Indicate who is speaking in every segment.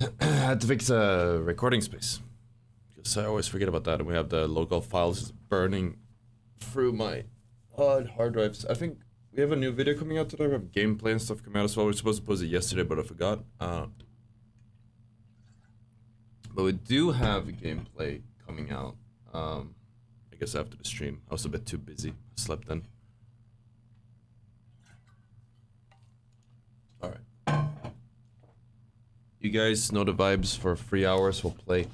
Speaker 1: I had to fix a recording space. Because I always forget about that, and we have the local files burning through my hard drives. I think we have a new video coming out today. We have gameplay and stuff coming out as well. We were supposed to post it yesterday, but I forgot. But we do have gameplay coming out. I guess after the stream. I was a bit too busy. I slept in. Alright. You guys know the vibes. For 3 hours we'll play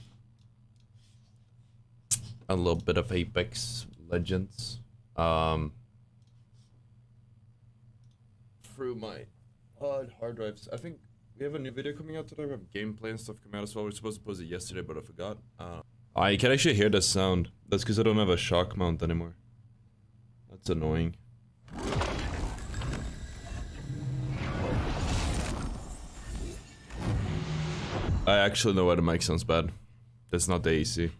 Speaker 1: a little bit of Apex Legends. Through my hard drives. I think we have a new video coming out today. We have gameplay and stuff coming out as well. We were supposed to post it yesterday, but I forgot. I can actually hear the sound. That's because I don't have a shock mount anymore. That's annoying. I actually know why the mic sounds bad. That's not the AC.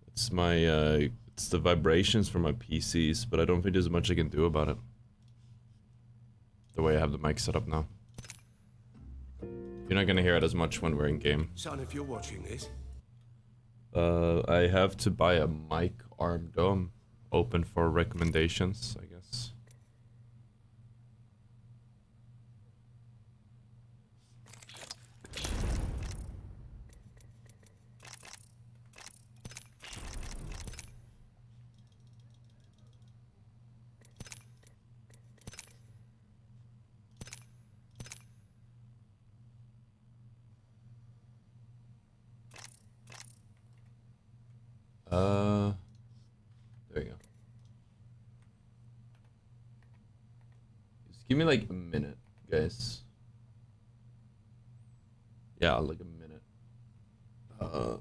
Speaker 1: It's my, it's the vibrations from my PCs, but I don't think there's much I can do about it. The way I have the mic set up now. You're not gonna hear it as much when we're in game.
Speaker 2: Son, if you're watching this.
Speaker 1: I have to buy a mic arm dome. Open for recommendations, I guess. There you go. Just give me like a minute, guys. Yeah, like a minute. Cause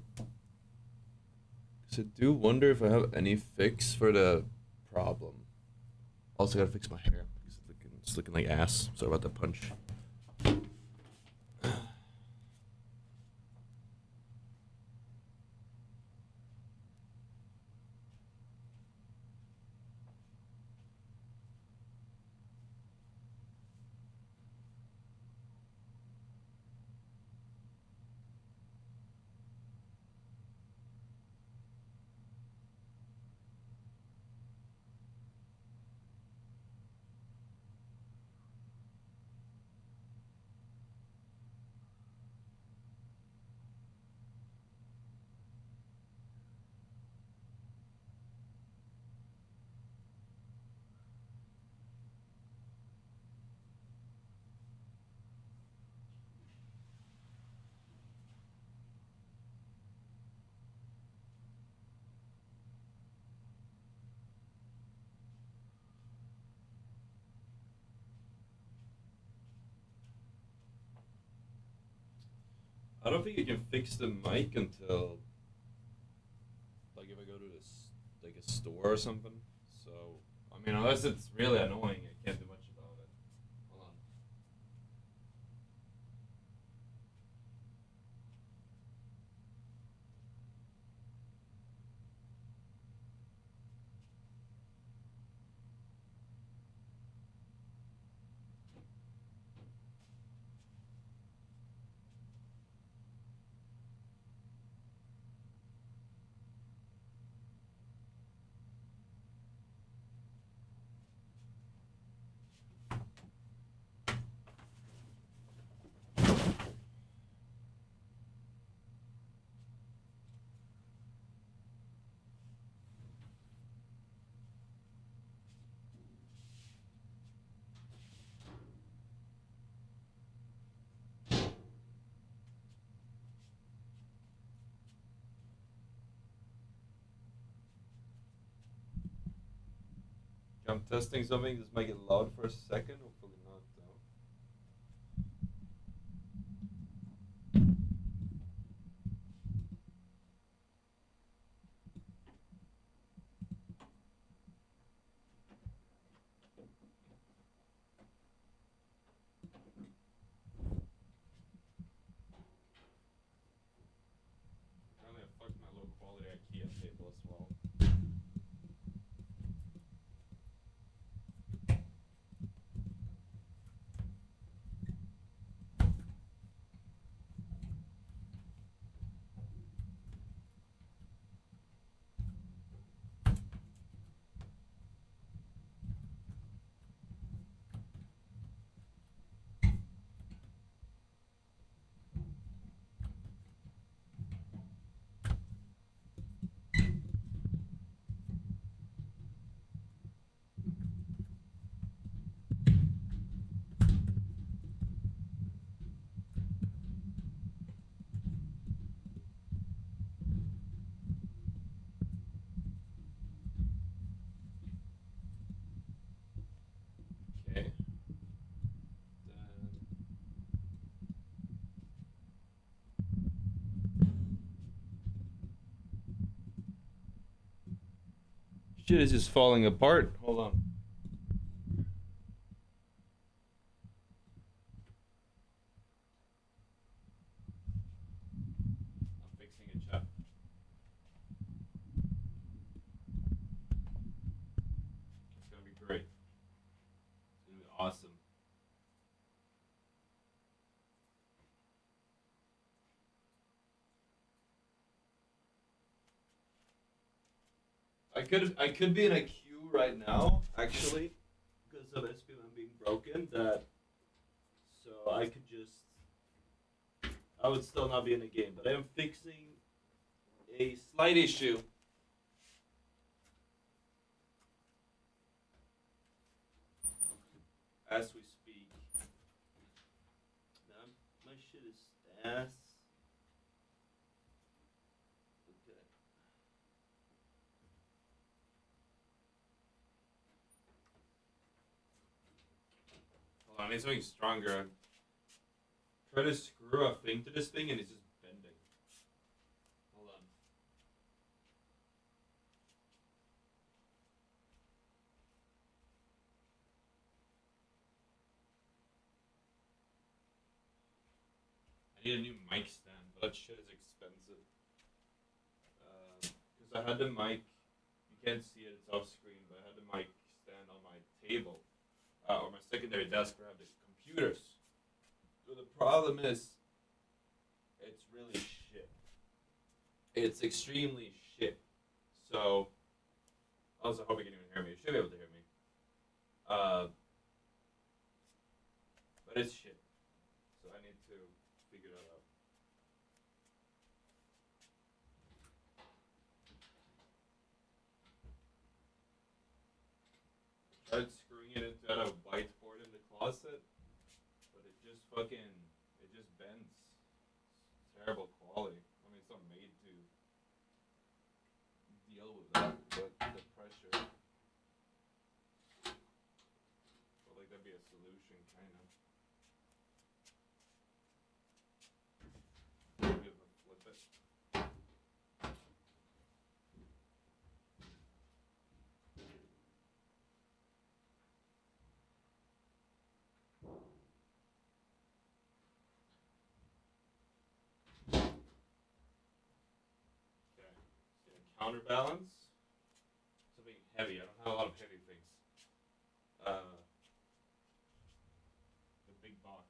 Speaker 1: I do wonder if I have any fix for the problem. Also gotta fix my hair because it's looking like ass. Sorry about that punch. I don't think you can fix the mic until, like, if I go to this, like, a store or something. So, I mean, unless it's really annoying, I can't do much about it. Hold on. I'm testing something. This might get loud for a second. Hopefully not, though. Apparently, I fucked my low quality IKEA table as well. Shit is just falling apart. Hold on. I'm fixing it, chat. It's gonna be great. It's gonna be awesome. I could be in a queue right now, actually, because of Sbmm being broken. That so I could just I would still not be in the game, but I am fixing a slight issue. As we speak. Now, my shit is ass. Okay. Hold on, I need something stronger. Try to screw a thing to this thing and it's just bending. Hold on. I need a new mic stand, but that shit is expensive. Because I had the mic, you can't see it, it's off screen, but I had the mic stand on my table, or my secondary desk where I have the computers. So the problem is, it's really shit. It's extremely shit. So, also hope you can even hear me. You should be able to hear me. Uh, but it's shit. So I need to figure that out. Tried screwing it into a whiteboard in the closet, but it just bends. It's terrible quality. I mean, it's not made to deal with that, but the pressure. Felt like that'd be a solution, kind of. Maybe if I flip it. Okay. Just gonna counterbalance. Something heavy. I don't have a lot of heavy things. Uh, the big box.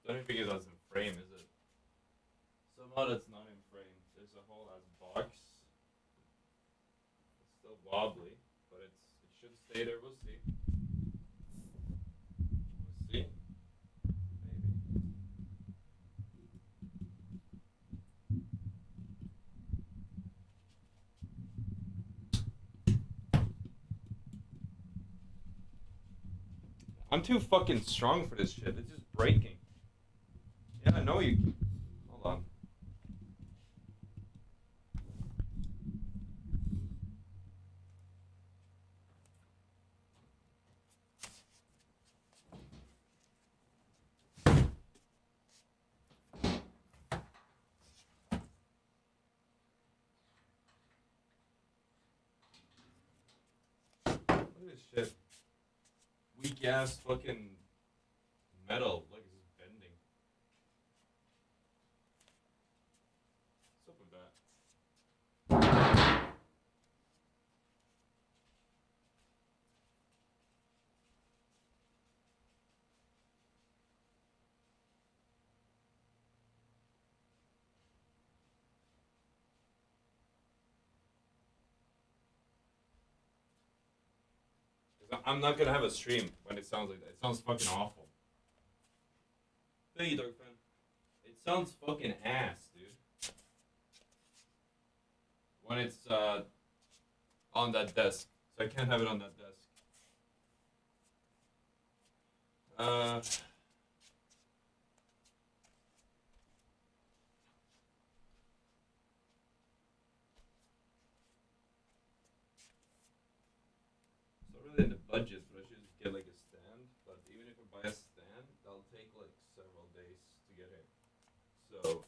Speaker 1: Don't even think that's in frame, is it? Somehow that's not in frame. There's a whole ass box. It's still wobbly, but it should stay there. We'll see. We'll see. Maybe. I'm too fucking strong for this shit. It's just breaking. Yeah, I know you. Hold on. Look at this shit. Weak ass fucking metal. Look, it's just bending. What's up with that? I'm not gonna have a stream when it sounds like that. It sounds fucking awful. Thank you, Dark Fan. It sounds fucking ass, dude. When it's on that desk. So I can't have it on that desk. It's not really in the budget, but I should just get like a stand. But even if I buy a stand, that'll take like several days to get here. So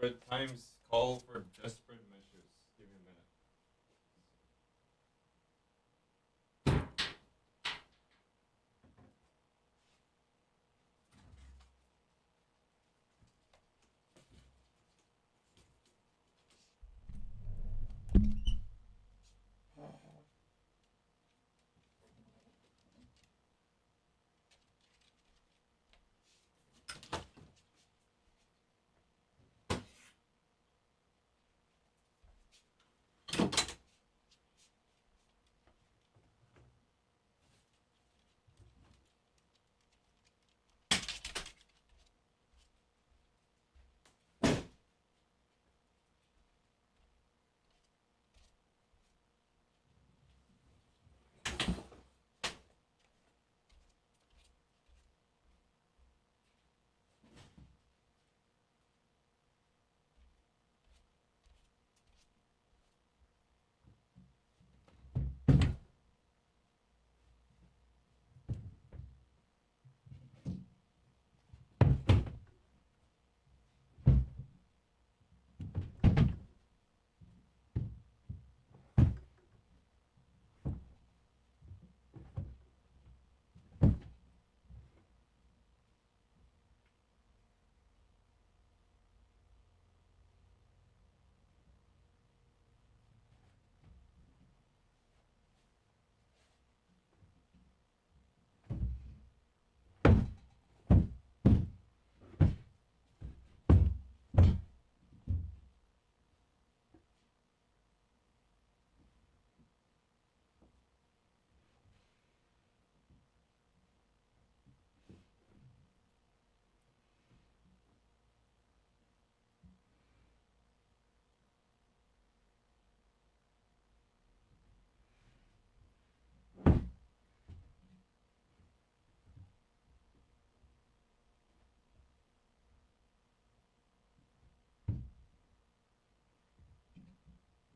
Speaker 1: desperate times call for desperate measures. Give me a minute.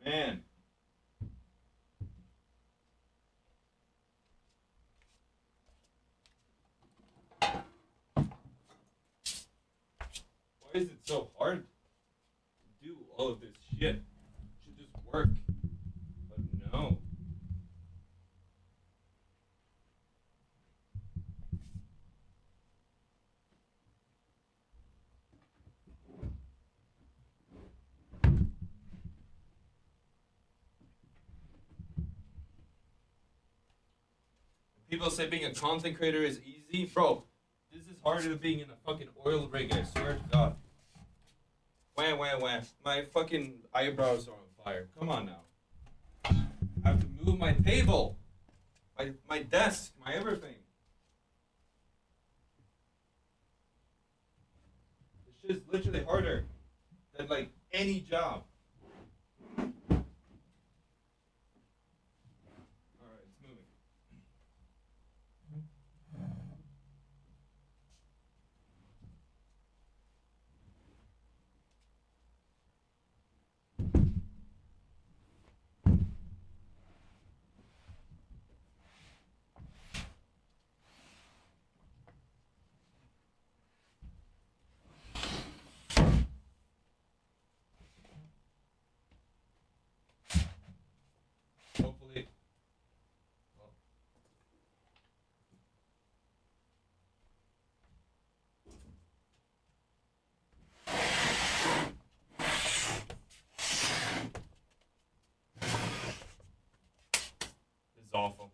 Speaker 1: Man, why is it so hard to do all of this shit? It should just work. But no. People say being a content creator is easy. Bro, this is harder than being in a fucking oil rig, I swear to God. Wham, wham, wham. My fucking eyebrows are on fire. Come on now. I have to move my table. My desk, my everything. This shit is literally harder than like any job. All right, it's moving. Hopefully. Well, this is awful.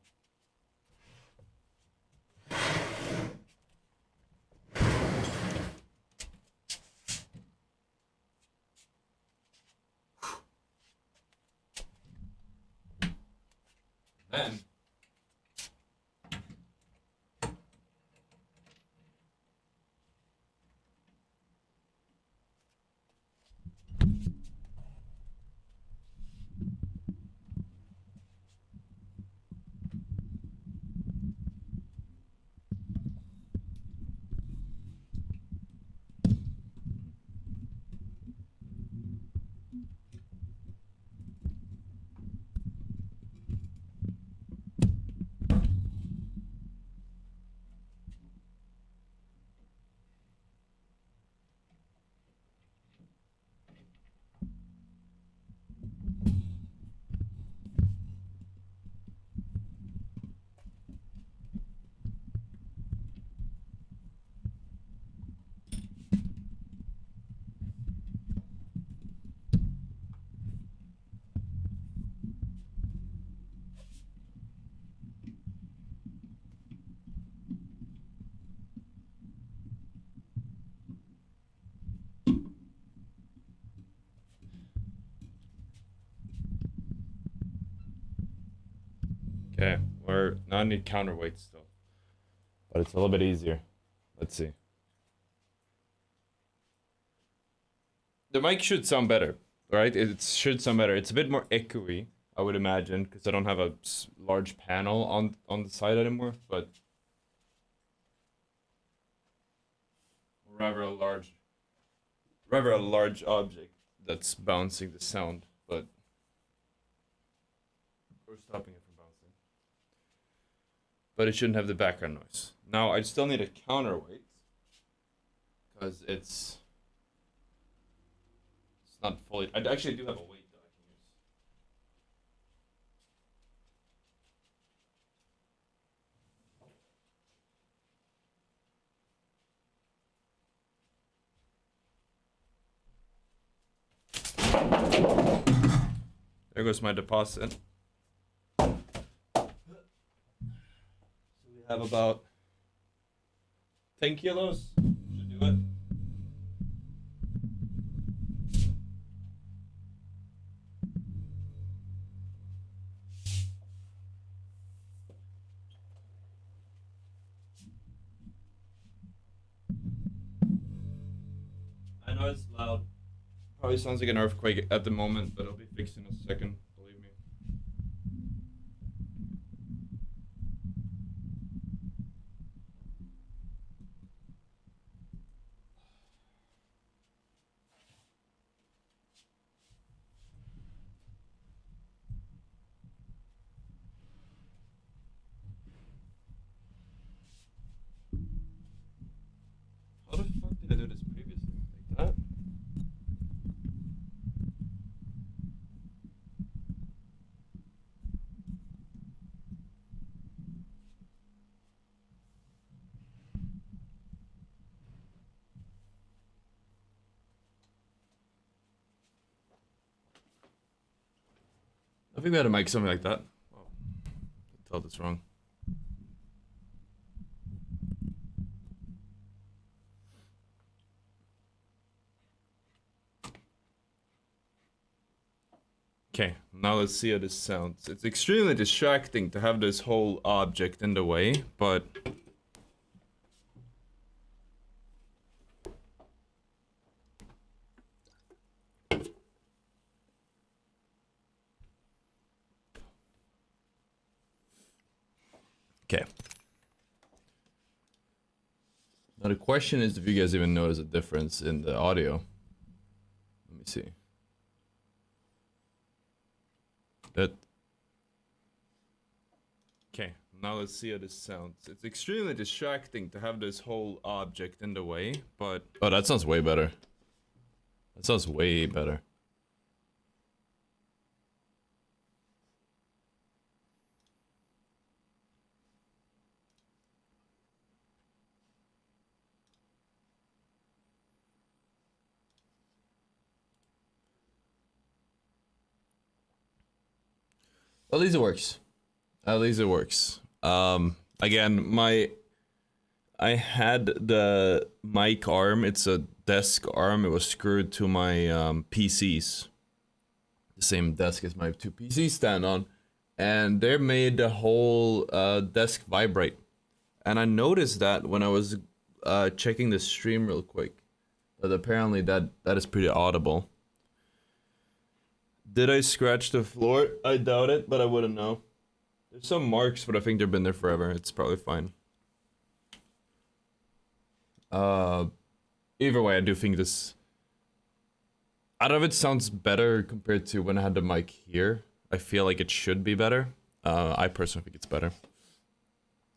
Speaker 1: Then okay, we're now I need counterweight still, but it's a little bit easier. Let's see. The mic should sound better, right? It should sound better. It's a bit more echoey, I would imagine, because I don't have a large panel on the side anymore, but rather a large object that's bouncing the sound, but we're stopping it from bouncing. But it shouldn't have the background noise. Now I still need a counterweight because it's not fully. I actually do have a weight that I can use. There goes my deposit. So we have about 10 kilos. Should do it. I know it's loud. Probably sounds like an earthquake at the moment, but it'll be fixed in a second. Believe me. How the fuck did I do this previously? Like that? I think we had to make something like that. Oh, I told this wrong. Okay, now let's see how this sounds. It's extremely distracting to have this whole object in the way, but... Okay. Now the question is if you guys even notice a difference in the audio. Let me see. Okay, now let's see how this sounds. It's extremely distracting to have this whole object in the way, but... Oh, that sounds way better. That sounds way better. At least it works. At least it works. Again, I had the mic arm. It's a desk arm. It was screwed to my PCs. The same desk as my two PCs stand on, and they made the whole desk vibrate. And I noticed that when I was checking the stream real quick, that apparently that is pretty audible. Did I scratch the floor? I doubt it, but I wouldn't know. There's some marks, but I think they've been there forever. It's probably fine. Either way, I do think this... I don't know if it sounds better compared to when I had the mic here. I feel like it should be better. I personally think it's better.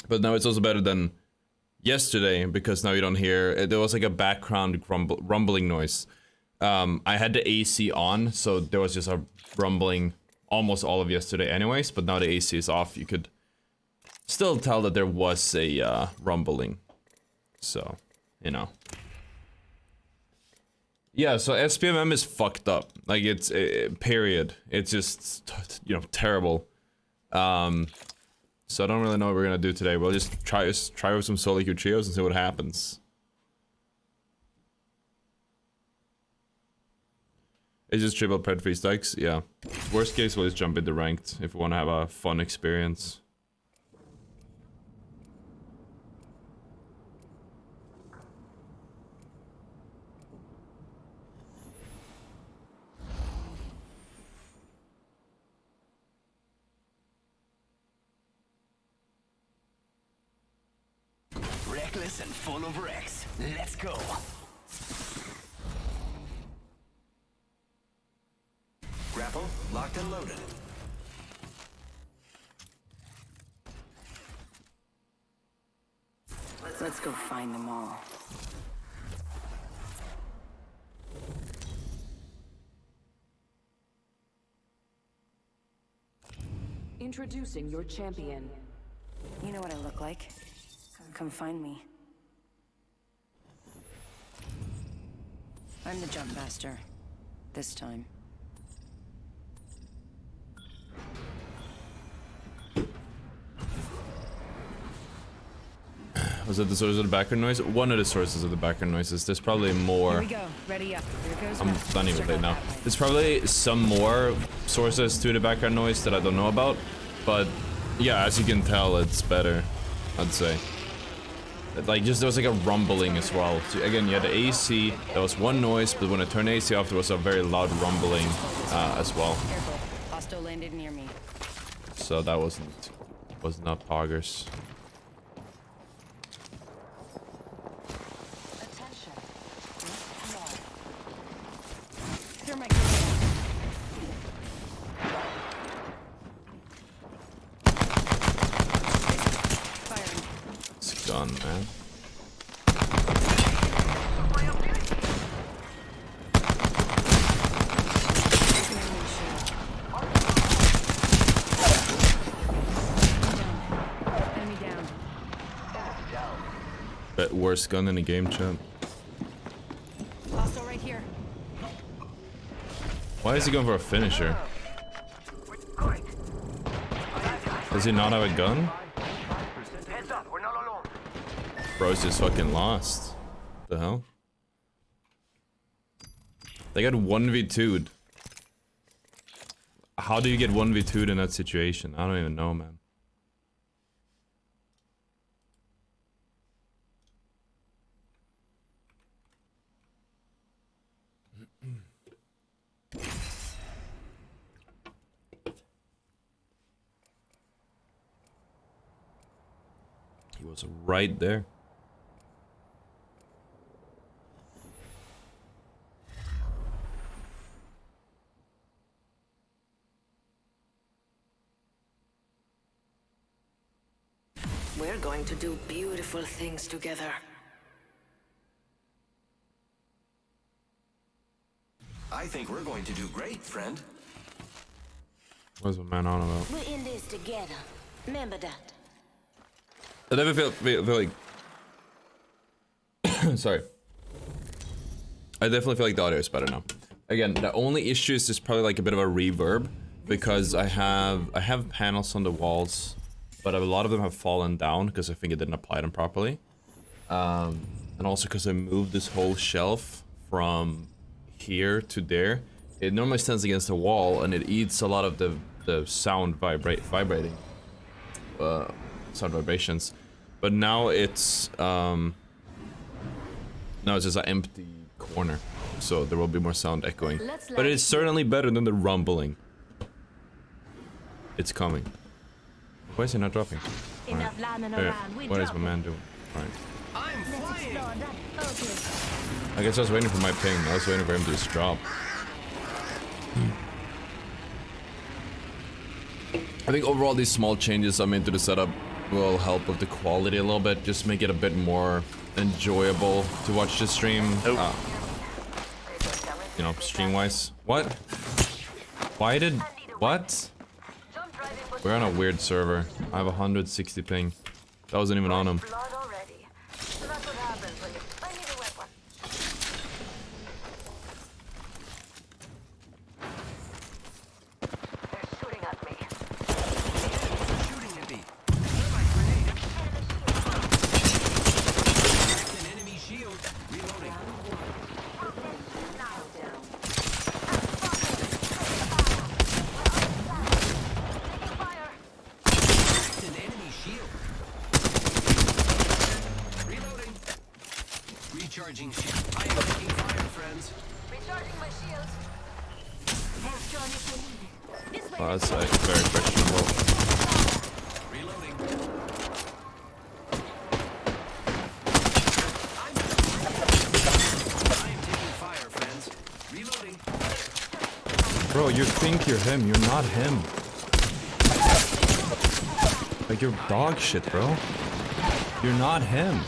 Speaker 1: But now it's also better than yesterday, because now you don't hear... There was like a background rumbling noise. I had the AC on, so there was just a rumbling almost all of yesterday anyways, but now the AC is off, you could still tell that there was a rumbling. So, you know. Yeah, so Sbmm is fucked up. Like, it's, period. It's just, you know, terrible. So I don't really know what we're gonna do today. We'll just try with some solo queue trios and see what happens. It's just triple pred 3 stacks, yeah. Worst case, we'll just jump into ranked if we want to have a fun experience.
Speaker 2: Reckless and full of wrecks. Let's go. Grapple, locked and loaded.
Speaker 3: Let's go find them all.
Speaker 4: Introducing your champion.
Speaker 3: You know what I look like. Come find me. I'm the jump master. This time.
Speaker 1: Was that the source of the background noise? One of the sources of the background noises. There's probably more.
Speaker 3: Here we go. Ready up. Here goes.
Speaker 1: I'm done with it now. There's probably some more sources to the background noise that I don't know about, but yeah, as you can tell, it's better, I'd say. Like, just there was like a rumbling as well. So again, you had the AC, there was one noise, but when I turned the AC off, there was a very loud rumbling as well.
Speaker 3: Careful. Hostile landed near me.
Speaker 1: So that was not poggers. It's gone, man. Bet worst gun in the game, champ.
Speaker 3: Hostile right here.
Speaker 1: Why is he going for a finisher? Does he not have a gun? Bro's just fucking lost. What the hell? They got 1v2'd. how do you get 1v2'd in that situation? I don't even know, man. He was right there.
Speaker 3: We're going to do beautiful things together.
Speaker 2: I think we're going to do great, friend.
Speaker 1: What's my man on about?
Speaker 5: We're in this together. Remember that.
Speaker 1: I never feel like sorry. I definitely feel like the audio is better now. Again, the only issue is just probably like a bit of a reverb because I have panels on the walls, but a lot of them have fallen down because I think it didn't apply them properly. And also because I moved this whole shelf from here to there. It normally stands against the wall and it eats a lot of the sound vibrating. Sound vibrations, but now it's just an empty corner, so there will be more sound echoing. But it's certainly better than the rumbling. It's coming. Why is he not dropping?
Speaker 5: Enough lambing around. We
Speaker 1: What is my
Speaker 5: drop
Speaker 1: man doing? Alright.
Speaker 2: I'm
Speaker 5: it. Let's
Speaker 2: flying.
Speaker 5: explore that. Okay.
Speaker 1: I guess I was waiting for my ping. I was waiting for him to just drop. I think overall these small changes I made to the setup will help with the quality a little bit, just make it a bit more enjoyable to watch the stream. You know, stream-wise. What? Why did... What? We're on a weird server. I have 160 ping. That wasn't even on him.
Speaker 2: Shooting at me. Throw my grenade. Cracked an enemy shield. Reloading. Cracked an enemy shield. Reloading. Recharging shield. I am taking fire, friends.
Speaker 5: Recharging my shields. Have Johnny if you need it. This way.
Speaker 1: Oh, that's like very questionable.
Speaker 2: Reloading. I am taking fire, friends. Reloading.
Speaker 1: Bro, you think you're him. You're not him. Like, you're dog shit, bro. You're not him.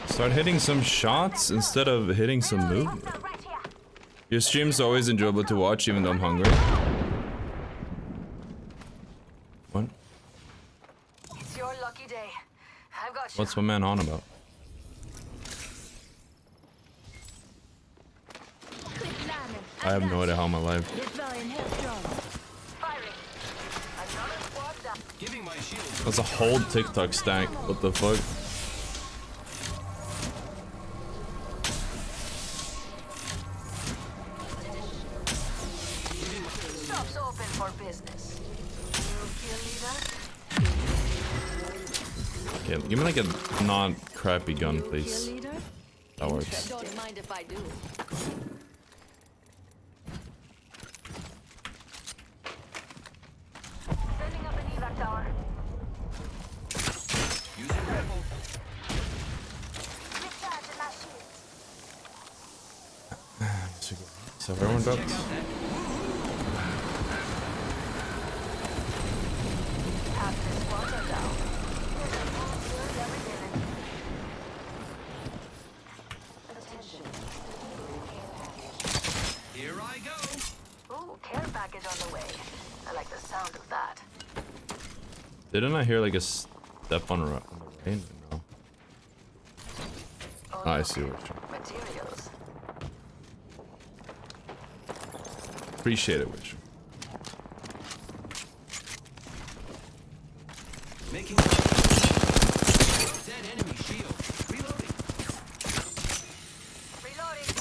Speaker 1: Start hitting some shots instead of hitting some movement. Your stream's always enjoyable to watch even though I'm hungry. What?
Speaker 3: It's your lucky day. I've got you.
Speaker 1: What's my man on about?
Speaker 5: Quit lambing.
Speaker 1: I have no idea how I'm alive.
Speaker 5: Deploying headstrong.
Speaker 3: Firing. Another squad down.
Speaker 2: Giving my shield.
Speaker 1: That's a whole TikTok stack. What the fuck?
Speaker 3: Shop's open for business. New kill leader?
Speaker 1: Okay, give me like a not crappy gun, please.
Speaker 4: Leader?
Speaker 1: That works.
Speaker 4: Don't mind if I do.
Speaker 3: Setting up an evac tower.
Speaker 2: Using rebel.
Speaker 3: Recharging my shields.
Speaker 1: So everyone dropped.
Speaker 2: Check out that.
Speaker 3: Half the squad are down. Here's a full shield every minute. Attention.
Speaker 2: Here I go.
Speaker 3: Ooh, care package on the way. I like the sound of that.
Speaker 1: Didn't I hear like a step on the rain? No.
Speaker 3: Oh,
Speaker 1: I
Speaker 3: look.
Speaker 1: see what you're trying.
Speaker 3: Materials.
Speaker 1: Appreciate it, Witch.
Speaker 2: Making dead enemy shield. Reloading.
Speaker 3: Reloading.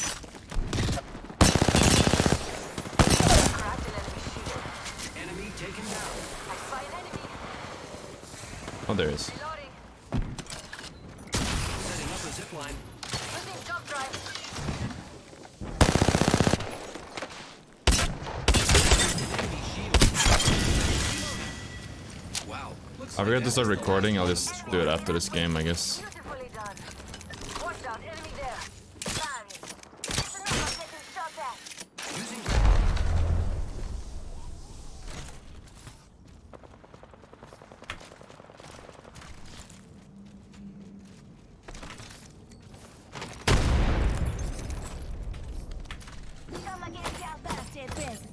Speaker 2: line.
Speaker 5: Losing jump drive.
Speaker 2: Enemy shield. Wow. Looks
Speaker 1: I
Speaker 2: like
Speaker 1: forgot to
Speaker 2: that
Speaker 1: start
Speaker 2: was the
Speaker 1: recording.
Speaker 2: last
Speaker 1: I'll
Speaker 2: one.
Speaker 1: just do it after this game, I guess.
Speaker 5: Beautifully done. Watch out, enemy there. Bang. Listen up, I'm getting shot at.
Speaker 2: Using
Speaker 5: Toma que esse abate é peso.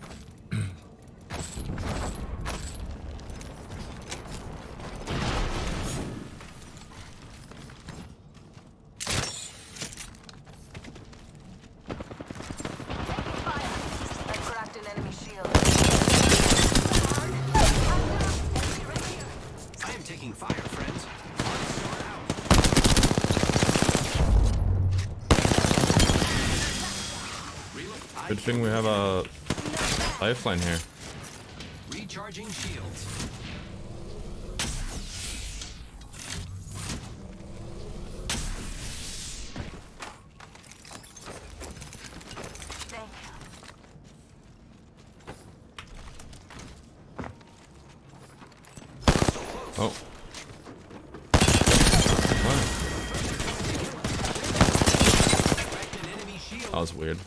Speaker 5: I cracked an enemy shield.
Speaker 2: I am taking fire, friends. Onslaught out. Reload.
Speaker 1: Good thing we have a lifeline here.
Speaker 2: Recharging shields.
Speaker 5: Thank you.
Speaker 1: Oh. What?
Speaker 2: Cracked an enemy shield.
Speaker 1: That was weird.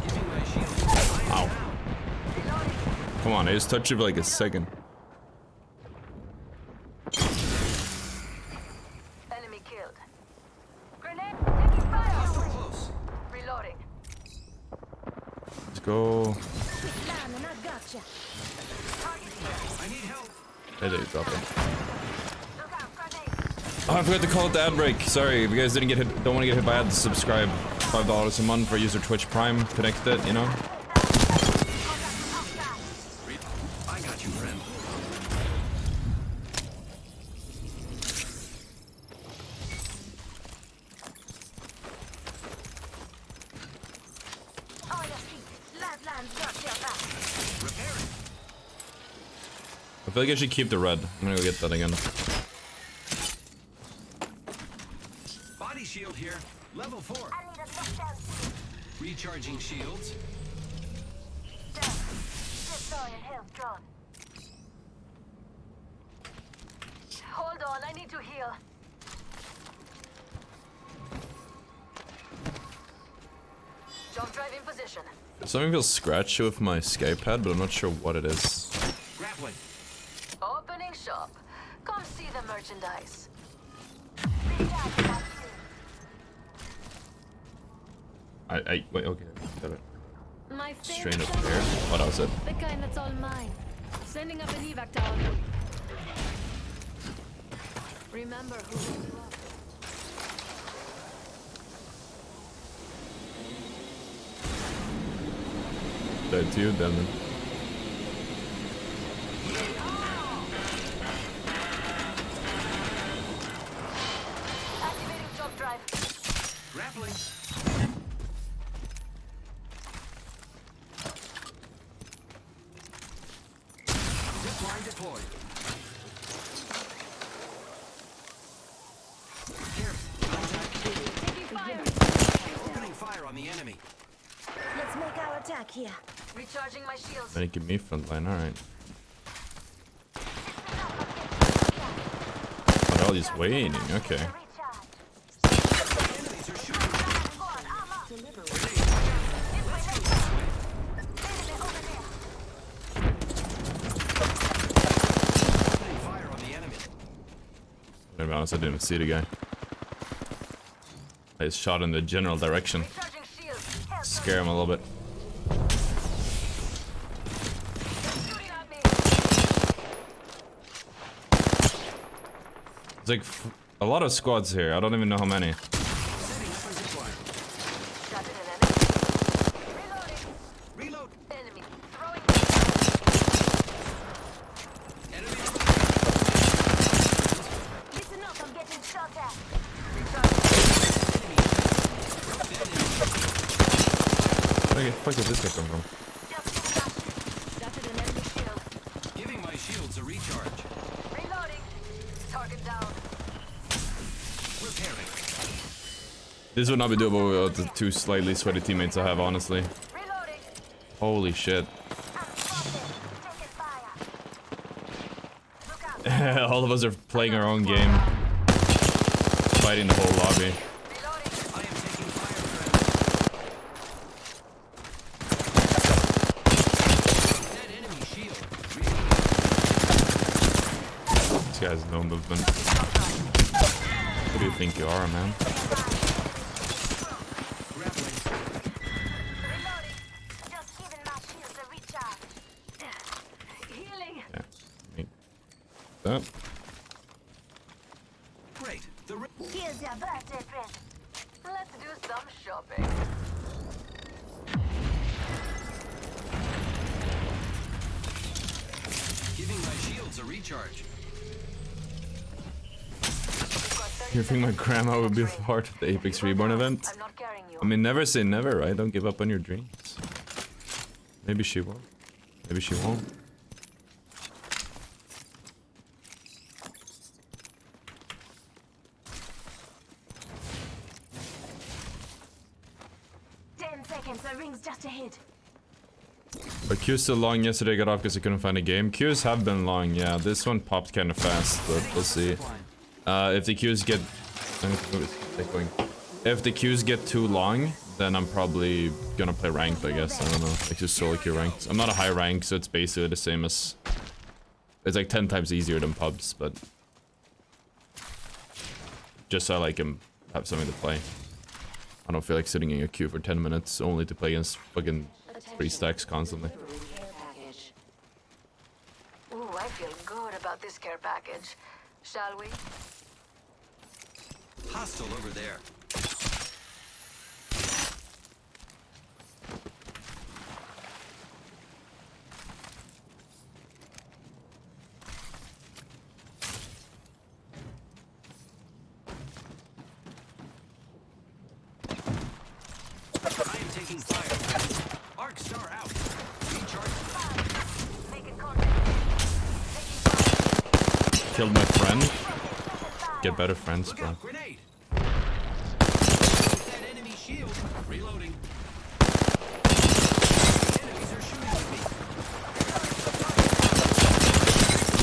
Speaker 2: Giving my shield. Fire
Speaker 1: Ow.
Speaker 2: now.
Speaker 1: Come on, I just touched it for like a second.
Speaker 5: Enemy killed. Grenade, taking fire.
Speaker 2: Hostile close.
Speaker 5: Reloading.
Speaker 1: Let's go.
Speaker 5: Target here.
Speaker 2: I need help.
Speaker 1: Hey, there you drop it.
Speaker 5: Look out, grenade.
Speaker 1: Oh, I forgot to call it the ad break. Sorry, if you guys didn't get hit, don't want to get hit by ads, subscribe. $5 a month for user Twitch Prime. Connect it, you know.
Speaker 2: I got you, friend.
Speaker 5: On your feet. Lifelines got your back.
Speaker 2: Repairing.
Speaker 1: I feel like I should keep the red. I'm gonna go get that again.
Speaker 2: Body shield here. Level 4.
Speaker 5: I need a knockdown.
Speaker 2: Recharging shields.
Speaker 5: Down. Deploying health drone. Hold on, I need to heal. Jump drive in position.
Speaker 1: Something feels scratchy with my Skype pad, but I'm not sure what it is.
Speaker 2: Grappling.
Speaker 5: Opening shop. Come see the merchandise.
Speaker 1: Wait, okay. Got it.
Speaker 4: My
Speaker 1: Strain
Speaker 4: favorite
Speaker 1: up there. What else? It?
Speaker 4: the kind that's all mine. Sending up an evac tower. Remember who you are.
Speaker 1: Dead to you, Devin.
Speaker 5: Activating jump drive.
Speaker 2: Grappling. Zipline deployed. Here. Contact.
Speaker 4: Taking fire.
Speaker 2: Opening fire on the enemy.
Speaker 5: Let's make our attack here. Recharging my shields.
Speaker 1: Then give me frontline, alright. Oh, he's waiting, okay.
Speaker 2: Enemies are shooting. Opening fire on the enemy.
Speaker 1: To be honest, I didn't even see the guy. I just shot in the general direction.
Speaker 5: Recharging shields. Health
Speaker 1: Scare him a little bit.
Speaker 5: shooting at me.
Speaker 1: It's like a lot of squads here. I don't even know how many.
Speaker 2: Setting up a zipline.
Speaker 5: Got an enemy. Reloading.
Speaker 2: Reload.
Speaker 5: Enemy. Throwing.
Speaker 2: Enemy.
Speaker 5: Listen up, I'm getting shot at.
Speaker 1: Where the fuck did this guy come from?
Speaker 5: Just
Speaker 2: Repairing.
Speaker 1: This would not be doable without the two slightly sweaty teammates I have, honestly.
Speaker 5: Reloading.
Speaker 1: Holy shit.
Speaker 5: I'm spotted. Taking fire. Look out.
Speaker 1: All of us are playing our own game. Fighting the whole lobby.
Speaker 5: Reloading.
Speaker 2: I am taking fire, friend. Dead enemy shield. Reloading.
Speaker 1: This guy has no movement. Who do you think you are, man?
Speaker 2: Grappling.
Speaker 5: Reloading. Just giving my shields a recharge. Healing.
Speaker 1: Yeah. Make that.
Speaker 2: Great. The
Speaker 5: Here's your birthday present. Let's do some shopping.
Speaker 2: giving my shields a recharge.
Speaker 1: You think my grandma would be part of the Apex Reborn event?
Speaker 5: I'm not carrying you.
Speaker 1: I mean, never say never, right? Don't give up on your dreams. Maybe she will. Maybe she won't.
Speaker 5: The ring's just ahead.
Speaker 1: But queues still long. Yesterday I got off because I couldn't find a game. Queues have been long, yeah. This one popped kind of fast, but we'll see. If the queues get... If the queues get too long, then I'm probably gonna play ranked, I guess. I don't know. Like just solo queue ranked. I'm not a high rank, so it's basically the same as... It's like 10 times easier than pubs, but... Just so I like have something to play. I don't feel like sitting in a queue for 10 minutes only to play against fucking 3 stacks constantly.
Speaker 5: Ooh, I feel good about this care package. Shall we?
Speaker 2: Hostile over there. I am taking fire. Arc star out. Recharge.
Speaker 5: Making contact. Taking fire.
Speaker 1: Killed my friend. Get better friends,
Speaker 2: Look
Speaker 1: bro.
Speaker 2: out, grenade. That enemy shield. Reloading. Enemies are shooting at me.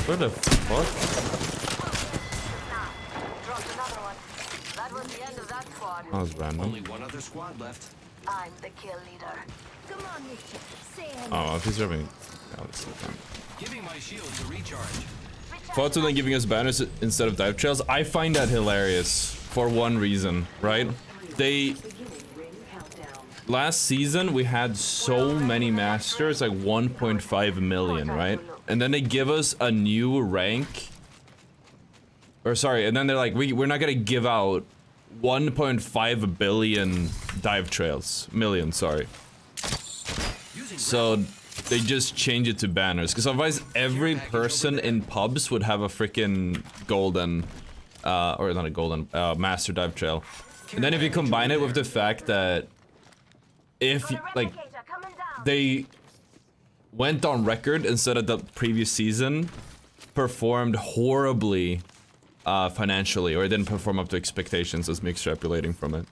Speaker 1: What the fuck?
Speaker 5: Dropped another one. That was the end of that squad.
Speaker 1: That was random.
Speaker 2: Only one other squad left.
Speaker 5: I'm the kill leader.
Speaker 3: Come on, Richard. Say hello.
Speaker 1: Oh, if he's rubbing... Yeah, let's look down.
Speaker 2: Giving my shields a recharge.
Speaker 1: Thoughts on them giving us banners instead of dive trails? I find that hilarious for one reason, right? They... Last season, we had so many masters, like 1.5 million, right? And then they give us a new rank. Or sorry, and then they're like, we're not gonna give out 1.5 billion dive trails. Million, sorry. So they just change it to banners, because otherwise every person in pubs would have a freaking golden, or not a golden, master dive trail. And then if you combine it with the fact that if, like,
Speaker 5: Replicator coming down.
Speaker 1: they went on record instead of the previous season, performed horribly financially, or it didn't perform up to expectations, as me extrapolating from it.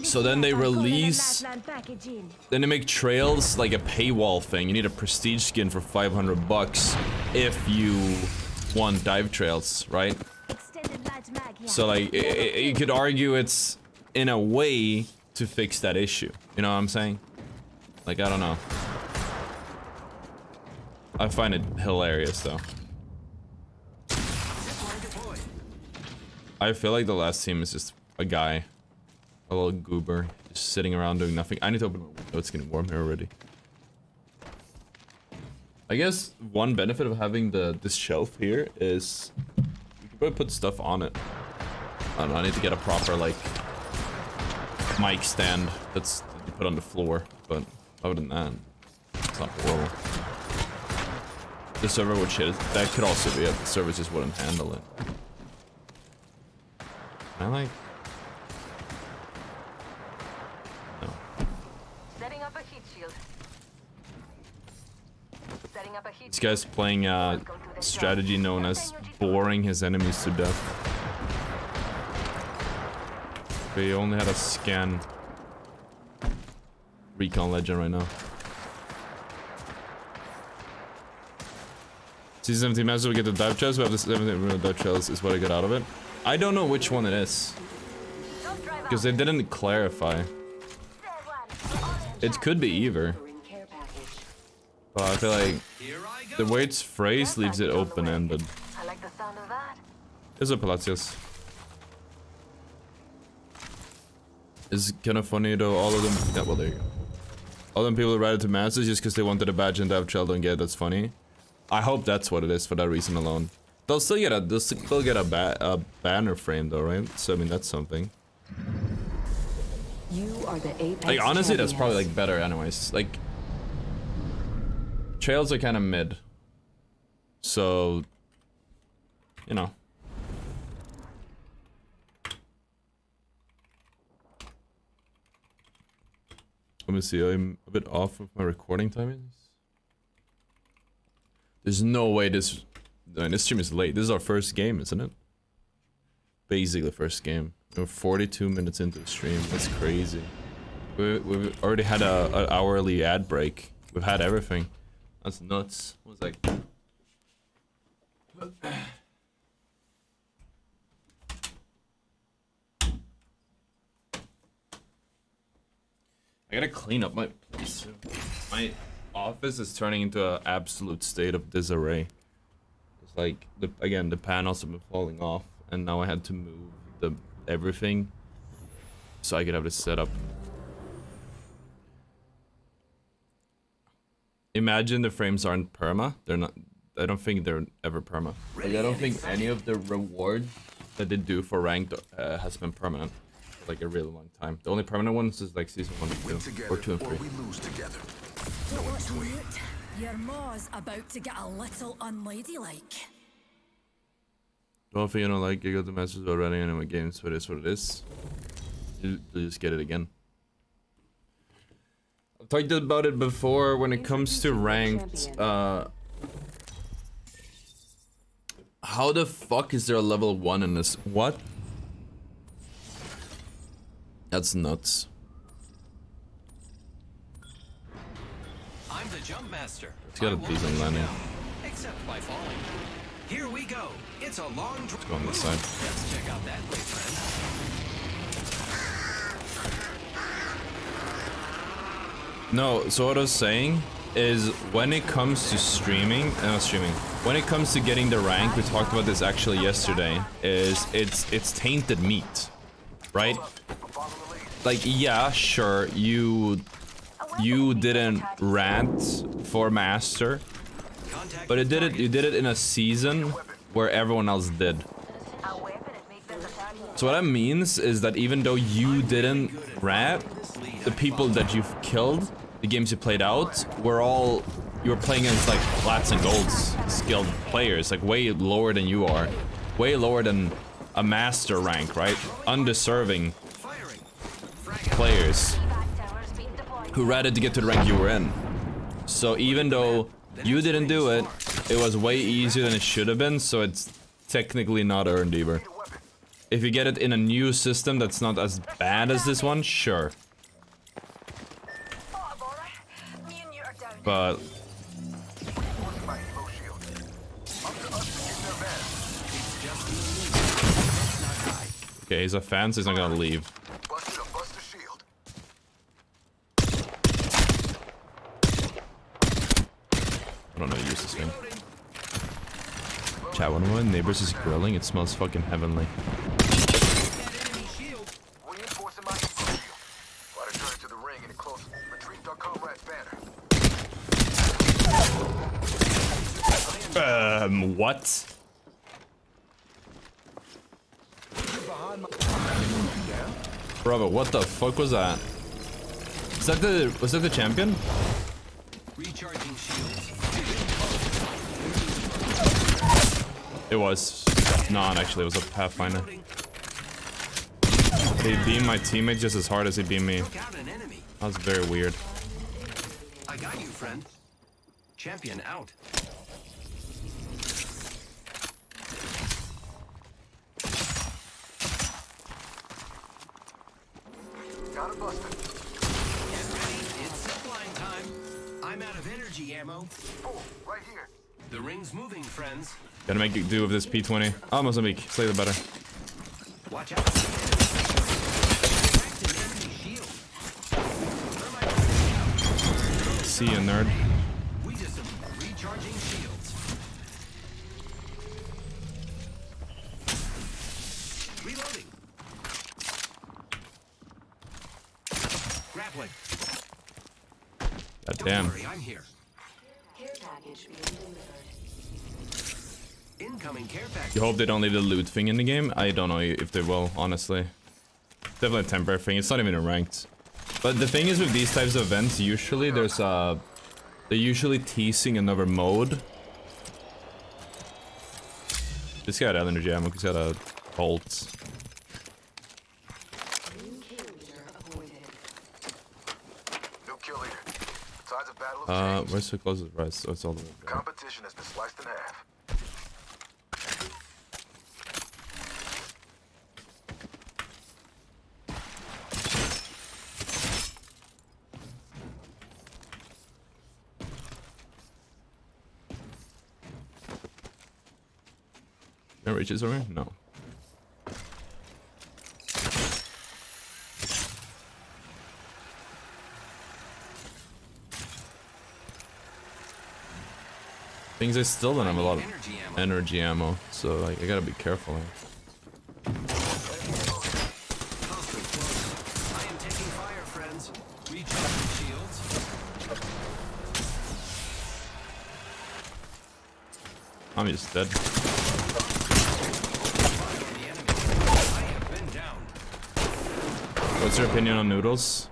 Speaker 1: So then they release, then they make trails like a paywall thing. You need a prestige skin for 500 bucks if you want dive trails, right?
Speaker 3: Extended light mag, yeah.
Speaker 1: So like, you could argue it's in a way to fix that issue. You know what I'm saying? Like, I don't know. I find it hilarious though.
Speaker 2: Zipline deployed.
Speaker 1: I feel like the last team is just a guy. A little goober. Just sitting around doing nothing. I need to open my window. It's getting warm here already. I guess one benefit of having this shelf here is you can probably put stuff on it. I don't know, I need to get a proper, like, mic stand that's put on the floor, but other than that, it's not horrible. The server would shit. That could also be it. The server just wouldn't handle it. I like... No.
Speaker 5: Setting up a heat shield. Setting up a heat
Speaker 1: This guy's playing a strategy known as boring his enemies to death. But he only had a scan recon legend right now. Season 17 matches, we get the dive chest. We have the 17 dive chest is what I get out of it. I don't know which one it is. Because they didn't clarify. It could be either. But I feel like the way it's phrased leaves it open-ended.
Speaker 5: I like the sound of that.
Speaker 1: It's a Palacios. It's kind of funny though, all of them... Yeah, well, there you go. All them people that write it to masses just because they wanted a badge and dive child don't get it, that's funny. I hope that's what it is for that reason alone. They'll still get a banner frame though, right? So I mean that's something.
Speaker 6: You are the Apex
Speaker 1: Like honestly, that's probably
Speaker 6: champions.
Speaker 1: like better anyways. Like trails are kind of mid, so you know. Let me see. I'm a bit off with my recording timings. There's no way this stream is late. This is our first game, isn't it? Basically, first game. We're 42 minutes into the stream. That's crazy. We've already had a hourly ad break. We've had everything. That's nuts. What was that? I gotta clean up my place soon. My office is turning into an absolute state of disarray. It's like again the panels have been falling off, and now I had to move everything so I could have this set up. Imagine the frames aren't perma. They're not. I don't think they're ever perma. Like, I don't think any of the rewards that they do for ranked has been permanent for like a really long time. The only permanent ones is like season 1 and 2, or 2 and 3.
Speaker 7: Your maw's about to get a little unladylike.
Speaker 1: Don't think you don't like, you got the message already in my games, but it's what it is. You just get it again. I've talked about it before when it comes to ranked, how the fuck is there a level 1 in this? What? That's nuts.
Speaker 2: I'm the jump master.
Speaker 1: It's gotta be some landing.
Speaker 2: Except by falling. Here we go. It's a long
Speaker 1: Let's go on this side.
Speaker 2: Let's check out that way, friend.
Speaker 1: No, so what I was saying is when it comes to streaming, when it comes to getting the rank, we talked about this actually yesterday, is it's tainted meat, right? Like, yeah, sure, you didn't rant for master, but you did it in a season where everyone else did. So what that means is that even though you didn't rant, the people that you've killed, the games you played out, you were playing against like flats and golds skilled players, like way lower than you are, way lower than a master rank, right? Undeserving players who rather to get to the rank you were in. So even though you didn't do it, it was way easier than it should have been, so it's technically not earned either. If you get it in a new system that's not as bad as this one, sure. But okay, he's a fan, so he's not gonna leave. I don't know how to use this thing. Chat, one of my neighbors is grilling. It smells fucking heavenly. What? Bravo, what the fuck was that? Was that the champion?
Speaker 2: Recharging shields.
Speaker 1: It was. Not actually, it was a Pathfinder. He beamed my teammate just as hard as he beamed me.
Speaker 2: Took out an enemy.
Speaker 1: That was very weird.
Speaker 2: I got you, friend. Champion out.
Speaker 6: Got a buster.
Speaker 2: Get ready, it's zipline time. I'm out of energy ammo.
Speaker 6: Oh, right here.
Speaker 2: The ring's moving, friends.
Speaker 1: Gotta make it do with this P20. Oh, Mozambique. Slightly better.
Speaker 2: Watch out. Cracked an enemy shield. Thermite out.
Speaker 1: See you, nerd.
Speaker 2: We just recharging shields. Reloading. Grappling.
Speaker 1: God
Speaker 2: Don't
Speaker 1: damn.
Speaker 2: worry, I'm here.
Speaker 3: Care package being delivered.
Speaker 2: Incoming care package.
Speaker 1: You hope they don't leave the loot thing in the game? I don't know if they will, honestly. Definitely a temporary thing. It's not even a ranked. But the thing is with these types of events, usually there's they're usually teasing another mode. This guy had energy ammo because he had a bolt.
Speaker 3: New kill leader avoided.
Speaker 6: New kill leader. Sides of battle have changed.
Speaker 1: Where's the closest rise? Oh, it's all the way
Speaker 6: The
Speaker 1: there.
Speaker 6: competition has been sliced in half.
Speaker 1: Can I reach this over here? No. Things I still don't have a lot of
Speaker 2: Energy ammo.
Speaker 1: energy ammo, so like I gotta be careful here.
Speaker 2: Hostile close. I am taking fire, friends. Recharging shields.
Speaker 1: I'm just dead.
Speaker 2: Fire on the enemy. I have been downed.
Speaker 1: What's your opinion on noodles?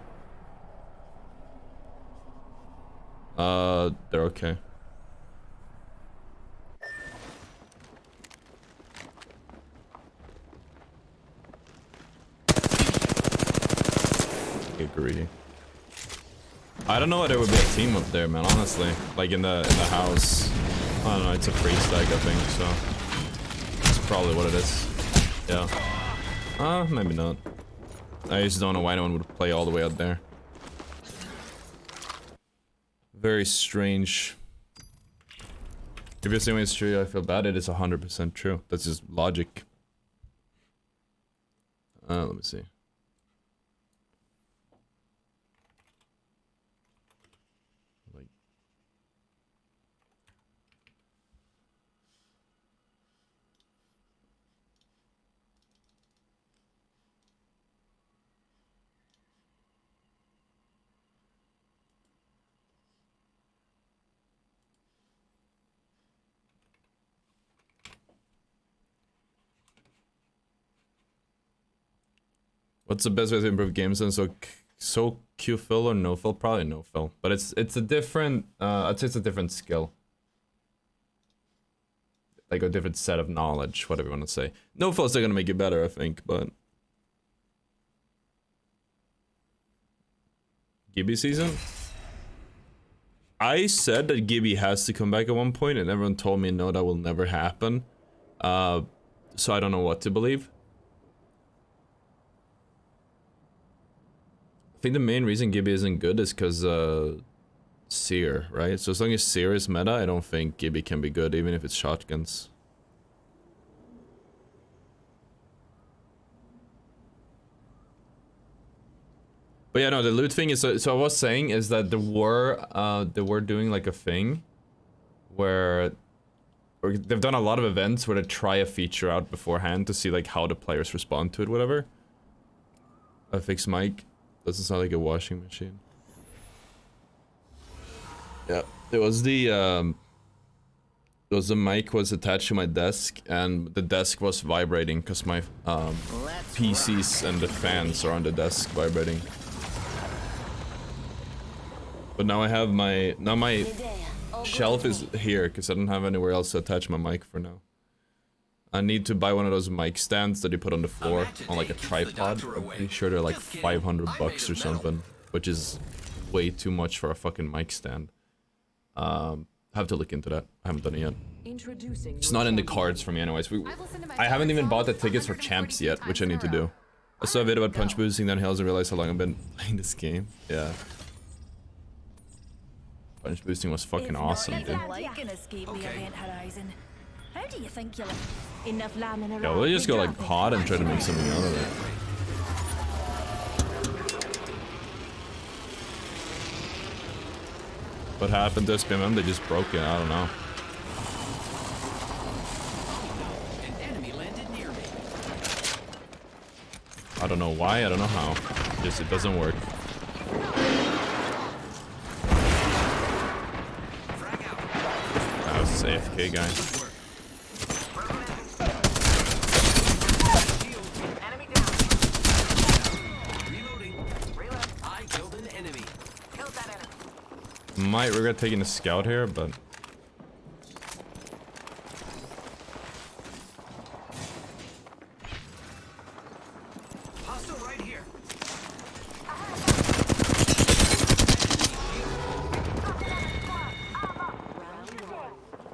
Speaker 1: They're okay. I agree. I don't know why there would be a team up there, man, honestly. Like in the house. I don't know, it's a free stack, I think, so that's probably what it is. Yeah. Maybe not. I just don't know why anyone would play all the way out there. Very strange. If you're saying it's true, I feel bad. It is 100% true. That's just logic. Let me see. Like. What's the best way to improve game sense? So Q fill or no fill? Probably no fill. But it's a different I'd say it's a different skill. Like a different set of knowledge, whatever you want to say. No fill is still gonna make you better, I think, but Gibby season? I said that Gibby has to come back at one point and everyone told me no, that will never happen. So I don't know what to believe. I think the main reason Gibby isn't good is because Seer, right? So as long as Seer is meta, I don't think Gibby can be good, even if it's shotguns. But yeah, no, the loot thing is so I was saying is that they were doing like a thing where they've done a lot of events where they try a feature out beforehand to see like how the players respond to it, whatever. A fixed mic. Doesn't sound like a washing machine. Yeah, it was the mic was attached to my desk and the desk was vibrating because my PCs and the fans are on the desk vibrating. But now I have my shelf is here because I don't have anywhere else to attach my mic for now. I need to buy one of those mic stands that you put on the floor on like a tripod. I'm pretty sure they're like 500 bucks or something, which is way too much for a fucking mic stand. Have to look into that. I haven't done it yet.
Speaker 8: Introducing
Speaker 1: It's
Speaker 8: your
Speaker 1: not in the
Speaker 8: champion.
Speaker 1: cards for me anyways.
Speaker 4: I will send him my
Speaker 1: I haven't even
Speaker 4: cards
Speaker 1: bought the
Speaker 4: all
Speaker 1: tickets for champs
Speaker 4: 142
Speaker 1: yet, which I
Speaker 4: times
Speaker 1: need to
Speaker 4: in a
Speaker 1: do.
Speaker 4: row.
Speaker 1: I saw a video about punch boosting, then hills, and realized how long I've been playing this game. Yeah. Punch boosting was fucking awesome, dude.
Speaker 7: Like an escape the event horizon. How do you think you'll
Speaker 5: Enough lambing around.
Speaker 1: Yeah, we'll just go like hot and try to make something out of it. What happened to Sbmm? They just broke it. I don't know.
Speaker 2: An enemy landed near me.
Speaker 1: I don't know why. I don't know how. Just it doesn't work.
Speaker 2: Frag out.
Speaker 1: That was this AFK guy.
Speaker 2: Good work.
Speaker 5: Enemy down.
Speaker 2: Reloading.
Speaker 5: Reload.
Speaker 2: I killed an enemy.
Speaker 5: Killed that enemy.
Speaker 1: Might regret taking a scout here, but
Speaker 2: Hostile right here.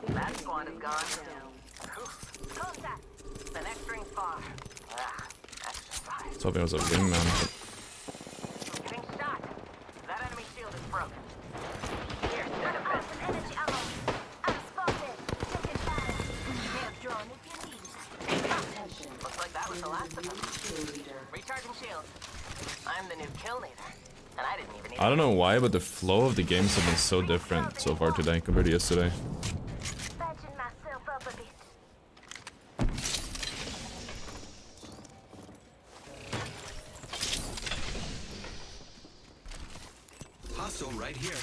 Speaker 5: That squad is gone. Contact. The next ring's far. Ah, exercise.
Speaker 1: I was hoping it was a wingman. But
Speaker 5: Getting shot. That enemy shield is broken. Here, take a bit. Energy ammo. Unspotted. Take it down. Can't draw if you need. Looks like that was the last of them. Recharging shield. I'm the new kill leader. And I didn't even need
Speaker 1: I don't know why, but the flow of the games have been so different so far today compared to yesterday.
Speaker 5: patching myself up a bit.
Speaker 2: Hostile right here.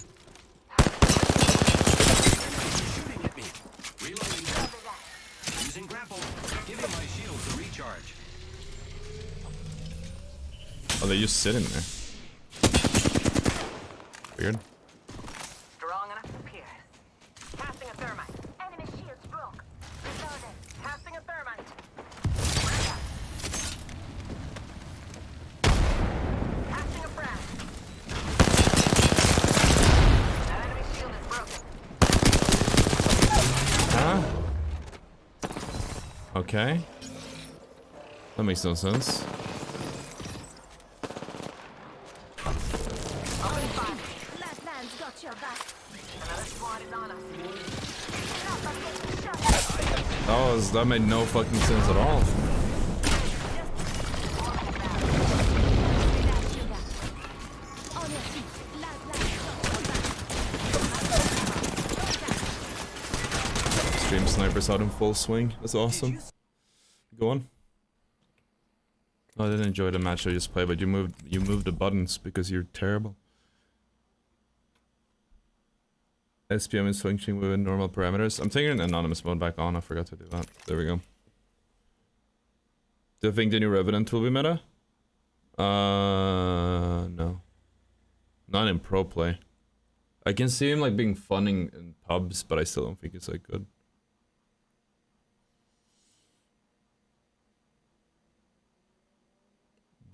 Speaker 2: Shooting at me. Reloading. Using grapple. Giving my shields a recharge.
Speaker 1: Oh, they just sit in there. Weird.
Speaker 5: Strong enough to pierce. Casting a thermite. Enemy shields broke. Reloading. Casting a thermite. Casting a frag. That enemy shield is broken.
Speaker 1: Huh? Okay. That makes no sense.
Speaker 5: Open fire.
Speaker 3: Last man's got your back.
Speaker 5: Another squad is on us.
Speaker 1: That made no fucking sense at all.
Speaker 3: That's your back. On your feet. Last man's got your back.
Speaker 1: Stream snipers out in full swing. That's awesome. Go on. Oh, I didn't enjoy the match I just played, but you moved the buttons because you're terrible. SPM is functioning within normal parameters. I'm taking anonymous mode back on. I forgot to do that. There we go. Do you think the new Revenant will be meta? No. Not in pro play. I can see him like being fun in pubs, but I still don't think it's like good.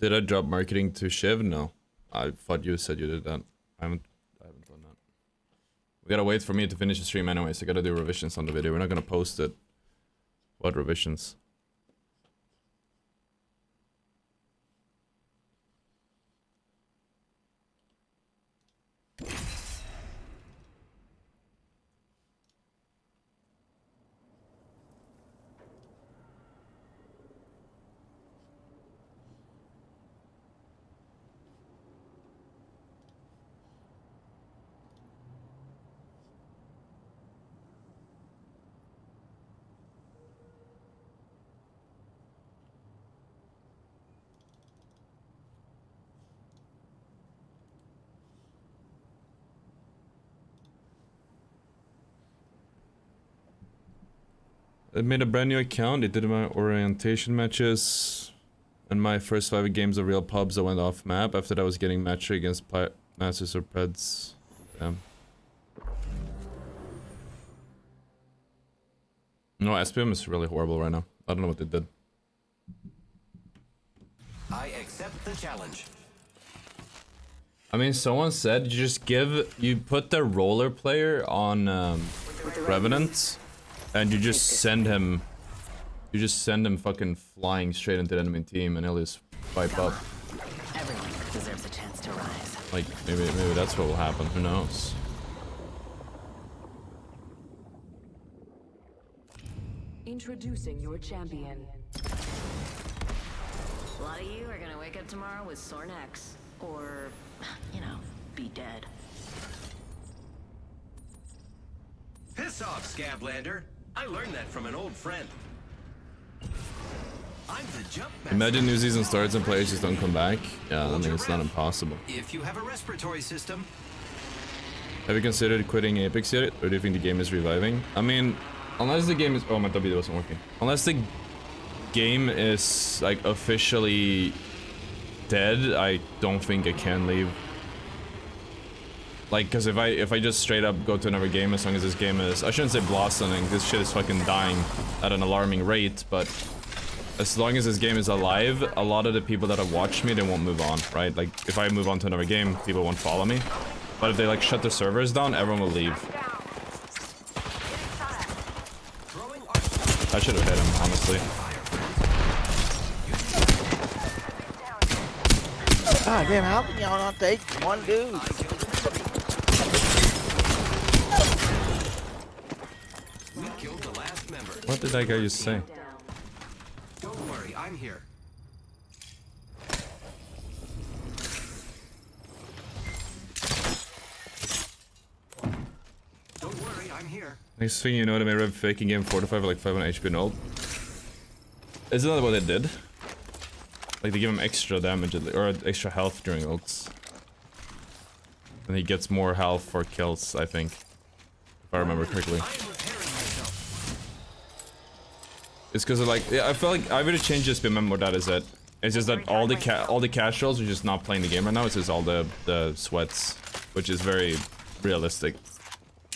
Speaker 1: Did I drop marketing to Shiv? No. I thought you said you did that. I haven't done that. We gotta wait for me to finish the stream anyways. I gotta do revisions on the video. We're not gonna post it. What revisions? I made a brand new account. It did my orientation matches. And my first 5 games of real pubs, I went off map. After that I was getting matched against Masters or Preds. Damn. No, SPM is really horrible right now. I don't know what they did.
Speaker 2: I accept the challenge.
Speaker 1: I mean, someone said you put the roller player on Revenant, and you just send him fucking flying straight into the enemy team, and he'll just wipe up.
Speaker 8: Everyone deserves a chance to rise.
Speaker 1: Like maybe that's what will happen. Who knows?
Speaker 9: Introducing your champion.
Speaker 8: A lot of you are gonna wake up tomorrow with sore necks. Or, you know, be dead.
Speaker 2: Piss off, Scablander. I learned that from an old friend. I'm the jump master.
Speaker 1: Imagine new season starts and players just don't come back. Yeah, I think it's not impossible.
Speaker 2: If you have a respiratory system.
Speaker 1: Have you considered quitting Apex yet, or do you think the game is reviving? I mean, unless the game is... Oh, my W wasn't working. Unless the game is, like, officially dead, I don't think I can leave. Like, because if I just straight up go to another game, as long as this game is... I shouldn't say blossoming, this shit is fucking dying at an alarming rate, but... As long as this game is alive, a lot of the people that have watched me, they won't move on, right? Like, if I move on to another game, people won't follow me. But if they, like, shut the servers down, everyone will leave. I should have hit him, honestly.
Speaker 10: Ah, damn, how can y'all not take one dude?
Speaker 2: We killed the last member.
Speaker 1: What did that guy just say?
Speaker 2: Don't worry, I'm here. Don't worry, I'm here.
Speaker 1: Next thing you know, they may rev faking game 45 like 500 HP and ult. Isn't that what they did? Like they give him extra damage or extra health during ults. And he gets more health for kills, I think. If I remember correctly.
Speaker 2: I am repairing myself.
Speaker 1: It's because of like, yeah, I feel like I would have changed this Sbmm more, that is it. It's just that all the casuals are just not playing the game right now. It's just all the sweats, which is very realistic.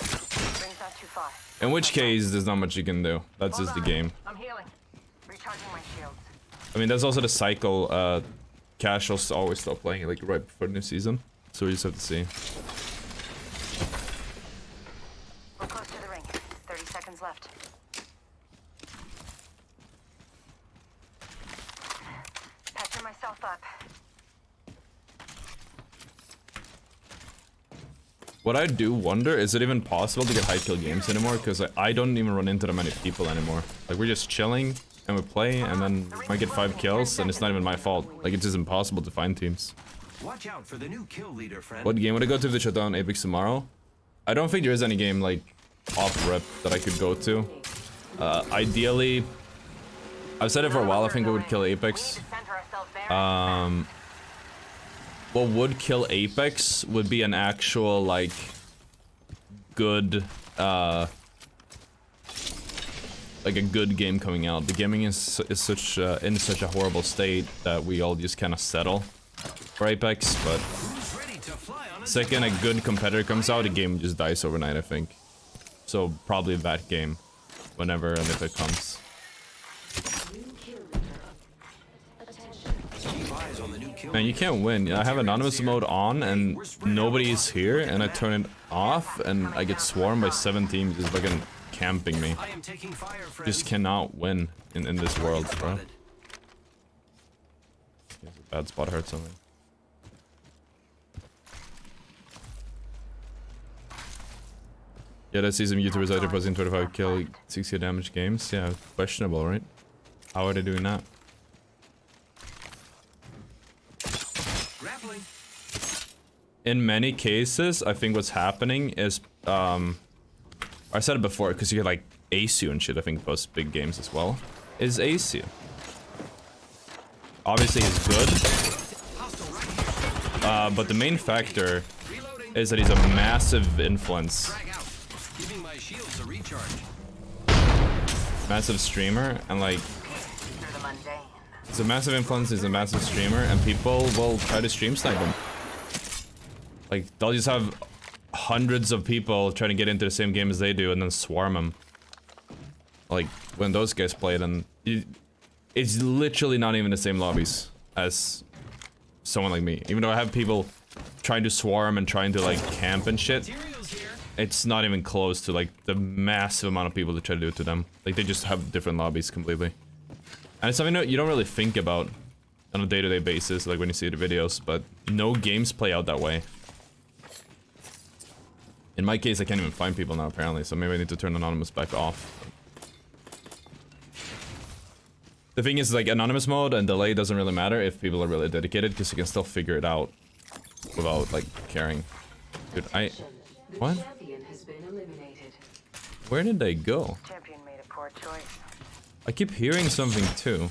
Speaker 5: Ring's not too far.
Speaker 1: In which case, there's not much you can do. That's just the game.
Speaker 5: I'm healing. Recharging my shields.
Speaker 1: I mean, that's also the cycle. Casuals always stop playing it like right before the new season, so we just have to see.
Speaker 5: We're close to the ring. 30 seconds left. Patching myself up.
Speaker 1: What I do wonder, is it even possible to get high kill games anymore? Because I don't even run into that many people anymore. Like, we're just chilling, and we play, and then we might get 5 kills, and it's not even my fault. Like, it's just impossible to find teams.
Speaker 2: Watch out for the new kill leader, friend.
Speaker 1: What game would I go to if they shut down Apex tomorrow? I don't think there is any game, like, off rip that I could go to. Ideally, I've said it for a while, I think we would kill Apex. What would kill Apex would be an actual, like, good, like a good game coming out. The gaming is such in such a horrible state that we all just kind of settle for Apex, but second a good competitor comes out, the game just dies overnight, I think. So probably that game, whenever and if it comes. Man, you can't win. I have anonymous mode on and nobody's here, and I turn it off and I get swarmed by 7 teams just fucking camping me. Just cannot win in this world, bro. It's a bad spot, hurt something. Yeah, I see some YouTubers out there posting 25 kill, 60 damage games. Yeah, questionable, right? How are they doing that? In many cases, I think what's happening is, I said it before, because you get like ASU and shit, I think post big games as well, is ASU. Obviously he's good, but the main factor is that he's a massive influence. Massive streamer, and like, it's a massive influence, he's a massive streamer, and people will try to stream snipe him. Like, they'll just have hundreds of people trying to get into the same game as they do and then swarm them. Like, when those guys play, then it's literally not even the same lobbies as someone like me. Even though I have people trying to swarm and trying to like camp and shit, it's not even close to like the massive amount of people that try to do it to them. Like they just have different lobbies completely. And it's something that you don't really think about on a day-to-day basis, like when you see the videos, but no games play out that way. In my case, I can't even find people now apparently, so maybe I need to turn Anonymous back off. The thing is, like, Anonymous mode and delay doesn't really matter if people are really dedicated, because you can still figure it out without, like, caring. Dude, what? Where did they go?
Speaker 5: Champion made a poor choice.
Speaker 1: I keep hearing something, too.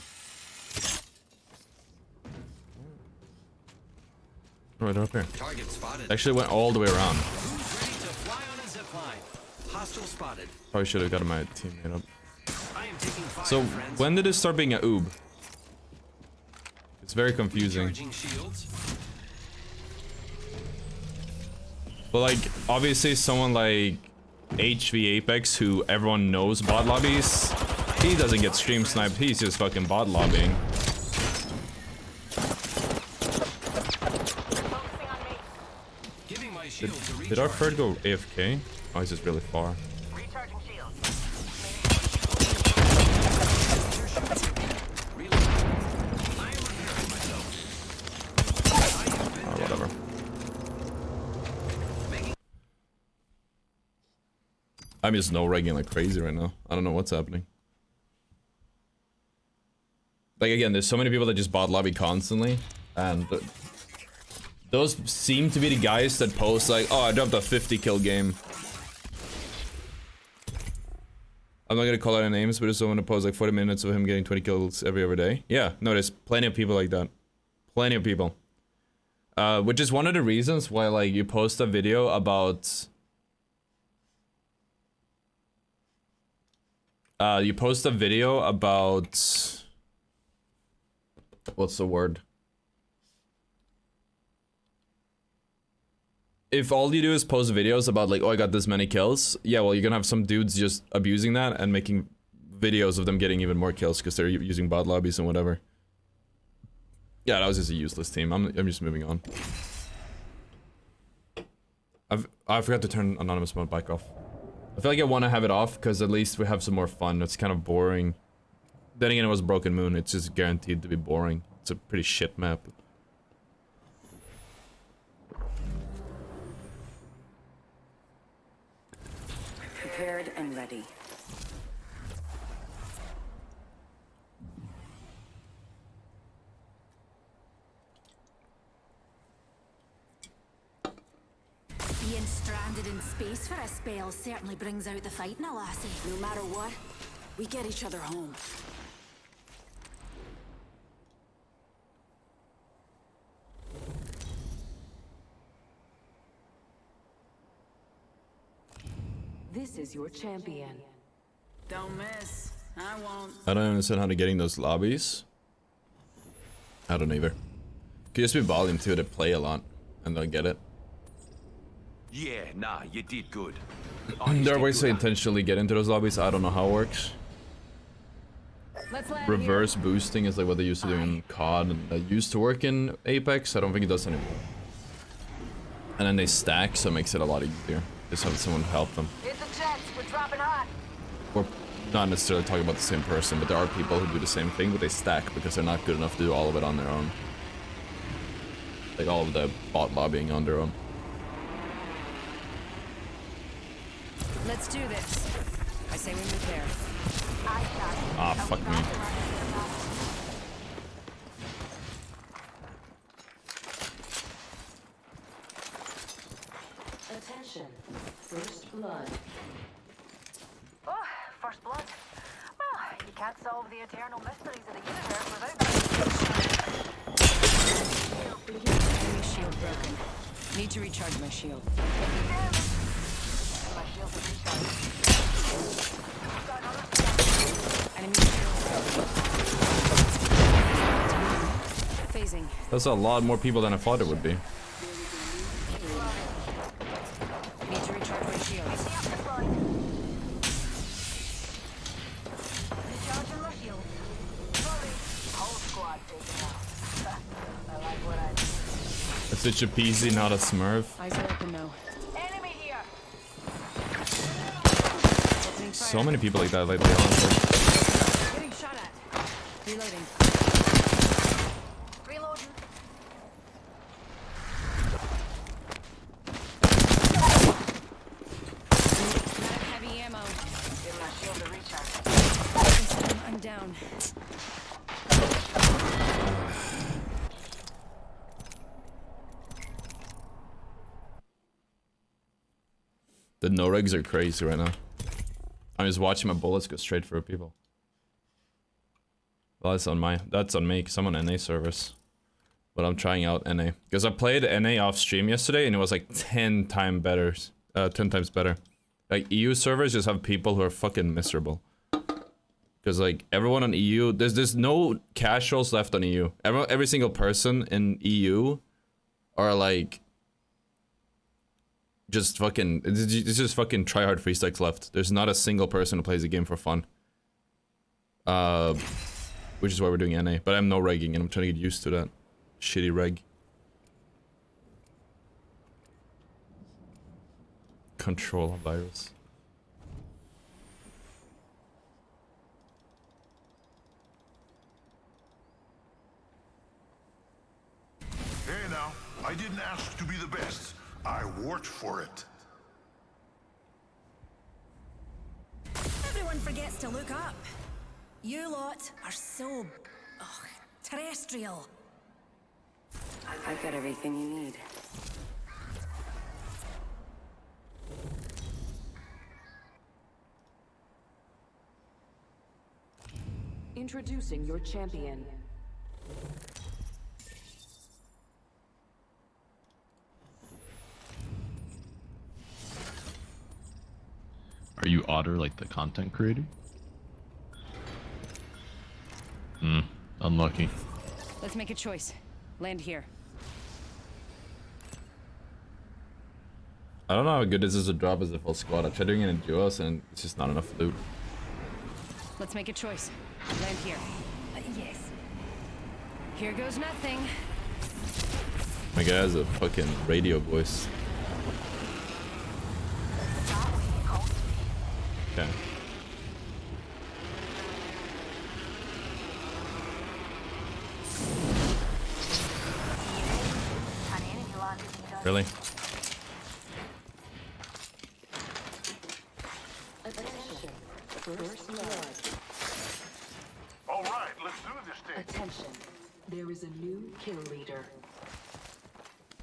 Speaker 1: Right, they're up here.
Speaker 2: Target spotted.
Speaker 1: Actually went all the way around.
Speaker 2: Who's ready to fly on a zip line? Hostile spotted.
Speaker 1: Probably should have gotten my teammate up.
Speaker 2: I am taking fire,
Speaker 1: So,
Speaker 2: friends.
Speaker 1: when did it start being a oob? It's very confusing.
Speaker 2: Recharging shields.
Speaker 1: But like, obviously someone like HV Apex, who everyone knows bot lobbies, he doesn't get stream sniped, he's just fucking bot lobbying.
Speaker 2: Giving my shields a recharge.
Speaker 1: Did our third go AFK? Oh, he's just really far.
Speaker 5: Recharging shields.
Speaker 2: I am repairing myself.
Speaker 1: Oh, whatever. I'm just no-regging like crazy right now. I don't know what's happening. Like, again, there's so many people that just bot lobby constantly, and those seem to be the guys that post like, oh, I dropped a 50 kill game. I'm not gonna call out any names, but there's someone to post like 40 minutes of him getting 20 kills every other day. Yeah, no, there's plenty of people like that. Plenty of people. Which is one of the reasons why, like, you post a video about... you post a video about... What's the word? If all you do is post videos about like, oh, I got this many kills, yeah, well, you're gonna have some dudes just abusing that and making videos of them getting even more kills because they're using bot lobbies and whatever. Yeah, that was just a useless team. I'm just moving on. I forgot to turn Anonymous mode back off. I feel like I want to have it off because at least we have some more fun. It's kind of boring. Then again, it was Broken Moon. It's just guaranteed to be boring. It's a pretty shit map.
Speaker 9: Prepared and ready.
Speaker 7: Being stranded in space for a spell certainly brings out the fight in a lassie.
Speaker 9: No matter what, we get each other home. This is your champion.
Speaker 8: Don't miss. I won't.
Speaker 1: I don't understand how to get in those lobbies. I don't either. Could just be volume too to play a lot and don't get it.
Speaker 2: Yeah, nah, you did good.
Speaker 1: There are ways to intentionally get into those lobbies. I don't know how it works.
Speaker 4: Let's land
Speaker 1: Reverse boosting is like what they used to do in COD and that used to work in Apex. I don't think it does anymore. And then they stack, so it makes it a lot easier. Just have someone help them.
Speaker 5: Here's the chance. We're dropping hot.
Speaker 1: We're not necessarily talking about the same person, but there are people who do the same thing, but they stack because they're not good enough to do all of it on their own. Like all of the bot lobbying on their own.
Speaker 8: Let's do this. I say we move there.
Speaker 1: Ah, fuck me.
Speaker 9: Attention. First blood.
Speaker 5: Oh, first blood. Well, you can't solve the eternal mysteries of the universe without
Speaker 8: Enemy shield broken. Need to recharge my shield.
Speaker 5: my shield is recharged.
Speaker 8: Enemy shield broken. Phasing.
Speaker 1: That's a lot more people than I thought it would be.
Speaker 8: Need to recharge my shields.
Speaker 5: Recharging my shield. Sorry. Whole squad taken out. I like what I do.
Speaker 1: It's Stitch a peasy, not a smurf.
Speaker 4: Eyes are open now.
Speaker 5: Enemy here.
Speaker 4: Opening
Speaker 1: So
Speaker 4: fire.
Speaker 1: many people like that lately, honestly.
Speaker 4: Getting shot at. Reloading.
Speaker 5: Reloading.
Speaker 4: Not heavy ammo.
Speaker 5: Give my shield a recharge.
Speaker 4: I'm down.
Speaker 1: The no regs are crazy right now. I'm just watching my bullets go straight through people. Well, that's on me, because I'm on NA servers. But I'm trying out NA. Because I played NA off stream yesterday and it was like 10 times better. 10 times better. Like EU servers just have people who are fucking miserable. Because like everyone on EU, there's no casuals left on EU. Every single person in EU are like just fucking, it's just fucking tryhard freestyles left. There's not a single person who plays the game for fun. Which is why we're doing NA. But I'm no regging and I'm trying to get used to that shitty reg. Control a virus.
Speaker 6: Hey now, I didn't ask to be the best. I worked for it.
Speaker 7: Everyone forgets to look up. You lot are so terrestrial.
Speaker 9: I've got everything you need. Introducing your champion.
Speaker 11: Are you Otter, like the content creator? Unlucky.
Speaker 4: Let's make a choice. Land here.
Speaker 1: I don't know how good this is to drop as a full squad. I tried doing it in duos and it's just not enough loot.
Speaker 4: Let's make a choice. Land here. Yes. Here goes nothing.
Speaker 1: My guy has a fucking radio voice. Okay. Really?
Speaker 9: Attention. First blood.
Speaker 6: All right, let's do this thing.
Speaker 9: Attention. There is a new kill leader.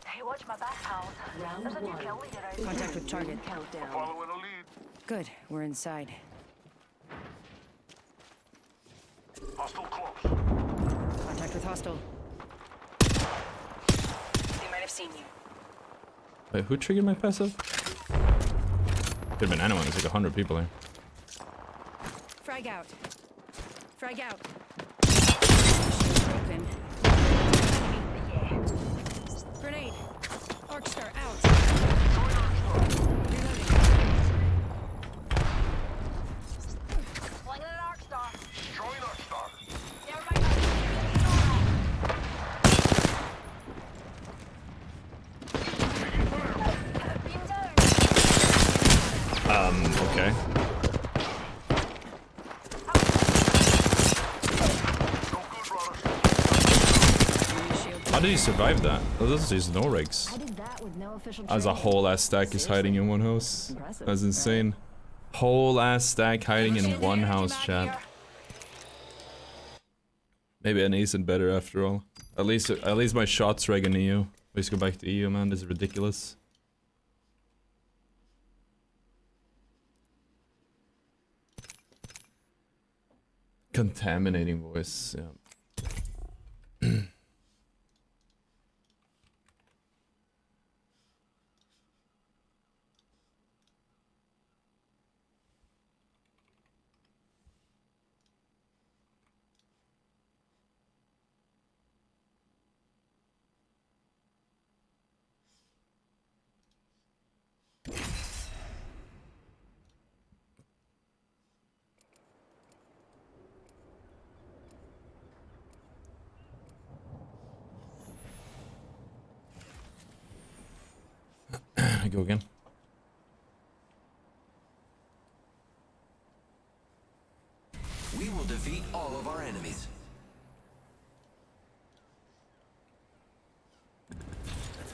Speaker 5: Hey, watch my back, pals.
Speaker 9: Round
Speaker 5: There's a new
Speaker 9: one.
Speaker 5: kill leader out there.
Speaker 4: Contact with target.
Speaker 9: Countdown.
Speaker 6: Following a lead.
Speaker 4: Good. We're inside.
Speaker 6: Hostile close.
Speaker 4: Contact with hostile.
Speaker 5: They might have seen you.
Speaker 1: Wait, who triggered my passive? Could've been anyone, there's like 100 people here.
Speaker 4: Frag out. Frag out. Shield broken. Grenade. Arcstar out. Reloading.
Speaker 5: Slinging an arc star.
Speaker 6: Join our star.
Speaker 5: Everybody beam down.
Speaker 1: Okay. How did he survive that? Those are just no rigs.
Speaker 4: I did that with no official
Speaker 1: As a
Speaker 4: training.
Speaker 1: whole ass stack is hiding in one house.
Speaker 4: Impressive.
Speaker 1: That's insane. Whole ass stack hiding in one house, chat. Maybe an isn't better after all. At least my shots reg in EU. Please go back to EU, man. This is ridiculous. Contaminating voice, yeah. go again.
Speaker 2: We will defeat all of our enemies.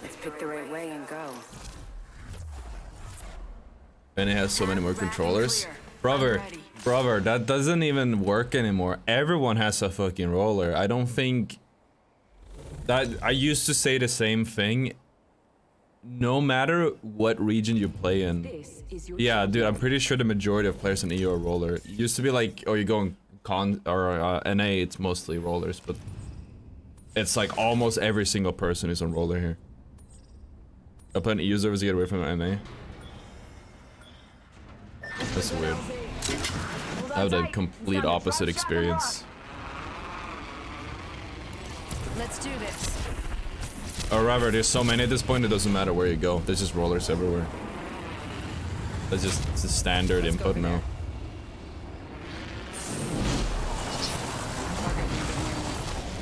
Speaker 8: Let's pick the right way and go.
Speaker 1: And it has so many more controllers. Brother, that doesn't even work anymore. Everyone has a fucking roller. I don't think that I used to say the same thing. No matter what region you play in. Yeah, dude, I'm pretty sure the majority of players in EU are roller. It used to be like, oh, you're going con or NA, it's mostly rollers, but it's like almost every single person is on roller here. I play an EU servers to get away from NA. That's weird. I had a complete opposite experience.
Speaker 4: Let's do this.
Speaker 1: Or rather, there's so many at this point, it doesn't matter where you go. There's just rollers everywhere. That's just it's a standard input now.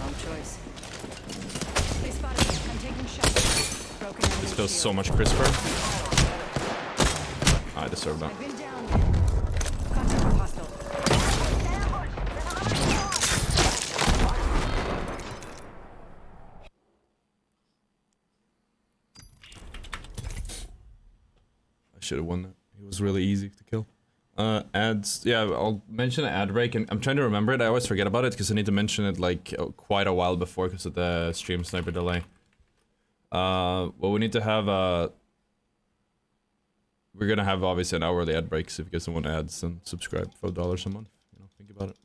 Speaker 4: Wrong choice. They spotted me. I'm taking shots. Broken enemy
Speaker 1: This feels
Speaker 4: shield.
Speaker 1: so much crisper. I deserve that.
Speaker 4: I've been down. Contact with hostile.
Speaker 1: I should have won that. It was really easy to kill. Ads. Yeah, I'll mention an ad break, and I'm trying to remember it. I always forget about it because I need to mention it like quite a while before because of the stream sniper delay. Well, we need to have we're gonna have obviously an hourly ad break, so if you guys want ads, then subscribe for $1 a month. You know, think about it.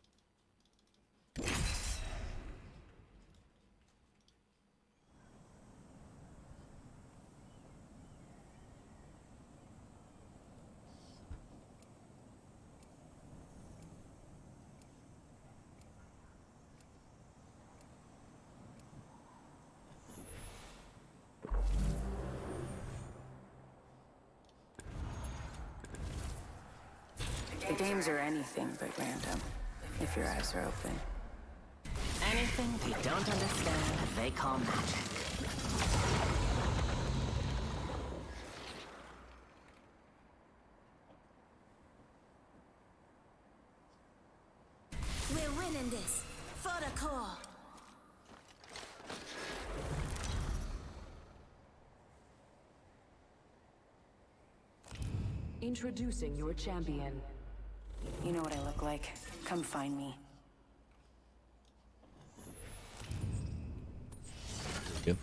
Speaker 8: The games are anything but random, if your eyes are open. Anything they don't understand, they call magic.
Speaker 7: We're winning this. For the core.
Speaker 9: Introducing your champion.
Speaker 8: You know what I look like. Come find me.
Speaker 1: Good.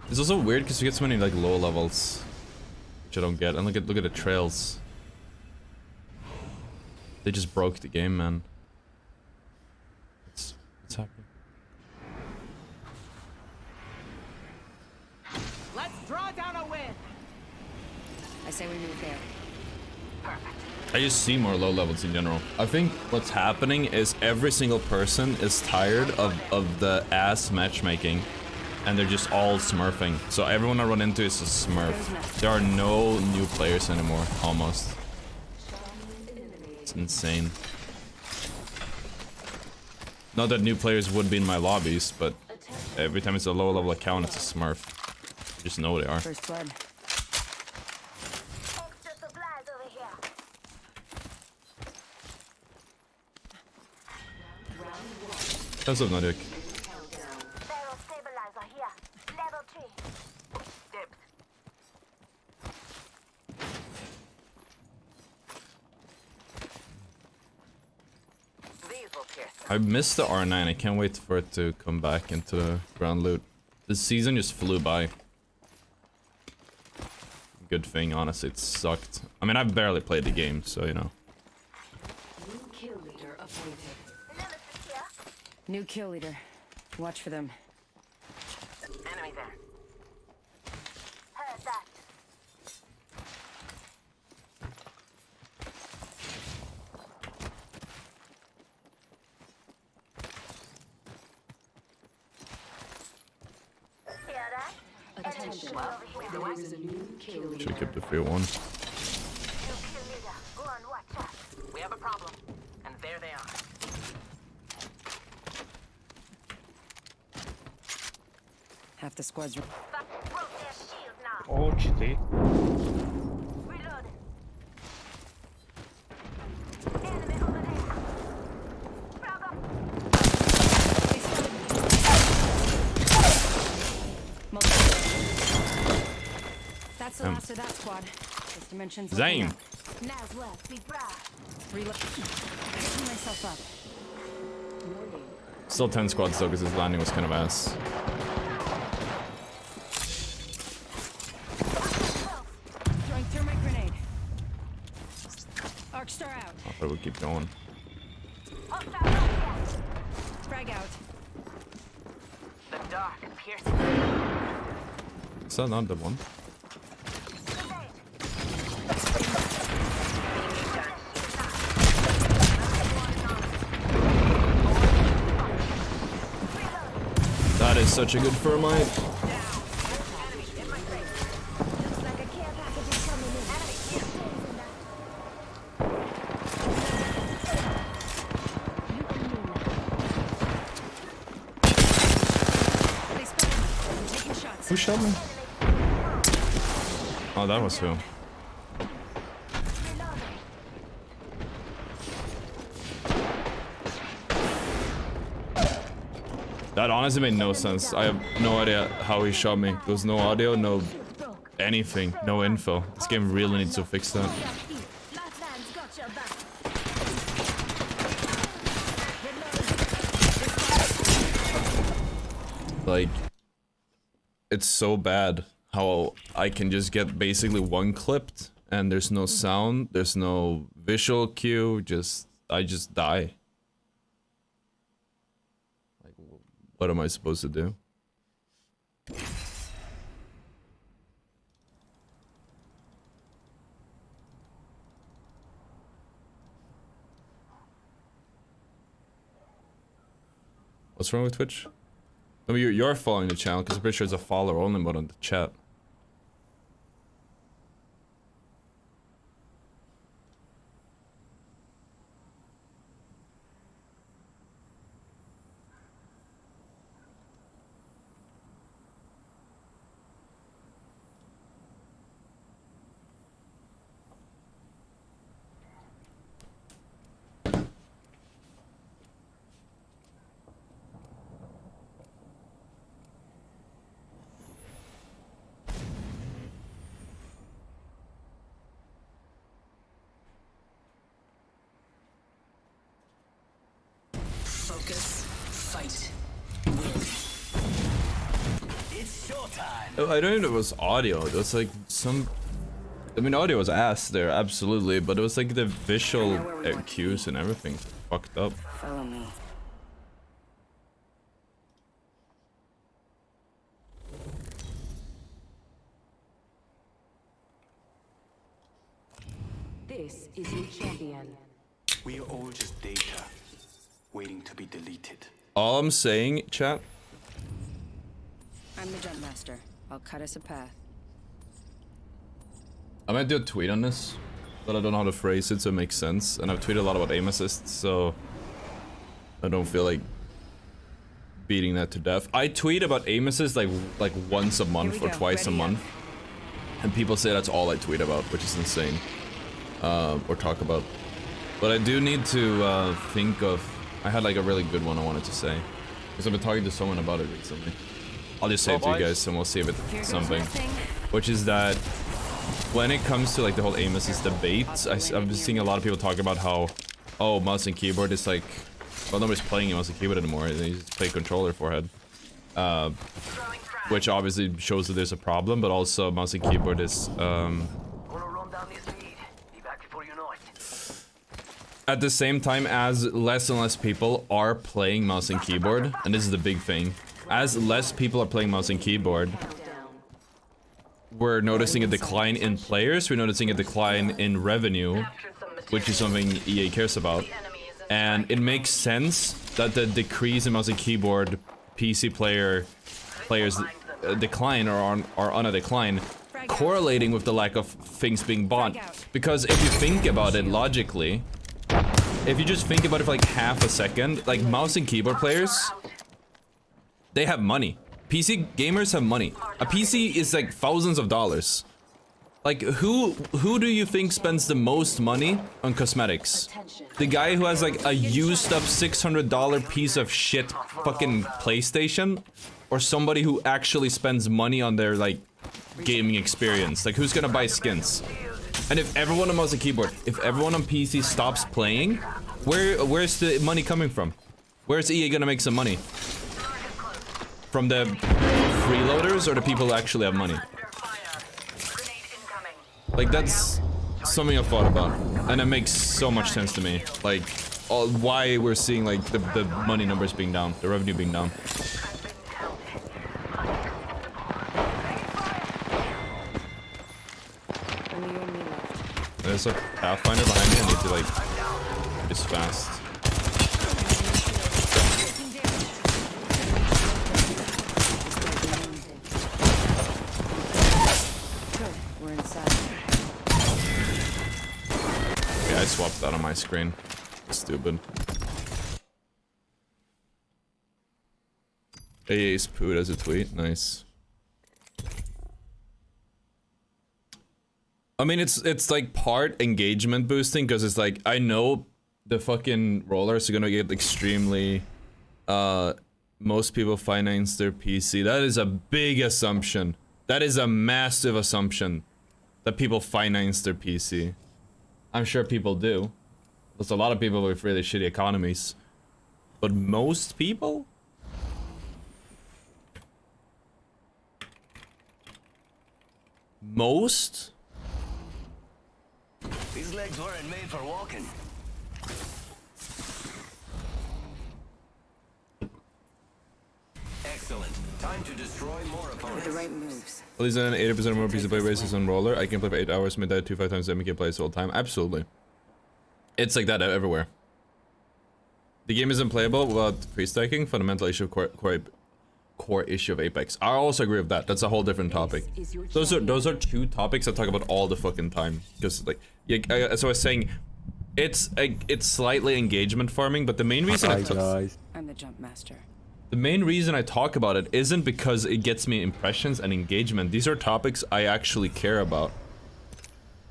Speaker 1: It's also weird because you get so many like low levels, which I don't get. And look at the trails. They just broke the game, man. What's happening?
Speaker 3: Let's draw down a win.
Speaker 4: I say we move there.
Speaker 1: I just see more low levels in general. I think what's happening is every single person is tired of the ass matchmaking, and they're just all smurfing. So everyone I run into is a smurf. There are no new players anymore, almost. It's insane. Not that new players would be in my lobbies, but every time it's a low level account, it's a smurf. You just know they are.
Speaker 4: First blood.
Speaker 5: Extra supplies over here.
Speaker 1: That's up, Nadik.
Speaker 5: Barrel stabilizer here. Level 3. Dipped. These will pierce.
Speaker 1: I missed the R9. I can't wait for it to come back into the ground loot. The season just flew by. Good thing, honestly, it sucked. I mean, I've barely played the game, so you know.
Speaker 9: New kill leader appointed.
Speaker 5: Nemesis here.
Speaker 4: New kill leader. Watch for them.
Speaker 5: Enemy there. Heard that. Hear that?
Speaker 9: Attention. There is a new kill leader.
Speaker 1: Should keep the 3-1.
Speaker 5: New kill leader. Go on, watch out. We have a problem. And there they are.
Speaker 8: Half the squad's.
Speaker 5: Broke their shield now.
Speaker 12: Oh, cheated.
Speaker 5: Reload. Enemy over there. Frag up.
Speaker 4: That's the last of that squad. This dimension's
Speaker 1: Zane.
Speaker 5: Now's left. Be proud.
Speaker 4: Reload. Picking myself up.
Speaker 1: Still 10 squads though, because his landing was kind of ass.
Speaker 4: Throwing through my grenade. Arc star out.
Speaker 1: I thought we'd keep going.
Speaker 4: Frag out.
Speaker 5: The dark appears.
Speaker 1: Is that not the one? That is such a good thermite. Who shot me? Oh, that was who. That honestly made no sense. I have no idea how he shot me. There was no audio, no anything, no info. This game really needs to fix that. Like, it's so bad how I can just get basically one clipped and there's no sound, there's no visual cue, I just die. Like, what am I supposed to do? What's wrong with Twitch? I mean, you're following the channel because I'm pretty sure it's a follower only mode on the chat.
Speaker 8: Focus, fight,
Speaker 2: It's showtime.
Speaker 1: Oh, I don't know if it was audio. It was like some... I mean, audio was ass there, absolutely, but it was like the visual cues and everything fucked up.
Speaker 8: follow me.
Speaker 9: This is your champion.
Speaker 13: We are all just data, waiting to be deleted.
Speaker 1: All I'm saying, chat,
Speaker 8: I'm the jump master. I'll cut us a path.
Speaker 1: I might do a tweet on this, but I don't know how to phrase it so it makes sense. And I've tweeted a lot about aim assist, so I don't feel like beating that to death. I tweet about aim assist like once a month or twice a month, and people say that's all I tweet about, which is insane. Or talk about. But I do need to think of... I had like a really good one I wanted to say, because I've been talking to someone about it recently. I'll just say it to you guys and we'll see if it's something. Which is that when it comes to like the whole aim assist debates, I've been seeing a lot of people talk about how, oh, mouse and keyboard is like, well, nobody's playing mouse and keyboard anymore, they just play controller forehead. Which obviously shows that there's a problem, but also mouse and keyboard is at the same time as less and less people are playing mouse and keyboard, and this is the big thing, as less people are playing mouse and keyboard, we're noticing a decline in players, we're noticing a decline in revenue, which is something EA cares about. And it makes sense that the decrease in mouse and keyboard PC players decline or are on a decline, correlating with the lack of things being bought. Because if you think about it logically, if you just think about it for like half a second, like mouse and keyboard players, they have money. PC gamers have money. A PC is like thousands of dollars. Like, who do you think spends the most money on cosmetics? The guy who has like a used up $600 piece of shit fucking PlayStation? Or somebody who actually spends money on their like gaming experience? Like, who's gonna buy skins? And if everyone on mouse and keyboard, if everyone on PC stops playing, where's the money coming from? Where's EA gonna make some money? From the freeloaders or the people who actually have money? Like, that's something I've thought about, and it makes so much sense to me. Like, why we're seeing like the money numbers being down, the revenue being down. There's a Pathfinder behind me. I need to like just fast.
Speaker 4: We're inside.
Speaker 1: Okay, I swapped that on my screen. Stupid. AA's pooed as a tweet. Nice. I mean, it's like part engagement boosting, because it's like, I know the fucking rollers are gonna get extremely, most people finance their PC. That is a big assumption. That is a massive assumption, that people finance their PC. I'm sure people do. There's a lot of people with really shitty economies. But most people? Most?
Speaker 2: These legs weren't made for walking. Excellent. Time to destroy more opponents.
Speaker 8: With the right moves.
Speaker 1: At least an 80% more PC play races on roller. I can play for 8 hours, may die 2-5 times, then can play the whole time. Absolutely. It's like that everywhere. The game isn't playable without pre-stacking. Fundamental issue of core issue of Apex. I also agree with that. That's a whole different topic. Those are two topics I talk about all the fucking time. Because like, yeah, so I was saying, it's slightly engagement farming, but the main reason
Speaker 8: I'm the jump master.
Speaker 1: the main reason I talk about it isn't because it gets me impressions and engagement. These are topics I actually care about.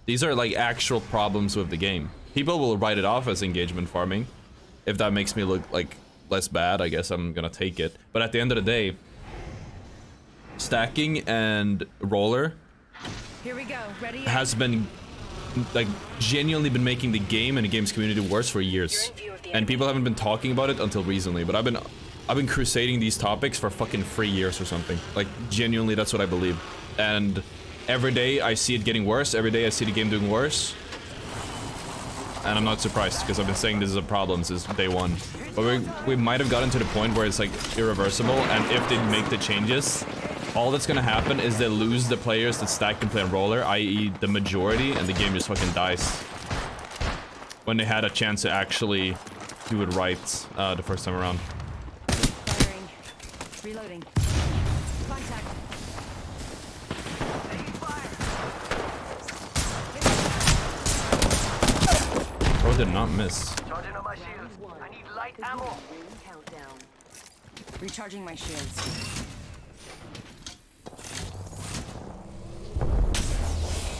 Speaker 1: These are like actual problems with the game. People will write it off as engagement farming. If that makes me look like less bad, I guess I'm gonna take it. But at the end of the day, stacking and roller
Speaker 4: Here we go. Ready?
Speaker 1: has been like genuinely been making the game and the game's community worse for years. And people haven't been talking about it until recently, but I've been crusading these topics for fucking 3 years or something. Like, genuinely, that's what I believe. And every day I see it getting worse, every day I see the game doing worse. And I'm not surprised, because I've been saying this is a problem since day one. But we might have gotten to the point where it's like irreversible, and if they make the changes, all that's gonna happen is they lose the players that stack and play on roller, i.e. the majority, and the game just fucking dies. When they had a chance to actually do it right the first time around.
Speaker 4: Firing. Reloading. Contact.
Speaker 1: Bro did not miss.
Speaker 5: Charging on my shields. I need light ammo.
Speaker 9: Countdown.
Speaker 4: Recharging my shields.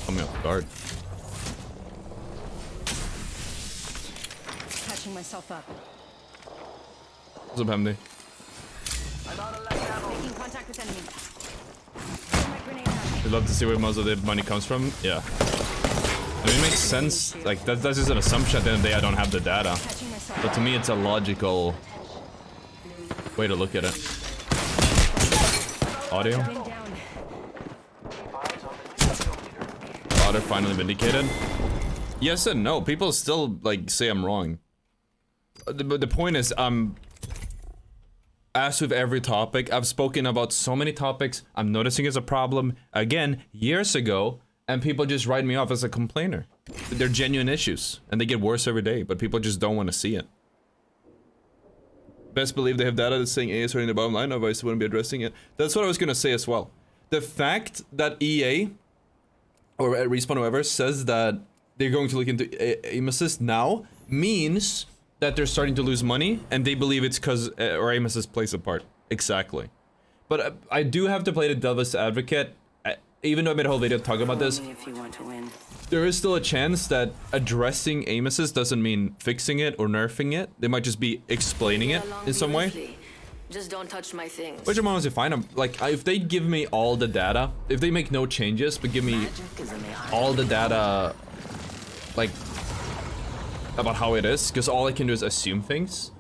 Speaker 1: Put me off guard.
Speaker 4: Catching myself up.
Speaker 1: What's up, Hamdi?
Speaker 5: I'm out of light ammo.
Speaker 4: Making contact with enemy. Throw my grenade out.
Speaker 1: You'd love to see where most of the money comes from? Yeah. I mean, it makes sense. Like, that's just an assumption at the end of the day. I don't have the data.
Speaker 4: Catching myself
Speaker 1: But to me, it's a logical way to look at it. Audio?
Speaker 4: Been down.
Speaker 1: Audio finally vindicated? Yes and no. People still, like, say I'm wrong. But the point is, as with every topic, I've spoken about so many topics I'm noticing as a problem, again, years ago, and people just write me off as a complainer. They're genuine issues, and they get worse every day, but people just don't want to see it. Best believe they have data that's saying EA is hurting the bottom line, otherwise they wouldn't be addressing it. That's what I was gonna say as well. The fact that EA, or Respawn, whoever, says that they're going to look into aim assist now, means that they're starting to lose money, and they believe it's because, or aim assist plays a part. Exactly. But I do have to play the devil's advocate. Even though I made a whole video talking about this,
Speaker 8: Only if you want to win.
Speaker 1: there is still a chance that addressing aim assist doesn't mean fixing it or nerfing it. They might just be explaining it in some way.
Speaker 4: Just don't touch my things.
Speaker 1: Which I'm honestly fine. If they give me all the data, if they make no changes, but give me all the data, like, about how it is, because all I can do is assume things,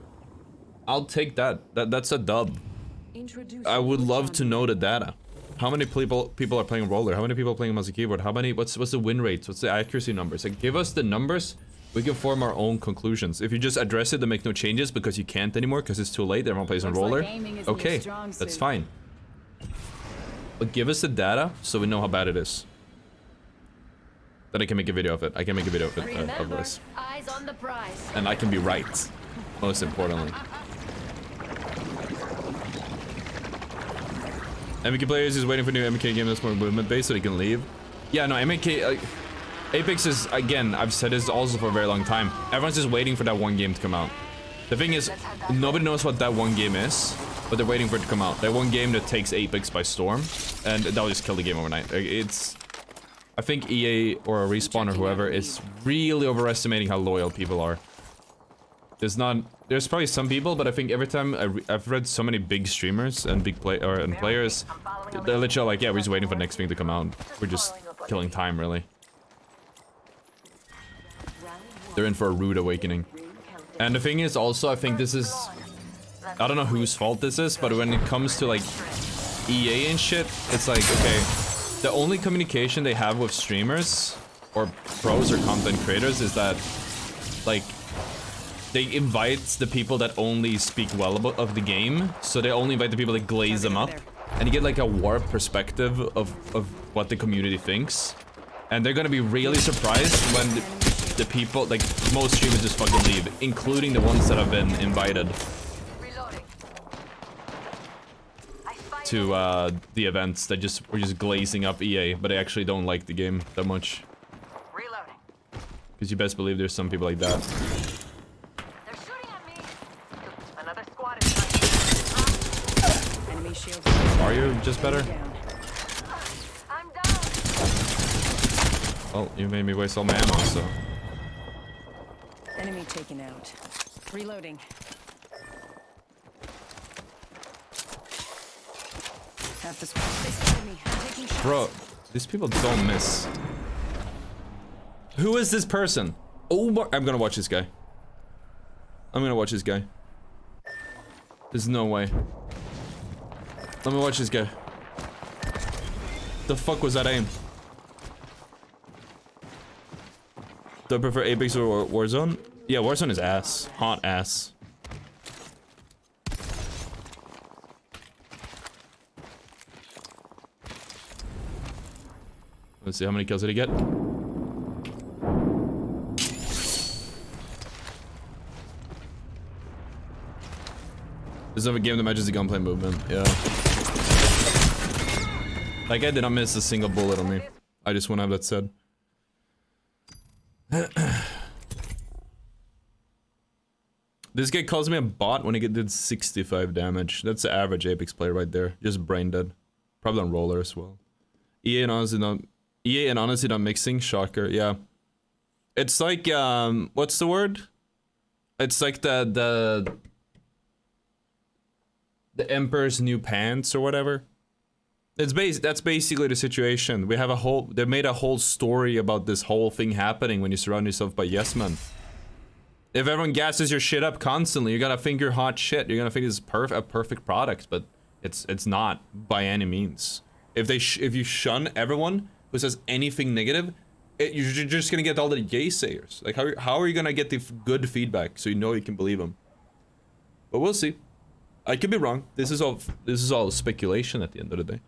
Speaker 1: I'll take that. That's a dub. I would love to know the data. How many people are playing roller? How many people are playing mouse and keyboard? How many? What's the win rates? What's the accuracy numbers? Like, give us the numbers. We can form our own conclusions. If you just address it and make no changes because you can't anymore because it's too late, everyone plays on roller. Okay, that's fine. But give us the data so we know how bad it is. Then I can make a video of it. I can make a video of it of this.
Speaker 4: Eyes on the prize.
Speaker 1: And I can be right. Most importantly. MK players is waiting for new MK game that's more movement based so they can leave. Yeah, no, MK Apex is, again, I've said this also for a very long time. Everyone's just waiting for that one game to come out. The thing is, nobody knows what that one game is, but they're waiting for it to come out. That one game that takes Apex by storm, and that'll just kill the game overnight. It's, I think EA or Respawn or whoever is really overestimating how loyal people are. There's probably some people, but I think every time I've read so many big streamers and big players, they're literally like, yeah, we're just waiting for the next thing to come out. We're just killing time, really. They're in for a rude awakening. And the thing is also, I think this is, I don't know whose fault this is, but when it comes to like EA and shit, it's like, okay, the only communication they have with streamers or pros or content creators is that, like, they invite the people that only speak well of the game, so they only invite the people that glaze them up, and you get like a warped perspective of what the community thinks, and they're gonna be really surprised when the people, like, most streamers just fucking leave, including the ones that have been invited to the events that were just glazing up EA, but they actually don't like the game that much. Because you best believe there's some people like that. Are you just better? Oh, you made me waste all my ammo, so.
Speaker 4: Enemy taken out. Reloading. Half the squad. They spotted me. I'm taking shots.
Speaker 1: Bro, these people don't miss. Who is this person? Oh my, I'm gonna watch this guy. I'm gonna watch this guy. There's no way. Let me watch this guy. The fuck was that aim? Do I prefer Apex or Warzone? Yeah, Warzone is ass. Hot ass. Let's see, how many kills did he get? This is a game that matches the gunplay movement, yeah. That guy did not miss a single bullet on me. I just want to have that said. This guy calls me a bot when he did 65 damage. That's the average Apex player right there. Just brain dead. Probably on roller as well. EA and honestly not mixing. Shocker, yeah. It's like, what's the word? It's like the Emperor's New Pants or whatever. That's basically the situation. We have they made a whole story about this whole thing happening when you surround yourself by yes men. If everyone gasses your shit up constantly, you're gonna think you're hot shit. You're gonna think it's a perfect product, but it's not by any means. If you shun everyone who says anything negative, you're just gonna get all the gaysayers. Like how are you gonna get the good feedback so you know you can believe them? But we'll see. I could be wrong. This is all speculation at the end of the day.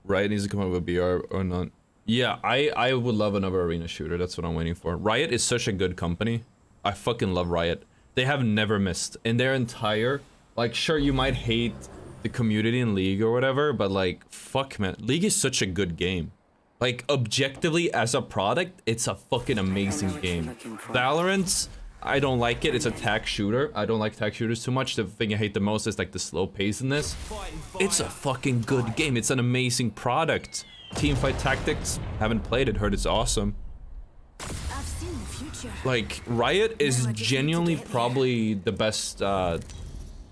Speaker 1: Riot needs to come up with BR or not. Yeah, I would love another arena shooter. That's what I'm waiting for. Riot is such a good company. I fucking love Riot. They have never missed in their entire, like, sure, you might hate the community in League or whatever, but like, fuck man, League is such a good game. Like, objectively as a product, it's a fucking amazing game. Valorant, I don't like it. It's a tag shooter. I don't like tag shooters too much. The thing I hate the most is like the slow pace in this. It's a fucking good game. It's an amazing product. Teamfight Tactics. Haven't played it. Heard it's awesome.
Speaker 7: I've seen the future.
Speaker 1: Like, Riot is genuinely probably the best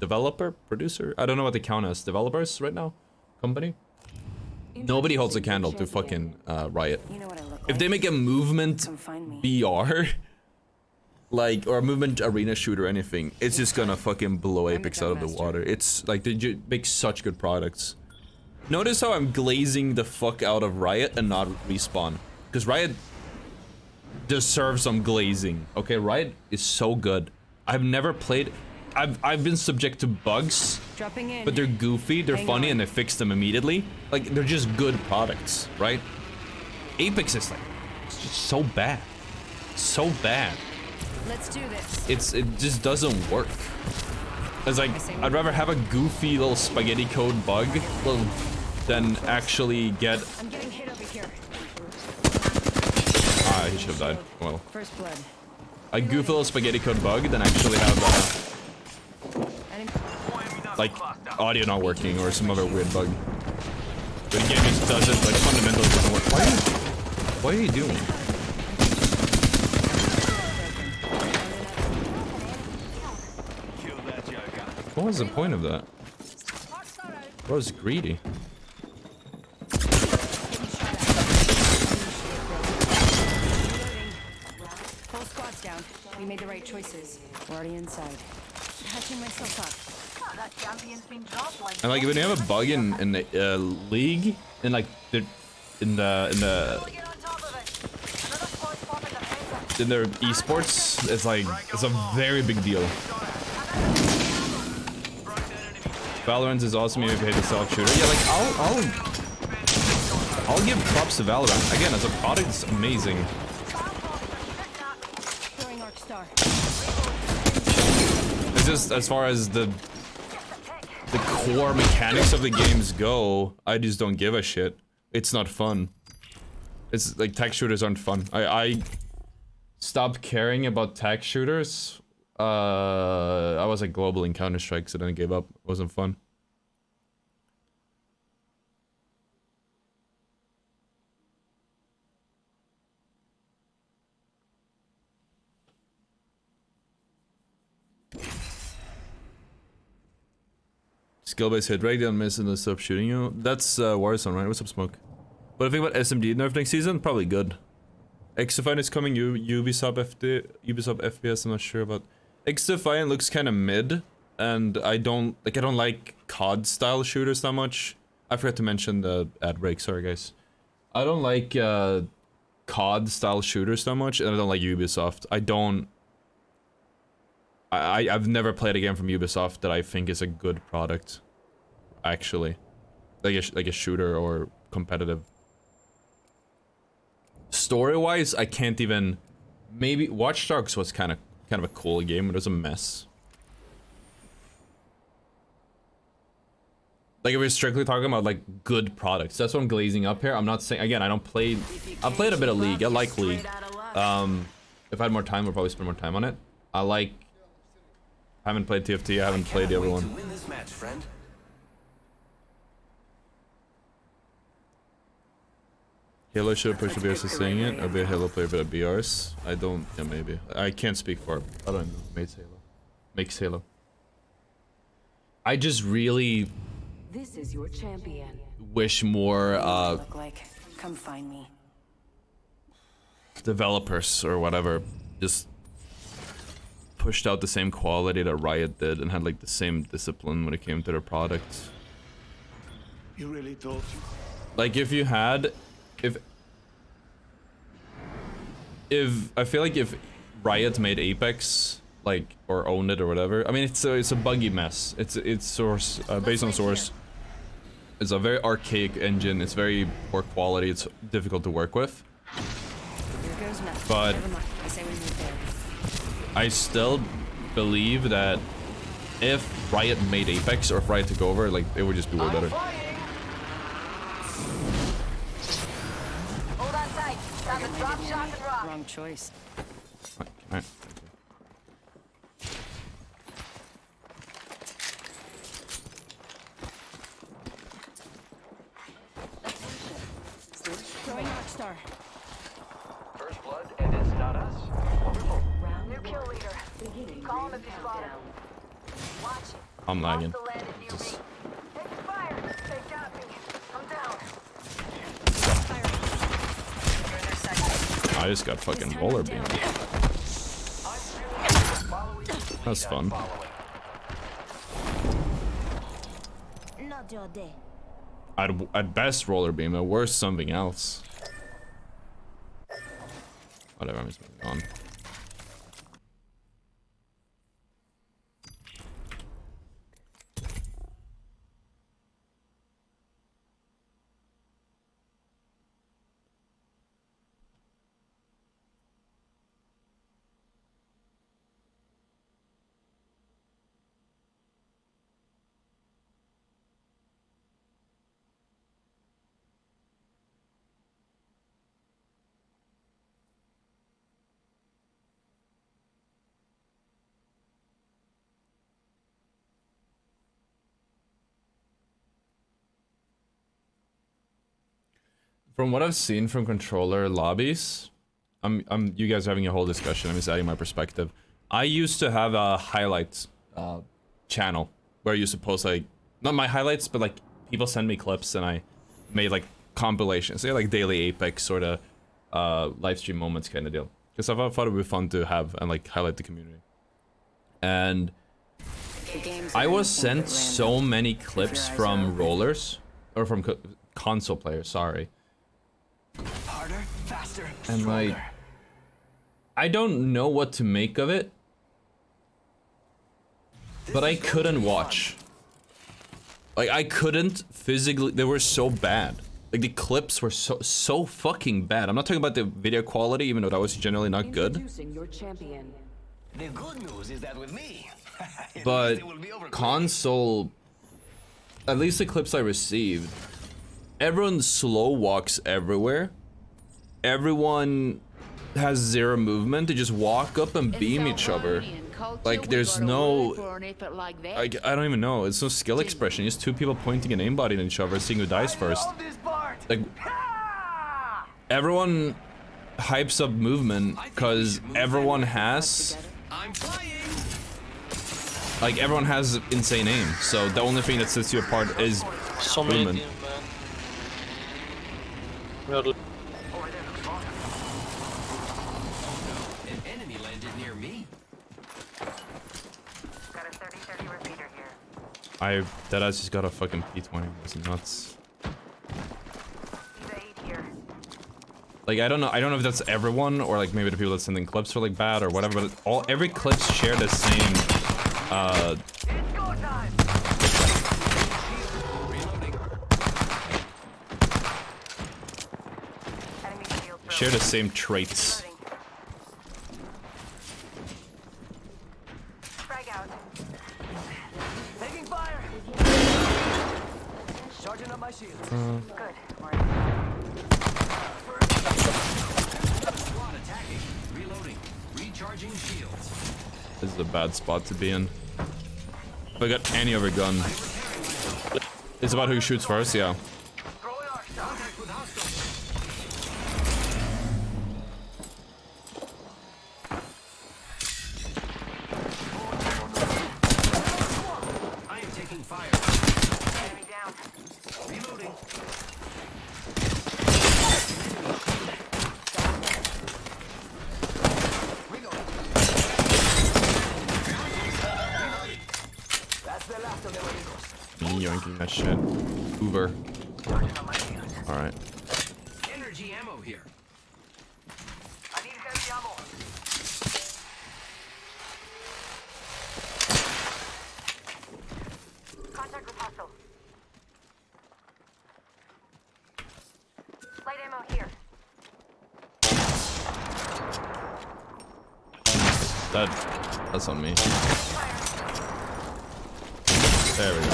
Speaker 1: developer, producer. I don't know what they count as. Developers right now? Company? Nobody holds a candle to fucking Riot.
Speaker 8: You know what I look
Speaker 1: If they make a movement BR, like, or a movement arena shoot or anything, it's just gonna fucking blow Apex out of the water. It's like, they make such good products. Notice how I'm glazing the fuck out of Riot and not Respawn. Because Riot deserves some glazing. Okay, Riot is so good. I've never played... I've been subject to bugs, but they're goofy, they're funny, and they fix them immediately. Like, they're just good products, right? Apex is like, it's just so bad. So bad.
Speaker 4: Let's do this.
Speaker 1: It just doesn't work. It's like, I'd rather have a goofy little spaghetti code bug than actually get...
Speaker 4: I'm getting hit over here.
Speaker 1: Ah, he should have died. Well.
Speaker 4: First blood.
Speaker 1: A goofy little spaghetti code bug than actually have like audio not working or some other weird bug. The game just doesn't, like, fundamentally doesn't work. What are you doing? What was the point of that? Bro was greedy.
Speaker 4: Whole squad's down. We made the right choices. We're already inside. Patching myself up.
Speaker 5: That champion's been dropped like
Speaker 1: And like when you have a bug in the league, in like the in their esports, it's like it's a very big deal. Valorant is awesome if you hate the self shooter. Yeah, like I'll give props to Valorant. Again, as a product, it's amazing. It's just as far as the core mechanics of the games go, I just don't give a shit. It's not fun. It's like tag shooters aren't fun. I stopped caring about tag shooters. I was like global in Counter-Strike, so then I gave up. It wasn't fun. Skill-based hit rate, don't miss and they stop shooting you. That's Warzone, right? What's up, Smoke? What do you think about SMD nerf next season? Probably good. X-Defiant is coming, Ubisoft FPS, I'm not sure about. X-Defiant looks kind of mid, and I don't like COD style shooters that much. I forgot to mention the ad break, sorry guys. I don't like COD style shooters that much, and I don't like Ubisoft. I've never played a game from Ubisoft that I think is a good product, actually, like a shooter or competitive. Story-wise, I can't even. Maybe Watch Dogs was kind of a cool game, but it was a mess. Like if we're strictly talking about like good products, that's what I'm glazing up here. I'm not saying again. I played a bit of League. I like League. If I had more time, I'll probably spend more time on it. I haven't played TFT. I haven't played the other one. Halo should push the BRs to saying it. I'll be a Halo player for the BRs. I don't. Yeah, maybe. I can't speak for. I don't know. Makes Halo. I just really.
Speaker 9: This is your champion.
Speaker 1: Wish more.
Speaker 8: Look like. Come find me.
Speaker 1: Developers or whatever just pushed out the same quality that Riot did and had like the same discipline when it came to their products.
Speaker 6: You really thought you...
Speaker 1: Like if you had, if I feel like if Riot made Apex, like, or owned it or whatever, I mean it's a buggy mess. It's source based on source. It's a very archaic engine. It's very poor quality. It's difficult to work with. But I still believe that if Riot made Apex or if Riot took over, like, it would just be way better.
Speaker 5: Hold on tight. Time to drop shot and rock.
Speaker 4: Wrong choice.
Speaker 1: Alright.
Speaker 4: far.
Speaker 2: First blood, and it's not us. Wonderful.
Speaker 3: New kill leader. Call him if you spot him. Watch it.
Speaker 1: I'm lagging.
Speaker 3: Hostile landed near me. Taking fire. They got me. I'm down.
Speaker 1: I just got fucking roller beam. That's fun.
Speaker 3: Not your day.
Speaker 1: At best roller beam, at worst something else. Whatever, I'm just moving on. From what I've seen from controller lobbies, you guys are having a whole discussion. I'm just adding my perspective. I used to have a highlights channel where you post like, not my highlights, but like people send me clips and I made like compilations. They like daily Apex sort of live stream moments kind of deal. Because I thought it would be fun to have and like highlight the community. And I was sent so many clips from rollers, or from console players, sorry.
Speaker 2: Harder, faster,
Speaker 1: and like, I don't know what to make of it, but I couldn't watch. Like, I couldn't physically, they were so bad. Like, the clips were so fucking bad. I'm not talking about the video quality, even though that was generally not good.
Speaker 9: Your champion.
Speaker 2: The good news is that with me,
Speaker 1: but console, at least the clips I received, everyone slow walks everywhere. Everyone has zero movement. They just walk up and beam each other. Like, there's no, I don't even know. It's no skill expression. It's two people pointing an aimbot at each other, seeing who dies first. Like, everyone hypes up movement because everyone has, like, everyone has insane aim. So the only thing that sets you apart is movement.
Speaker 2: an enemy landed near me.
Speaker 5: Got a 30-30 repeater here.
Speaker 1: Deadass just got a fucking P20. It's nuts. Like, I don't know if that's everyone or like maybe the people that sending clips are like bad or whatever, but every clips share the same share the same traits.
Speaker 2: Taking fire. Charging up my shields.
Speaker 5: Good.
Speaker 2: Squad attacking. Reloading. Recharging shields.
Speaker 1: This is a bad spot to be in. If I got any other gun. It's about who shoots first, yeah.
Speaker 2: Contact with hostiles. I am taking fire.
Speaker 5: Enemy down.
Speaker 2: Reloading. That's the last of the amigos.
Speaker 1: Me yoinking that shit. Uber. Alright.
Speaker 2: Energy ammo here.
Speaker 5: I need heavy ammo. Contact with hostile. Light ammo here.
Speaker 1: That's on me. There we go.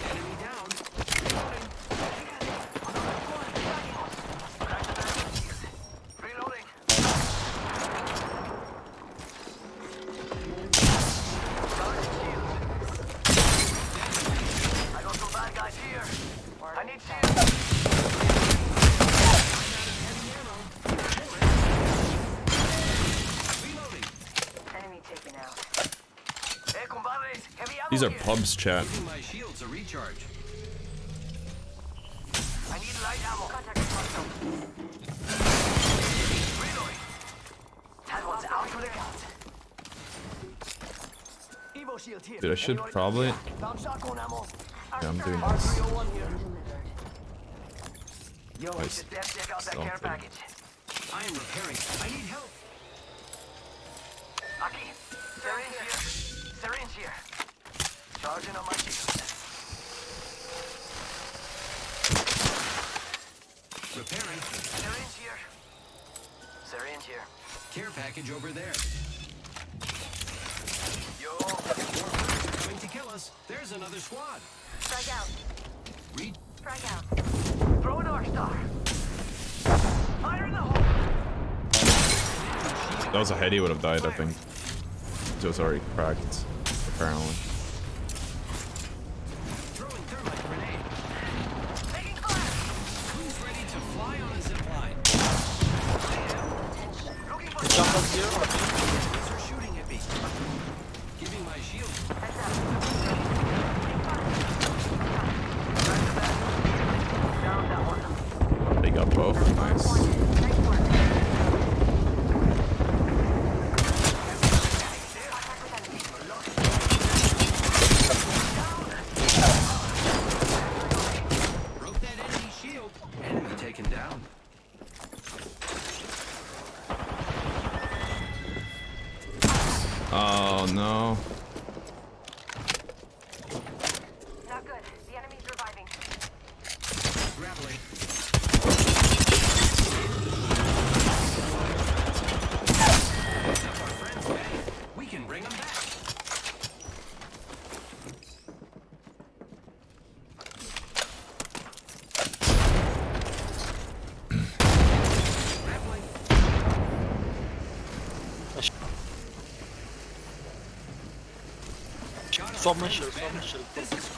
Speaker 2: Enemy down.
Speaker 5: Reloading. I got some bad guys here. I need shields.
Speaker 1: These are pubs, chat.
Speaker 2: Giving my shields a recharge.
Speaker 5: I need light ammo. Contact with hostile. Reloading. That one's out for the count. Evo shield here.
Speaker 1: Dude, I should probably.
Speaker 5: Found shotgun ammo.
Speaker 1: Yeah, I'm doing this.
Speaker 5: R301 here. Yo, we
Speaker 1: Nice.
Speaker 5: should check out that care
Speaker 1: Something.
Speaker 5: package.
Speaker 2: I am repairing. I need help.
Speaker 5: Aki, syringe here. Syringe here. Charging on my shield.
Speaker 2: Repairing.
Speaker 5: Syringe here. Syringe here.
Speaker 2: Care package over there.
Speaker 5: Yo.
Speaker 2: More birds are coming to kill us. There's another squad.
Speaker 5: Strike out.
Speaker 2: Read.
Speaker 5: Strike out. Throw an arc star. Fire in the hole.
Speaker 1: That was a head he would have died, I think. It was already cracked, apparently.
Speaker 2: Throwing thermite grenade.
Speaker 5: Taking fire.
Speaker 2: Who's ready to fly on a zip line?
Speaker 5: Looking for
Speaker 2: Enemies are shooting at me. Giving my shield.
Speaker 5: down that one.
Speaker 1: They got both. Nice.
Speaker 2: Broke that enemy shield. Enemy taken down.
Speaker 1: Oh no.
Speaker 5: Not good. The enemy's reviving.
Speaker 2: Grappling. Up our friends, Benny. We can bring them back. Grappling. Got our
Speaker 10: Submission,
Speaker 2: friends, Ben.
Speaker 10: submission.
Speaker 2: This is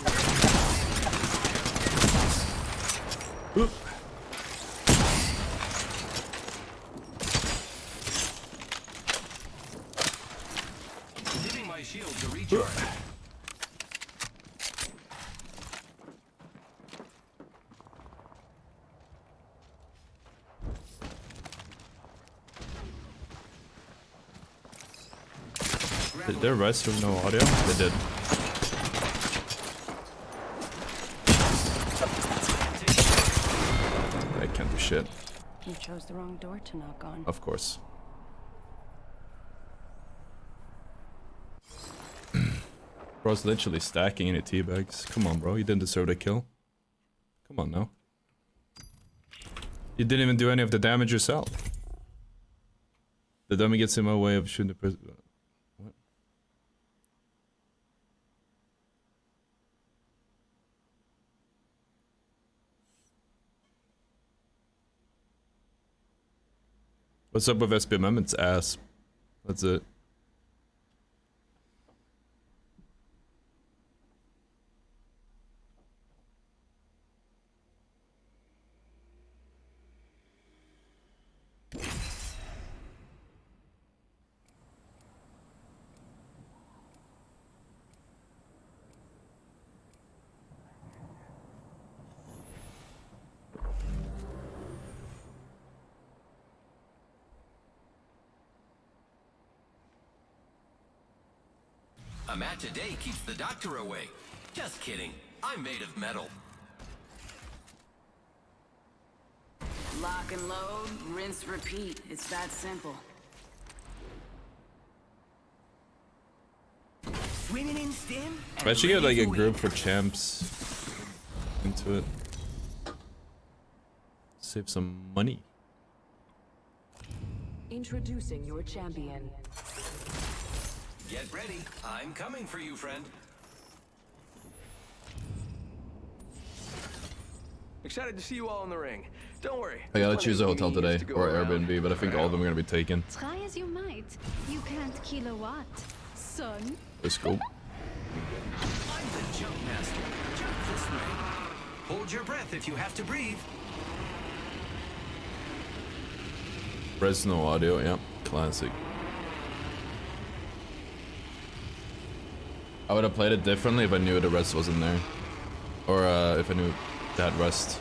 Speaker 2: great.
Speaker 1: Oop.
Speaker 2: Giving my shield to recharge.
Speaker 1: Did their rest with no audio? They did. I can't do shit.
Speaker 4: You chose the wrong door to knock on.
Speaker 1: Of course. Bro's literally stacking any teabags. Come on, bro. You didn't deserve the kill. Come on now. You didn't even do any of the damage yourself. The dummy gets in my way of shooting the person. What? What's up with Sbmm? It's ass. That's it.
Speaker 2: A match a day keeps the doctor away. Just kidding. I'm made of metal.
Speaker 8: Lock and load, rinse, repeat. It's that simple.
Speaker 2: Swimming in stim?
Speaker 1: I should get like a group for champs into it. Save some money.
Speaker 9: Introducing your champion.
Speaker 2: Get ready. I'm coming for you, friend.
Speaker 12: Excited to see you all in the ring. Don't worry.
Speaker 1: I gotta
Speaker 12: Plenty
Speaker 1: choose a
Speaker 12: of
Speaker 1: hotel
Speaker 12: meetings
Speaker 1: today
Speaker 12: to go
Speaker 1: or
Speaker 12: around.
Speaker 1: Airbnb, but I think all of them are gonna be taken.
Speaker 7: Try as you might, you can't kill a what, son?
Speaker 1: Let's go.
Speaker 2: I'm the jump master. Jump this way. Hold your breath if you have to breathe.
Speaker 1: Fresno audio, yeah, classic. I would have played it differently if I knew the rest wasn't there. Or if I knew that rest.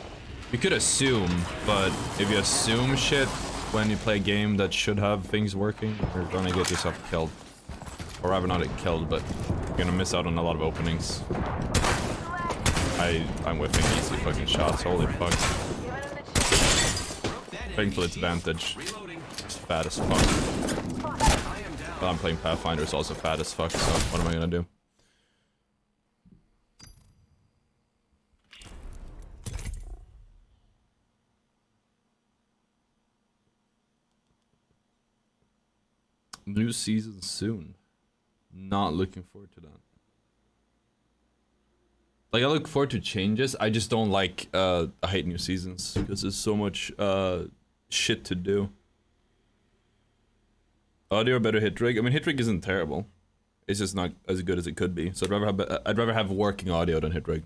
Speaker 1: You could assume, but if you assume shit when you play a game that should have things working, you're gonna get yourself killed. Or rather not killed, but you're gonna miss out on a lot of openings. I'm whiffing easy fucking shots, holy fuck. Thankfully it's advantage. It's fat as fuck. But I'm playing Pathfinder, it's also fat as fuck, so what am I gonna do? New season soon. Not looking forward to that. Like, I look forward to changes. I just don't like, I hate new seasons because there's so much, shit to do. Audio better hit rig. I mean, hit rig isn't terrible. It's just not as good as it could be. So I'd rather have working audio than hit rig.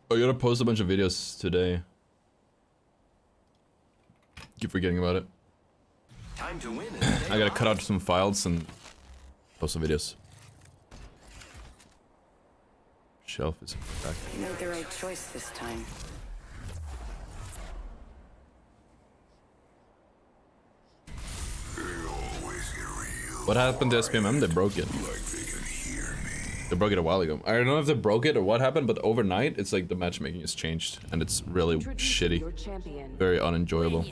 Speaker 1: Oh, you gotta post a bunch of videos today. Keep forgetting about it.
Speaker 2: Time to win.
Speaker 1: I gotta cut out some files and post some videos. Shelf is back.
Speaker 8: You made the right choice this time.
Speaker 1: What happened to Sbmm? They broke it. They broke it a while ago. I don't know if they broke it or what happened, but overnight, it's like the matchmaking has changed, and it's really shitty. Very unenjoyable.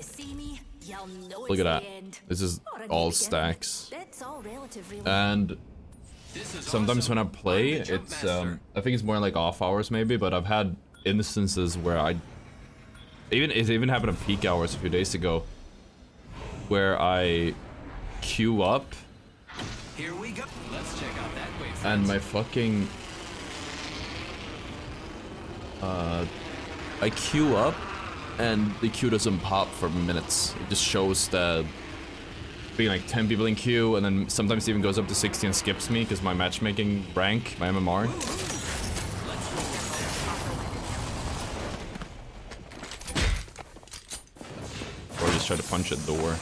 Speaker 1: Look at that. This is all stacks. And sometimes when I play, it's, I think it's more like off hours maybe, but I've had instances where it even happened at peak hours a few days ago, where I queue up.
Speaker 2: Here we go. Let's check out that way.
Speaker 1: And my fucking I queue up and the queue doesn't pop for minutes. It just shows the being like 10 people in queue, and then sometimes it even goes up to 60 and skips me because my matchmaking rank, my MMR. Or just try to punch at the door.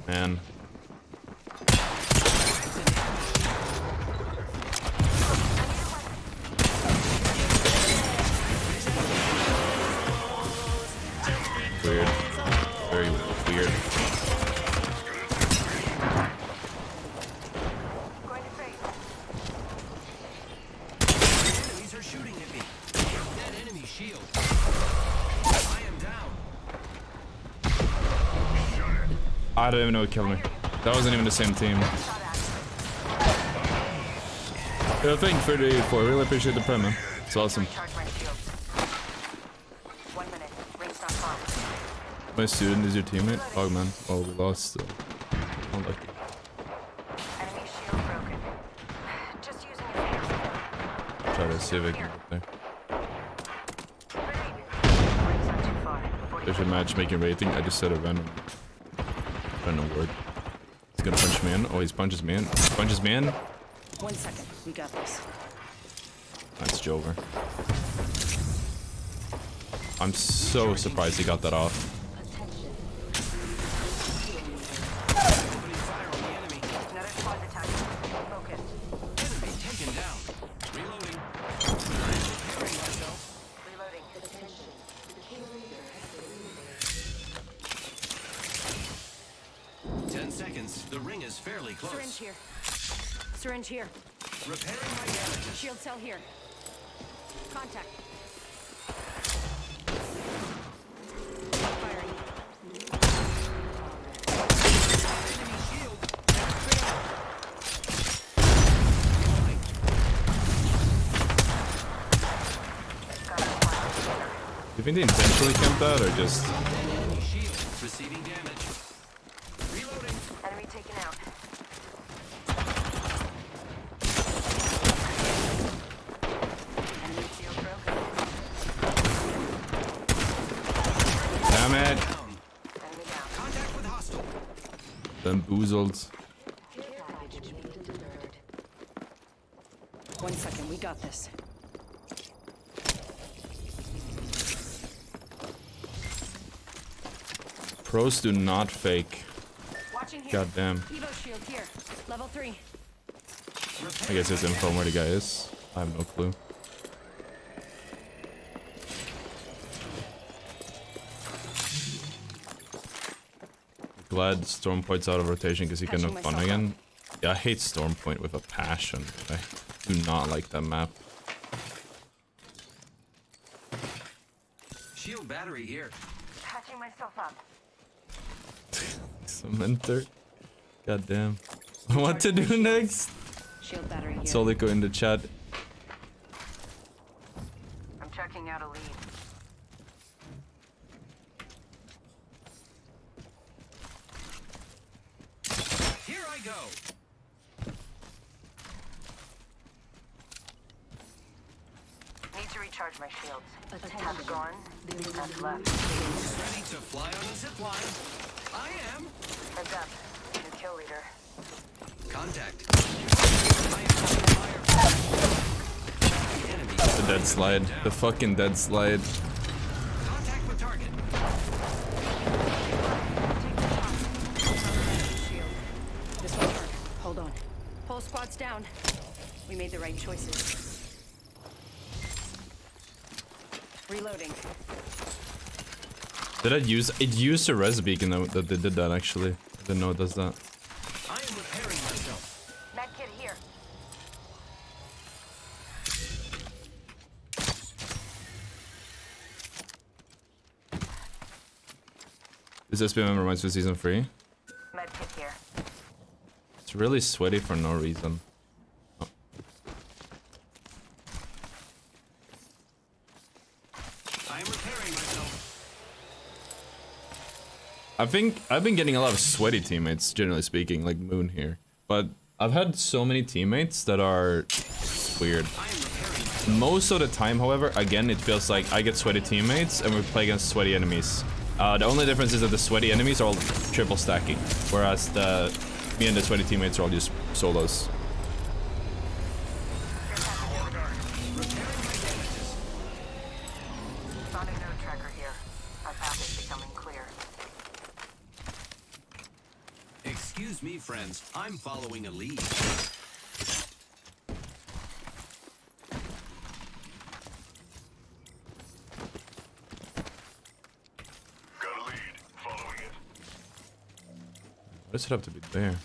Speaker 1: Man. Weird. Very weird.
Speaker 2: Enemies are shooting at me. That enemy shield. I am down.
Speaker 1: I don't even know what killed me. That wasn't even the same team. Yeah, thank you for the 4. Really appreciate the promo. It's awesome. My student is your teammate? Oh man. Oh, we lost. Unlucky.
Speaker 5: Enemy shield broken. Just using it.
Speaker 1: Try to see if I can get there. There's a matchmaking rating. I just said a random word. He's gonna punch me in. Oh, he's punches me in. Punches me in.
Speaker 4: 1 second. We got this.
Speaker 1: That's Jover. I'm so surprised he got that off.
Speaker 2: The ring is fairly close.
Speaker 4: Syringe here. Syringe here.
Speaker 2: Repairing my damages.
Speaker 4: Shield cell here. Contact. Firing.
Speaker 2: Enemy shield.
Speaker 1: Do you think they intentionally camped that or just?
Speaker 2: Enemy shield. Receiving damage.
Speaker 5: Enemy taken out.
Speaker 1: bamboozled.
Speaker 4: 1 second, we got this.
Speaker 1: Pros do not fake.
Speaker 4: Watching here.
Speaker 1: Goddamn.
Speaker 4: Evo shield here. Level 3.
Speaker 1: I guess it's info on where the guy is. I have no clue. Glad Storm Point's out of rotation because he can have fun again. Yeah, I hate Storm Point with a passion. I do not like that map.
Speaker 2: Shield battery here.
Speaker 5: Patching myself up.
Speaker 1: Cementer. Goddamn. What to do next?
Speaker 4: Shield battery here.
Speaker 1: Solico in the chat.
Speaker 5: I'm checking out a lead.
Speaker 2: Here I go.
Speaker 5: Need to recharge my shields. Half gone, half left.
Speaker 2: Ready to fly on a zip line. I am.
Speaker 5: Heads up. New kill leader.
Speaker 2: Contact.
Speaker 1: The dead slide. The fucking dead slide.
Speaker 2: Contact with target.
Speaker 4: This won't work. Hold on. Whole squad's down. We made the right choices. Reloading.
Speaker 1: Did I use it? Used a res beacon that they did that actually. I didn't know it does that.
Speaker 2: I am repairing myself.
Speaker 5: Medkit here.
Speaker 1: This SBM reminds me of season 3.
Speaker 5: Medkit here.
Speaker 1: It's really sweaty for no reason. Oh.
Speaker 2: I am repairing myself.
Speaker 1: I think I've been getting a lot of sweaty teammates, generally speaking, like Moon here. But I've had so many teammates that are weird. Most of the time, however, again, it feels like I get sweaty teammates and we play against sweaty enemies. The only difference is that the sweaty enemies are all triple stacking, whereas me and the sweaty teammates are all just solos.
Speaker 5: Found a node tracker here. Our path is becoming clear.
Speaker 2: Excuse me, friends. I'm following a lead.
Speaker 1: Why does it have to be there?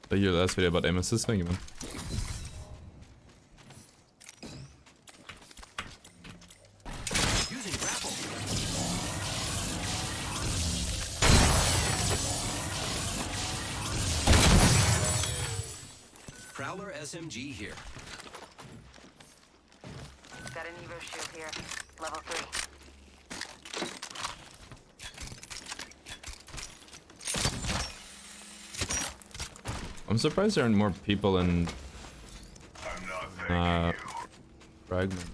Speaker 1: Like your last video about aim assist, thank you, man.
Speaker 2: Using grapple. Prowler SMG here.
Speaker 5: Got an Evo shield here. Level 3.
Speaker 1: I'm surprised there aren't more people in Fragment.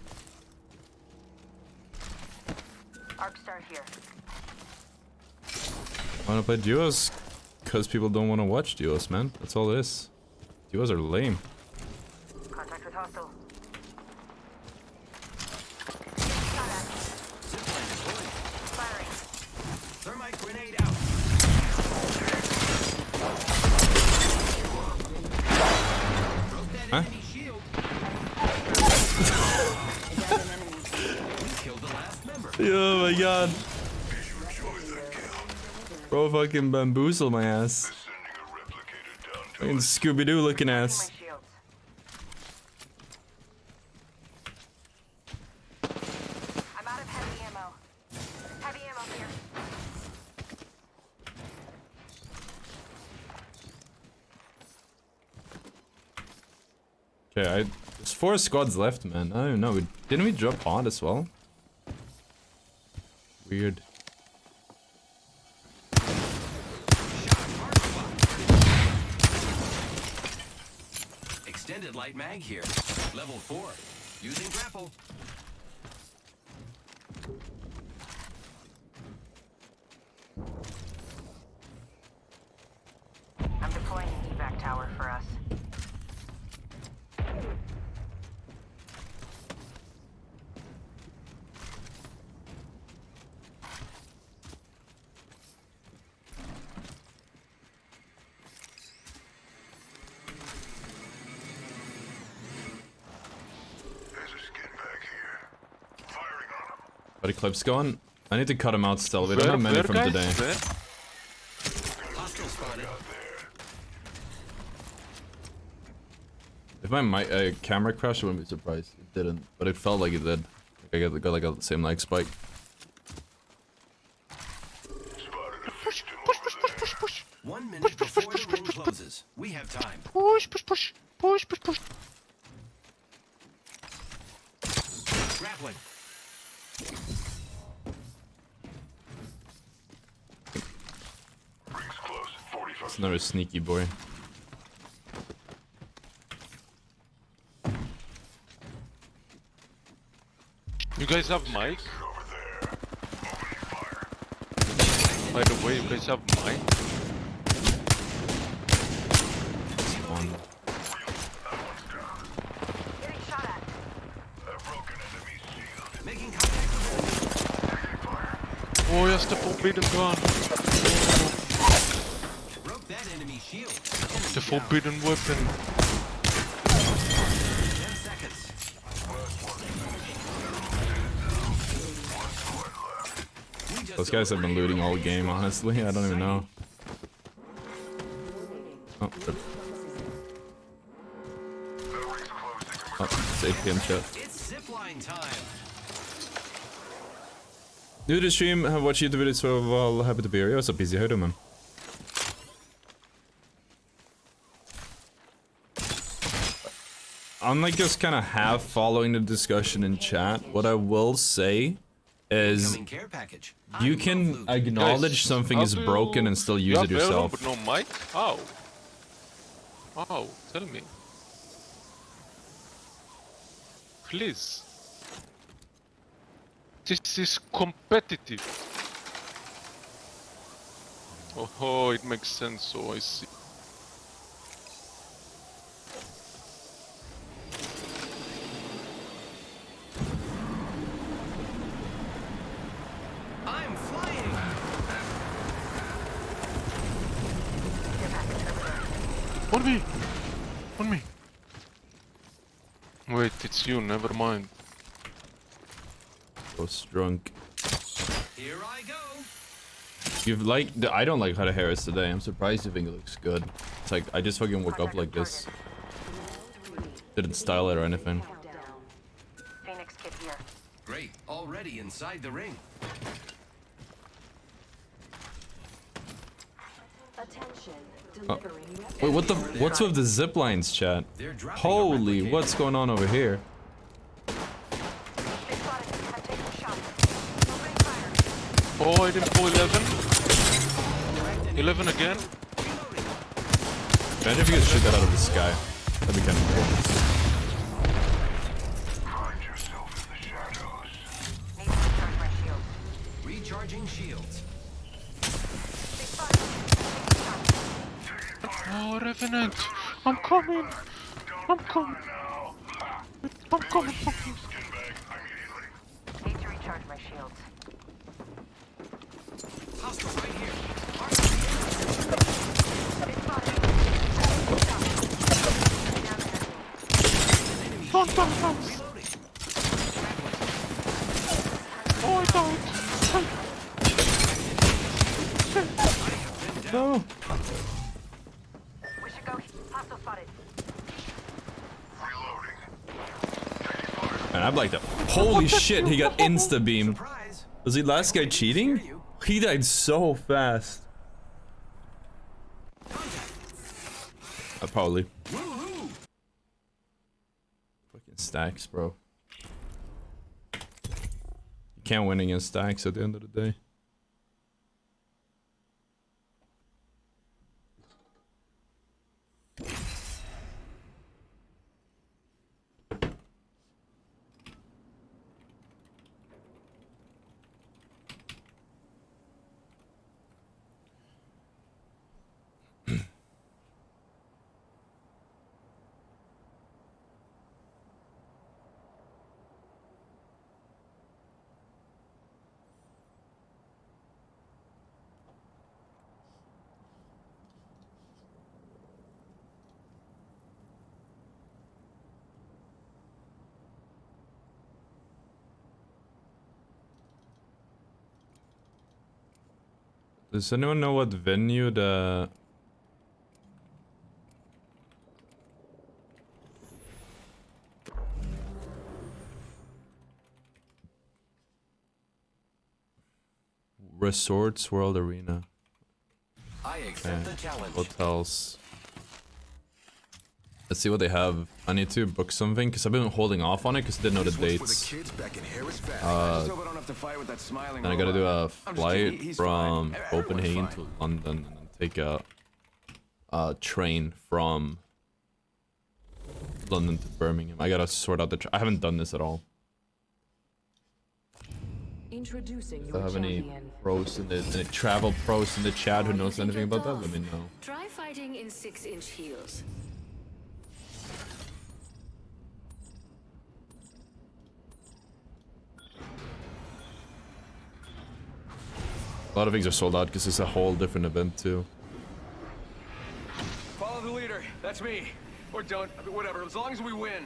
Speaker 5: Arcstar here.
Speaker 1: I wanna play duos because people don't want to watch duos, man. That's all it is. Duos are lame.
Speaker 5: Contact with hostile. Firing.
Speaker 2: Thermite grenade out. Broke that
Speaker 1: Huh?
Speaker 2: enemy shield. We killed the last member.
Speaker 1: Oh my god. Bro fucking bamboozle my ass. Fucking Scooby-Doo looking ass.
Speaker 5: I'm out of heavy ammo. Heavy ammo here.
Speaker 1: Okay, there's 4 squads left, man. I don't know. Didn't we drop hard as well? Weird.
Speaker 2: Extended light mag here. Level 4. Using grapple.
Speaker 1: But Eclipse going? I need to cut him out still. We don't have many from today.
Speaker 2: Hostile spotted.
Speaker 1: If my camera crashed, I wouldn't be surprised. It didn't, but it felt like it did. Like I got like a same lag spike.
Speaker 13: Push, push, push, push, push, push.
Speaker 2: 1 minute before the ring closes. We have time.
Speaker 13: Push, push, push, push, push, push.
Speaker 2: Grappling.
Speaker 1: It's another sneaky boy.
Speaker 14: You guys have mic? By the way, you guys have mic?
Speaker 5: Getting shot at.
Speaker 2: Making contact with
Speaker 14: Oh, jag står forbidden gun.
Speaker 2: broke that enemy shield.
Speaker 14: The forbidden weapon.
Speaker 2: 10 seconds.
Speaker 1: Those guys have been looting all game, honestly. I don't even know. Oh, it's 8 PM chat.
Speaker 2: It's zipline time.
Speaker 1: New to the stream, have watched YouTube videos for a while. Happy to be here. What's up, PC? How you doing, man? I'm like just kind of half following the discussion in chat. What I will say is
Speaker 2: Care package.
Speaker 1: you can acknowledge something is broken and still use it yourself.
Speaker 14: But no mic? How? How? Tell me. Please. This is competitive. Oh, it makes sense, so I see.
Speaker 2: I'm flying.
Speaker 14: On me! On me! Wait, it's you, never mind.
Speaker 1: Was drunk.
Speaker 2: Here I go.
Speaker 1: You've like I don't like how the hair is today. I'm surprised you think it looks good. It's like I just fucking woke up like this. Didn't style it or anything.
Speaker 5: Phoenix kid here.
Speaker 2: Great. Already inside the ring.
Speaker 9: Attention.
Speaker 1: Oh. Wait, what the? What's with the zip lines, chat? Holy, what's going on over here?
Speaker 14: Oh, I didn't pull 11. 11 again.
Speaker 1: Imagine if you could shoot that out of the sky. That'd be kind of cool.
Speaker 2: Recharging shields.
Speaker 14: Oh, Revenant! I'm coming! I'm coming! I'm coming!
Speaker 5: Need to recharge my shields.
Speaker 2: Hostile right here.
Speaker 14: Run, run, run! Oh, I died!
Speaker 1: No!
Speaker 5: We should go. Hostile spotted.
Speaker 1: Man, I'm like that. Holy shit, he got insta beam. Was the last guy cheating? He died so fast. Probably. Fucking stacks, bro. You can't win against stacks at the end of the day. Does anyone know what venue the... Resorts World Arena.
Speaker 2: I accept the challenge.
Speaker 1: Hotels. Let's see what they have. I need to book something because I've been holding off on it because I didn't know the dates. And I gotta do a flight from Copenhagen to London and then take a train from London to Birmingham. I gotta sort out the I haven't done this at all.
Speaker 9: Introducing
Speaker 1: Do I
Speaker 9: your
Speaker 1: have any
Speaker 9: champion.
Speaker 1: pros in the any travel pros in the chat who knows anything about that? Let me know.
Speaker 4: Try fighting in 6-inch heels.
Speaker 1: A lot of things are sold out because it's a whole different event too.
Speaker 12: Follow the leader. That's me. Or don't. I mean, whatever. As long as we win.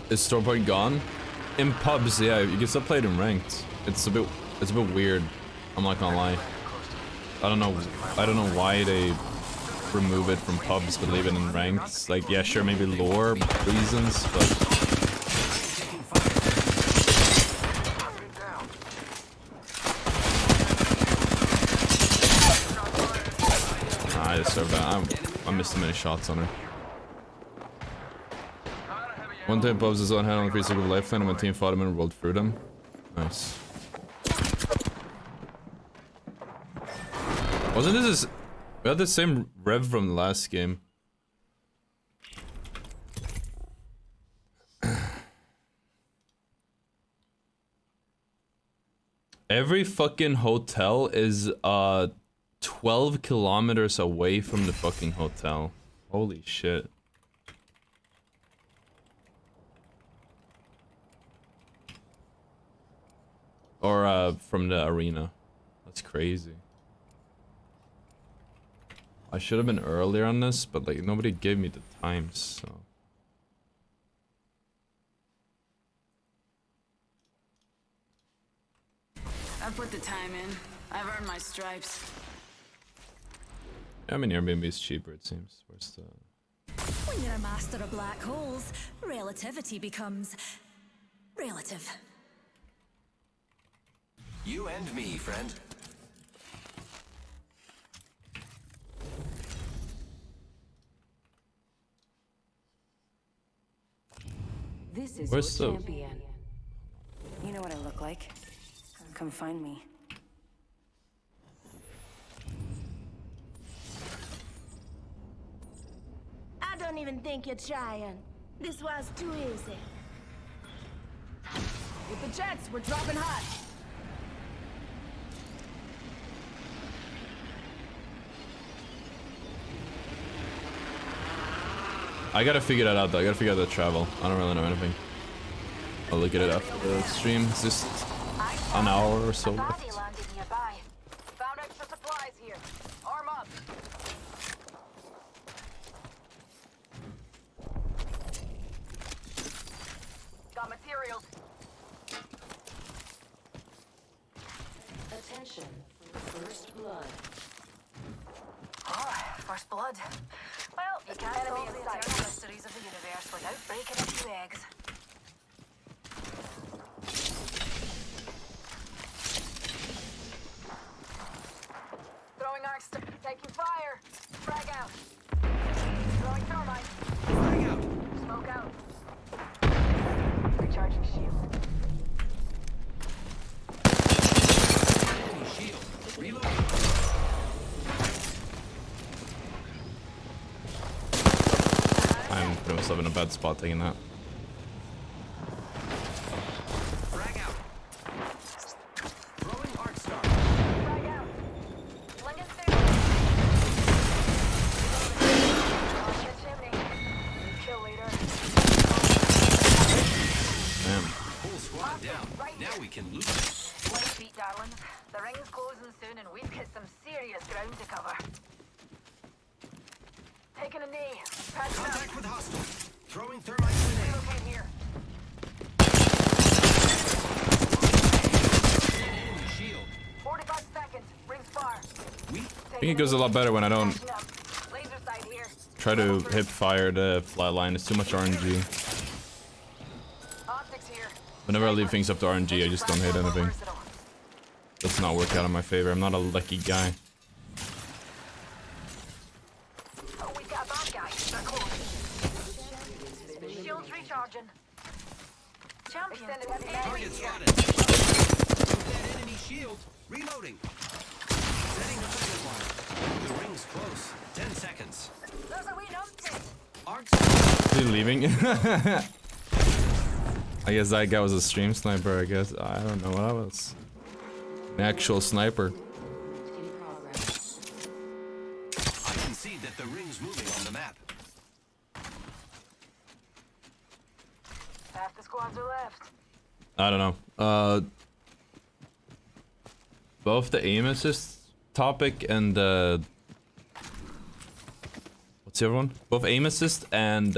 Speaker 1: Is Store Point gone? In pubs, yeah, you can still play it in ranked. It's a bit weird. I'm not gonna lie. I don't know why they remove it from pubs but leave it in ranked. Like, yeah, sure, maybe lore reasons, but I just served that. I missed too many shots on her. One time pubs his own hand on the free circle of lifeline and my team fought him and rolled through them. Nice. Wasn't this... We had the same rev from the last game. Every fucking hotel is 12 kilometers away from the fucking hotel. Holy shit. Or from the arena. That's crazy. I should have been earlier on this, but like nobody gave me the times, so.
Speaker 8: I've put the time in. I've earned my stripes.
Speaker 1: Yeah, I mean Airbnb is cheaper, it seems. Where's the...
Speaker 7: When you're a master of black holes, relativity becomes relative.
Speaker 2: You and me, friend.
Speaker 9: This is
Speaker 1: Where's
Speaker 9: your
Speaker 1: the-
Speaker 9: champion.
Speaker 8: You know what I look like. Come find me.
Speaker 5: I don't even think you're trying. This was too easy.
Speaker 9: With the jets, we're dropping hot.
Speaker 1: I gotta figure that out though. I gotta figure out the travel. I don't really know anything. I'll look at it after the stream. It's just an hour or so left.
Speaker 5: Body landed nearby. Found extra supplies here. Arm up. Got materials.
Speaker 9: Attention for first blood.
Speaker 5: Oh, first blood. Well, you can't solve the eternal mysteries of the universe without breaking a few eggs. Throwing arcs to taking fire. Frag out. Throwing thermite.
Speaker 2: Frag out.
Speaker 5: Smoke out. Recharging shield.
Speaker 2: Enemy shield. Reload.
Speaker 1: I'm putting myself in a bad spot taking that.
Speaker 2: Frag out. Throwing arc star.
Speaker 5: Frag out. Slinging through. Across the chimney. New kill leader.
Speaker 1: Damn.
Speaker 2: Whole squad down. Now we can loot.
Speaker 5: Light beat, darlings. The ring's closing soon and we've got some serious ground to cover. Taking a knee. Patching up.
Speaker 2: Contact with hostile. Throwing thermite grenade.
Speaker 5: Relocate here.
Speaker 2: Enemy shield.
Speaker 5: 45 seconds. Rings far.
Speaker 1: I think it goes a lot better when I don't
Speaker 5: Laser sight here.
Speaker 1: try to hip fire the flatline. It's too much RNG.
Speaker 5: Optics here.
Speaker 1: Whenever I leave things up to RNG, I just don't hit anything. Does not work out in my favor. I'm not a lucky guy.
Speaker 5: Oh, we got bad guys. They're close. Shields recharging. Champion.
Speaker 2: Target spotted. Broke that enemy shield. Reloading. Setting the second one. The ring's close. 10 seconds.
Speaker 5: There's a wee numpty.
Speaker 2: Arcs.
Speaker 1: Is he leaving? I guess that guy was a stream sniper, I guess. I don't know what I was. An actual sniper.
Speaker 2: I can see that the ring's moving on the map.
Speaker 5: Half the squads are left.
Speaker 1: I don't know. Both the aim assist topic and what's the other one? Both aim assist and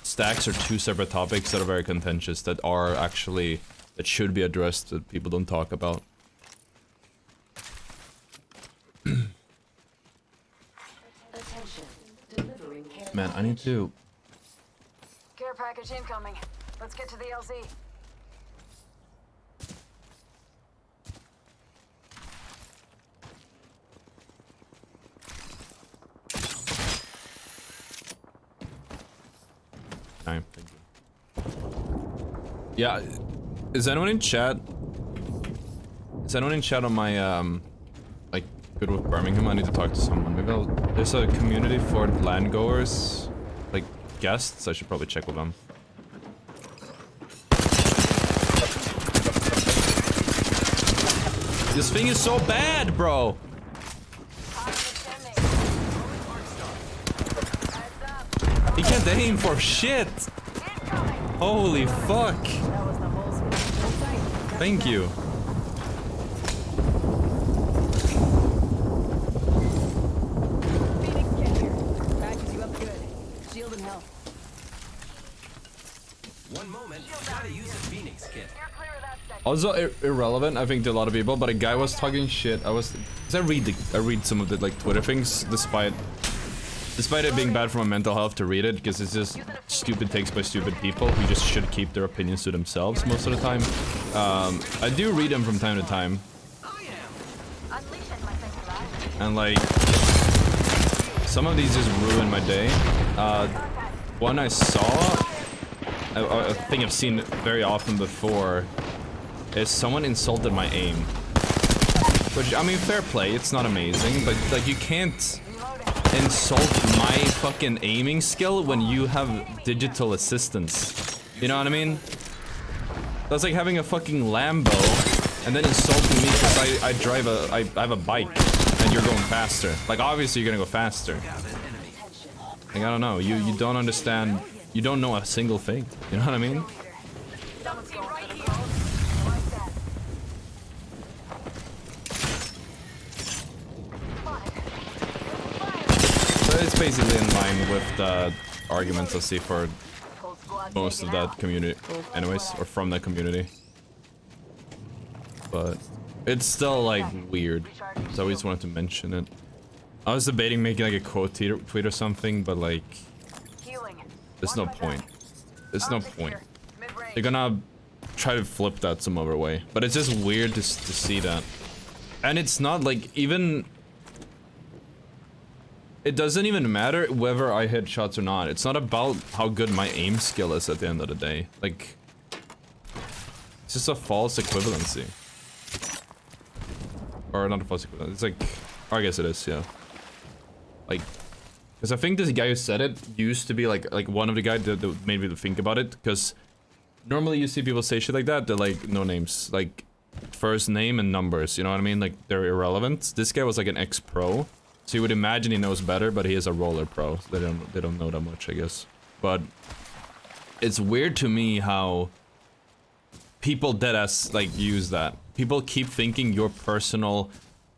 Speaker 1: stacks are two separate topics that are very contentious that are actually that should be addressed that people don't talk about. Man, I need to.
Speaker 5: Care package incoming. Let's get to the LZ.
Speaker 1: Time. Thank you. Yeah, is anyone in chat? Is anyone in chat on my like good with Birmingham? I need to talk to someone. Maybe there's a community for land goers, like guests. I should probably check with them. This thing is so bad, bro. He can't aim for shit. Holy fuck. Thank you.
Speaker 2: One moment. Gotta use a Phoenix kit.
Speaker 1: Also irrelevant, I think, to a lot of people, but a guy was talking shit. Cause I read some of the like Twitter things, despite it being bad for my mental health to read it, because it's just stupid takes by stupid people who just should keep their opinions to themselves most of the time. I do read them from time to time. And like, some of these just ruin my day. One I saw, I think I've seen very often before, is someone insulted my aim. Which, I mean, fair play, it's not amazing, but like you can't insult my fucking aiming skill when you have digital assistance. You know what I mean? That's like having a fucking Lambo and then insulting me because I have a bike and you're going faster. Like, obviously you're gonna go faster. Like, I don't know, you don't understand, you don't know a single thing. You know what I mean? It's basically in line with the arguments I see for most of that community, anyways, or from that community. But it's still like weird, so I always wanted to mention it. I was debating making like a quote tweet or something, but like, there's no point. There's no point. They're gonna try to flip that some other way, but it's just weird to see that. And it's not like even. It doesn't even matter whether I hit shots or not. It's not about how good my aim skill is at the end of the day. Like, it's just a false equivalency. Or not a false equivalency. It's like, or I guess it is, yeah. Like, because I think this guy who said it used to be like one of the guys that made me think about it. Because normally you see people say shit like that. They're like, no names. Like, first name and numbers. You know what I mean? Like, they're irrelevant. This guy was like an ex-pro. So you would imagine he knows better, but he is a roller pro. So they don't know that much, I guess. But it's weird to me how people deadass like use that. People keep thinking your personal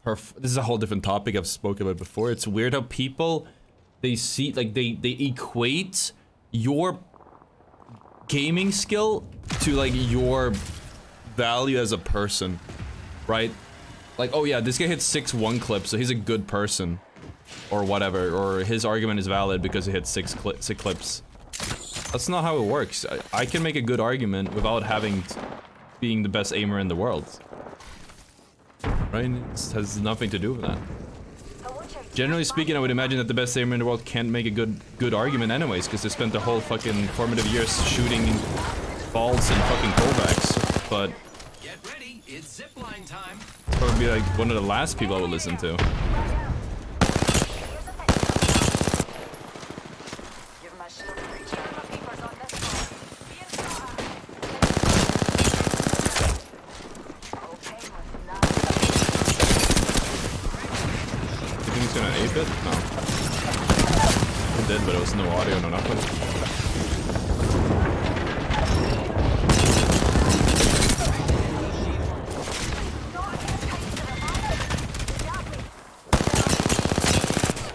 Speaker 1: this is a whole different topic I've spoken about before. It's weird how people they see like they equate your gaming skill to like your value as a person, right? Like, oh yeah, this guy hit 6-1 clips, so he's a good person, or whatever, or his argument is valid because he hit 6 clips. That's not how it works. I can make a good argument without being the best aimer in the world. Right? It has nothing to do with that. Generally speaking, I would imagine that the best aimer in the world can't make a good argument anyways, because they spent their whole fucking formative years shooting balls and fucking callbacks. But
Speaker 2: Get ready, it's zipline time.
Speaker 1: probably like one of the last people I would listen to. You think he's gonna ape it? No. He did, but it was no audio, no nothing.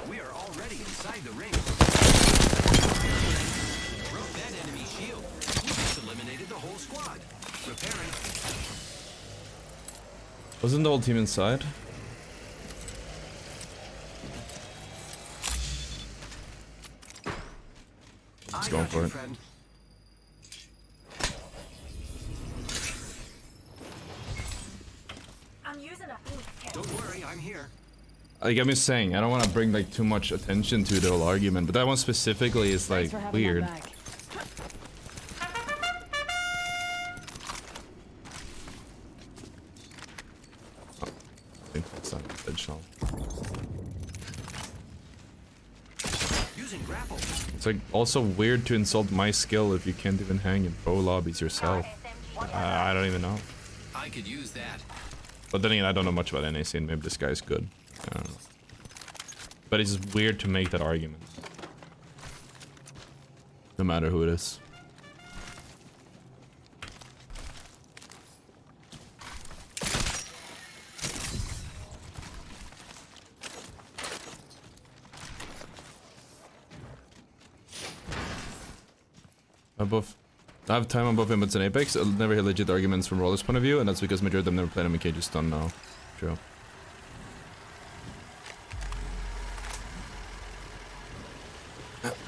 Speaker 2: We are already inside the ring. Broke that enemy shield. We just eliminated the whole squad. Repairing.
Speaker 1: Wasn't the whole team inside? He's going for it.
Speaker 5: I'm using a
Speaker 2: Don't worry, I'm here.
Speaker 1: Like I'm just saying, I don't want to bring like too much attention to the whole argument, but that one specifically is like weird. Oh, I think that's not a dead shell.
Speaker 2: Using grapple.
Speaker 1: It's like also weird to insult my skill if you can't even hang in pro lobbies yourself. I don't even know.
Speaker 2: I could use that.
Speaker 1: But then again, I don't know much about NA scene. Maybe this guy's good. I don't know. But it's just weird to make that argument. No matter who it is. I have time above him, but it's an Apex. I'll never hear legit arguments from Roller's point of view, and that's because majority of them never played him in cage, just don't know. True.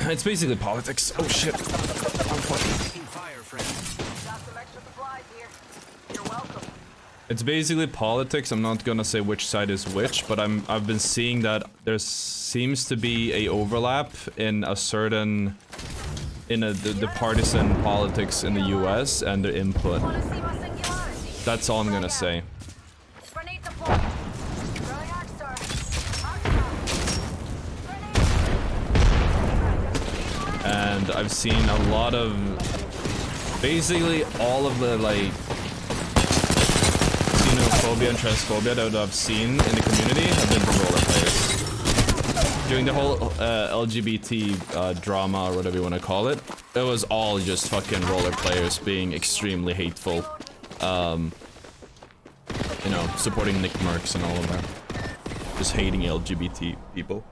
Speaker 1: It's basically politics. Oh shit. I'm fucking... It's basically politics. I'm not gonna say which side is which, but I've been seeing that there seems to be a overlap in a certain the partisan politics in the US and their input. That's all I'm gonna say. And I've seen a lot of basically all of the like xenophobia and transphobia that I've seen in the community have been from roller players. During the whole LGBT drama or whatever you want to call it, it was all just fucking roller players being extremely hateful. You know, supporting Nick Mercs and all of that. Just hating LGBT people.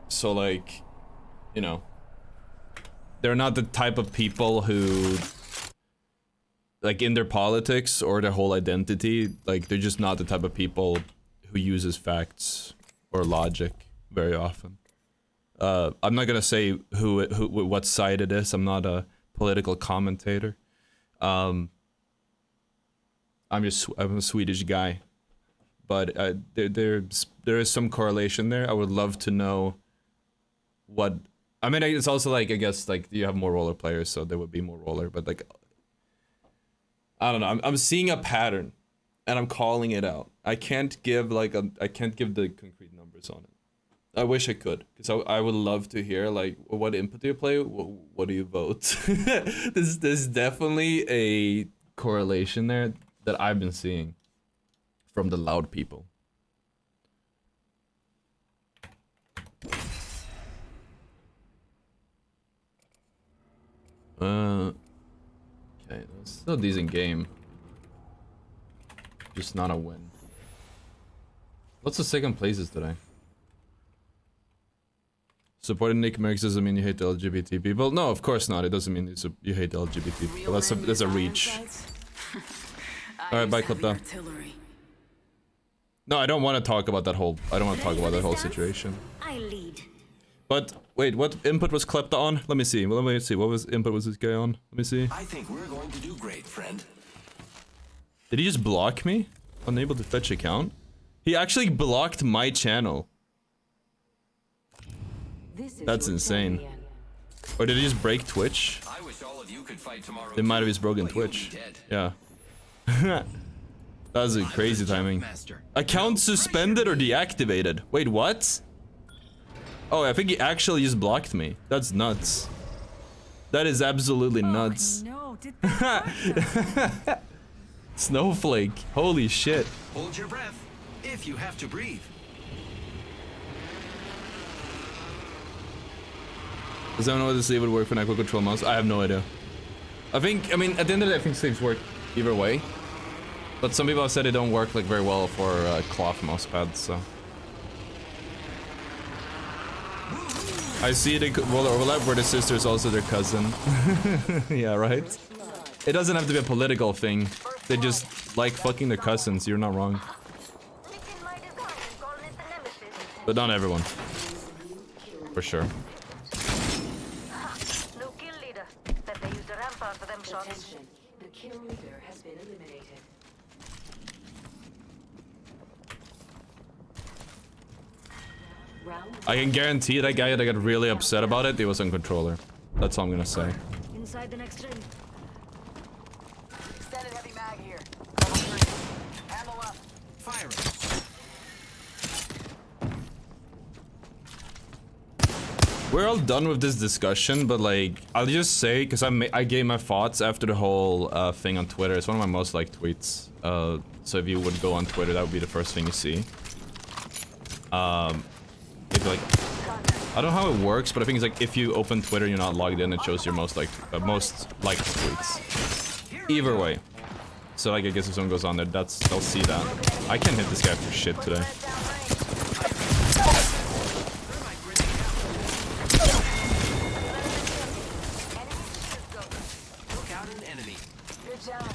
Speaker 1: So like, you know, they're not the type of people who, like in their politics or their whole identity, like they're just not the type of people who uses facts or logic very often. I'm not gonna say what side it is. I'm not a political commentator. I'm a Swedish guy, but there is some correlation there. I would love to know what. I mean, it's also like I guess like you have more roller players, so there would be more roller. But like, I don't know. I'm seeing a pattern, and I'm calling it out. I can't give like I can't give the concrete numbers on it. I wish I could, because I would love to hear like what input do you play, what do you vote. There's definitely a correlation there that I've been seeing from the loud people. Okay, that's still a decent game. Just not a win. What's the second places today? Supporting Nick Merckx doesn't mean you hate the LGBT people. No, of course not. It doesn't mean you hate the LGBT people. That's a reach. Alright, bye, clip down. No, I don't want to talk about that whole. I don't want to talk about that whole situation.
Speaker 7: I lead.
Speaker 1: But wait, what input was Klepta on? Let me see. Well, let me see. What was input was this guy on? Let me see.
Speaker 2: I think we're going to do great, friend.
Speaker 1: Did he just block me? Unable to fetch account? He actually blocked my channel. That's insane. Or did he just break Twitch?
Speaker 2: I wish all of you could fight tomorrow.
Speaker 1: They might have just broken Twitch. Yeah. That was a crazy timing. Account suspended or deactivated? Wait, what? Oh, I think he actually just blocked me. That's nuts. That is absolutely nuts.
Speaker 4: No, did
Speaker 1: Snowflake. Holy shit.
Speaker 2: Hold your breath if you have to breathe.
Speaker 1: Does anyone know whether the sleeve would work for an equal control mouse? I have no idea. I mean, at the end of the day, I think sleeves work either way. But some people have said they don't work like very well for cloth mouse pads, so. I see they will overlap where the sister is also their cousin. Yeah, right? It doesn't have to be a political thing. They just like fucking their cousins, you're not wrong. But not everyone. For sure.
Speaker 5: No kill leader. Bet they use the rampart for them shots.
Speaker 9: Attention. The kill leader has been eliminated.
Speaker 1: I can guarantee that guy that got really upset about it, he was on controller. That's all I'm gonna say.
Speaker 5: Inside the next ring.
Speaker 9: Extended heavy mag here. Ammo up.
Speaker 2: Firing.
Speaker 1: We're all done with this discussion, but like, I'll just say, because I gave my thoughts after the whole thing on Twitter. It's one of my most liked tweets. So if you would go on Twitter, that would be the first thing you see. If like, I don't know how it works, but I think it's like if you open Twitter and you're not logged in, it shows your most liked tweets. Either way. So like, I guess if someone goes on there, they'll see that. I can't hit this guy for shit today.
Speaker 2: Took out an enemy.
Speaker 9: Good job.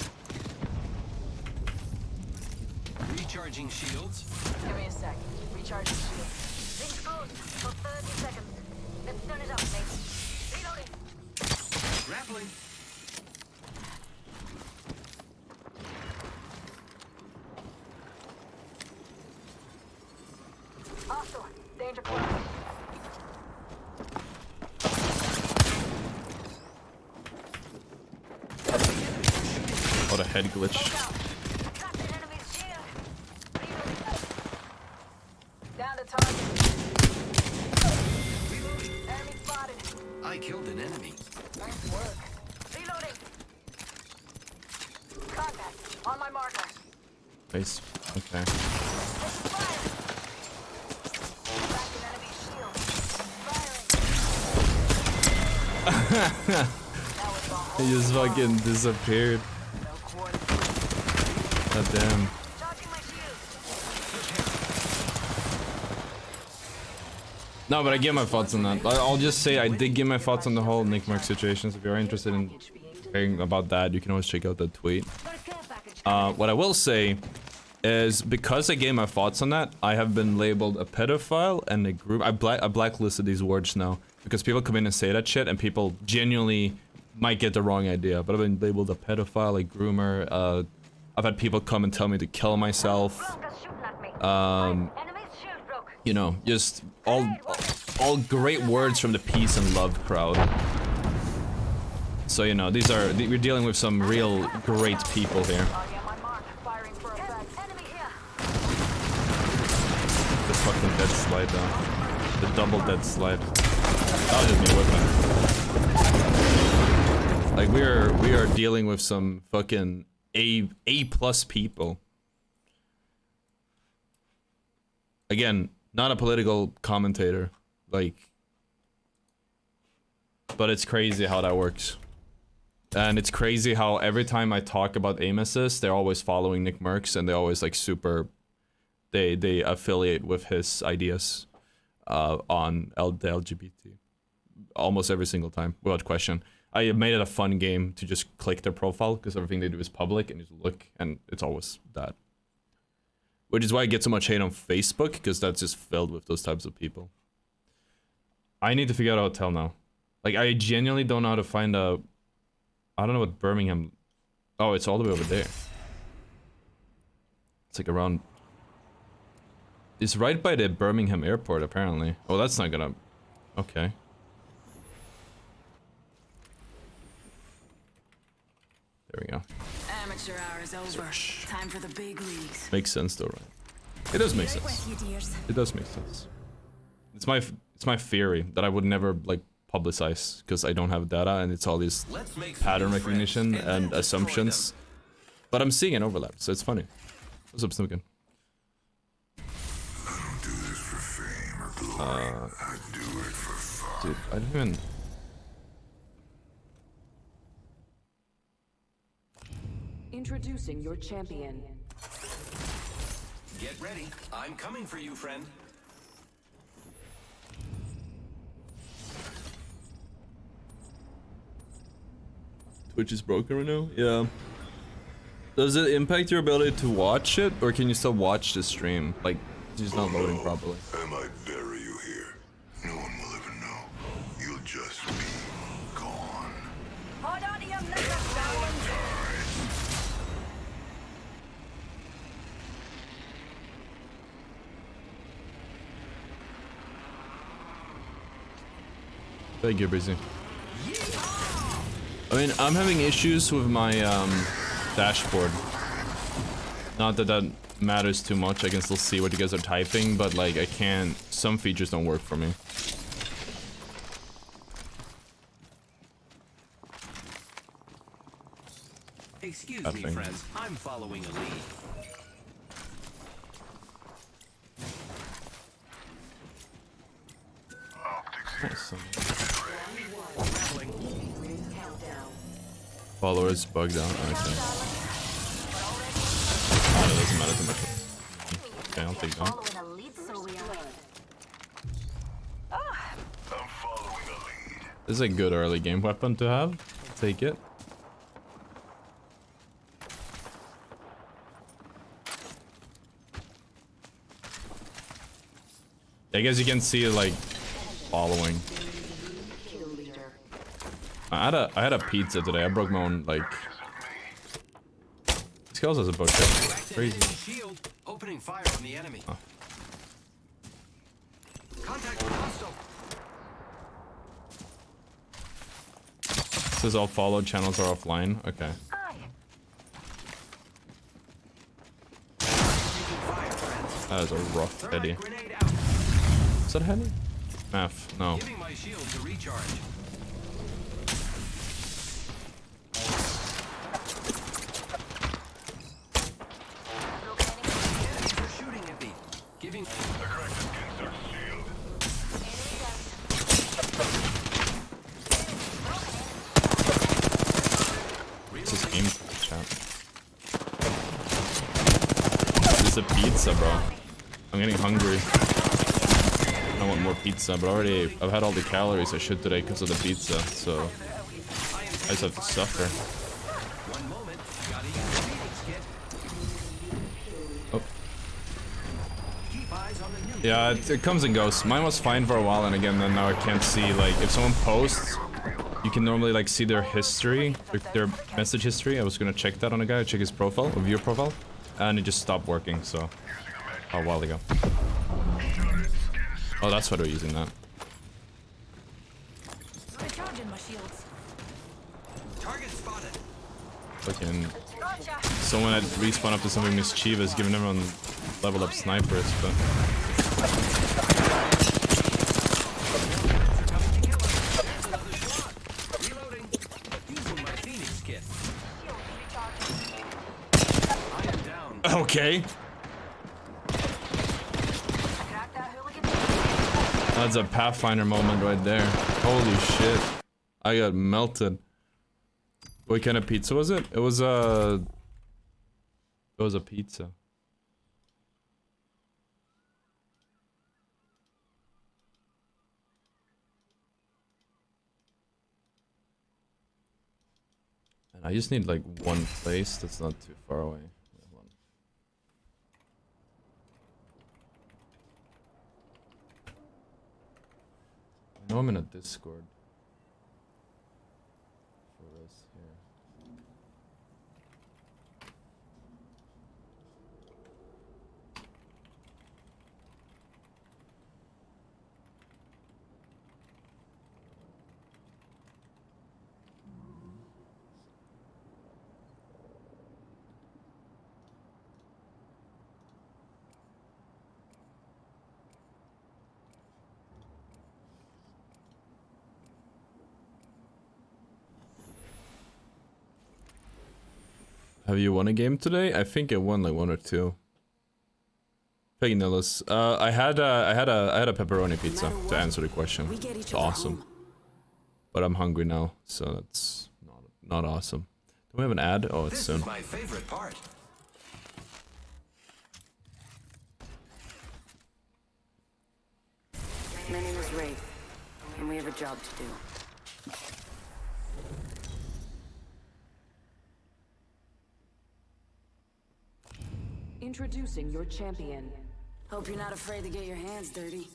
Speaker 2: Recharging shields.
Speaker 9: Give me a sec. Recharging shield.
Speaker 5: Ring's closed for 30 seconds. Let's turn it up, mate. Reloading.
Speaker 2: Grappling.
Speaker 5: Hostile. Danger close.
Speaker 1: What a head glitch.
Speaker 5: Got an enemy's shield.
Speaker 9: Down to target. Enemy spotted.
Speaker 2: I killed an enemy.
Speaker 9: Nice work.
Speaker 5: Reloading.
Speaker 9: Contact. On my marker.
Speaker 1: Nice. Okay.
Speaker 5: Fire. Cracked an enemy's shield. Firing.
Speaker 1: He just fucking disappeared. God damn.
Speaker 5: Charging my shield.
Speaker 1: No, but I give my thoughts on that. I'll just say I did give my thoughts on the whole Nick Merckx situation. So if you're interested in hearing about that, you can always check out that tweet. What I will say is because I gave my thoughts on that, I have been labeled a pedophile and a group. I blacklisted these words now because people come in and say that shit, and people genuinely might get the wrong idea. But I've been labeled a pedophile, a groomer. I've had people come and tell me to kill myself.
Speaker 5: Enemy's shield broke.
Speaker 1: You know, just all great words from the peace and love crowd. So you know, we're dealing with some real great people here. The fucking dead slide though. The double dead slide. That was just me whipping. Like we are dealing with some fucking A+ people. Again, not a political commentator, like, but it's crazy how that works. And it's crazy how every time I talk about aim assist, they're always following Nick Merckx, and they always like super, they affiliate with his ideas. on the LGBT. Almost every single time, without question. I made it a fun game to just click their profile because everything they do is public and you just look and it's always that. Which is why I get so much hate on Facebook, because that's just filled with those types of people. I need to figure out a hotel now. Like, I genuinely don't know how to find a... I don't know what Birmingham... Oh, it's all the way over there. It's like around... It's right by the Birmingham airport, apparently. Oh, that's not gonna... Okay. There we go.
Speaker 8: Amateur hour is over. Time for the big leagues.
Speaker 1: Makes sense though, right? It does make sense. It does make sense. It's my theory that I would never like publicize because I don't have data and it's all these pattern recognition and assumptions. But I'm seeing an overlap, so it's funny. What's up, Snookin? Dude, I don't even...
Speaker 15: Introducing your champion.
Speaker 2: Get ready. I'm coming for you, friend.
Speaker 1: Twitch is broken right now? Yeah. Does it impact your ability to watch it, or can you still watch the stream? Like, it's just not loading properly.
Speaker 6: I might bury you here. No one will ever know. You'll just be gone.
Speaker 5: Hold on to your liquor, darling.
Speaker 1: Thank you, Breezy. I mean, I'm having issues with my dashboard. Not that that matters too much. I can still see what you guys are typing, but like I can't. Some features don't work for me.
Speaker 2: Excuse me, friends. I'm following a lead.
Speaker 1: Followers bugged out. Okay. Oh, it doesn't matter too much. Okay, I'll take that. This is a good early game weapon to have. I'll take it. I guess you can see like following. I had a pizza today. I broke my own like. This girl has a book. Crazy.
Speaker 2: Opening fire on the enemy.
Speaker 1: Oh.
Speaker 2: Contact with hostile.
Speaker 1: It says all followed channels are offline. Okay. That is a rough heady. Is that a heady? F. No.
Speaker 2: Giving my shield to recharge.
Speaker 1: This is a pizza, bro. I'm getting hungry. I want more pizza, but already I've had all the calories I should today because of the pizza, so I just have to suffer. Oh. Yeah, it comes and goes. Mine was fine for a while, and again, then now I can't see, like, if someone posts, you can normally, like, see their history, their message history. I was gonna check that on a guy, check his profile, or view profile, and it just stopped working, so, a while ago. Oh, that's why they're using that.
Speaker 8: Recharging my shields.
Speaker 2: Target spotted.
Speaker 1: Fucking someone had respawned up to something mischievous, giving everyone leveled up snipers, but
Speaker 2: Reloading. Using my Phoenix kit. I am down.
Speaker 1: okay. That's a Pathfinder moment right there. Holy shit. I got melted. What kind of pizza was it? It was a pizza. I just need like one place that's not too far away. Hold on. I know I'm in a Discord. For this here. Have you won a game today? I think I won like 1 or 2. Peggy Nillis. I had a pepperoni pizza to answer the question. It's awesome. But I'm hungry now, so that's not awesome. Do we have an ad? Oh, it's soon.
Speaker 2: This is my favorite part.
Speaker 8: My name is Ray, and we have a job to do.
Speaker 15: Introducing your champion.
Speaker 8: Hope you're not afraid to get your hands dirty.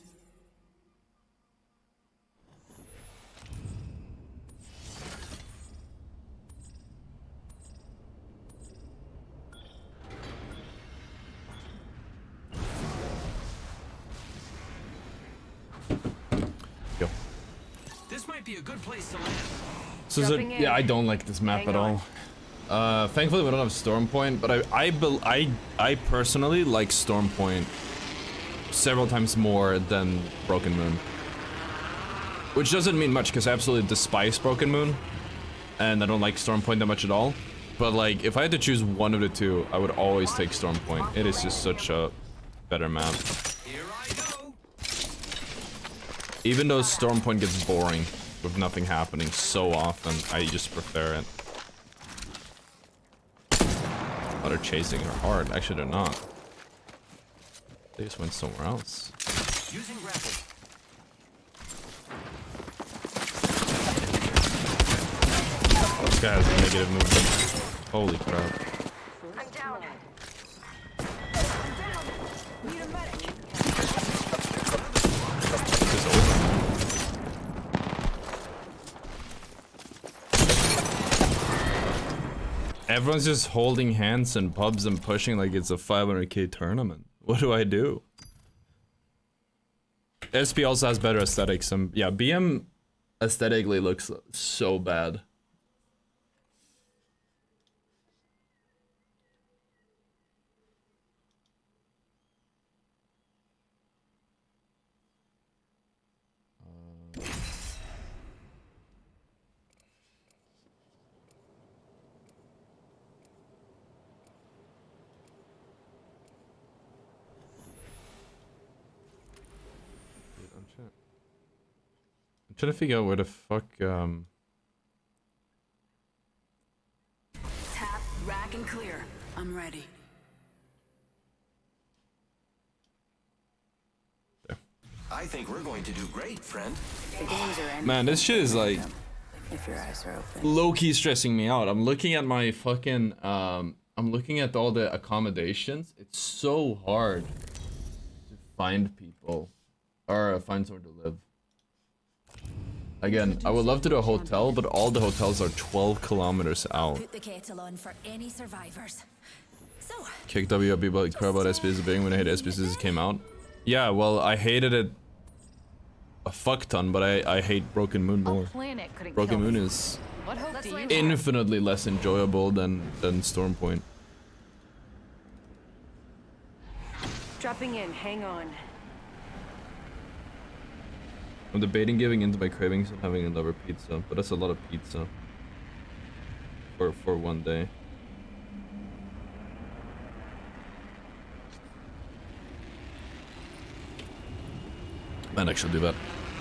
Speaker 1: Yo.
Speaker 2: This might be a good place to land.
Speaker 1: So yeah, I don't like this map at all. Thankfully we don't have Storm Point, but I personally like Storm Point several times more than Broken Moon. Which doesn't mean much, because I absolutely despise Broken Moon, and I don't like Storm Point that much at all. But like, if I had to choose one of the two, I would always take Storm Point. It is just such a better map.
Speaker 2: Here I go.
Speaker 1: Even though Storm Point gets boring with nothing happening so often, I just prefer it. Oh, they're chasing her hard. Actually, they're not. They just went somewhere else.
Speaker 2: Using rapid.
Speaker 1: This guy has negative movement. Holy crap.
Speaker 5: I'm down.
Speaker 9: Need a medic.
Speaker 1: It's over. Everyone's just holding hands in pubs and pushing like it's a 500k tournament. What do I do? SP also has better aesthetics. Yeah, BM aesthetically looks so bad. I'm trying to figure out where the fuck,
Speaker 8: Tap, rack, and clear. I'm ready.
Speaker 2: I think we're going to do great, friend.
Speaker 8: The games are ending.
Speaker 1: Man, this shit is like
Speaker 8: If your eyes are open.
Speaker 1: low-key stressing me out. I'm looking at my fucking, I'm looking at all the accommodations. It's so hard to find people, or find somewhere to live. Again, I would love to do a hotel, but all the hotels are 12 kilometers out.
Speaker 7: Put the kettle on for any survivors. So,
Speaker 1: Kick WB but crap about SBS being when I hate SBS came out. Yeah, well, I hated it a fuck ton, but I hate Broken Moon more. Broken Moon is infinitely less enjoyable than Storm Point.
Speaker 4: Dropping in, hang on.
Speaker 1: I'm debating giving into my cravings and having another pizza, but that's a lot of pizza for one day. Might actually do that.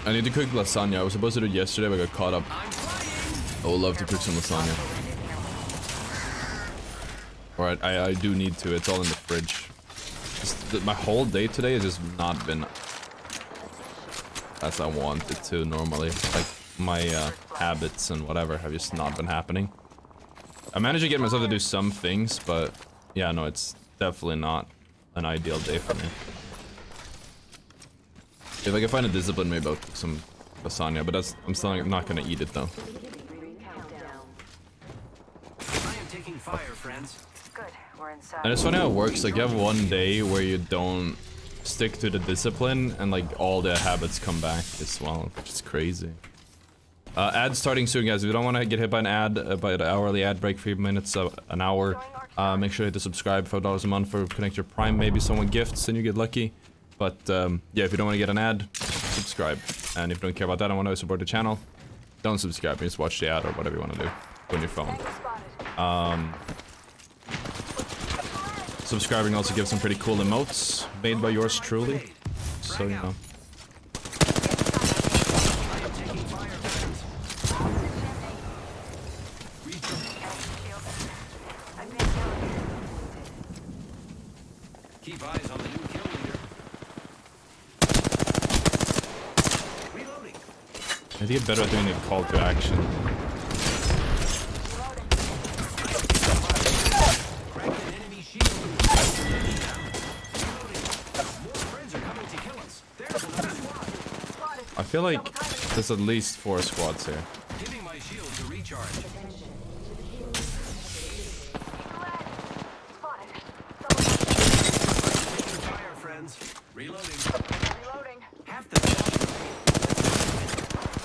Speaker 1: I need to cook lasagna. I was supposed to do it yesterday, but I got caught up. I would love to cook some lasagna. Alright, I do need to. It's all in the fridge. My whole day today has just not been as I want it to normally. Like, my habits and whatever have just not been happening. I managed to get myself to do some things, but yeah, no, it's definitely not an ideal day for me. If I can find a discipline, maybe I'll cook some lasagna, but that's, I'm still not gonna eat it though.
Speaker 2: I am taking fire, friends.
Speaker 5: Good, we're inside.
Speaker 1: And it's funny how it works, like you have one day where you don't stick to the discipline and like all the habits come back as well, which is crazy. Ads starting soon, guys. If you don't want to get hit by an ad, by an hourly ad break, 3 minutes, an hour, make sure you hit the subscribe, $5 a month for Connect Your Prime. Maybe someone gifts and you get lucky. But yeah, if you don't want to get an ad, subscribe. And if you don't care about that and want to support the channel, don't subscribe. You just watch the ad or whatever you want to do on your phone. Subscribing also gives some pretty cool emotes made by yours truly. So, you know.
Speaker 2: Keep eyes on the new kill leader. Reloading.
Speaker 1: I need to get better at doing the call to action.
Speaker 2: Cracked an enemy shield. More friends are coming to kill us. There's another squad.
Speaker 1: I feel like there's at least 4 squads here.
Speaker 2: Giving my shield to recharge. Taking fire, friends. Reloading.
Speaker 9: Reloading.
Speaker 2: Half the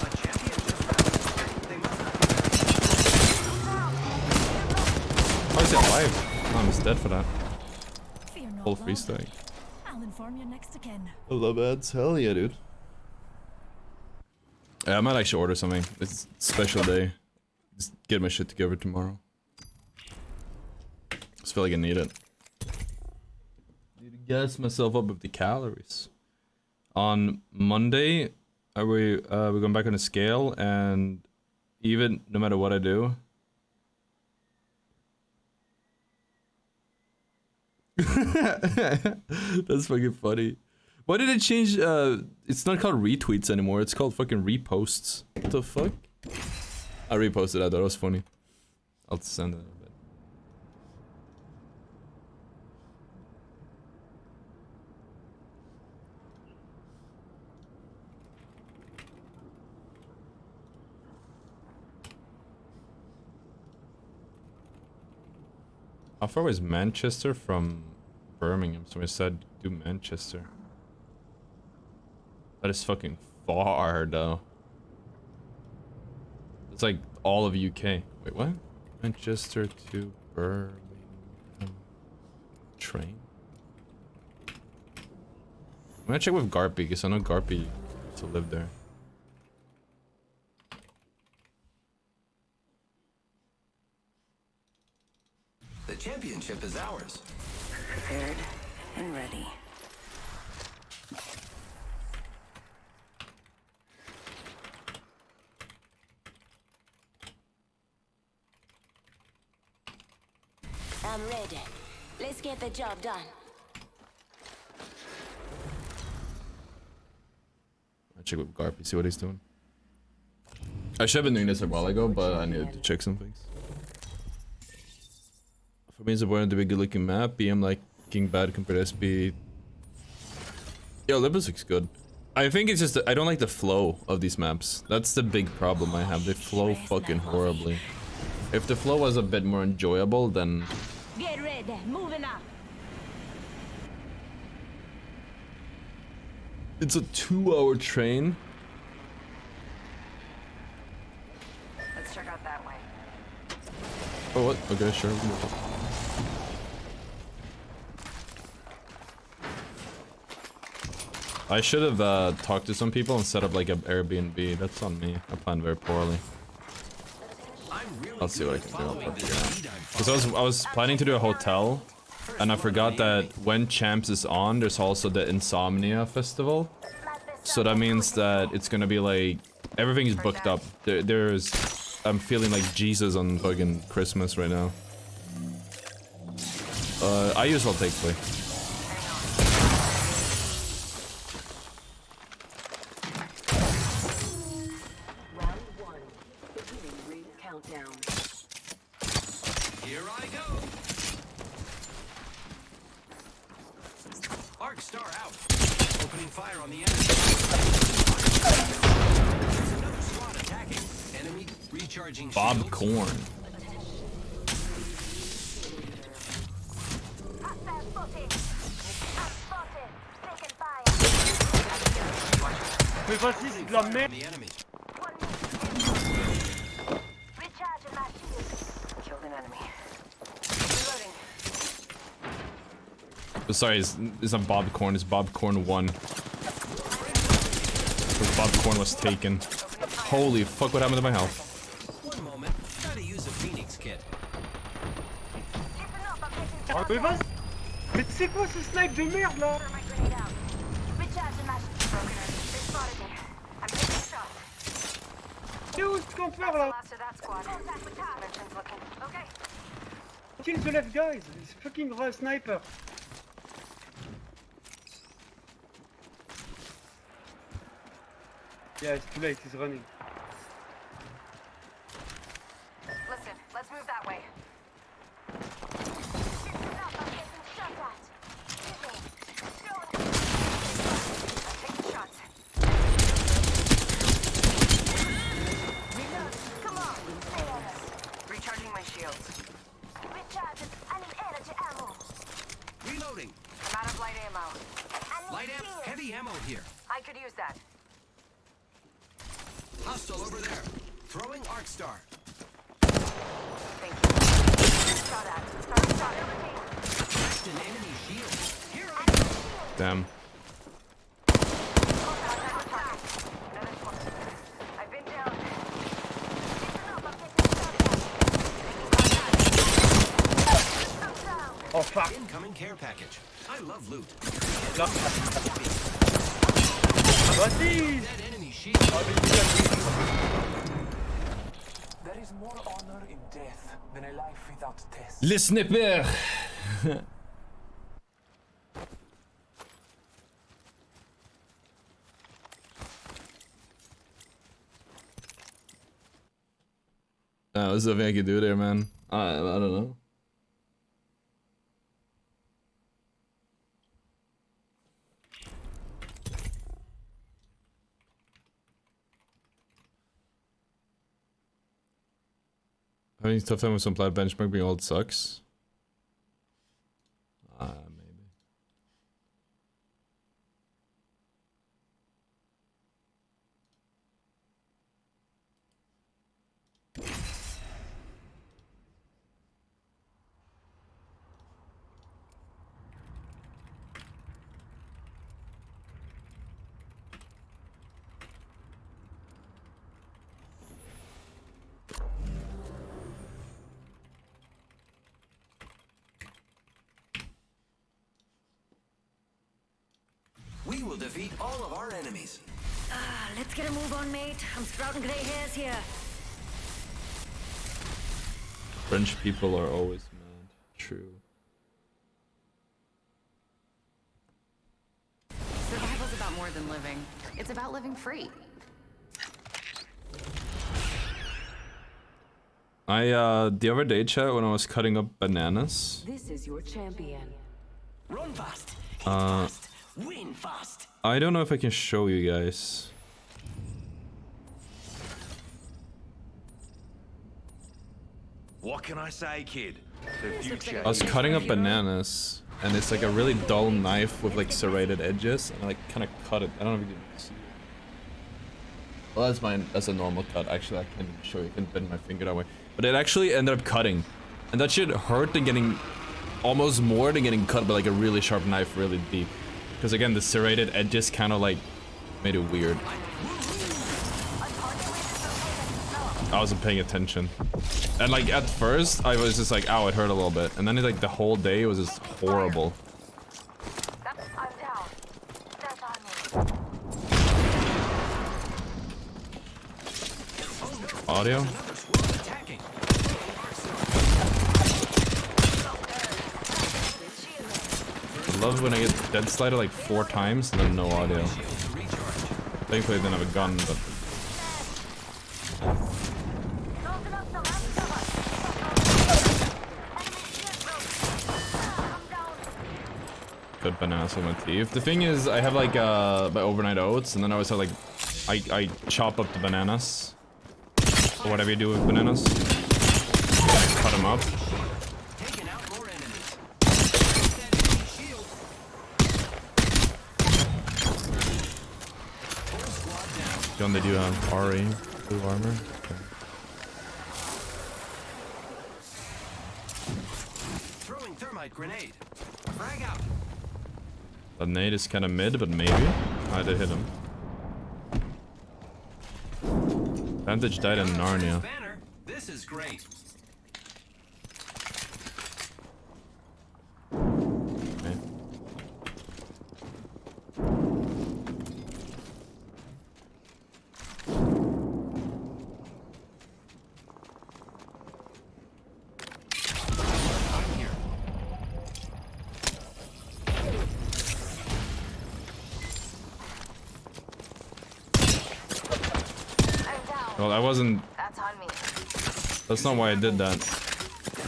Speaker 2: a champion just found. They must not
Speaker 1: Oh, he's alive. Oh, I'm just dead for that.
Speaker 3: Fear not,
Speaker 1: Full
Speaker 3: love.
Speaker 1: freestyle.
Speaker 3: I'll inform your next again.
Speaker 1: I love ads. Hell yeah, dude. Yeah, I might actually order something. It's a special day. Just get my shit together tomorrow. Just feel like I need it. Need to gas myself up with the calories. On Monday, we're going back on the scale, and even no matter what I do. That's fucking funny. Why did it change? It's not called retweets anymore. It's called fucking reposts. What the fuck? I reposted that. That was funny. I'll send it in a bit. How far was Manchester from Birmingham? Somebody said do Manchester. That is fucking far, though. It's like all of UK. Wait, what? Manchester to Birmingham train? I'm gonna check with Garpy, because I know Garpy used to live there.
Speaker 2: The championship is ours.
Speaker 8: Prepared and ready.
Speaker 7: I'm ready. Let's get the job done.
Speaker 1: I'll check with Garpy, see what he's doing. I should have been doing this a while ago, but I needed to check some things. For me, it's important to be a good looking map. BM liking bad compared to SB. Yo, Olympus looks good. I think it's just I don't like the flow of these maps. That's the big problem I have. They flow fucking horribly. If the flow was a bit more enjoyable, then...
Speaker 7: Get ready, moving up.
Speaker 1: It's a 2-hour train.
Speaker 5: Let's check out that way.
Speaker 1: Oh, what? Okay, sure. I should have talked to some people and set up like an Airbnb. That's on me. I planned very poorly. I'll see what I can do. Because I was planning to do a hotel, and I forgot that when Champs is on, there's also the Insomnia Festival. So that means that it's gonna be like everything is booked up. I'm feeling like Jesus on fucking Christmas right now. I usually take play.
Speaker 15: Round 1. Beginning ring countdown.
Speaker 2: Opening fire on the enemy. There's another squad attacking. Enemy recharging
Speaker 1: Bob
Speaker 2: shields.
Speaker 1: Corn.
Speaker 5: Hostile spotted. I'm spotted. Taking fire.
Speaker 16: Mais vas-y, c'est de la merde.
Speaker 2: The enemy.
Speaker 5: Recharging my shield.
Speaker 8: Killed an enemy.
Speaker 5: Reloading.
Speaker 1: Sorry, it's not Bob Corn, it's Bob Corn 1. Because Bob Corn was taken. Holy fuck, what happened to my health?
Speaker 2: One moment. Gotta use a Phoenix kit.
Speaker 16: Oh, mais vas-y. Mais tu sais quoi ce snipe de merde là?
Speaker 5: Recharging my shield. Broken. They spotted me. I'm taking shots.
Speaker 16: C'est où ce qu'on fait là?
Speaker 5: Last of that squad. Contact with target. Looking. Okay.
Speaker 16: Kill the left guys. It's fucking sniper. Yeah, it's too late. He's running.
Speaker 9: Listen, let's move that way.
Speaker 5: Come on.
Speaker 9: Recharging my shields.
Speaker 5: Recharging. I need energy ammo.
Speaker 2: Reloading.
Speaker 9: I'm out of light ammo.
Speaker 2: Light amp, heavy ammo here.
Speaker 9: I could use that.
Speaker 2: Hostile over there. Throwing Arc Star.
Speaker 9: Thank you. Shot at. Start shot.
Speaker 2: Cracked an enemy shield. Here I
Speaker 1: Damn.
Speaker 9: I've been down.
Speaker 16: Oh fuck.
Speaker 2: Incoming care package. I love loot.
Speaker 16: Vas-y.
Speaker 2: That enemy shield.
Speaker 13: There is more honor in death than a life without test.
Speaker 1: Les snipers! There's something I can do there, man. I don't know. Having tough time with some plat benchmark being old sucks. Maybe.
Speaker 2: We will defeat all of our enemies.
Speaker 3: Let's get a move on, mate. I'm sprouting gray hairs here.
Speaker 1: French people are always mad. True.
Speaker 4: Survival's about more than living. It's about living free.
Speaker 1: The other day, chat, when I was cutting up bananas,
Speaker 15: This is your champion.
Speaker 2: Run fast. Hit fast. Win fast.
Speaker 1: I don't know if I can show you guys.
Speaker 17: What can I say, kid? The future.
Speaker 1: I was cutting up bananas, and it's like a really dull knife with like serrated edges, and I like kind of cut it. I don't know if you can see it. Well, that's mine. That's a normal cut. Actually, I can show you. I can bend my finger that way. But it actually ended up cutting, and that shit hurt than getting almost more than getting cut by like a really sharp knife, really deep. Because again, the serrated edges kind of like made it weird. I wasn't paying attention. And like at first, I was just like, ow, it hurt a little bit. And then like the whole day it was just horrible.
Speaker 5: I'm down. That's on me.
Speaker 1: Audio? I love when I get dead slided like 4 times and then no audio. Thankfully I didn't have a gun, but... put bananas with my teeth. The thing is, I have like my overnight oats, and then I always have like, I chop up the bananas, or whatever you do with bananas. I cut them up. John, they do have RE, blue armor. Okay.
Speaker 2: Throwing thermite grenade. Frag out.
Speaker 1: The nade is kind of mid, but maybe. I did hit him. Vantage died in Narnia.
Speaker 2: Banner, this is great.
Speaker 1: Okay. Well, I wasn't.
Speaker 9: That's on me.
Speaker 1: That's not why I did that.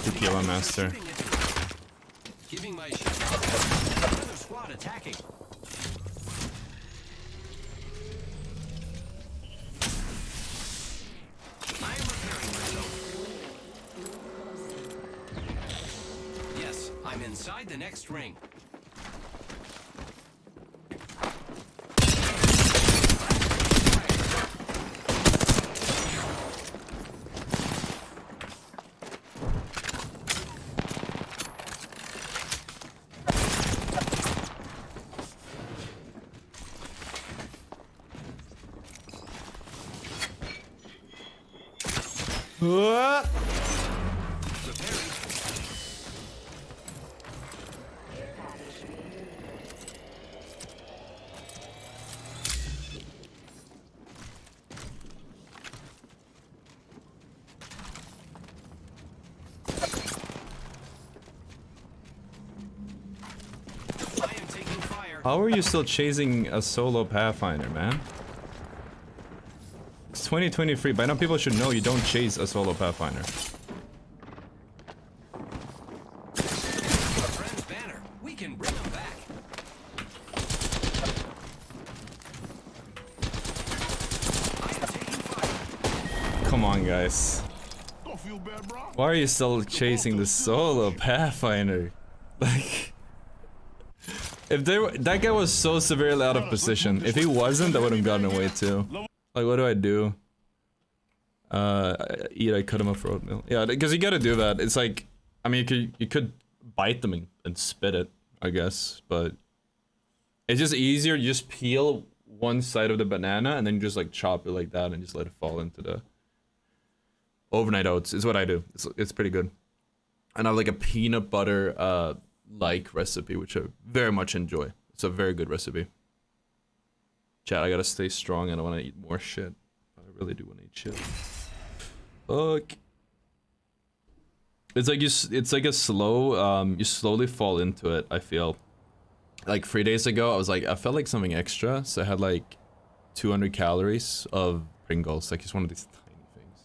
Speaker 1: Tequila master.
Speaker 2: Giving my shot. Another squad attacking. I am repairing myself. Yes, I'm inside the next ring.
Speaker 1: How are you still chasing a solo Pathfinder, man? It's 2023. By now people should know you don't chase a solo Pathfinder.
Speaker 2: Friend's banner. We can bring them back. I am taking fire.
Speaker 1: Come on, guys.
Speaker 6: Don't feel bad, bro.
Speaker 1: Why are you still chasing the solo Pathfinder? Like, if that guy was so severely out of position. If he wasn't, I would have gotten away too. Like, what do I do? I cut him up for oatmeal. Yeah, because you gotta do that. It's like, I mean, you could bite them and spit it, I guess, but it's just easier. You just peel one side of the banana and then you just like chop it like that and just let it fall into the overnight oats. Is what I do. It's pretty good. And I have like a peanut butter like recipe, which I very much enjoy. It's a very good recipe. Chat, I gotta stay strong. I don't want to eat more shit. I really do want to eat shit. Fuck. It's like it's like a slow. You slowly fall into it. I feel. Like 3 days ago, I was like, I felt like something extra, so I had like 200 calories of Pringles, like just one of these tiny things.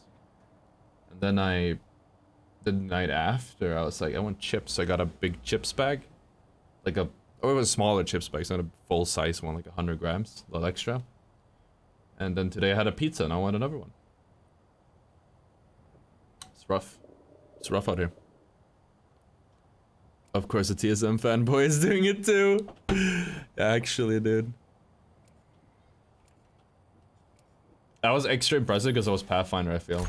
Speaker 1: And then the night after, I was like, I want chips, so I got a big chips bag, like or it was a smaller chips bag, it's not a full size one, like 100 grams, a little extra. And then today I had a pizza, and I want another one. It's rough. It's rough out here. Of course, the TSM fanboy is doing it too. Actually, dude. That was extra impressive because I was Pathfinder, I feel.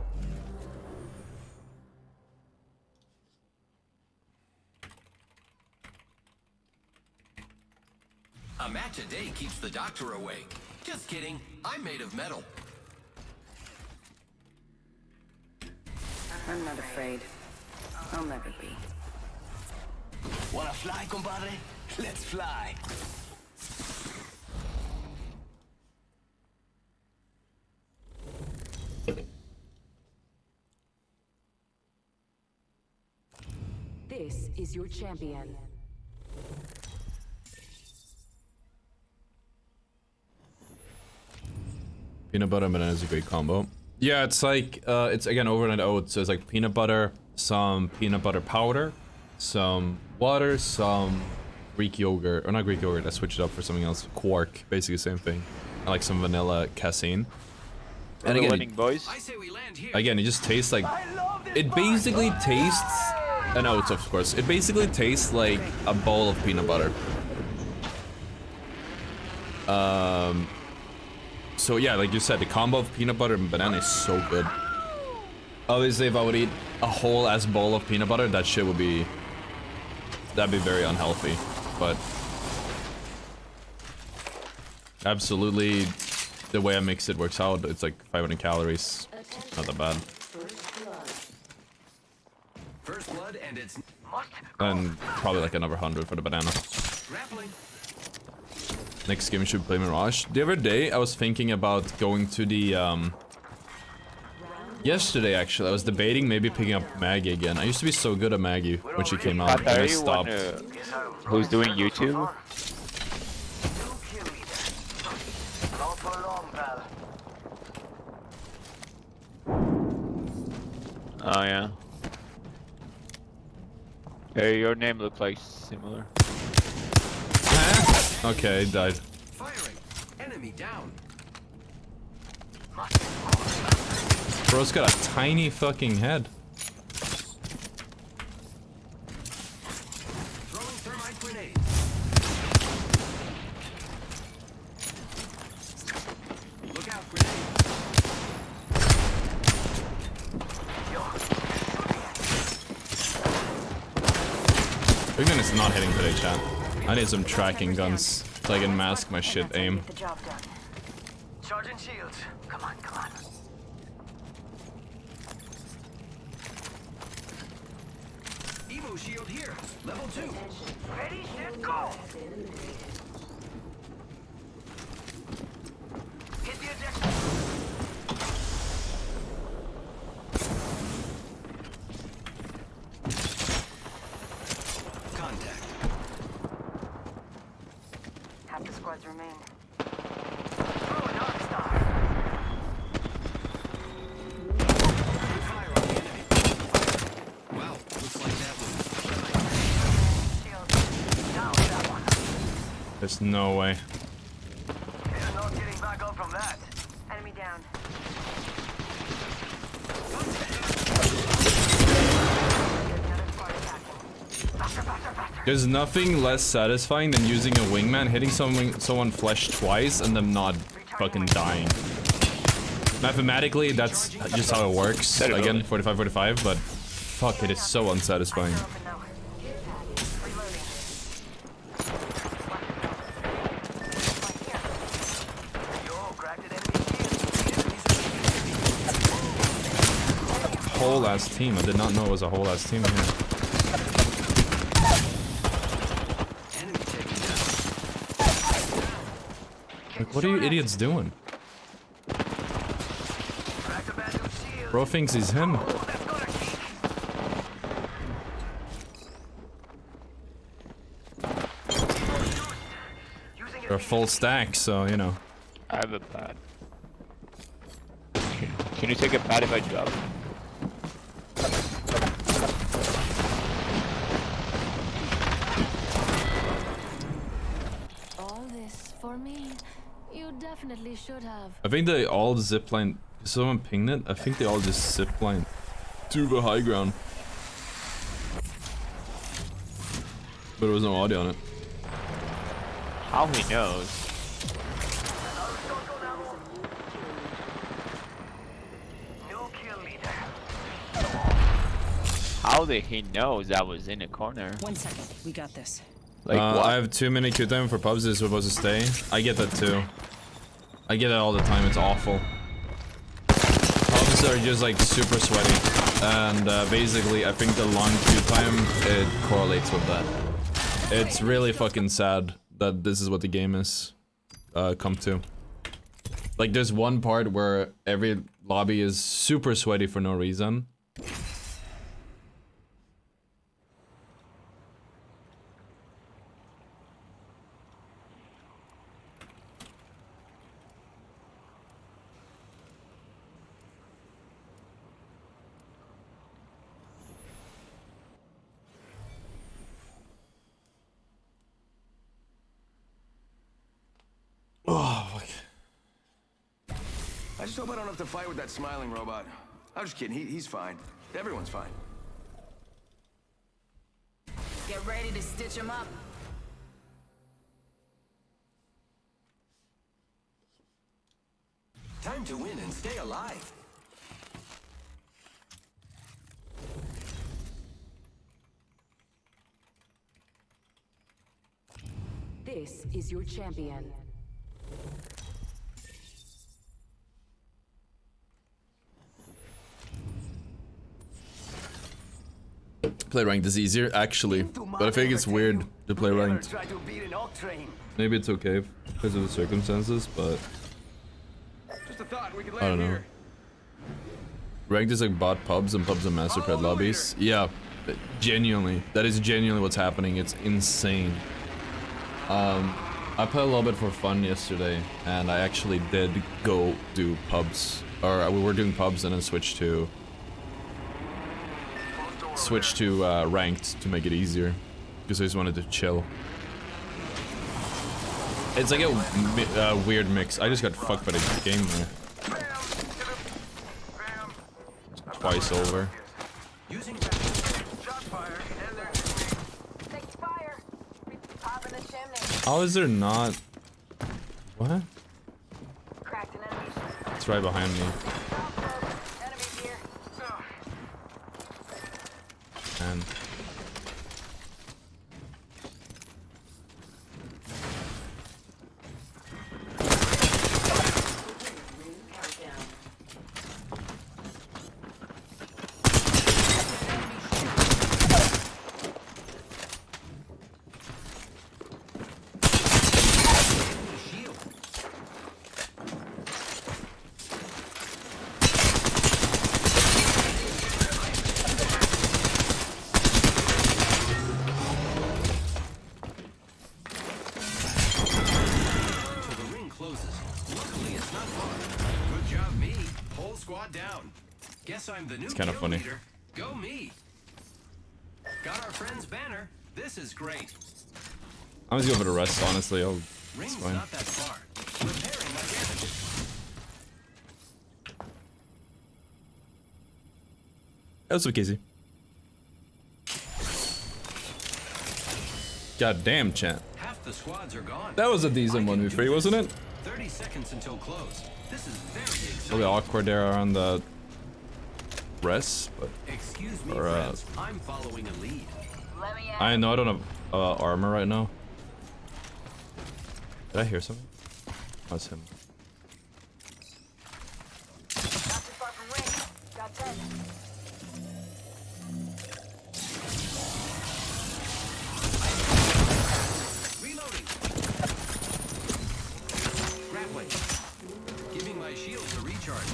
Speaker 2: A match a day keeps the doctor away. Just kidding. I'm made of metal.
Speaker 8: I'm not afraid. I'll never be.
Speaker 2: Wanna fly, compadre? Let's fly.
Speaker 15: This is your champion.
Speaker 1: Peanut butter and banana is a great combo. Yeah, it's like, it's again overnight oats, so it's like peanut butter, some peanut butter powder, some water, some Greek yogurt, or not Greek yogurt, I switched it up for something else. Quark, basically same thing. I like some vanilla casein. And
Speaker 18: We're
Speaker 1: again,
Speaker 18: winning, boys.
Speaker 1: Again, it just tastes like... It basically tastes... And oats, of course. It basically tastes like a bowl of peanut butter. So yeah, like you said, the combo of peanut butter and banana is so good. Obviously, if I would eat a whole ass bowl of peanut butter, that shit would be... That'd be very unhealthy, but... Absolutely, the way I mix it works out. It's like 500 calories. Not that bad.
Speaker 2: First blood, and it's
Speaker 1: And probably like another 100 for the banana. Next game should we play Mirage. The other day I was thinking about going to the yesterday actually I was debating maybe picking up Maggie again. I used to be so good at Maggie when she came out and I stopped.
Speaker 18: Who's doing YouTube? Oh yeah. Hey, your name looks like similar.
Speaker 1: Okay, died.
Speaker 2: firing. Enemy down.
Speaker 1: Bro's got a tiny fucking head.
Speaker 2: Throwing thermite grenade. Look out, grenade.
Speaker 1: Wingman is not hitting today, chat. I need some tracking guns so I can mask my shit aim.
Speaker 9: Get the job done. Charging shields. Come on, come on.
Speaker 2: Evo shield here. Level 2.
Speaker 9: Ready, set, go! Hit the ejector.
Speaker 2: Contact.
Speaker 9: Half the squads remain. Throw an arc star.
Speaker 2: Fire on the enemy. Wow, looks like that was...
Speaker 9: Shield. Down that one.
Speaker 1: There's no way.
Speaker 9: They're not getting back up from that. Enemy down.
Speaker 1: There's nothing less satisfying than using a wingman, hitting someone flesh twice, and them not fucking dying. Mathematically, that's just how it works. Again, 45-45, but fuck, it is so unsatisfying. Whole ass team. I did not know it was a whole ass team here. Like, what are you idiots doing? Bro thinks he's him. They're full stack, so you know.
Speaker 18: I have a pad. Can you take a pad if I drop?
Speaker 4: All this for me? You definitely should have.
Speaker 1: I think they all zipline. Someone pinged it. I think they all just zipline to the high ground. But there was no audio on it.
Speaker 18: How he knows? How did he knows I was in a corner?
Speaker 4: 1 second, we got this.
Speaker 18: Like what?
Speaker 1: I have 2 minute queue time for pubs is supposed to stay. I get that too. I get it all the time. It's awful. Pubs are just like super sweaty, and basically I think the long queue time it correlates with that. It's really fucking sad that this is what the game is come to. Like there's one part where every lobby is super sweaty for no reason.
Speaker 12: Just hope I don't have to fight with that smiling robot. I'm just kidding. He's fine. Everyone's fine.
Speaker 8: Get ready to stitch him up.
Speaker 2: Time to win and stay alive.
Speaker 15: This is your champion.
Speaker 1: Play ranked is easier, actually, but I think it's weird to play ranked. Maybe it's okay because of the circumstances, but
Speaker 12: Just a thought. We could
Speaker 1: I don't
Speaker 12: land
Speaker 1: know.
Speaker 12: here.
Speaker 1: Ranked is like bot pubs and pubs and mastercard lobbies. Yeah, genuinely, that is genuinely what's happening. It's insane. I played a little bit for fun yesterday, and I actually did go do pubs, or we were doing pubs and then switched to ranked to make it easier, because I just wanted to chill. It's like a weird mix. I just got fucked by the game there. Twice over.
Speaker 2: Using shot fire, and there's
Speaker 5: Take fire. Pop in the chimney.
Speaker 1: How is there not? What?
Speaker 5: Cracked an enemy.
Speaker 1: It's right behind me.
Speaker 5: Enemy here.
Speaker 1: And
Speaker 2: shield. Till the ring closes. Luckily, it's not far. Good job, me. Whole squad down. Guess I'm the new
Speaker 1: It's kinda
Speaker 2: kill
Speaker 1: funny.
Speaker 2: leader. Go me. Got our friend's banner. This is great.
Speaker 1: I'm just going for the rest, honestly. It's
Speaker 2: Ring's
Speaker 1: fine.
Speaker 2: not that far. Repairing my damages.
Speaker 1: That was Casey. God damn, chat.
Speaker 2: Half the squads are gone.
Speaker 1: That was a decent 1v3, wasn't it?
Speaker 2: 30 seconds until close. This is very
Speaker 1: A
Speaker 2: exciting.
Speaker 1: little bit awkward there on the rest, but
Speaker 2: Excuse me,
Speaker 1: or,
Speaker 2: friends. I'm following a lead.
Speaker 5: Let me
Speaker 1: I know I don't have armor right now. Did I hear something? Oh, it's him.
Speaker 5: Not too far from ring. Got 10.
Speaker 2: Reloading. Grappling. Giving my shields a recharge.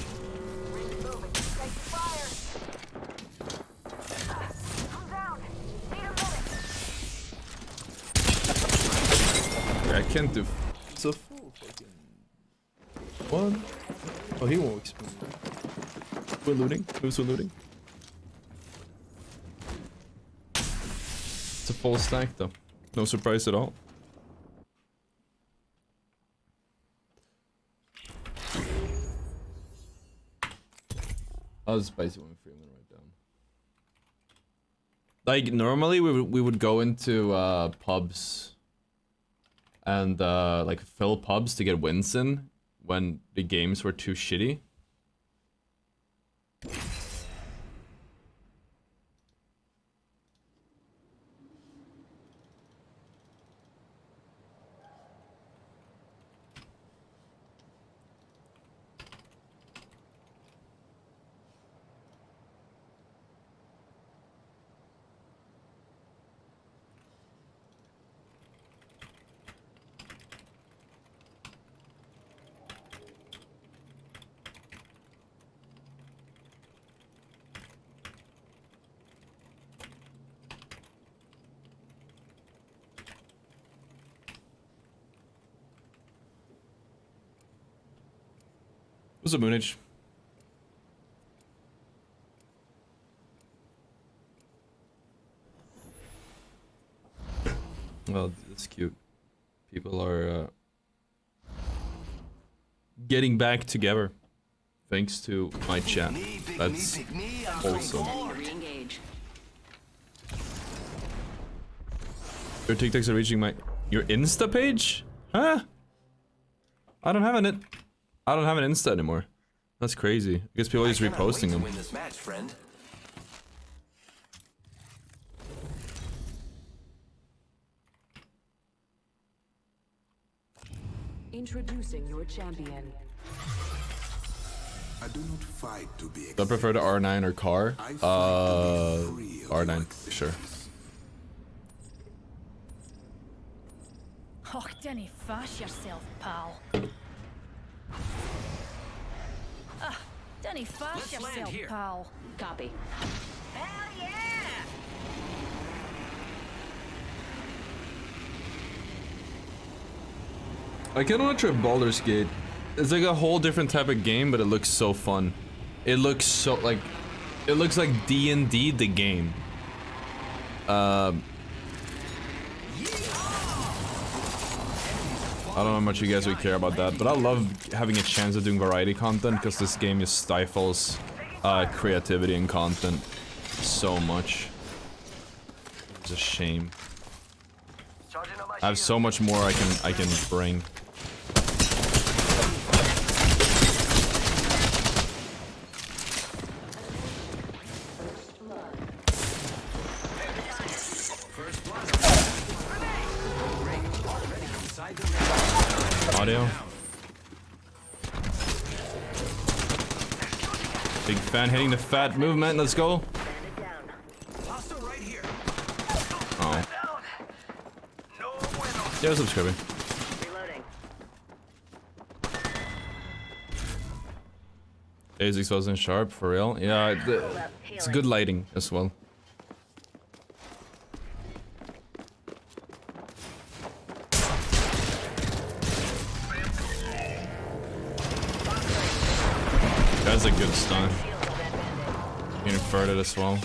Speaker 5: Ring's moving. Take fire. I'm down. Need a minute.
Speaker 1: I can't do. It's a full fucking. What? Oh, he won't explain. We're looting. Who's looting? It's a full stack though. No surprise at all. I was spicy one Freeman right down. Like normally we would go into pubs and like fill pubs to get wins in when the games were too shitty. What's up, Moonage? Well, it's cute. People are getting back together. thanks to my chat. That's wholesome. Your TikToks are reaching your Insta page? Huh? I don't have an Insta anymore. That's crazy. I guess people are just reposting them.
Speaker 2: Win this match, friend.
Speaker 15: Introducing your champion.
Speaker 19: I do not fight to be.
Speaker 1: Do I prefer the R9 or car? R9, sure.
Speaker 7: Oh, dinna fash yourself, pal. Dinna fash yourself, pal.
Speaker 15: Copy.
Speaker 5: Hell yeah!
Speaker 1: I kind of want to try Baldur's Gate. It's like a whole different type of game, but it looks so fun. It looks so like, it looks like D&D the game. I don't know how much you guys would care about that, but I love having a chance of doing variety content because this game just stifles creativity and content so much. It's a shame. I have so much more I can bring. Audio. Big fan hitting the fat movement. Let's go. Oh. Yeah, subscribing. ASICs wasn't sharp for real. Yeah, it's good lighting as well. That's a good stun. Getting inverted as well.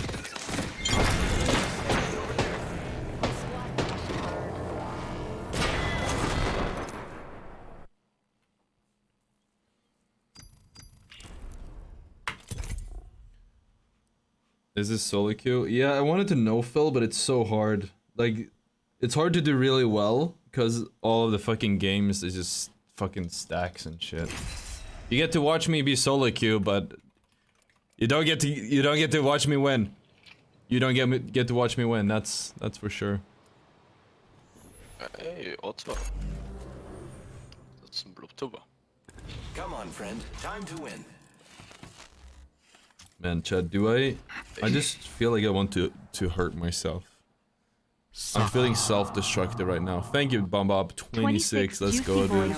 Speaker 1: Is this solo queue? Yeah, I wanted to no-fill, but it's so hard. Like, it's hard to do really well because all of the fucking games is just fucking stacks and shit. You get to watch me be solo queue, but you don't get to watch me win. You don't get to watch me win. That's for sure.
Speaker 14: Hey, Otto. That's some blodtuba.
Speaker 2: Come on, friend. Time to win.
Speaker 1: Man, Chad, I just feel like I want to hurt myself. I'm feeling self-destructive right now. Thank you, Bombop26. Let's go, dude.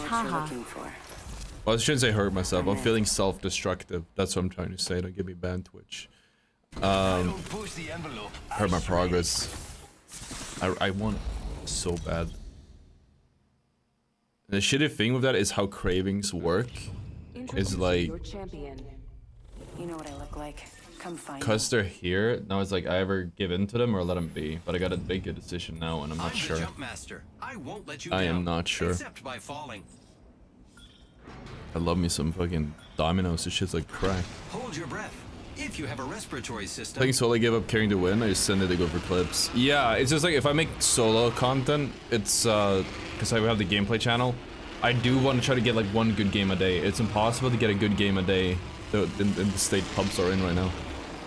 Speaker 1: Well, I shouldn't say hurt myself. I'm feeling self-destructive. That's what I'm trying to say. Don't get me banned, Twitch. Hurt my progress. I want it so bad. And the shitty thing with that is how cravings work. Is like,
Speaker 8: you know what I look like. Come find me.
Speaker 1: Cause they're here, now it's like I either give in to them or let them be. But I gotta make a decision now, and I'm not sure.
Speaker 2: I won't let you
Speaker 1: I
Speaker 2: down,
Speaker 1: am not sure.
Speaker 2: except by falling.
Speaker 1: I love me some fucking dominoes. This shit's like crack.
Speaker 2: Hold your breath. If you have a respiratory system.
Speaker 1: I think solo gave up caring to win. I just send it to go for clips. Yeah, it's just like if I make solo content, it's because I have the gameplay channel. I do want to try to get like one good game a day. It's impossible to get a good game a day in the state pubs are in right now.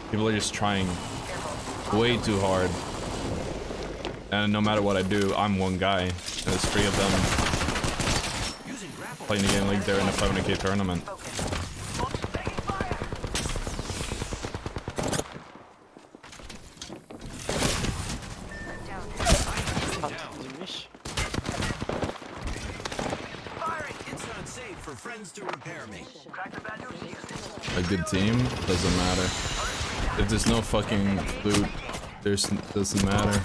Speaker 1: People are just trying way too hard. And no matter what I do, I'm one guy. And there's 3 of them playing the game like they're in a 500k tournament.
Speaker 2: For friends to repair me.
Speaker 1: A good team doesn't matter. If there's no fucking loot, doesn't matter.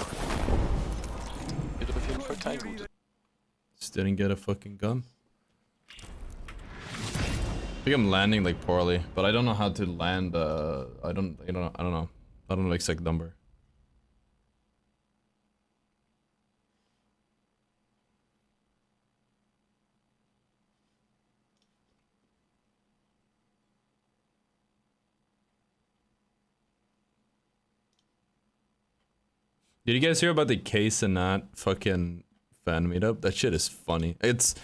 Speaker 1: Just didn't get a fucking gun. I think I'm landing like poorly, but I don't know how to land. I don't know. I don't know the exact number. Did you guys hear about the Case and Nat fucking fan meetup? That shit is funny. It's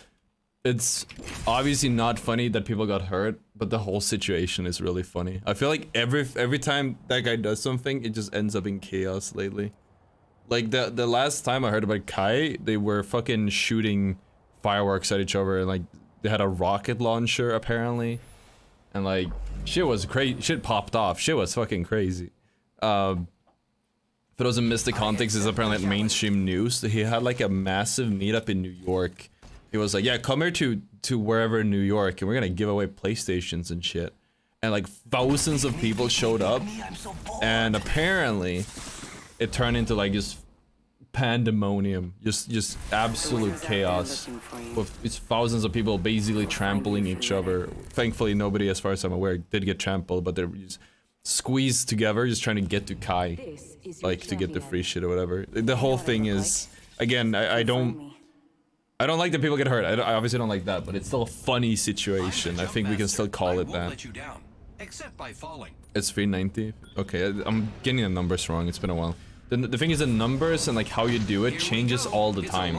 Speaker 1: obviously not funny that people got hurt, but the whole situation is really funny. I feel like every time that guy does something, it just ends up in chaos lately. Like the last time I heard about Kai, they were fucking shooting fireworks at each other, and like they had a rocket launcher apparently, and like shit was crazy. Shit popped off. Shit was fucking crazy. For those who missed the context, is apparently like mainstream news. He had like a massive meetup in New York. He was like, yeah, come here to wherever in New York, and we're gonna give away PlayStations and shit. And like thousands of people showed up, and apparently it turned into like just pandemonium, just absolute chaos, with it's thousands of people basically trampling each other. Thankfully, nobody, as far as I'm aware, did get trampled, but they're just squeezed together, just trying to get to Kai, like to get the free shit or whatever. The whole thing is, again, I don't like that people get hurt. I obviously don't like that, but it's still a funny situation. I think we can still call it that.
Speaker 2: Except by falling.
Speaker 1: It's 390. Okay, I'm getting the numbers wrong. It's been a while. The thing is, the numbers and like how you do it changes all the time,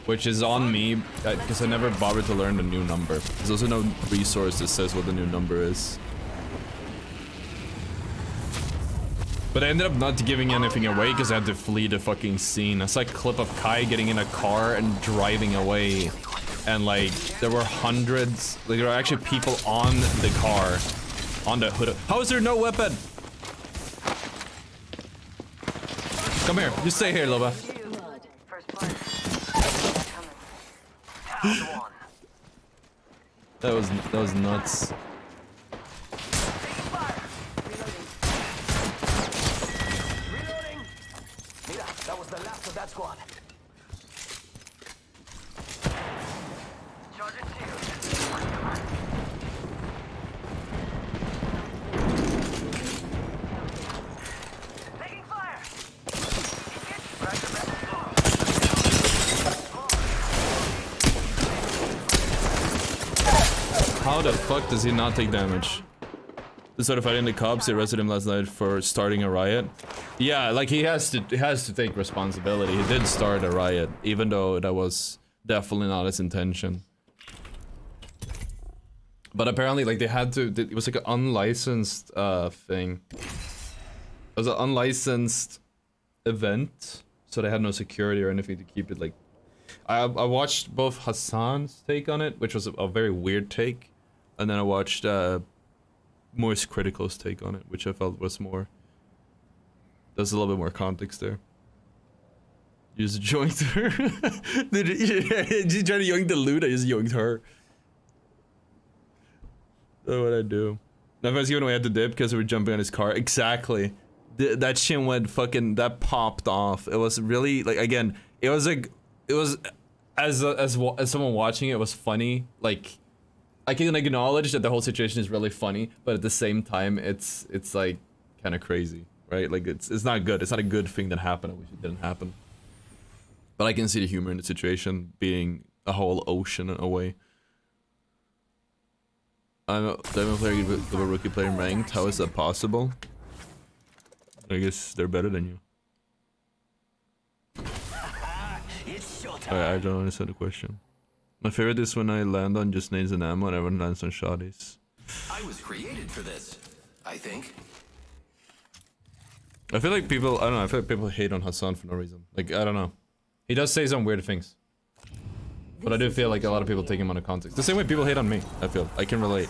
Speaker 1: which is on me because I never bothered to learn the new number. There's also no resource that says what the new number is. But I ended up not giving anything away because I had to flee the fucking scene. I saw a clip of Kai getting in a car and driving away, and like there were hundreds, like there were actually people on the car, on the hood. How is there no weapon? Come here, you stay here, Loba. That was nuts.
Speaker 2: That was the last of that squad. Charging taking fire.
Speaker 1: How the fuck does he not take damage? The sort of fighting the cops, they arrested him last night for starting a riot. Yeah, like he has to take responsibility. He did start a riot, even though that was definitely not his intention. But apparently, like they had to. It was like an unlicensed thing. It was an unlicensed event, so they had no security or anything to keep it like. I watched both Hassan's take on it, which was a very weird take, and then I watched Moist Critical's take on it, which I felt was more. There's a little bit more context there. You just joinked her. Dude, you trying to yoink the loot, I just yoinked her. That's what I do. Now if I was giving away at the dip because we were jumping on his car. Exactly. That shit went fucking, that popped off. It was really, like, again, it was like, it was, as someone watching it, it was funny. Like, I can acknowledge that the whole situation is really funny, but at the same time, it's like, kind of crazy. Right? Like, it's not good. It's not a good thing that happened. I wish it didn't happen. But I can see the humor in the situation being a whole ocean away. I'm a diamond player with a rookie player ranked. How is that possible? I guess they're better than you. I don't understand the question. My favorite is when I land on just nades and ammo and everyone lands on shotties.
Speaker 2: I was created for this, I think.
Speaker 1: I feel like people, I don't know, I feel like people hate on Hassan for no reason. Like, I don't know. He does say some weird things. But I do feel like a lot of people take him out of context. The same way people hate on me, I feel. I can relate.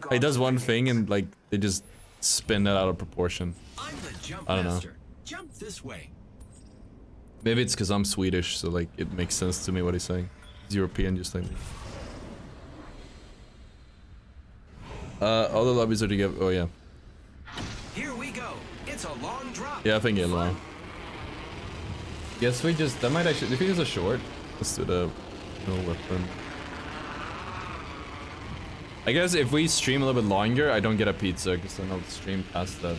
Speaker 1: He does one thing and, like, they just spin that out of proportion. I don't know.
Speaker 2: Jump this way.
Speaker 1: Maybe it's because I'm Swedish, so, like, it makes sense to me what he's saying. He's European, just like me. All the lobbies are together. Oh, yeah.
Speaker 2: Here we go. It's a long drop.
Speaker 1: Yeah, I think it's long. Guess we just, that might actually, do you think it's a short? Let's do the no weapon. I guess if we stream a little bit longer, I don't get a pizza because then I'll stream past the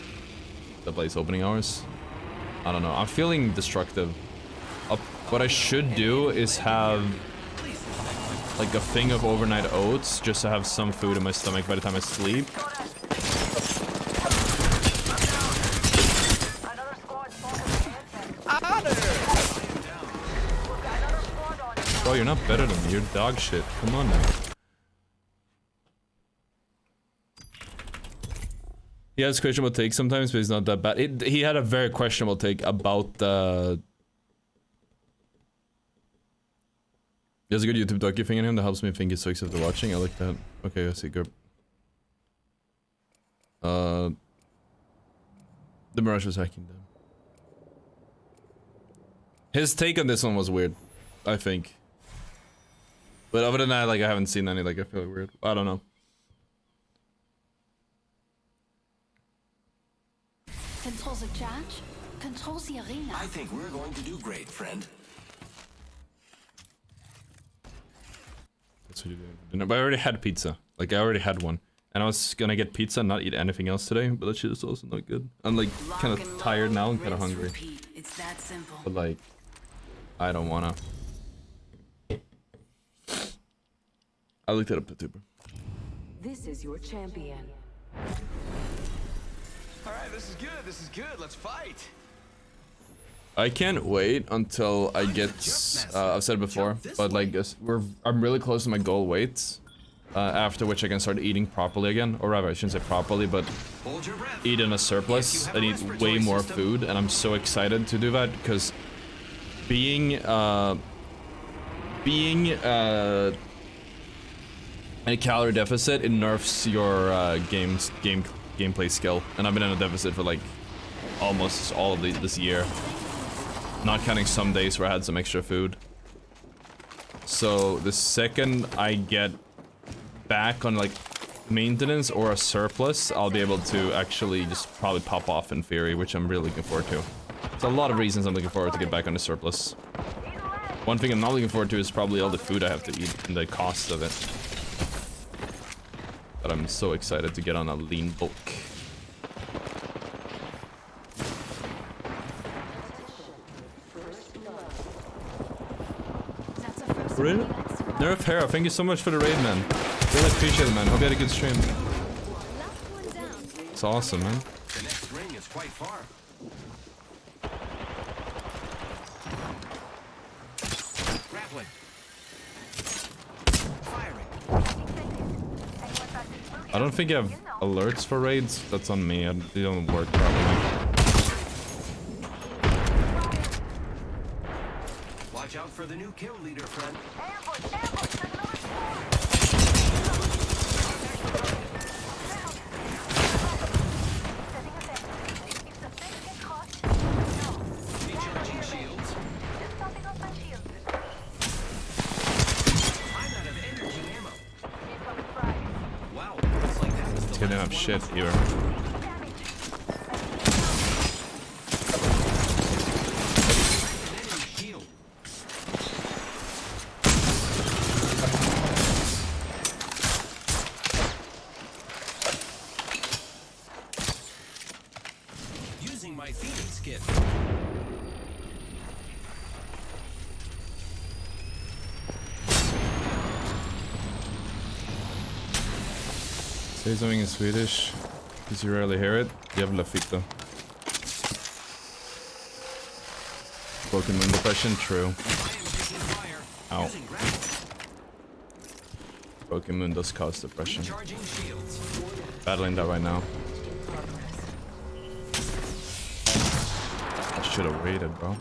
Speaker 1: place opening hours. I don't know. I'm feeling destructive. What I should do is have like a thing of overnight oats just to have some food in my stomach by the time I sleep. Bro, you're not better than me. You're dog shit. Come on now. He has questionable takes sometimes, but he's not that bad. He had a very questionable take about the... There's a good YouTube docu thing in him that helps me think he's so excited watching. I like that. Okay, I see. Good. The Mirage was hacking them. His take on this one was weird, I think. But other than that, like, I haven't seen any, like, I feel weird. I don't know.
Speaker 7: Controls the charge, controls the arena.
Speaker 2: I think we're going to do great, friend.
Speaker 1: That's what you do. But I already had pizza. Like, I already had one. And I was gonna get pizza and not eat anything else today, but that shit is also not good. I'm like kind of tired now and kind of hungry.
Speaker 7: It's that simple.
Speaker 1: But like, I don't wanna. I looked it up, YouTuber.
Speaker 15: This is your champion.
Speaker 12: Alright, this is good, this is good, let's fight!
Speaker 1: I can't wait until I get, I've said it before, but like, I'm really close to my goal weight. After which I can start eating properly again, or rather I shouldn't say properly, but eat in a surplus and eat way more food, and I'm so excited to do that because being in a calorie deficit, it nerfs your gameplay skill, and I've been in a deficit for like almost all of this year, not counting some days where I had some extra food. So the second I get back on like maintenance or a surplus, I'll be able to actually just probably pop off in theory, which I'm really looking forward to. There's a lot of reasons I'm looking forward to get back on the surplus. One thing I'm not looking forward to is probably all the food I have to eat and the cost of it. But I'm so excited to get on a lean bulk. Really? Nerf Hera, thank you so much for the raid, man. Really appreciate it, man. Hope you had a good stream. It's awesome, man.
Speaker 2: The next ring is quite far. Grappling.
Speaker 1: I don't think you have alerts for raids. That's on me. They don't work properly.
Speaker 2: Watch out for the new kill leader, friend. Recharging shields. I'm out of energy ammo. Wow, looks like that was the
Speaker 1: It's getting
Speaker 2: last
Speaker 1: up
Speaker 2: one
Speaker 1: shit
Speaker 2: of
Speaker 1: here.
Speaker 2: Using my Phoenix kit.
Speaker 1: Say something in Swedish, because you rarely hear it. Jävla fitta. Pokemon depression, true. Ow. Pokemon does cause depression. Battling that right now. I should have waited, bro.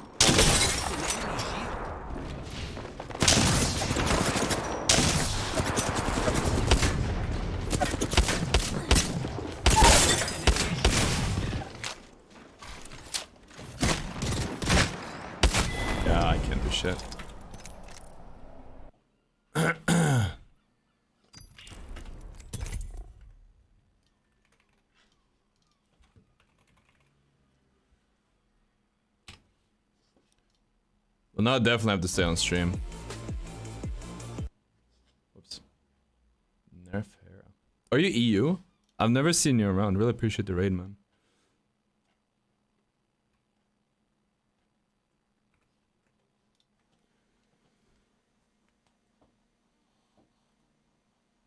Speaker 1: Yeah, I can't do shit. Well, now I definitely have to stay on stream. Whoops. Nerf Hera. Are you EU? I've never seen you around. Really appreciate the raid, man.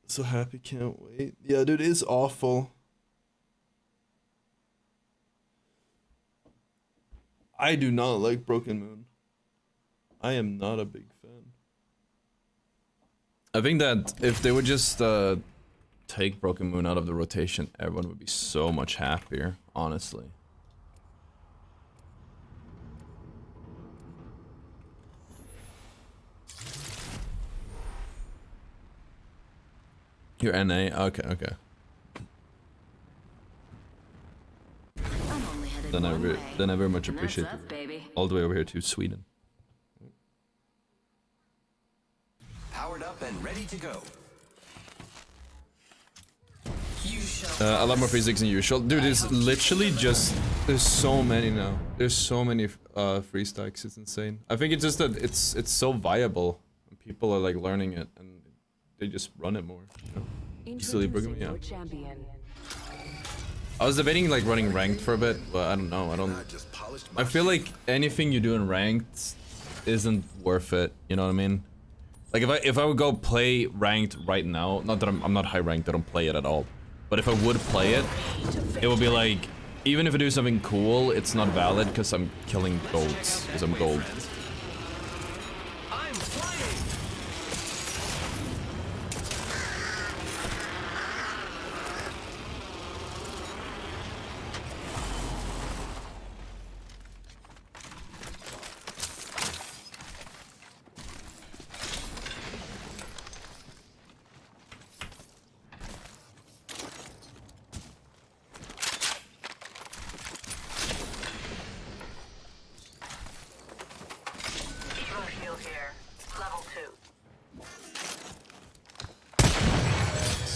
Speaker 1: So happy, can't wait. Yeah, dude, it's awful. I do not like Broken Moon. I am not a big fan. I think that if they would just take Broken Moon out of the rotation, everyone would be so much happier, honestly. You're NA? Okay, okay. Then I very much appreciate it. All the way over here to Sweden.
Speaker 2: Powered up and ready to go.
Speaker 1: A lot more physics than usual. Dude, it's literally just... There's so many now. There's so many free stacks, it's insane. I think it's just that it's so viable. People are like learning it and they just run it more. You know? Easily Broken, yeah. I was debating like running ranked for a bit, but I don't know. I feel like anything you do in ranked isn't worth it. You know what I mean? Like if I would go play ranked right now, not that I'm not high ranked, I don't play it at all. But if I would play it, it would be like, even if I do something cool, it's not valid because I'm killing golds, because I'm gold.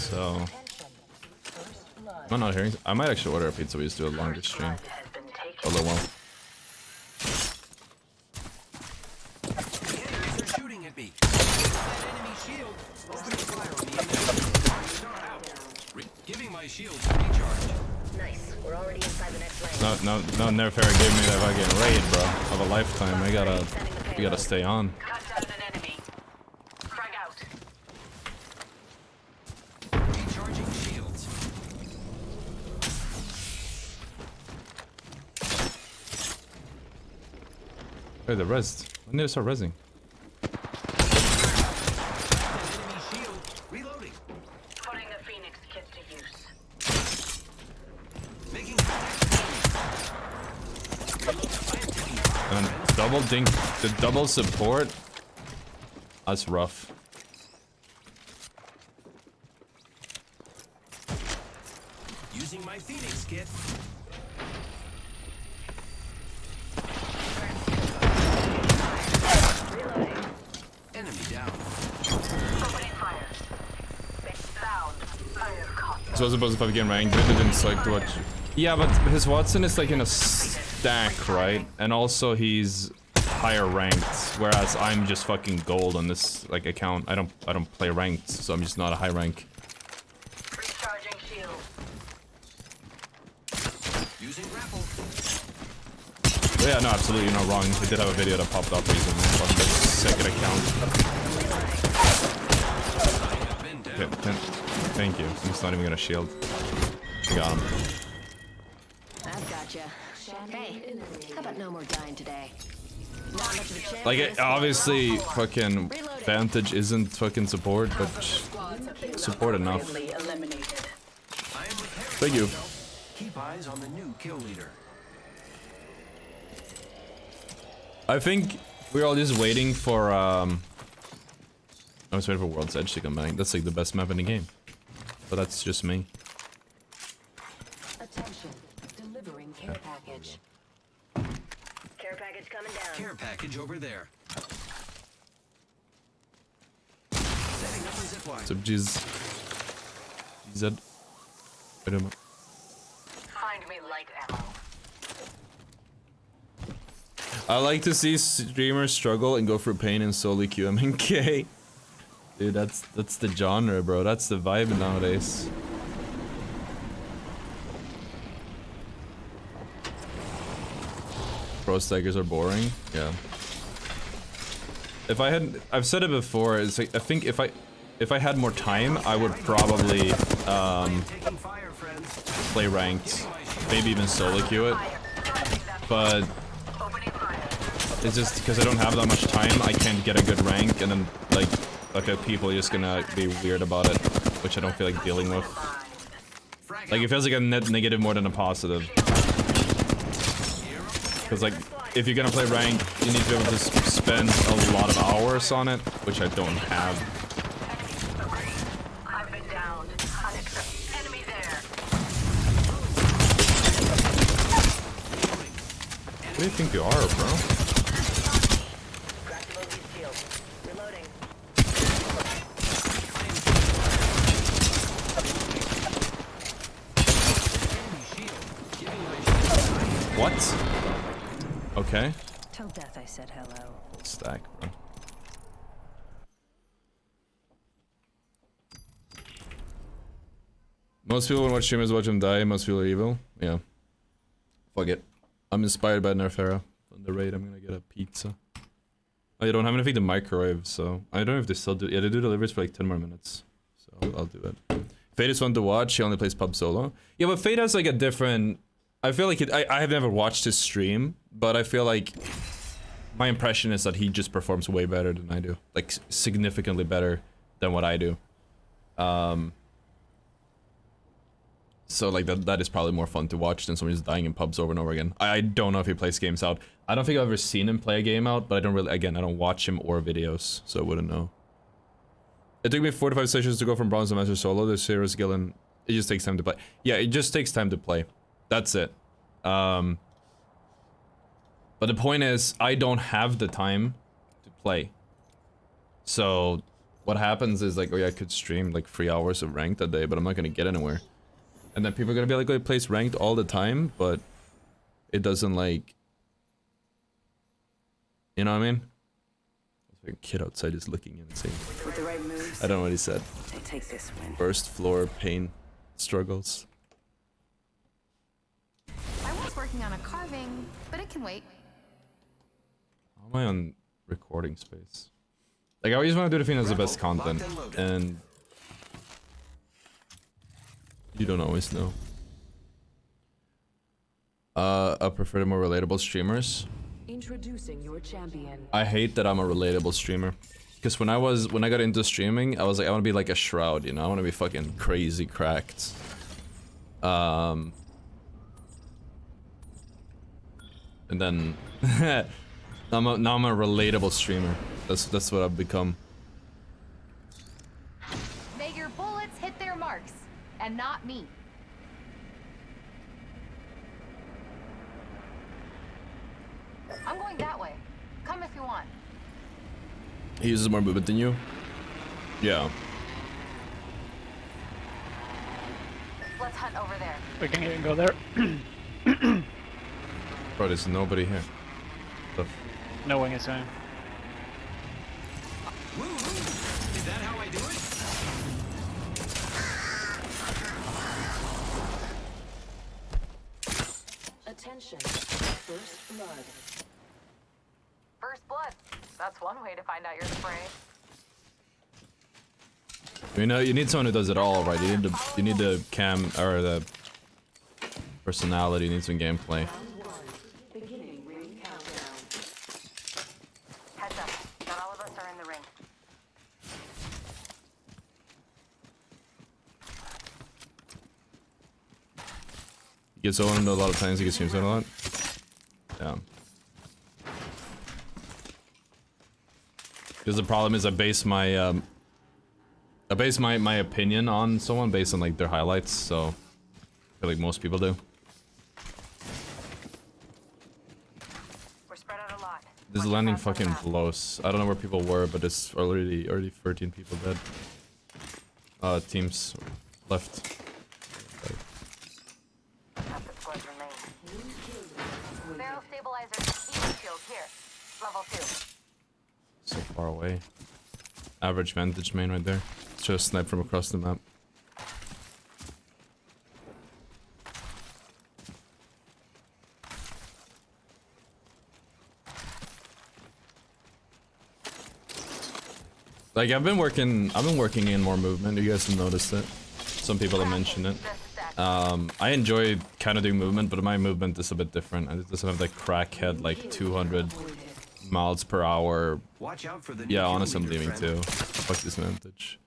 Speaker 1: So, I'm not hearing. I might actually order a pizza. We just do a longer stream. Although, well.
Speaker 2: They're shooting at me. That enemy shield. Opening fire on the enemy. Giving my shield a recharge.
Speaker 5: Nice. We're already inside the next lane.
Speaker 1: No, Nerfair gave me that fucking raid, bro, of a lifetime. We gotta stay on. Hey, the res. I need to start resing.
Speaker 2: Enemy shield. Reloading.
Speaker 5: Putting the Phoenix kit to use.
Speaker 2: Making
Speaker 1: And double dink, the double support. That's rough.
Speaker 2: using my Phoenix kit. Enemy down.
Speaker 1: So I was supposed to fight again ranked, but it didn't like to watch. Yeah, but his Watson is like in a stack, right? And also he's higher ranked, whereas I'm just fucking gold on this like account. I don't play ranked, so I'm just not a high rank.
Speaker 5: Recharging shield.
Speaker 2: Using grapple.
Speaker 1: But yeah, no, absolutely, you're not wrong. He did have a video that popped up recently on this second account. Okay, thank you. He's not even gonna shield. Got him.
Speaker 4: I've gotcha. Hey, how about no more dying today? Not much of a chance.
Speaker 1: Like, obviously, fucking Vantage isn't fucking support, but support enough. Thank you.
Speaker 2: Keep eyes on the new kill leader.
Speaker 1: I think we're all just waiting for, I was waiting for World's Edge to come back. That's like the best map in the game. But that's just me.
Speaker 15: Attention, delivering care package.
Speaker 5: Care package coming down.
Speaker 2: Care package over there. Setting up a zip line.
Speaker 1: What's up, GZ? I don't know.
Speaker 5: Find me light ammo.
Speaker 1: I like to see streamers struggle and go through pain and solely QMNK. Dude, that's the genre, bro. That's the vibe nowadays. Pro stackers are boring. Yeah. If I had, I've said it before. It's like, I think if I had more time, I would probably play ranked, maybe even solo queue it. But it's just because I don't have that much time. I can't get a good rank, and then like okay, people are just gonna be weird about it, which I don't feel like dealing with. Like, it feels like a net negative more than a positive. Because, like, if you're gonna play rank, you need to be able to spend a lot of hours on it, which I don't have.
Speaker 9: I've been downed. Enemy there.
Speaker 1: What do you think you are, bro? What? Okay.
Speaker 4: Till death I said hello.
Speaker 1: Stack, bro. Most people when watch streamers watch them die, most people are evil. Yeah. Fuck it. I'm inspired by Nerf era. On the raid, I'm gonna get a pizza. Oh, you don't have anything to microwave, so... I don't know if they still do... Yeah, they do deliveries for like 10 more minutes. So, I'll do it. Fade is fun to watch, he only plays pub solo. Yeah, but Fade has like a different... I feel like I have never watched his stream, but I feel like... My impression is that he just performs way better than I do. Like, significantly better than what I do. So like that is probably more fun to watch than someone who's dying in pubs over and over again. I don't know if he plays games out. I don't think I've ever seen him play a game out, but I don't really, again, I don't watch him or videos, so I wouldn't know. It took me 4 to 5 sessions to go from bronze to master solo. There's zero skill and it just takes time to play. Yeah, it just takes time to play. That's it. But the point is, I don't have the time to play. So what happens is like, oh yeah, I could stream like 3 hours of ranked a day, but I'm not gonna get anywhere. And then people are gonna be like, oh, he plays ranked all the time, but it doesn't like... You know what I mean? There's a kid outside just looking in and saying...
Speaker 8: With the right moves,
Speaker 1: I don't know what he said.
Speaker 8: they take this win.
Speaker 1: First floor pain struggles.
Speaker 3: I was working on a carving, but it can wait.
Speaker 1: How am I on recording space? Like, I always want to do the thing that's the best content, and... You don't always know. I prefer the more relatable streamers.
Speaker 15: Introducing your champion.
Speaker 1: I hate that I'm a relatable streamer. Because when I got into streaming, I was like, I want to be like a Shroud, you know? I want to be fucking crazy cracked. And then... now I'm a relatable streamer. That's what I've become.
Speaker 3: May your bullets hit their marks, and not me. I'm going that way. Come if you want.
Speaker 1: He uses more movement than you? Yeah.
Speaker 3: Let's hunt over there.
Speaker 19: We can even go there.
Speaker 1: Bro, there's nobody here.
Speaker 19: No wing is going.
Speaker 2: Is that how I do it?
Speaker 15: Attention. First blood.
Speaker 3: First blood. That's one way to find out you're the prey.
Speaker 1: You know, you need someone who does it all, right? You need the cam or the personality. You need some gameplay.
Speaker 15: Beginning ring countdown.
Speaker 9: Heads up. Not all of us are in the ring.
Speaker 1: He gets owned a lot of times. He gets streams a lot. Yeah. Because the problem is I base my my opinion on someone based on like their highlights, so I feel like most people do.
Speaker 9: We're spread out a lot.
Speaker 1: This landing fucking blows. I don't know where people were, but it's already 13 people dead. Teams left.
Speaker 9: Squads remain. Barrel stabilizers, heat shield here. Level 2.
Speaker 1: So far away. Average vantage main right there. Just snipe from across the map. Like I've been working in more movement. You guys have noticed it. Some people have mentioned it. I enjoy kind of doing movement, but my movement is a bit different. It doesn't have that crackhead like 200 miles per hour.
Speaker 2: Watch out for the
Speaker 1: Yeah,
Speaker 2: new
Speaker 1: honestly, I'm
Speaker 2: kill leader,
Speaker 1: leaving
Speaker 2: friend.
Speaker 1: too. Fuck this vantage.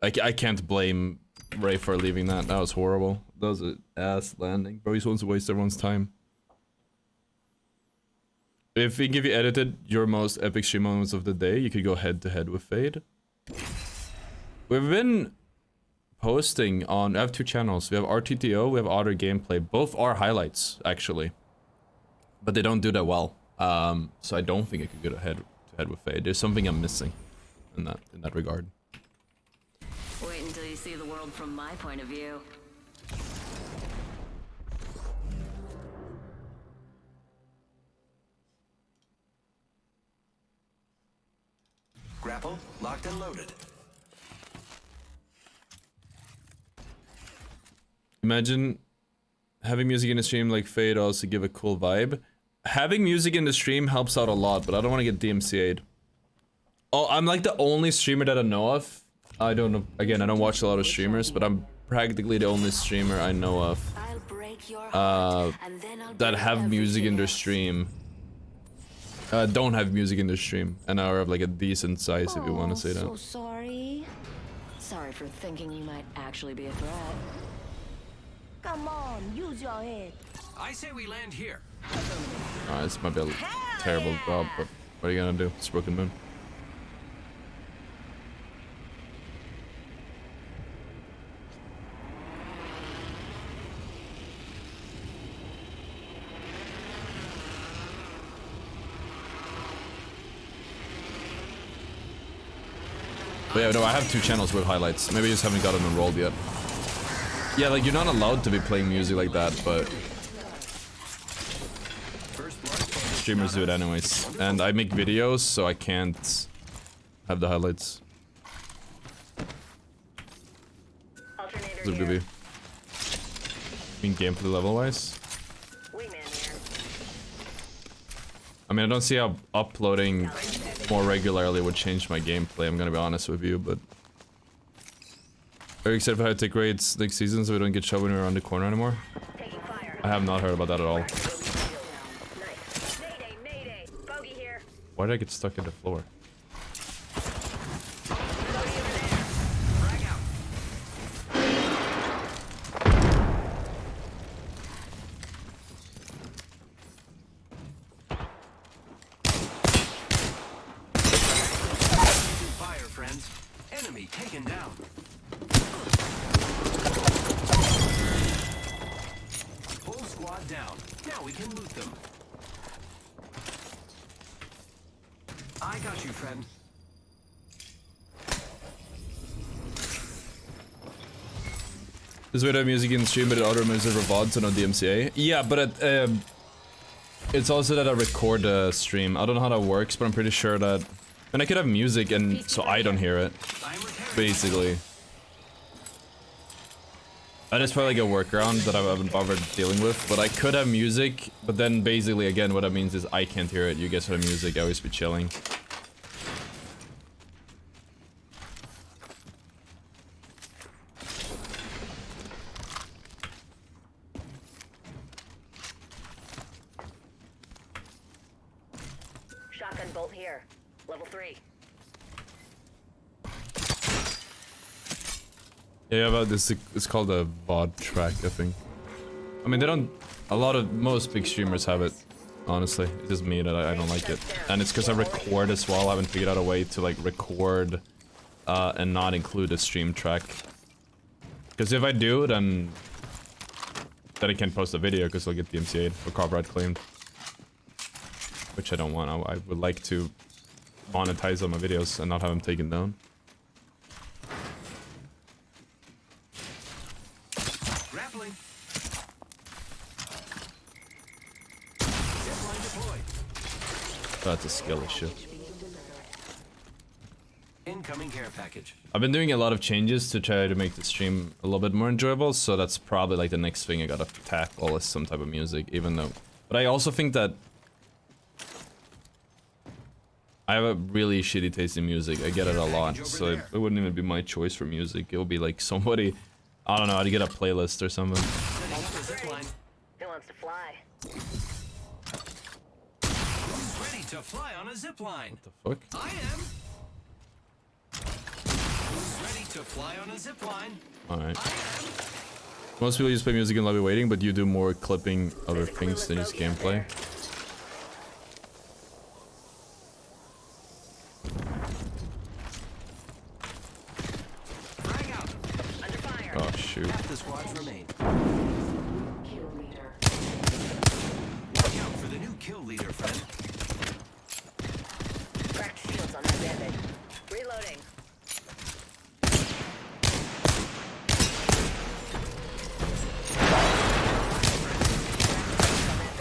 Speaker 1: I can't blame Ray for leaving that. That was horrible. That was an ass landing. Bro, he wants to waste everyone's time. If we give you edited your most epic stream moments of the day, you could go head to head with Fade. We've been posting on, I have 2 channels. We have RTTO, we have Otter Gameplay. Both are highlights, actually. But they don't do that well. So I don't think I could go head to head with Fade. There's something I'm missing in that regard.
Speaker 3: Wait until you see the world from my point of view.
Speaker 2: Grapple, locked and loaded.
Speaker 1: Imagine having music in the stream like Fade also give a cool vibe. Having music in the stream helps out a lot, but I don't want to get DMCA'd. Oh, I'm like the only streamer that I know of. I don't know. Again, I don't watch a lot of streamers, but I'm practically the only streamer I know of that have music in their stream. Don't have music in their stream, and are of like a decent size, if you want to say that.
Speaker 3: So sorry. Sorry for thinking you might actually be a threat. Come on, use your head.
Speaker 2: I say we land here.
Speaker 1: This might be a terrible job, but what are you gonna do? It's Broken Moon. But yeah, no, I have 2 channels with highlights. Maybe I just haven't got them enrolled yet. Yeah, like, you're not allowed to be playing music like that, but streamers do it anyways. And I make videos, so I can't have the highlights. Alternator here. You mean gameplay level-wise? I mean, I don't see how uploading more regularly would change my gameplay, I'm gonna be honest with you, but... Are you excited for how to take raids next season so we don't get shot when we're around the corner anymore? I have not heard about that at all. Why did I get stuck in the floor?
Speaker 2: Fire, friends. Enemy taken down. Whole squad down. Now we can loot them. I got you, friend.
Speaker 1: This way to have music in the stream, but it auto-removes it for VOD, so no DMCA. Yeah, but it's also that I record the stream. I don't know how that works, but I'm pretty sure that... And I could have music, and so I don't hear it. Basically. That is probably like a workaround that I haven't bothered dealing with, but I could have music, but then basically, again, what that means is I can't hear it. You guys have music, I always be chilling.
Speaker 3: Shotgun bolt here. Level 3.
Speaker 1: Yeah, but this it's called a VOD track, I think. I mean, they don't... most big streamers have it, honestly. It's just me that I don't like it. And it's because I record as well. I haven't figured out a way to, like, record and not include a stream track. Because if I do, then I can't post a video because I'll get DMCA'd or copyright claimed. Which I don't want. I would like to monetize on my videos and not have them taken down.
Speaker 2: Grappling. Zipline deployed.
Speaker 1: That's a skill issue.
Speaker 2: Incoming care package.
Speaker 1: I've been doing a lot of changes to try to make the stream a little bit more enjoyable, so that's probably like the next thing I gotta tackle is some type of music, even though... But I also think that I have a really shitty taste in music. I get it a lot, so it wouldn't even be my choice for music. It would be like somebody, I don't know, I'd get a playlist or something.
Speaker 3: Who wants to fly?
Speaker 2: Who's ready to fly on a zip line?
Speaker 1: What the fuck?
Speaker 2: I am. Who's ready to fly on a zip line?
Speaker 1: Alright. Most people just play music in lobby waiting, but you do more clipping other things than just gameplay. Oh shoot.
Speaker 2: Half the squads remain. Look out for the new kill leader, friend.
Speaker 3: Cracked shields on my bandage. Reloading.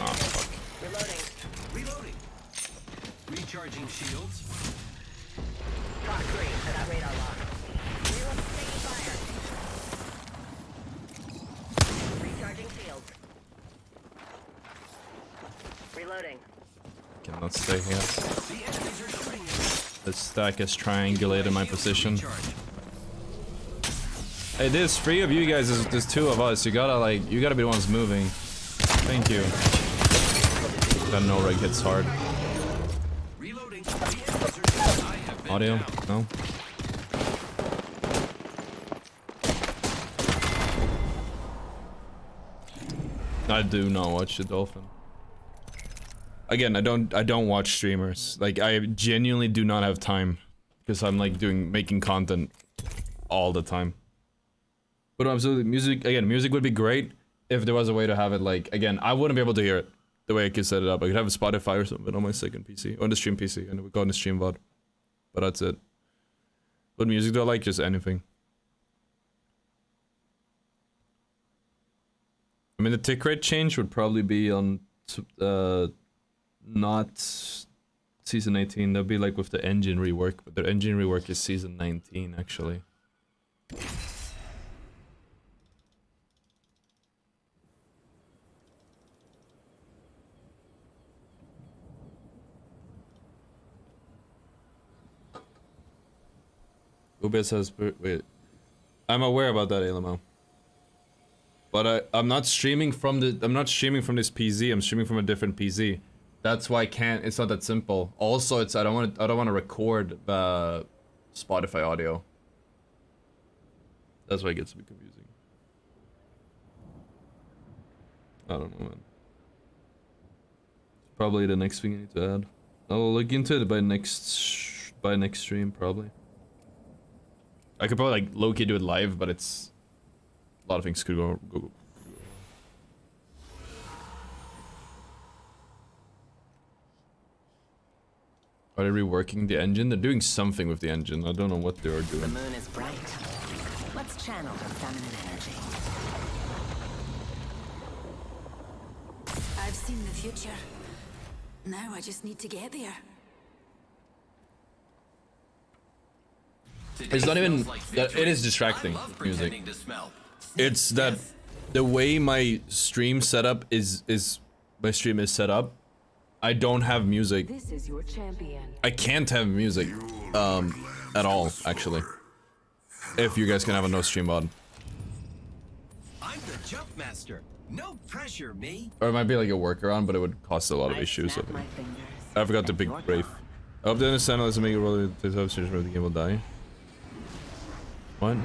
Speaker 1: Oh fuck.
Speaker 2: Reloading. Recharging shields.
Speaker 3: Clock 3 for that radar lock. Reload, taking fire. Recharging shields. Reloading.
Speaker 1: Cannot stay here.
Speaker 2: The enemies are shooting at
Speaker 1: The stack is triangulated my position. Hey, there's 3 of you guys, there's 2 of us. You gotta be the ones moving. Thank you. That no rig hits hard.
Speaker 2: Reloading.
Speaker 1: Audio? No? I do not watch the Dolphin. Again, I don't watch streamers. Like, I genuinely do not have time because I'm like making content all the time. But absolutely, music would be great if there was a way to have it. Like, again, I wouldn't be able to hear it the way I could set it up. I could have a Spotify or something on my second PC, on the stream PC, and it would go on the stream VOD. But that's it. But music, do I like? Just anything. I mean, the tick rate change would probably be on, not season 18. That'd be like with the engine rework, but their engine rework is season 19 actually. OBS has, wait. I'm aware about that, Alamo. But I'm not streaming from this PC. I'm streaming from a different PC. That's why I can't. It's not that simple. Also, I don't want to record the Spotify audio. That's why it gets a bit confusing. I don't know, man. Probably the next thing I need to add. I'll look into it by next stream probably. I could probably like low-key do it live, but it's a lot of things could go. Are they reworking the engine? They're doing something with the engine. I don't know what they are doing.
Speaker 8: The moon is bright. Let's channel her feminine energy. I've seen the future. Now I just need to get there.
Speaker 1: It's not even that, it is distracting music. It's that the way my stream setup is my stream is set up. I don't have music.
Speaker 15: This is your champion.
Speaker 1: I can't have music at all actually. If you guys can have a no stream mod.
Speaker 2: I'm the jump master. No pressure, me.
Speaker 1: Or it might be like a workaround, but it would cost a lot of issues. I think. I forgot to pick Brave. I hope the understand doesn't make it really the game will die. What?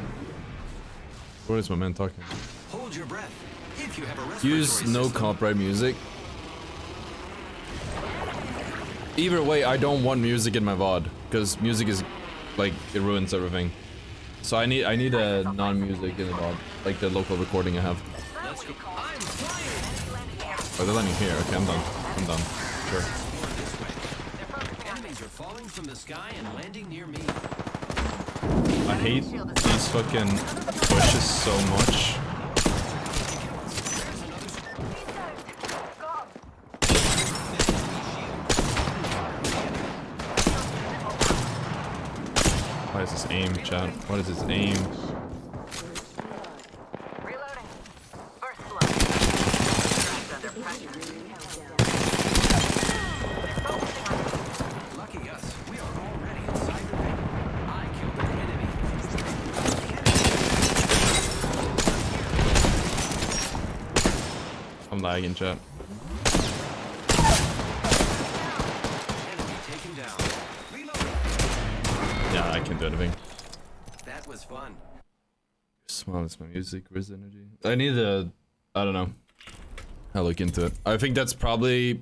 Speaker 1: What is my man talking?
Speaker 2: Hold your breath. If you have a
Speaker 1: Use no copyright music. Either way, I don't want music in my VOD because music is like it ruins everything. So I need a non-music in the VOD, like the local recording I have.
Speaker 2: Let's go. I'm flying.
Speaker 1: Oh, they're landing here. Okay, I'm done. I'm done. Sure.
Speaker 2: Enemies are falling from the sky and landing near me.
Speaker 1: I hate these fucking bushes so much. What is this aim, chat? What is this aim?
Speaker 9: Reloading. First blood. Under pressure.
Speaker 2: Lucky us. We are already inside the ring. I killed an enemy.
Speaker 1: I'm lagging, chat. Yeah, I can't do anything.
Speaker 2: That was fun.
Speaker 1: Smile is my music, where's the energy? I need a... I don't know. I'll look into it. I think that's probably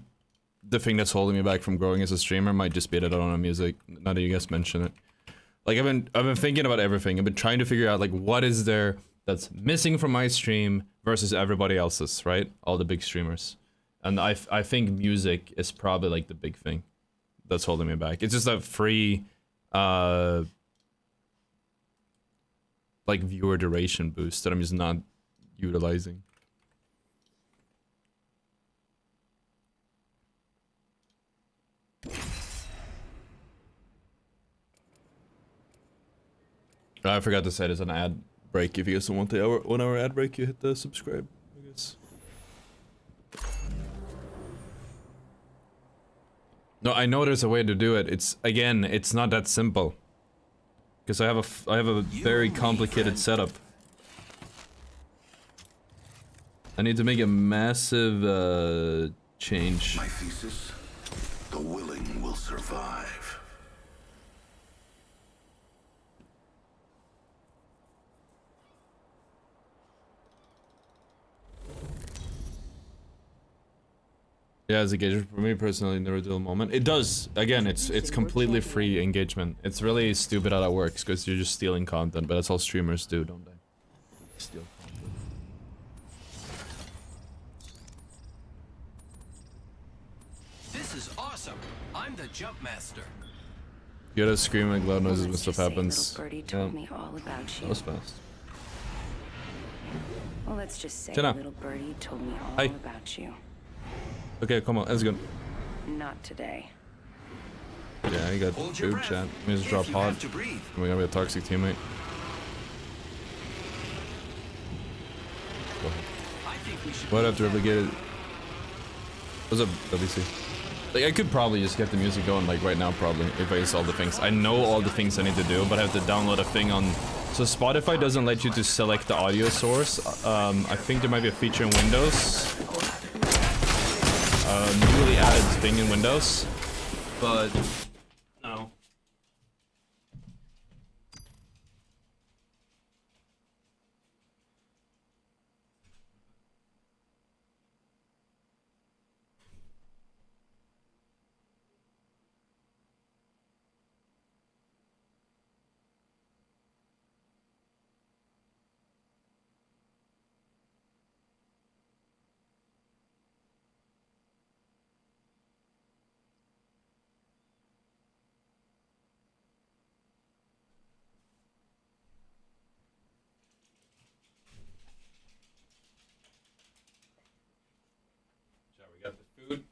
Speaker 1: the thing that's holding me back from growing as a streamer. Might just be that I don't know music. None of you guys mention it. Like I've been thinking about everything. I've been trying to figure out like what is there that's missing from my stream versus everybody else's, right? All the big streamers. And I think music is probably like the big thing that's holding me back. It's just a free like viewer duration boost that I'm just not utilizing. I forgot to say there's an ad break. If you guys don't want the 1 hour ad break, you hit the subscribe, I guess. No, I know there's a way to do it. It's again, it's not that simple. Because I have a very complicated setup. I need to make a massive change.
Speaker 6: My thesis: the willing will survive.
Speaker 1: Yeah, as engagement for me personally, never do a moment. It does. Again, it's completely free engagement. It's really stupid how that works because you're just stealing content, but that's all streamers do, don't they? Steal content.
Speaker 2: This is awesome. I'm the jump master.
Speaker 1: You gotta scream like loud noises when stuff happens.
Speaker 3: Birdie told me all about you.
Speaker 1: That was fast.
Speaker 3: Well, let's just say
Speaker 1: Jenna.
Speaker 3: little birdie told me all
Speaker 1: Hi.
Speaker 3: about you.
Speaker 1: Okay, come on, that's good.
Speaker 3: Not today.
Speaker 1: Yeah, you got
Speaker 2: Hold your
Speaker 1: food
Speaker 2: breath
Speaker 1: chat. Let me just drop
Speaker 2: if you
Speaker 1: hot.
Speaker 2: have to breathe.
Speaker 1: We're gonna be a toxic teammate. Go ahead.
Speaker 2: I think we should
Speaker 1: What after obligated? What's up, WC? Like, I could probably just get the music going, like, right now, probably, if I install the things. I know all the things I need to do, but I have to download a thing on... So Spotify doesn't let you to select the audio source. I think there might be a feature in Windows. Newly added thing in Windows. But... no. We got the food.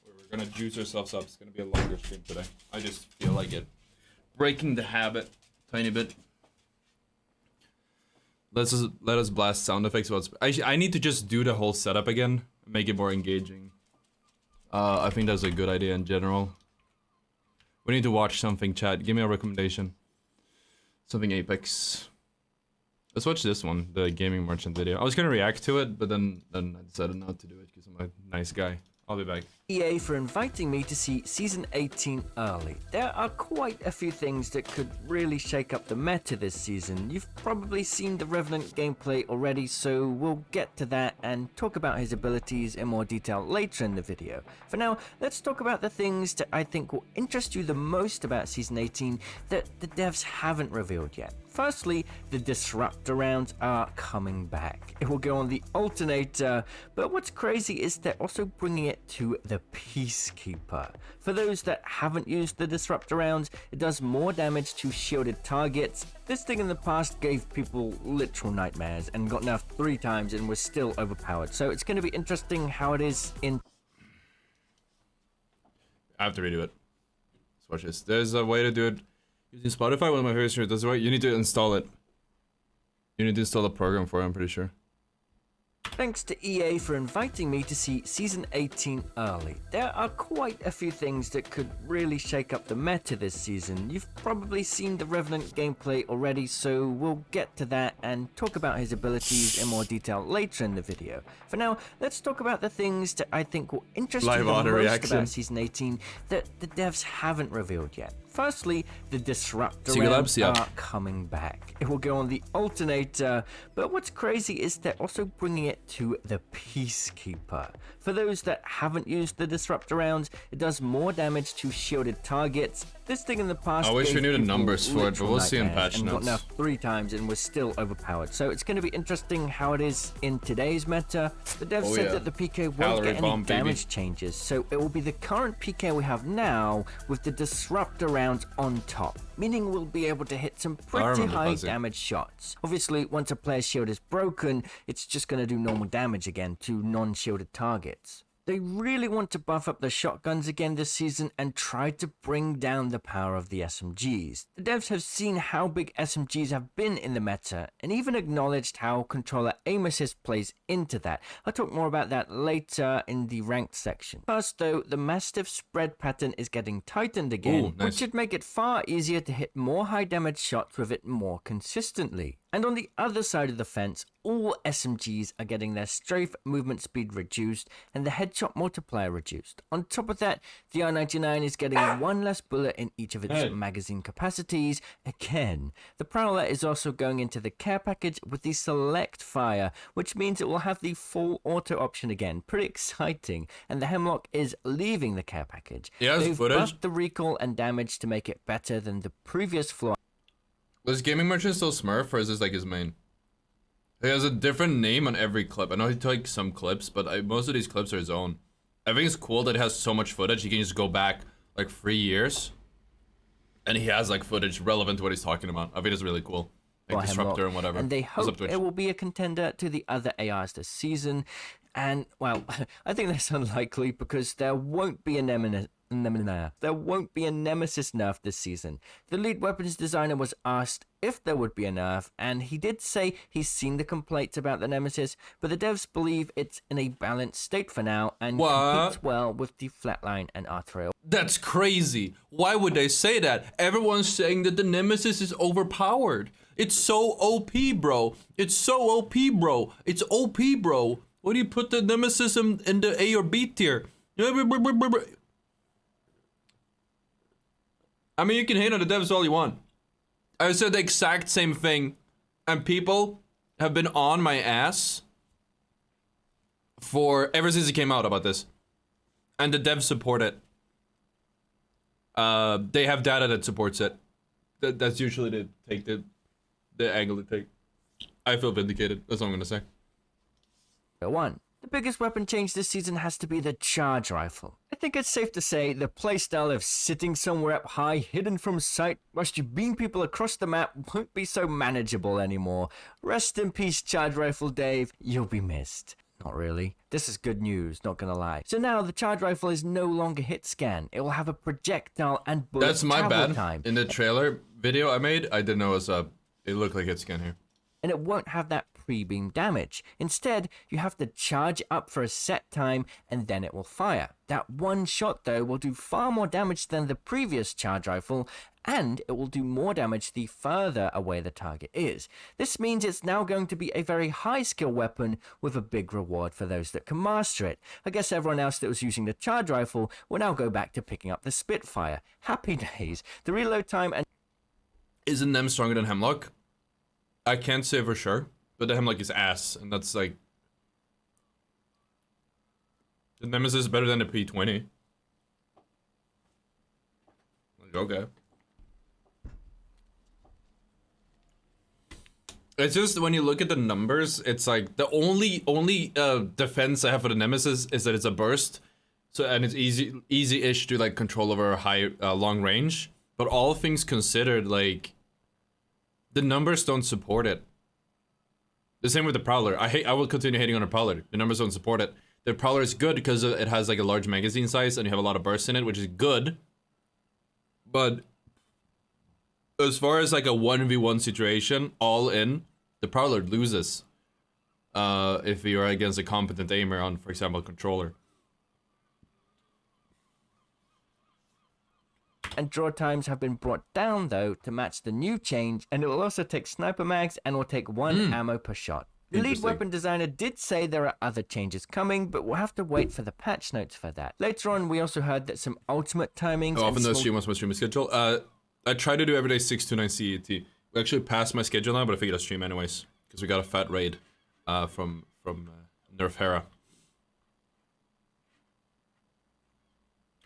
Speaker 1: We're gonna juice ourselves up. It's gonna be a longer stream today. I just feel like it. Breaking the habit, tiny bit. Let us blast sound effects. I need to just do the whole setup again, make it more engaging. I think that's a good idea in general. We need to watch something, chat. Give me a recommendation. Something Apex. Let's watch this one, the gaming merchant video. I was gonna react to it, but then I decided not to do it because I'm a nice guy. I'll be back.
Speaker 20: EA for inviting me to see Season 18 early. There are quite a few things that could really shake up the meta this season. You've probably seen the Revenant gameplay already, so we'll get to that and talk about his abilities in more detail later in the video. For now, let's talk about the things that I think will interest you the most about Season 18 that the devs haven't revealed yet. Firstly, the Disruptor rounds are coming back. It will go on the Alternator, but what's crazy is they're also bringing it to the Peacekeeper. For those that haven't used the Disruptor rounds, it does more damage to shielded targets. This thing in the past gave people literal nightmares and got nerfed 3 times and was still overpowered, so it's going to be interesting how it is in...
Speaker 1: I have to redo it. Let's watch this. There's a way to do it. Using Spotify, one of my favorite streamers does it right. You need to install it. You need to install a program for it, I'm pretty sure.
Speaker 20: Thanks to EA for inviting me to see Season 18 early. There are quite a few things that could really shake up the meta this season. You've probably seen the Revenant gameplay already, so we'll get to that and talk about his abilities in more detail later in the video. For now, let's talk about the things that I think will interest you the most about Season 18 that the devs haven't revealed yet. Firstly, the disruptor
Speaker 1: Secret
Speaker 20: rounds
Speaker 1: Labs, yeah.
Speaker 20: are coming back. It will go on the alternator, but what's crazy is they're also bringing it to the Peacekeeper. For those that haven't used the disruptor rounds, it does more damage to shielded targets. This thing in the past
Speaker 1: I wish we
Speaker 20: gave
Speaker 1: knew the
Speaker 20: people
Speaker 1: numbers for it, but we'll see in
Speaker 20: nightmares
Speaker 1: patch
Speaker 20: and got
Speaker 1: notes.
Speaker 20: nerfed 3 times and was still overpowered. So it's going to be interesting how it is in today's meta. The dev
Speaker 1: Oh,
Speaker 20: said
Speaker 1: yeah.
Speaker 20: that the PK won't
Speaker 1: Calorie
Speaker 20: get any
Speaker 1: bomb, baby.
Speaker 20: damage changes, so it will be the current PK we have now with the disruptor rounds on top, meaning we'll be able to hit some pretty
Speaker 1: remember
Speaker 20: high
Speaker 1: buzzing.
Speaker 20: damage shots. Obviously, once a player's shield is broken, it's just going to do normal damage again to non-shielded targets. They really want to buff up the shotguns again this season and try to bring down the power of the SMGs. The devs have seen how big SMGs have been in the meta and even acknowledged how controller aim assist plays into that. I'll talk more about that later in the ranked section. First though, the Mastiff spread pattern is getting tightened again,
Speaker 1: Ooh, nice.
Speaker 20: which should make it far easier to hit more high damage shots with it more consistently. And on the other side of the fence, all SMGs are getting their strafe movement speed reduced and the headshot multiplier reduced. On top of that, the R99 is getting one less bullet in each of its magazine capacities. Again, the Prowler is also going into the care package with the select fire, which means it will have the full auto option again. Pretty exciting. And the Hemlock is leaving the care package.
Speaker 1: Yeah, it's
Speaker 20: They've
Speaker 1: footage.
Speaker 20: buffed the recoil and damage to make it better than the previous floor.
Speaker 1: Was Gaming Merchant still Smurf, or is this like his main? He has a different name on every clip. I know he took some clips, but most of these clips are his own. I think it's cool that it has so much footage. He can just go back like 3 years, and he has like footage relevant to what he's talking about. I think it's really cool. Like
Speaker 20: Hemlock,
Speaker 1: Disruptor and whatever.
Speaker 20: and they
Speaker 1: What's up,
Speaker 20: hope
Speaker 1: Twitch?
Speaker 20: it will be a contender to the other ARs this season. And well, I think that's unlikely because there won't be a nemesis nerf this season. The lead weapons designer was asked if there would be a nerf, and he did say he's seen the complaints about the nemesis, but the devs believe it's in a balanced state for now and competes well with the flatline and arterial.
Speaker 1: That's crazy. Why would they say that? Everyone's saying that the Nemesis is overpowered. It's so OP, bro. It's so OP, bro. It's OP, bro. What do you put the Nemesis in the A or B tier? I mean, you can hate on the devs all you want. I said the exact same thing, and people have been on my ass for ever since it came out about this. And the devs support it. They have data that supports it. That's usually the angle to take. I feel vindicated. That's all I'm gonna say.
Speaker 20: One. The biggest weapon change this season has to be the charge rifle. I think it's safe to say the playstyle of sitting somewhere up high, hidden from sight, whilst you beam people across the map won't be so manageable anymore. Rest in peace, charge rifle Dave. You'll be missed. Not really. This is good news, not gonna lie. So now the charge rifle is no longer hit scan. It will have a projectile and bullet
Speaker 1: That's my
Speaker 20: travel
Speaker 1: bad.
Speaker 20: time.
Speaker 1: In the trailer video I made, I didn't know it was it looked like hit scan here.
Speaker 20: And it won't have that pre-beam damage. Instead, you have to charge up for a set time and then it will fire. That one shot though will do far more damage than the previous charge rifle, and it will do more damage the further away the target is. This means it's now going to be a very high skill weapon with a big reward for those that can master it. I guess everyone else that was using the charge rifle will now go back to picking up the Spitfire. Happy days. The reload time and...
Speaker 1: Isn't them stronger than Hemlock? I can't say for sure, but the Hemlock is ass, and that's like... The Nemesis is better than the P20. Like, okay. It's just when you look at the numbers, it's like the only defense I have for the Nemesis is that it's a burst, so and it's easy-ish to like control over a high long range. But all things considered, like the numbers don't support it. The same with the Prowler. I will continue hating on the Prowler. The numbers don't support it. The Prowler is good because it has like a large magazine size and you have a lot of bursts in it, which is good. But as far as like a 1v1 situation, all in, the Prowler loses. If you're against a competent aimer on, for example, a controller.
Speaker 20: And draw times have been brought down though to match the new change, and it will also take sniper mags and will take 1 ammo per shot. The lead
Speaker 1: Interesting.
Speaker 20: weapon designer did say there are other changes coming, but we'll have to wait for the patch notes for that. Later on, we also heard that some ultimate timings.
Speaker 1: How often
Speaker 20: and
Speaker 1: does
Speaker 20: small...
Speaker 1: stream? What's my streaming schedule? I try to do every day 6 to 9 CET. We actually passed my schedule now, but I figured I'd stream anyways because we got a fat raid from Nerf Hera.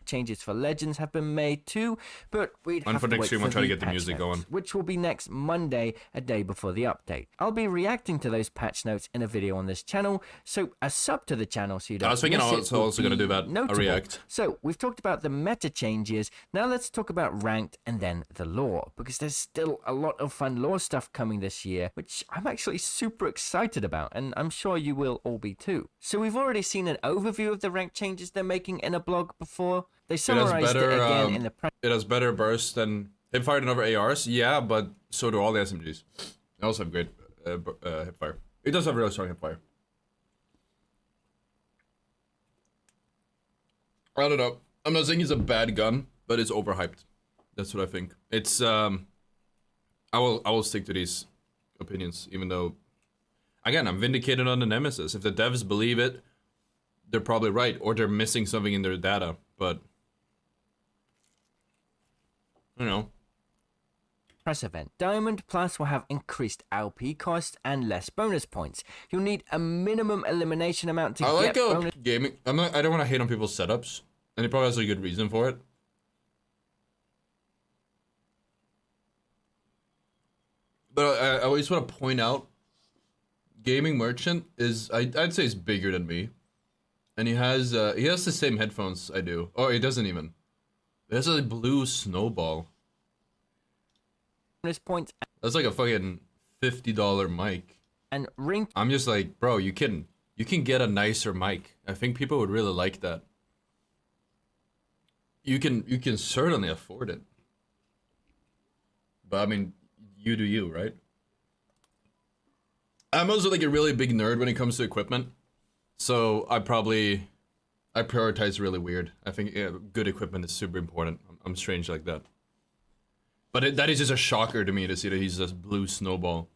Speaker 20: Changes for Legends have been made too, but we'd
Speaker 1: And
Speaker 20: have
Speaker 1: for
Speaker 20: to
Speaker 1: next
Speaker 20: wait
Speaker 1: stream,
Speaker 20: for
Speaker 1: I'll try to
Speaker 20: the
Speaker 1: get the
Speaker 20: patch
Speaker 1: music
Speaker 20: notes,
Speaker 1: going.
Speaker 20: which will be next Monday, a day before the update. I'll be reacting to those patch notes in a video on this channel, so a sub to the channel so you don't
Speaker 1: I was thinking
Speaker 20: miss
Speaker 1: I
Speaker 20: it
Speaker 1: was
Speaker 20: would
Speaker 1: also gonna
Speaker 20: be
Speaker 1: do that, a
Speaker 20: notable.
Speaker 1: react.
Speaker 20: So we've talked about the meta changes. Now let's talk about ranked and then the lore, because there's still a lot of fun lore stuff coming this year, which I'm actually super excited about, and I'm sure you will all be too. So we've already seen an overview of the ranked changes they're making in a blog before. They summarized it again in the press.
Speaker 1: It has better burst than hipfire and other ARs, yeah, but so do all the SMGs. They also have great hipfire. It does have really strong hipfire. I don't know. I'm not saying it's a bad gun, but it's overhyped. That's what I think. It's I will stick to these opinions, even though, again, I'm vindicated on the Nemesis. If the devs believe it, they're probably right, or they're missing something in their data. But you know.
Speaker 20: Press event. Diamond Plus will have increased LP cost and less bonus points. You'll need a minimum elimination amount to
Speaker 1: I
Speaker 20: get
Speaker 1: like
Speaker 20: bonus.
Speaker 1: gaming. I don't want to hate on people's setups, and he probably has a good reason for it. But I always want to point out, Gaming Merchant is I'd say he's bigger than me, and he has the same headphones I do. Oh, he doesn't even. He has a blue snowball.
Speaker 20: Bonus points.
Speaker 1: That's like a fucking $50 mic.
Speaker 20: And ring.
Speaker 1: I'm just like, bro, you can get a nicer mic. I think people would really like that. You can certainly afford it. But I mean, you do you, right? I'm also like a really big nerd when it comes to equipment. So I prioritize really weird. I think good equipment is super important. I'm strange like that. But that is just a shocker to me to see that he's a blue snowball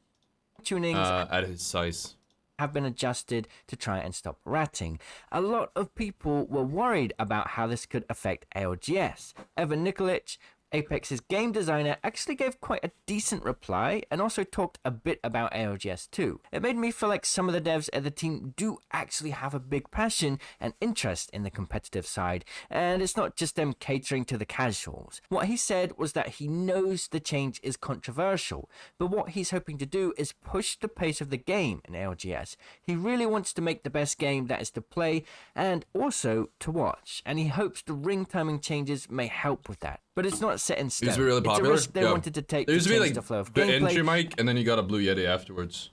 Speaker 20: Tunings
Speaker 1: at his size.
Speaker 20: Have been adjusted to try and stop ratting. A lot of people were worried about how this could affect ALGS. Evan Nikolic, Apex's game designer, actually gave quite a decent reply and also talked a bit about ALGS too. It made me feel like some of the devs at the team do actually have a big passion and interest in the competitive side, and it's not just them catering to the casuals. What he said was that he knows the change is controversial, but what he's hoping to do is push the pace of the game in ALGS. He really wants to make the best game that is to play and also to watch, and he hopes the ring timing changes may help with that. But it's not set in stone.
Speaker 1: It used to be really popular.
Speaker 20: It's a risk they wanted to take
Speaker 1: It used
Speaker 20: to
Speaker 1: to be
Speaker 20: change
Speaker 1: like
Speaker 20: the flow of
Speaker 1: the
Speaker 20: gameplay.
Speaker 1: entry mic, and then you got a Blue Yeti afterwards.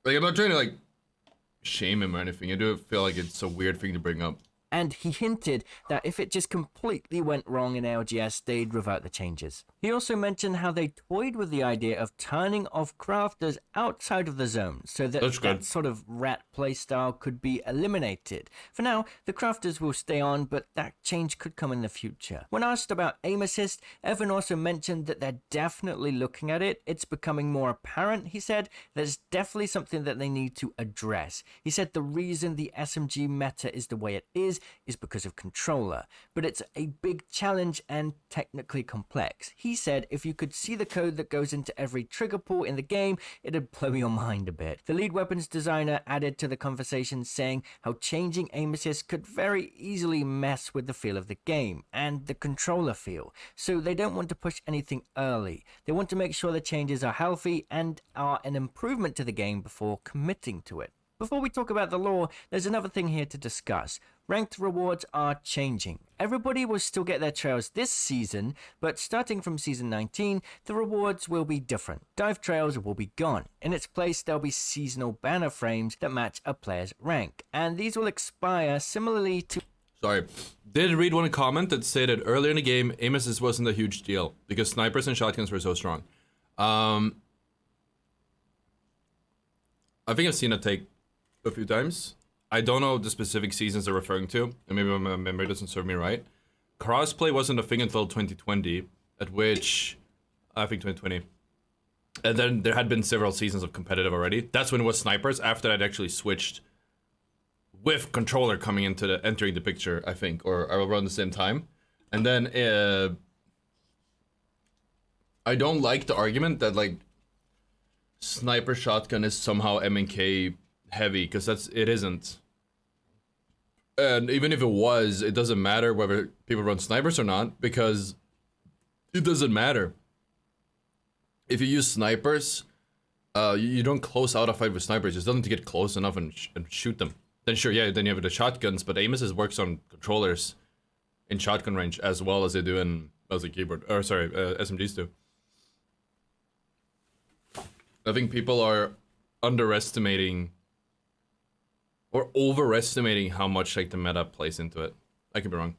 Speaker 1: Like, I'm not trying to like shame him or anything. I do feel like it's a weird thing to bring up.
Speaker 20: And he hinted that if it just completely went wrong in LGS, they'd revert the changes. He also mentioned how they toyed with the idea of turning off crafters outside of the zone so that that sort of rat playstyle could be eliminated. For now, the crafters will stay on, but that change could come in the future. When asked about aim assist, Evan also mentioned that they're definitely looking at it. It's becoming more apparent, he said, that it's definitely something that they need to address. He said the reason the SMG meta is the way it is because of controller, but it's a big challenge and technically complex. He said if you could see the code that goes into every trigger pull in the game, it'd blow your mind a bit. The lead weapons designer added to the conversation saying how changing aim assist could very easily mess with the feel of the game and the controller feel, so they don't want to push anything early. They want to make sure the changes are healthy and are an improvement to the game before committing to it. Before we talk about the lore, there's another thing here to discuss. Ranked rewards are changing. Everybody will still get their trails this season, but starting from season 19, the rewards will be different. Dive trails will be gone. In its place, there'll be seasonal banner frames that match a player's rank, and these will expire similarly to...
Speaker 1: Sorry. Did read one comment that stated earlier in the game, aim assist wasn't a huge deal because snipers and shotguns were so strong. I think I've seen it take a few times. I don't know the specific seasons they're referring to, and maybe my memory doesn't serve me right. Crossplay wasn't a thing until 2020, at which, I think 2020, And then there had been several seasons of competitive already. That's when it was snipers. After that, actually switched with controller coming into entering the picture, I think, or around the same time. And then I don't like the argument that like sniper shotgun is somehow M&K heavy, because it isn't. And even if it was, it doesn't matter whether people run snipers or not, because it doesn't matter. If you use snipers, you don't close out a fight with snipers. You still need to get close enough and shoot them. Then sure, yeah, then you have the shotguns, but aim assist works on controllers in shotgun range as well as they do in keyboard, or sorry, SMGs do. I think people are underestimating or overestimating how much like the meta plays into it. I could be wrong.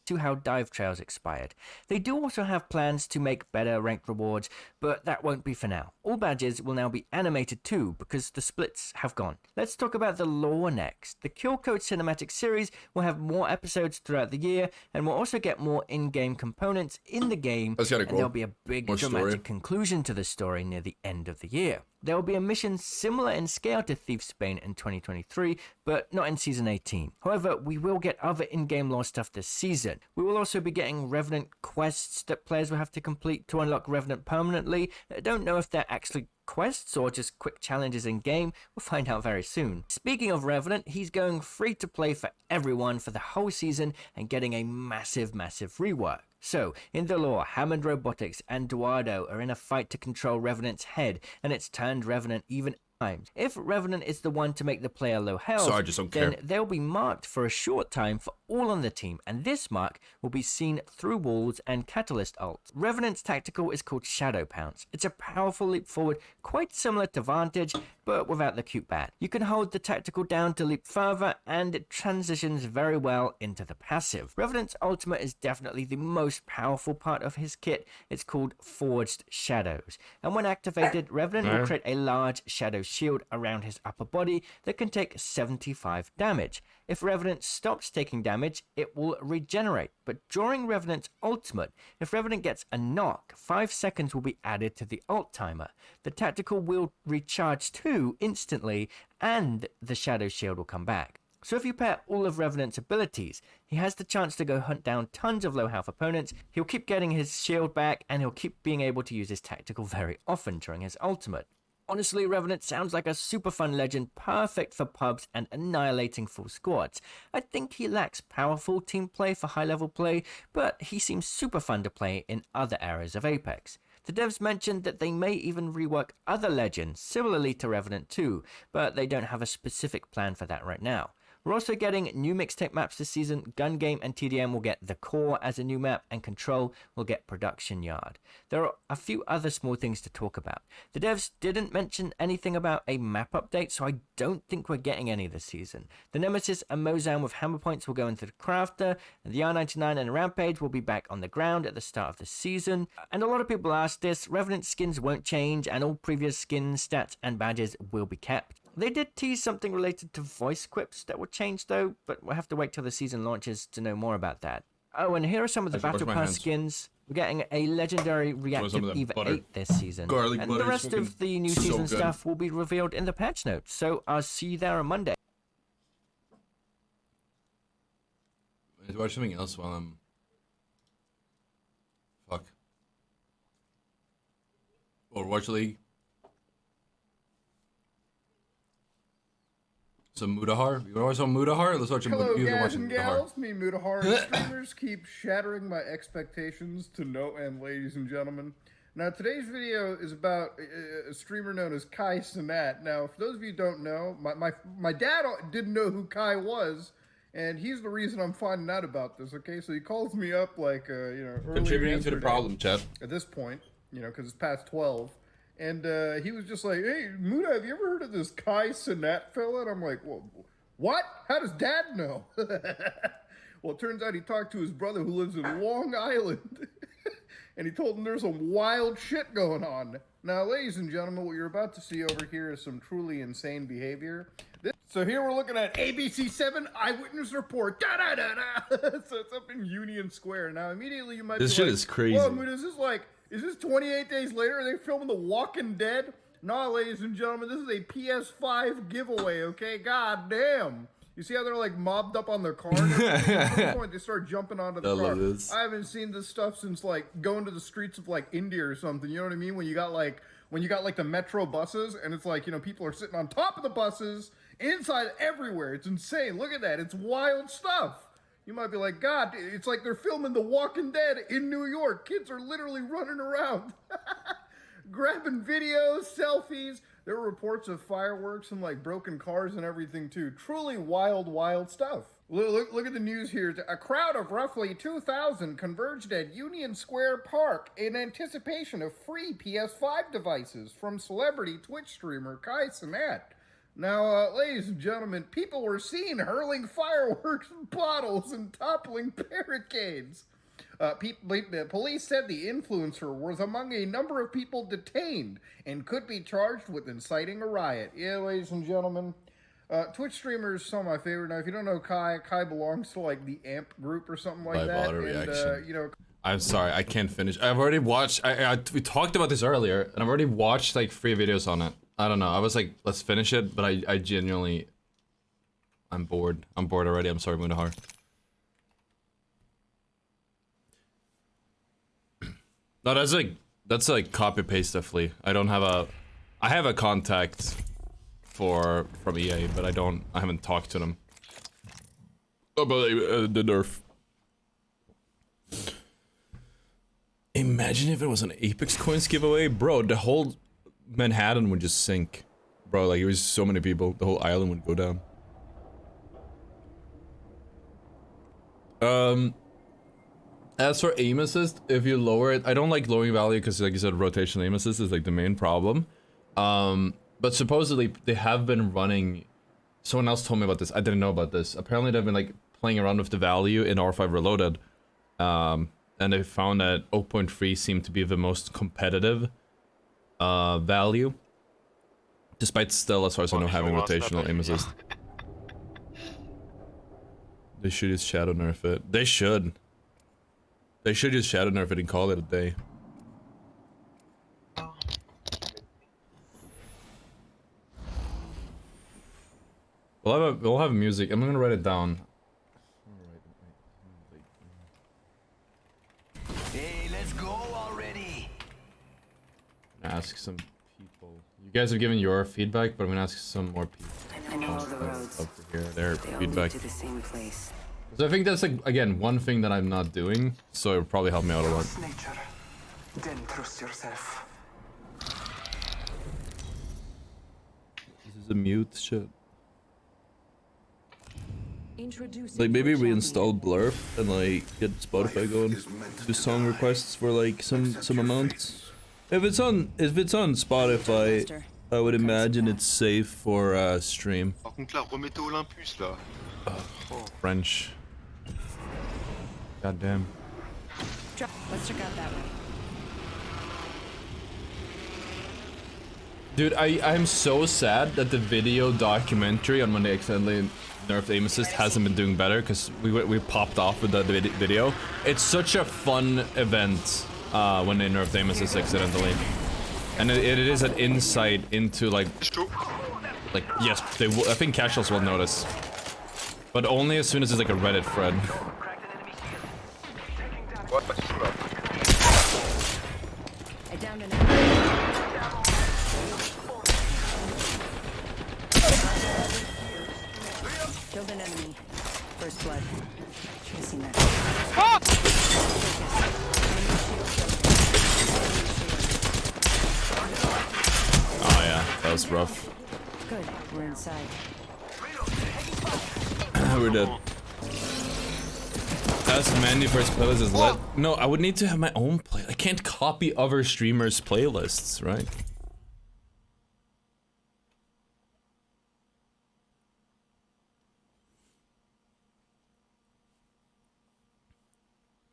Speaker 20: To how dive trails expired. They do also have plans to make better ranked rewards, but that won't be for now. All badges will now be animated too, because the splits have gone. Let's talk about the lore next. The Kill Code cinematic series will have more episodes throughout the year, and we'll also get more in-game components in the game.
Speaker 1: That's kinda cool.
Speaker 20: And there'll be a big dramatic conclusion to the story near the end of the year. There will be a mission similar in scale to Sbmm in 2023, but not in Season 18. However, we will get other in-game lore stuff this season. We will also be getting Revenant quests that players will have to complete to unlock Revenant permanently. I don't know if they're actually quests or just quick challenges in game. We'll find out very soon. Speaking of Revenant, he's going free to play for everyone for the whole season and getting a massive rework. So, in the lore, Hammond Robotics and Eduardo are in a fight to control Revenant's head, and it's turned Revenant even times. If Revenant is the one to make the player low health, then they'll be marked for a short time for all on the team, and this mark will be seen through walls and catalyst ults. Revenant's tactical is called Shadow Pounce. It's a powerful leap forward, quite similar to Vantage, but without the cute bat. You can hold the tactical down to leap further, and it transitions very well into the passive. Revenant's ultimate is definitely the most powerful part of his kit. It's called Forged Shadows, and when activated, Revenant will create a large shadow shield around his upper body that can take 75 damage. If Revenant stops taking damage, it will regenerate. But during Revenant's ultimate, if Revenant gets a knock, 5 seconds will be added to the ult timer. The tactical will recharge too instantly, and the shadow shield will come back. So if you pair all of Revenant's abilities, he has the chance to go hunt down tons of low health opponents, he'll keep getting his shield back, and he'll keep being able to use his tactical very often during his ultimate. Honestly, Revenant sounds like a super fun legend, perfect for pubs and annihilating full squads. I think he lacks powerful team play for high level play, but he seems super fun to play in other areas of Apex. The devs mentioned that they may even rework other legends, similarly to Revenant 2, but they don't have a specific plan for that right now. We're also getting new mixtape maps this season. Gun Game and TDM will get The Core as a new map, and Control will get Production Yard. There are a few other small things to talk about. The devs didn't mention anything about a map update, so I don't think we're getting any this season. The Nemesis and Mozam with hammer points will go into the Crafter, and the R99 and Rampage will be back on the ground at the start of the season. And a lot of people asked this, Revenant skins won't change, and all previous skins, stats, and badges will be kept. They did tease something related to voice quips that will change though, but we'll have to wait till the season launches to know more about that. Oh, and here are some of the Battle Pass skins. We're getting a legendary reactive EVA 8 this season. And the rest of the new season stuff will be revealed in the patch notes, so I'll see you there on Monday.
Speaker 1: Let's watch something else while I'm... Fuck. Overwatch League. Some Mudahar? You wanna watch some Mudahar? Let's watch some
Speaker 21: Hello,
Speaker 1: Mudahar.
Speaker 21: guys and gals. Me, Mudahar. Streamers keep shattering my expectations to no end, ladies and gentlemen. Now, today's video is about a streamer known as Kai Cenat. Now, for those of you who don't know, my dad didn't know who Kai was, and he's the reason I'm finding out about this, okay? So he calls me up, like, early
Speaker 1: contributing to the problem, Chad.
Speaker 21: At this point, because it's past 12. And he was just like, hey, Muda, have you ever heard of this Kai Cenat fella? And I'm like, well, what? How does Dad know? Well, it turns out he talked to his brother who lives in Long Island. And he told him there's some wild shit going on. Now, ladies and gentlemen, what you're about to see over here is some truly insane behavior. So here we're looking at ABC7 eyewitness report. Da da da da. So it's up in Union Square. Now, immediately you might
Speaker 1: This
Speaker 21: be
Speaker 1: shit
Speaker 21: like,
Speaker 1: is crazy.
Speaker 21: "Whoa, Moon, is this 28 days later? Are they filming The Walking Dead?" No, ladies and gentlemen, this is a PS5 giveaway. Okay, god damn. You see how they're like mobbed up on their car? And at some point, they start jumping onto the
Speaker 1: I
Speaker 21: car.
Speaker 1: love this.
Speaker 21: I haven't seen this stuff since like going to the streets of like India or something. You know what I mean? When you got like the metro buses, and it's like, you know, people are sitting on top of the buses, inside, everywhere. It's insane. Look at that. It's wild stuff. You might be like, God, it's like they're filming The Walking Dead in New York. Kids are literally running around, grabbing videos, selfies. There were reports of fireworks and like broken cars and everything too. Truly wild, wild stuff. Look at the news here. A crowd of roughly 2,000 converged at Union Square Park in anticipation of free PS5 devices from celebrity Twitch streamer Kai Cenat. Now, ladies and gentlemen, people were seen hurling fireworks, bottles, and toppling barricades. Police said the influencer was among a number of people detained and could be charged with inciting a riot. Yeah, ladies and gentlemen, Twitch streamers, some of my favorite. Now, if you don't know Kai belongs to like the AMP group or something like
Speaker 1: Live
Speaker 21: that.
Speaker 1: auto reaction.
Speaker 21: You know,
Speaker 1: I'm sorry, I can't finish. I've already watched. We talked about this earlier, and I've already watched like 3 videos on it. I don't know. I was like, let's finish it, but I genuinely, I'm bored. I'm bored already. I'm sorry, Mundahar. No, that's like copy paste definitely. I have a contact from EA, but I haven't talked to them about the nerf. Imagine if it was an Apex Coins giveaway, bro. The whole Manhattan would just sink, bro. Like, it was so many people, the whole island would go down. As for aim assist, if you lower it, I don't like lowering value because, like you said, rotational aim assist is like the main problem. But supposedly they have been running. Someone else told me about this. I didn't know about this. Apparently they've been like playing around with the value in R5 Reloaded, and they found that 0.3 seemed to be the most competitive value, despite still, as far as I know, having rotational aim assist. They should use shadow nerf it. They should. They should use shadow nerf it and call it a day. We'll have music. I'm gonna write it down.
Speaker 2: Hey, let's go already.
Speaker 1: Ask some people. You guys have given your feedback, but I'm gonna ask some more people.
Speaker 8: I know all the roads.
Speaker 1: Over here, their
Speaker 8: They all
Speaker 1: feedback.
Speaker 8: lead to the same place.
Speaker 1: So I think that's like, again, one thing that I'm not doing, so it'll probably help me out a lot.
Speaker 13: Trust nature, then trust yourself.
Speaker 1: This is a mute shit.
Speaker 15: Introducing
Speaker 11: Like, maybe
Speaker 15: your
Speaker 11: reinstall Blurf and like get Spotify going. Do song requests for like some amounts. If it's on Spotify, I would imagine it's safe for stream.
Speaker 22: Par contre là, remettez Olympus là.
Speaker 1: French. God damn.
Speaker 4: Let's check out that way.
Speaker 1: Dude, I'm so sad that the video documentary on when they accidentally nerfed aim assist hasn't been doing better, because we popped off with the video. It's such a fun event when they nerfed aim assist accidentally, and it is an insight into like yes, I think casuals will notice, but only as soon as it's like a Reddit thread.
Speaker 4: I downed an enemy. Killed an enemy. First blood. Chasing that.
Speaker 1: Oh yeah, that was rough.
Speaker 4: Good, we're inside.
Speaker 1: We're dead. Ask Mandy for his playlist is lit. No, I would need to have my own play. I can't copy other streamers' playlists, right?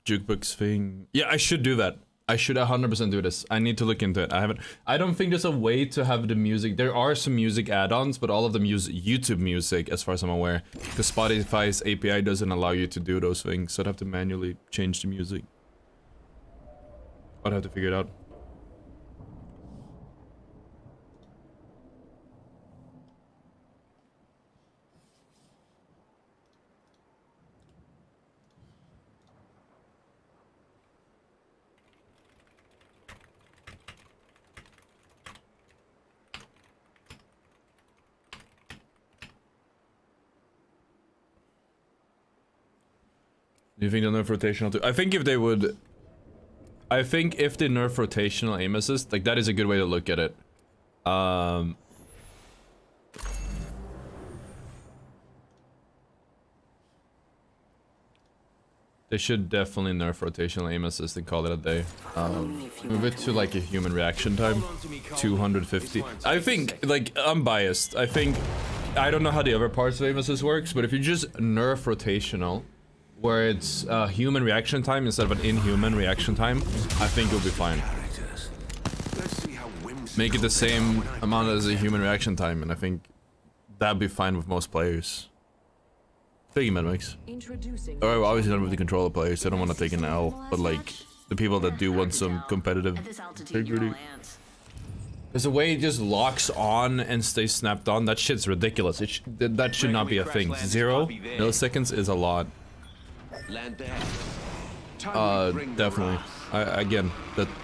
Speaker 1: Jukebox thing. Yeah, I should do that. I should 100% do this. I need to look into it. I don't think there's a way to have the music. There are some music add-ons, but all of them use YouTube music as far as I'm aware. Because Spotify's API doesn't allow you to do those things, so I'd have to manually change the music. I'd have to figure it out. Do you think they'll nerf rotational too? I think if they would... I think if they nerf rotational aim assist, like that is a good way to look at it. They should definitely nerf rotational aim assist and call it a day. Move it to like a human reaction time. 250. I think, like, I'm biased. I think... I don't know how the other parts of aim assist works, but if you just nerf rotational, where it's human reaction time instead of an inhuman reaction time, I think it'll be fine. Make it the same amount as a human reaction time, and I think that'd be fine with most players. Thank you, Medmix. Alright, well, obviously not with the controller players, I don't want to take an L, but like, the people that do want some competitive integrity. There's a way it just locks on and stays snapped on. That shit's ridiculous. That should not be a thing. 0 milliseconds is a lot. Definitely. Again,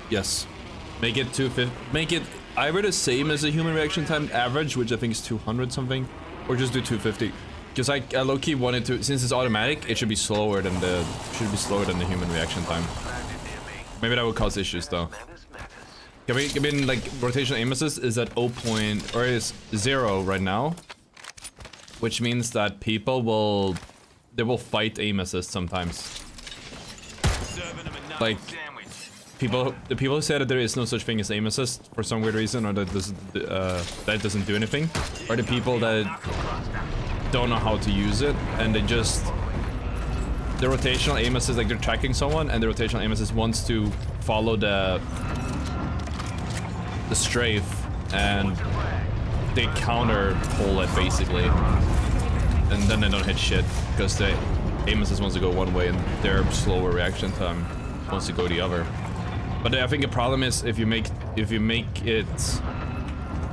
Speaker 1: yes. Make it 250. Make it either the same as the human reaction time average, which I think is 200 something, or just do 250. Because I low-key wanted to, since it's automatic, it should be slower than the human reaction time. Maybe that would cause issues though. I mean, like, rotational aim assist is at 0 right now, which means that people will fight aim assist sometimes. Like, the people who say that there is no such thing as aim assist for some weird reason, or that it doesn't do anything, are the people that don't know how to use it, and they just... The rotational aim assist, like they're tracking someone, and the rotational aim assist wants to follow the strafe, and they counter pull it basically, and then they don't hit shit because the aim assist wants to go one way and their slower reaction time wants to go the other. But I think the problem is if you make it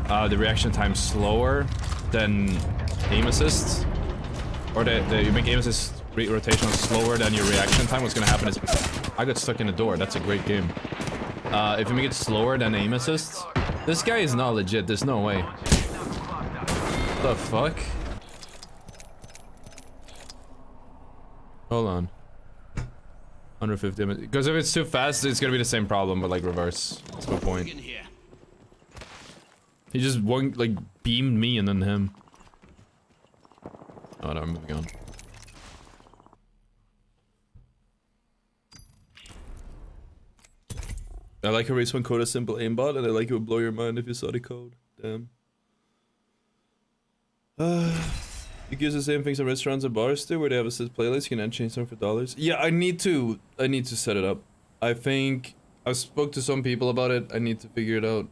Speaker 1: the reaction time slower than aim assist, or you make aim assist rotational slower than your reaction time, what's gonna happen is I got stuck in the door. That's a great game. If you make it slower than aim assist, this guy is not legit. There's no way. What the fuck? Hold on. 150 damage. Because if it's too fast, it's gonna be the same problem, but like reverse. That's my point. He just like beamed me and then him. Oh no, I'm moving on. I like how race one code a simple aimbot, and I like it would blow your mind if you saw the code. Damn. You use the same things in restaurants and bars too, where they have a set playlist. You can then change them for dollars. Yeah, I need to set it up. I think I spoke to some people about it. I need to figure it out.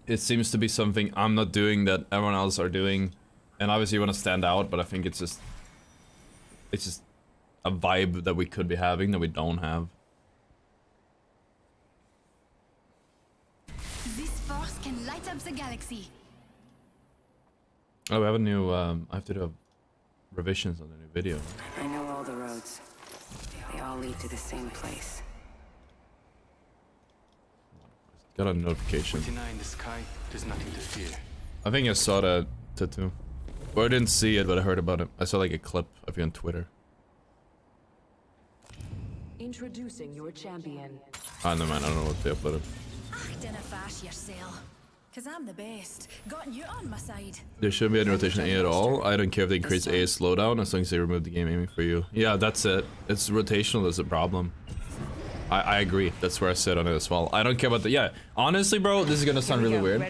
Speaker 1: It seems to be something I'm not doing that everyone else are doing, and obviously you want to stand out, but I think it's just a vibe that we could be having that we don't have.
Speaker 7: This force can light up the galaxy.
Speaker 1: Oh, we have a new, I have to do revisions on the new video.
Speaker 8: I know all the roads. They all lead to the same place.
Speaker 1: Got a notification.
Speaker 13: In the sky, there's nothing to fear.
Speaker 1: I think I saw that tattoo. Or I didn't see it, but I heard about it. I saw like a clip of you on Twitter.
Speaker 15: Introducing your champion.
Speaker 1: Oh no man, I don't know what they uploaded.
Speaker 7: Dinna fash yourself. Cause I'm the best. Got you on my side.
Speaker 1: There shouldn't be any rotation A at all. I don't care if they increase A as slowdown as long as they remove the game aiming for you. Yeah, that's it. It's rotational that's a problem. I agree. That's where I sit on it as well. I don't care about the... Yeah, honestly, bro, this is gonna sound really weird.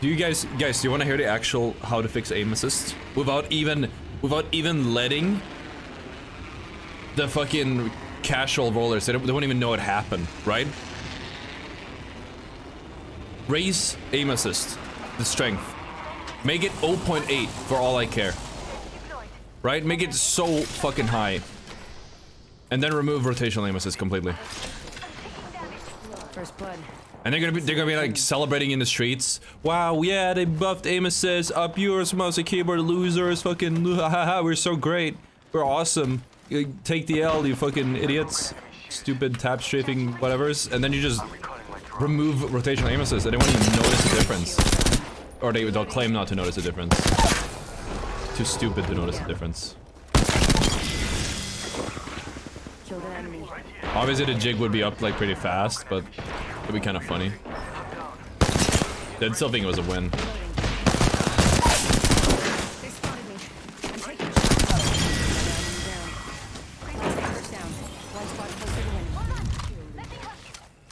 Speaker 1: Do you guys, do you want to hear the actual how to fix aim assist without even letting the fucking casual rollers, they won't even know it happened, right? Raise aim assist, the strength. Make it 0.8 for all I care. Right? Make it so fucking high. And then remove rotational aim assist completely.
Speaker 4: First blood.
Speaker 1: And they're gonna be like celebrating in the streets. Wow, yeah, they buffed aim assist, up yours, mouse and keyboard, losers, fucking haha, we're so great. We're awesome. You take the L, you fucking idiots. Stupid tap strafing whatevers. And then you just remove rotational aim assist and they won't even notice the difference. Or they'll claim not to notice the difference. Too stupid to notice the difference.
Speaker 4: Killed an enemy.
Speaker 1: Obviously the jig would be up like pretty fast, but it'd be kind of funny. I'd still think it was a win.
Speaker 4: They spotted me. I'm taking shots. Down. One squad closer to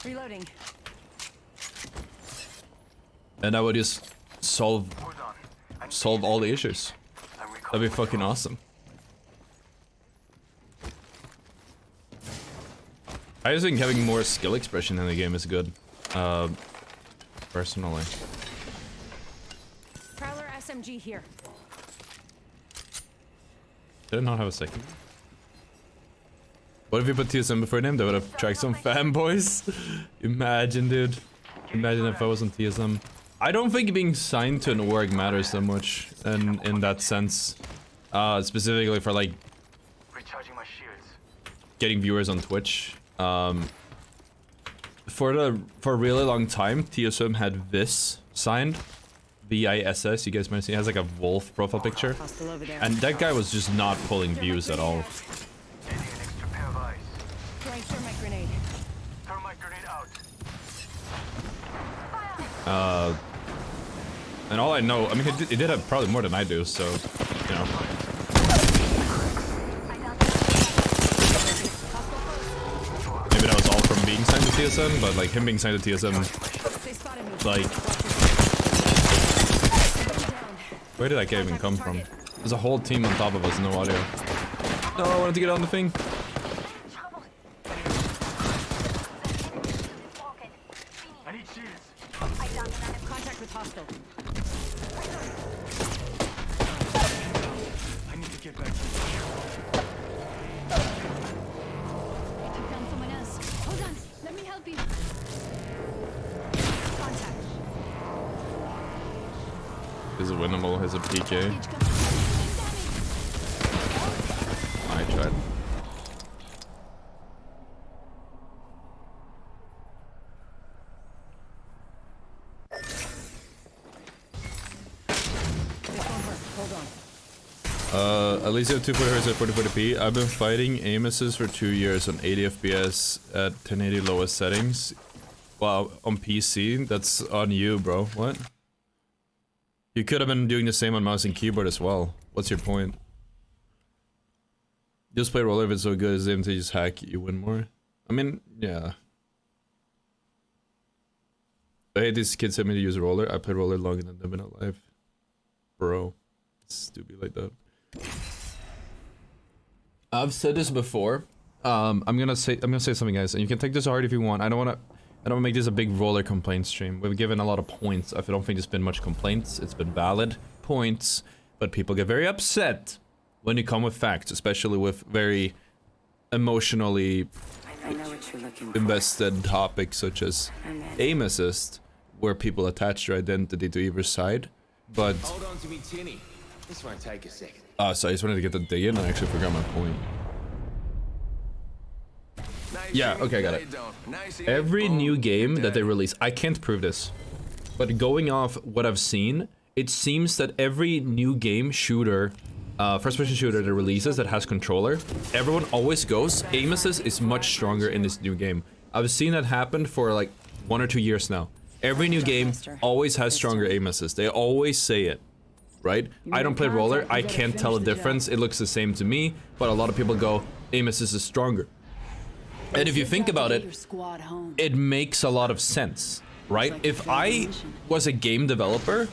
Speaker 4: win. Reloading.
Speaker 1: And I would just solve all the issues. That'd be fucking awesome. I just think having more skill expression in the game is good. Personally.
Speaker 4: Prowler SMG here.
Speaker 1: Did I not have a second? What if you put TSM before name? That would have attracted some fanboys. Imagine, dude. Imagine if I was on TSM. I don't think being signed to an org matters so much in that sense. Specifically for like getting viewers on Twitch. For a really long time, TSM had Viss signed. VISS, you guys might see, it has like a wolf profile picture. And that guy was just not pulling views at all.
Speaker 4: Thermite grenade.
Speaker 1: And all I know, I mean, he did have probably more than I do, so, you know. Maybe that was all from being signed to TSM, but like him being signed to TSM, like, where did that guy even come from? There's a whole team on top of us, no audio. No, I wanted to get on the thing.
Speaker 4: Contact with hostile.
Speaker 12: I need to get back.
Speaker 4: Took down someone else. Hold on, let me help you. Contact.
Speaker 1: Is it winnable? Has a PK? I tried. At least you have 240 Hz at 4040p. I've been fighting aim assist for 2 years on 80 FPS at 1080 lowest settings. Wow, on PC? That's on you, bro. What? You could have been doing the same on mouse and keyboard as well. What's your point? Just play roller if it's so good as them to just hack, you win more. I mean, yeah. I hate these kids tell me to use roller. I played roller longer than they've been alive. Bro. It's stupid like that. I've said this before. I'm gonna say something, guys, and you can take this hard if you want. I don't wanna make this a big roller complaint stream. We've given a lot of points. I don't think there's been much complaints. It's been valid points, but people get very upset when you come with facts, especially with very emotionally invested topics such as aim assist, where people attach their identity to either side. But
Speaker 12: Hold on to me, Tinny. This won't take a second.
Speaker 1: so I just wanted to get the dig in. I actually forgot my point. Yeah, okay, I got it. Every new game that they release, I can't prove this, but going off what I've seen, it seems that every new game shooter, first-person shooter that releases that has controller, everyone always goes, aim assist is much stronger in this new game. I've seen that happen for like 1 or 2 years now. Every new game always has stronger aim assist. They always say it, right? I don't play roller. I can't tell the difference. It looks the same to me, but a lot of people go, aim assist is stronger. And if you think about it, it makes a lot of sense, right? If I was a game developer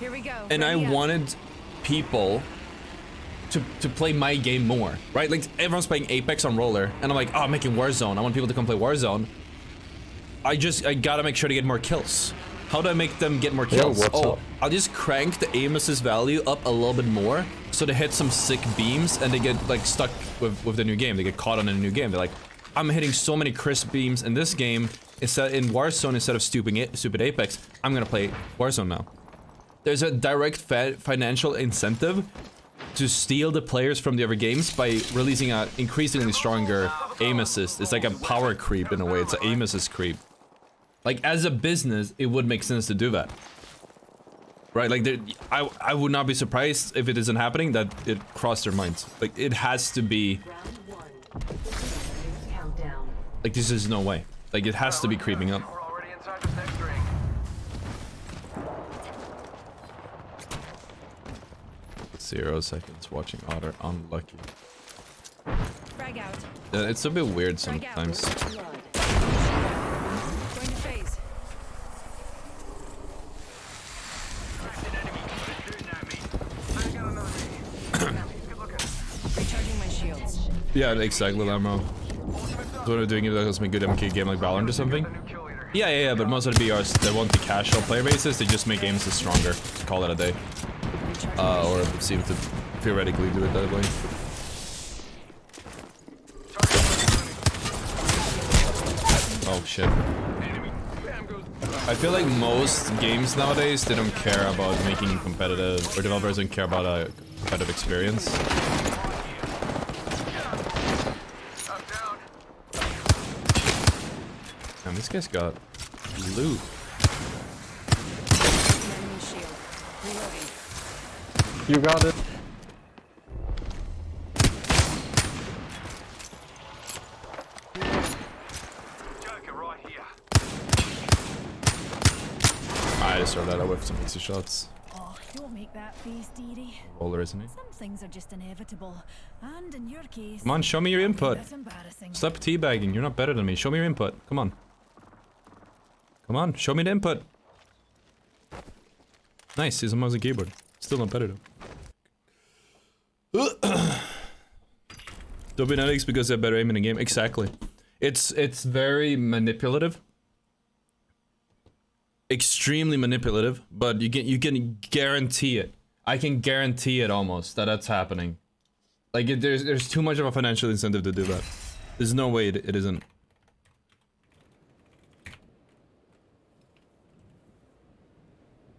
Speaker 1: and I wanted people to play my game more, right? Like everyone's playing Apex on roller, and I'm like, oh, I'm making Warzone. I want people to come play Warzone. I gotta make sure to get more kills. How do I make them get more kills? I'll just crank the aim assist value up a little bit more, so they hit some sick beams and they get like stuck with the new game. They get caught on a new game. They're like, I'm hitting so many crisp beams in this game. Instead in Warzone, instead of stupid Apex, I'm gonna play Warzone now. There's a direct financial incentive to steal the players from the other games by releasing an increasingly stronger aim assist. It's like a power creep in a way. It's an aim assist creep. Like, as a business, it would make sense to do that. Right, like, I would not be surprised if it isn't happening, that it crossed their minds. Like, it has to be... Like, this is no way. Like, it has to be creeping up. 0 seconds watching Otter. Unlucky.
Speaker 4: Frag out.
Speaker 1: It's a bit weird sometimes.
Speaker 4: Recharging my shields.
Speaker 1: Yeah, exactly, Lamo. That's what I'm doing. If that's a good MK game like Valorant or something. Yeah, but most of the BRs, they want the casual player bases. They just make aims stronger. Call it a day. Or seem to theoretically do it that way. Oh shit. I feel like most games nowadays, they don't care about making competitive, or developers don't care about a competitive experience. And this guy's got loot.
Speaker 10: You got it.
Speaker 1: I just started out with some easy shots.
Speaker 7: Oh, don't make that face, dearie.
Speaker 1: Roller, isn't he?
Speaker 7: Some things are just inevitable, and in your case,
Speaker 1: Come on, show me your input.
Speaker 7: that's embarrassing.
Speaker 1: Stop teabagging. You're not better than me. Show me your input. Come on. Come on, show me the input. Nice, he's a mouse and keyboard. Still not better though. Dobinetics because they have better aim in the game. Exactly. It's very manipulative. Extremely manipulative, but you can guarantee it. I can guarantee it almost that that's happening. Like there's too much of a financial incentive to do that. There's no way it isn't.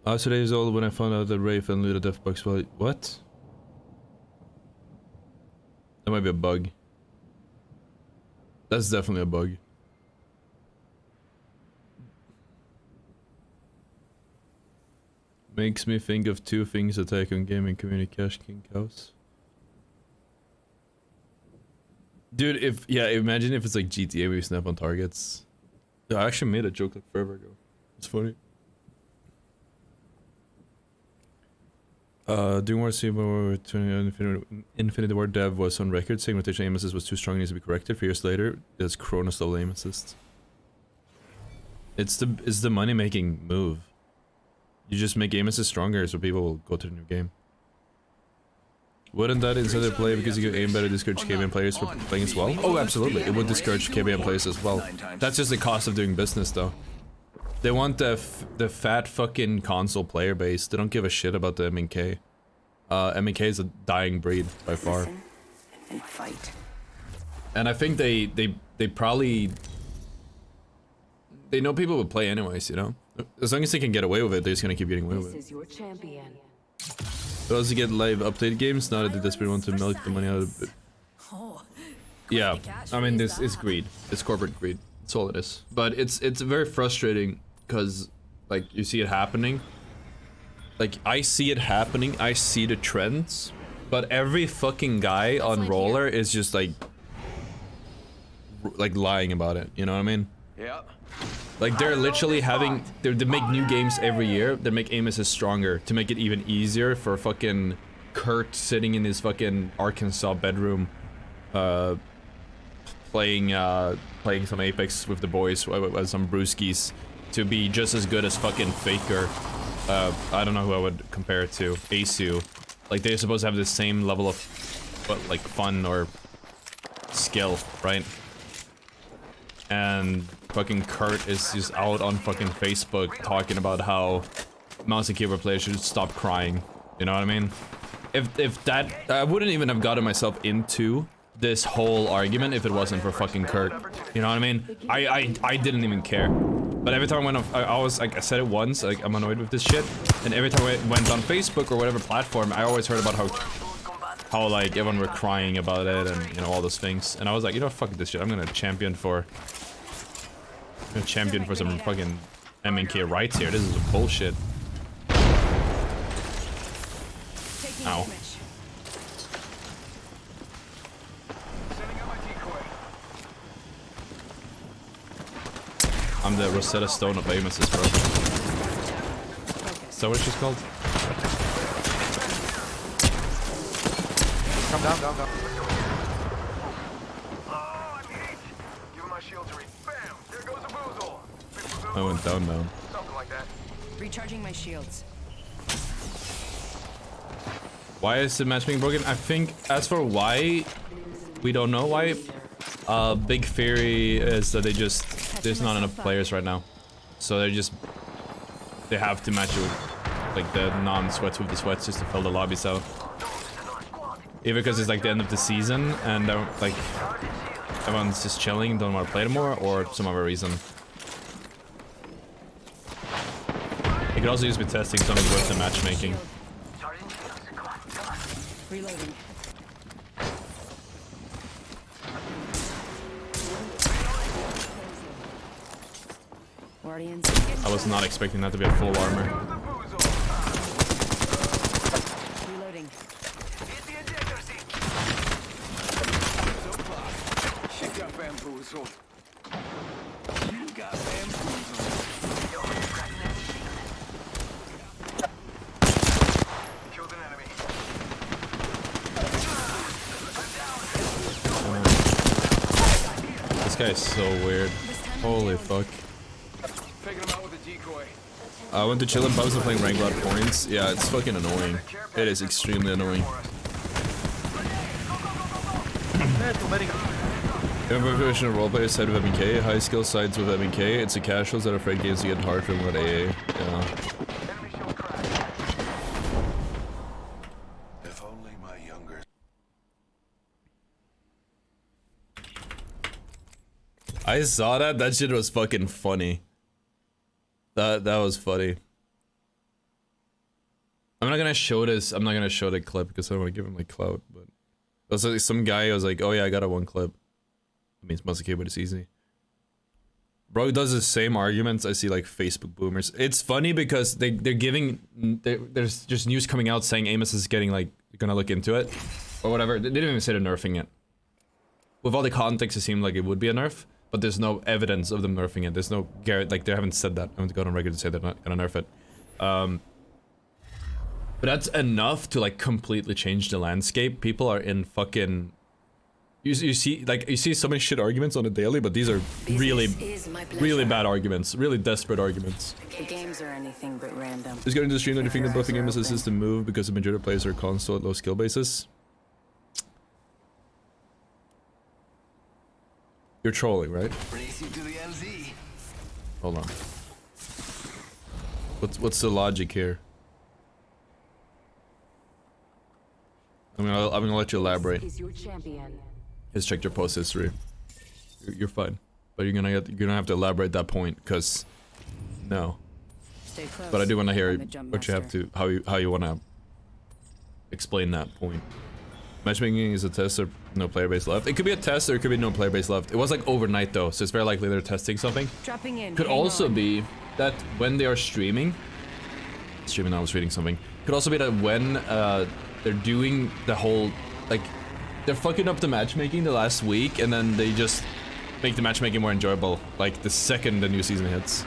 Speaker 1: I was 2 days old when I found out that Rafe and looted death box. Well, what? That might be a bug. That's definitely a bug. Makes me think of two things attack on gaming community: Cash King cows. Dude, imagine if it's like GTA where you snap on targets. Yeah, I actually made a joke like forever ago. It's funny. Doing more Infinity War dev was on record saying rotation aim assist was too strong and needs to be corrected. 3 years later, it's Chronos level aim assist. It's the money making move. You just make aim assist stronger so people will go to the new game. Wouldn't that instead of play because you get aim better discourage KBN players from playing as well? Oh, absolutely. It would discourage KBN players as well. That's just the cost of doing business though. They want the fat fucking console player base. They don't give a shit about the MK. MK is a dying breed by far.
Speaker 8: And fight.
Speaker 1: And I think they probably know people would play anyways, you know? As long as they can get away with it, they're just gonna keep getting away with it.
Speaker 15: This is your champion.
Speaker 1: They also get live update games now that they desperately want to milk the money out of it. Yeah, I mean this is greed. It's corporate greed. That's all it is. But it's very frustrating because like you see it happening. Like I see it happening. I see the trends, but every fucking guy on roller is just like lying about it. You know what I mean?
Speaker 12: Yeah.
Speaker 1: Like they're literally having they make new games every year that make aim assist stronger to make it even easier for fucking Kurt sitting in his fucking Arkansas bedroom, playing some Apex with the boys with some brewskis to be just as good as fucking Faker. I don't know who I would compare it to. Asu, Like they're supposed to have the same level of, like fun or skill, right? And fucking Kurt is just out on fucking Facebook talking about how mouse and keyboard players should stop crying. You know what I mean? If that, I wouldn't even have gotten myself into this whole argument if it wasn't for fucking Kurt. You know what I mean? I didn't even care. But every time I went on, I was like, I said it once, like I'm annoyed with this shit. And every time I went on Facebook or whatever platform, I always heard about how like everyone were crying about it and you know all those things. And I was like, you know, fuck this shit. I'm gonna champion for some fucking MNK rights here. This is bullshit. Ow. I'm the Rosetta Stone of Amos's, bro. Is that what she's called?
Speaker 12: Come down, down, down.
Speaker 1: I went down.
Speaker 12: Something like that.
Speaker 4: Recharging my shields.
Speaker 1: Why is the matchmaking broken? I think, as for why, we don't know why. Big theory is that there's not enough players right now. So they have to match it with, like, the non-sweats with the sweats just to fill the lobbies out. Either because it's like the end of the season and like everyone's just chilling, don't want to play anymore, or some other reason. It could also just be testing something with the matchmaking.
Speaker 4: Reloading. Guardians.
Speaker 1: I was not expecting that to be a full armor.
Speaker 4: Reloading.
Speaker 12: She got bamboozled. You got bamboozled. Killed an enemy.
Speaker 1: This guy is so weird. Holy fuck. I went to chill in pubs and playing ranked without points. Yeah, it's fucking annoying. It is extremely annoying. Professional roleplayer side with MK, high skill sides with MK. It's the casuals that are afraid games to get hard from what AA. Yeah.
Speaker 6: If only my younger.
Speaker 1: I saw that. That shit was fucking funny. That was funny. I'm not gonna show this. I'm not gonna show the clip because I don't want to give him like clout. But also like, some guy was like, "Oh yeah, I got a one clip." I mean, it's mostly but it's easy. Bro does the same arguments. I see like Facebook boomers. It's funny because they're giving. There's just news coming out saying Amos is getting like gonna look into it or whatever. They didn't even say they're nerfing it. With all the context, it seemed like it would be a nerf. But there's no evidence of them nerfing it. There's no like they haven't said that. I haven't gone on record to say they're not gonna nerf it. But that's enough to like completely change the landscape. People are in fucking. You see so many shit arguments on a daily, but these are really bad arguments, really desperate arguments.
Speaker 8: The games are anything but random.
Speaker 1: Just getting to the stream that you think that both the game is a system move because the majority of players are console at low skill basis. You're trolling, right? Hold on. What's the logic here? I'm gonna let you elaborate. Just check your post history. You're fine, but you're gonna have to elaborate that point, cause no.
Speaker 4: Stay close.
Speaker 1: But I do want to hear what you have to how you want to explain that point. Matchmaking is a test or no player base left. It could be a test or it could be no player base left. It was like overnight though, so it's very likely they're testing something.
Speaker 4: Dropping in.
Speaker 1: Could also be that when they are streaming, I was reading something. Could also be that when they're doing the whole, like, they're fucking up the matchmaking the last week and then they just make the matchmaking more enjoyable, like the second the new season hits.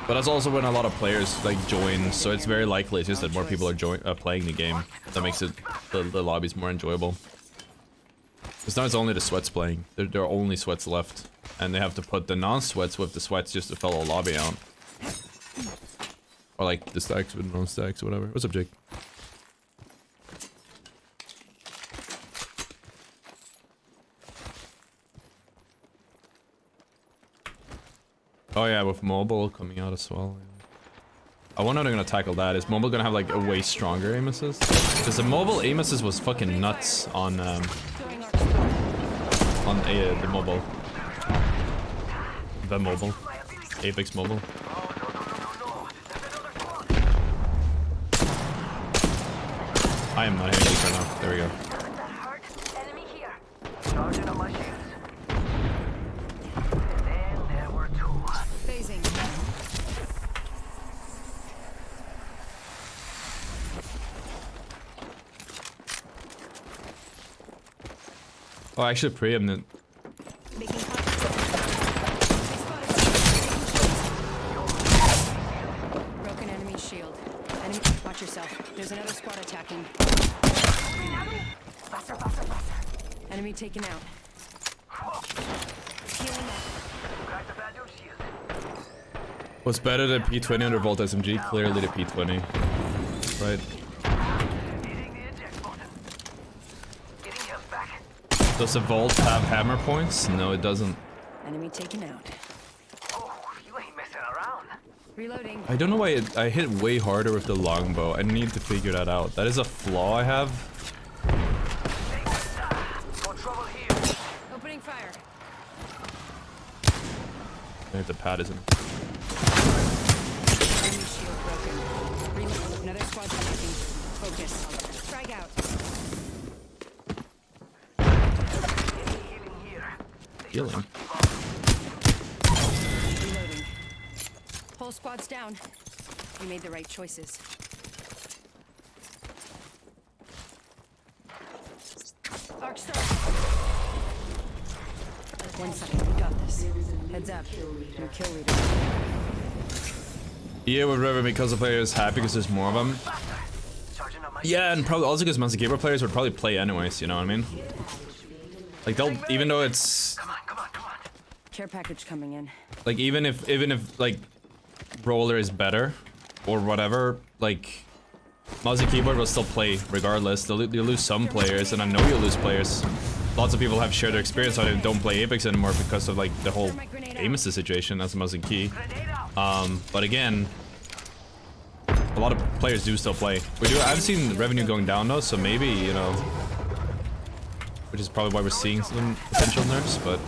Speaker 1: But that's also when a lot of players like join, so it's very likely it's just that more people are playing the game. That makes it the lobbies more enjoyable. Because now it's only the sweats playing. There are only sweats left, and they have to put the non-sweats with the sweats just to fill a lobby out. Or like the stacks with non-stacks or whatever. What's up, Jake? Oh yeah, with mobile coming out as well. Yeah. I wonder how they're gonna tackle that. Is mobile gonna have like a way stronger aim assist? Because the mobile aim assist was fucking nuts on the mobile. The mobile. Apex mobile. I am not hitting these right now. There we go. Oh, I actually preempted.
Speaker 4: Broken enemy shield. Enemy, watch yourself. There's another squad attacking. Enemy taken out.
Speaker 1: What's better than P20 under Volt SMG? Clearly the P20. Right. Does the Volt have hammer points? No, it doesn't.
Speaker 4: Enemy taken out.
Speaker 5: You ain't messing around.
Speaker 4: Reloading.
Speaker 1: I don't know why I hit way harder with the longbow. I need to figure that out. That is a flaw I have.
Speaker 4: Opening fire.
Speaker 1: I hit the pad, isn't it?
Speaker 4: Enemy shield broken. Reload. Another squad's attacking. Focus. Frag out.
Speaker 1: Healing.
Speaker 4: Reloading. Whole squad's down. You made the right choices. Arc star. 1 second, we got this. Heads up. New kill leader.
Speaker 1: Yeah, would rather because the player is happy because there's more of them. Yeah, and probably also because Mouse Gamer players would probably play anyways, you know what I mean? Like they'll, even though it's
Speaker 4: Care package coming in.
Speaker 1: like even if like roller is better or whatever, like mouse and keyboard will still play regardless. You'll lose some players, and I know you'll lose players. Lots of people have shared their experience on it and don't play Apex anymore because of like the whole aim assist situation as a mouse and key. But again, a lot of players do still play. I've seen revenue going down though, so maybe, you know, which is probably why we're seeing some potential nerfs, but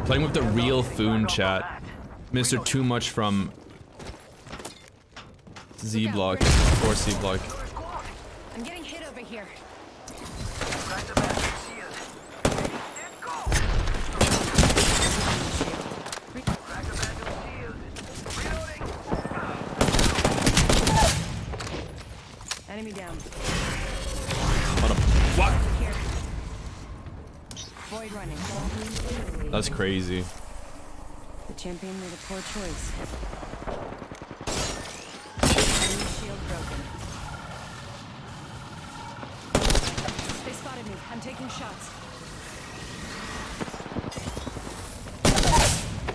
Speaker 1: playing with the real Foon chat. Mr. Too Much from Z Block or C Block.
Speaker 4: I'm getting hit over here. Enemy down.
Speaker 1: What a what?
Speaker 4: Void running.
Speaker 1: That's crazy.
Speaker 4: The champion made a poor choice. Enemy shield broken. They spotted me. I'm taking shots.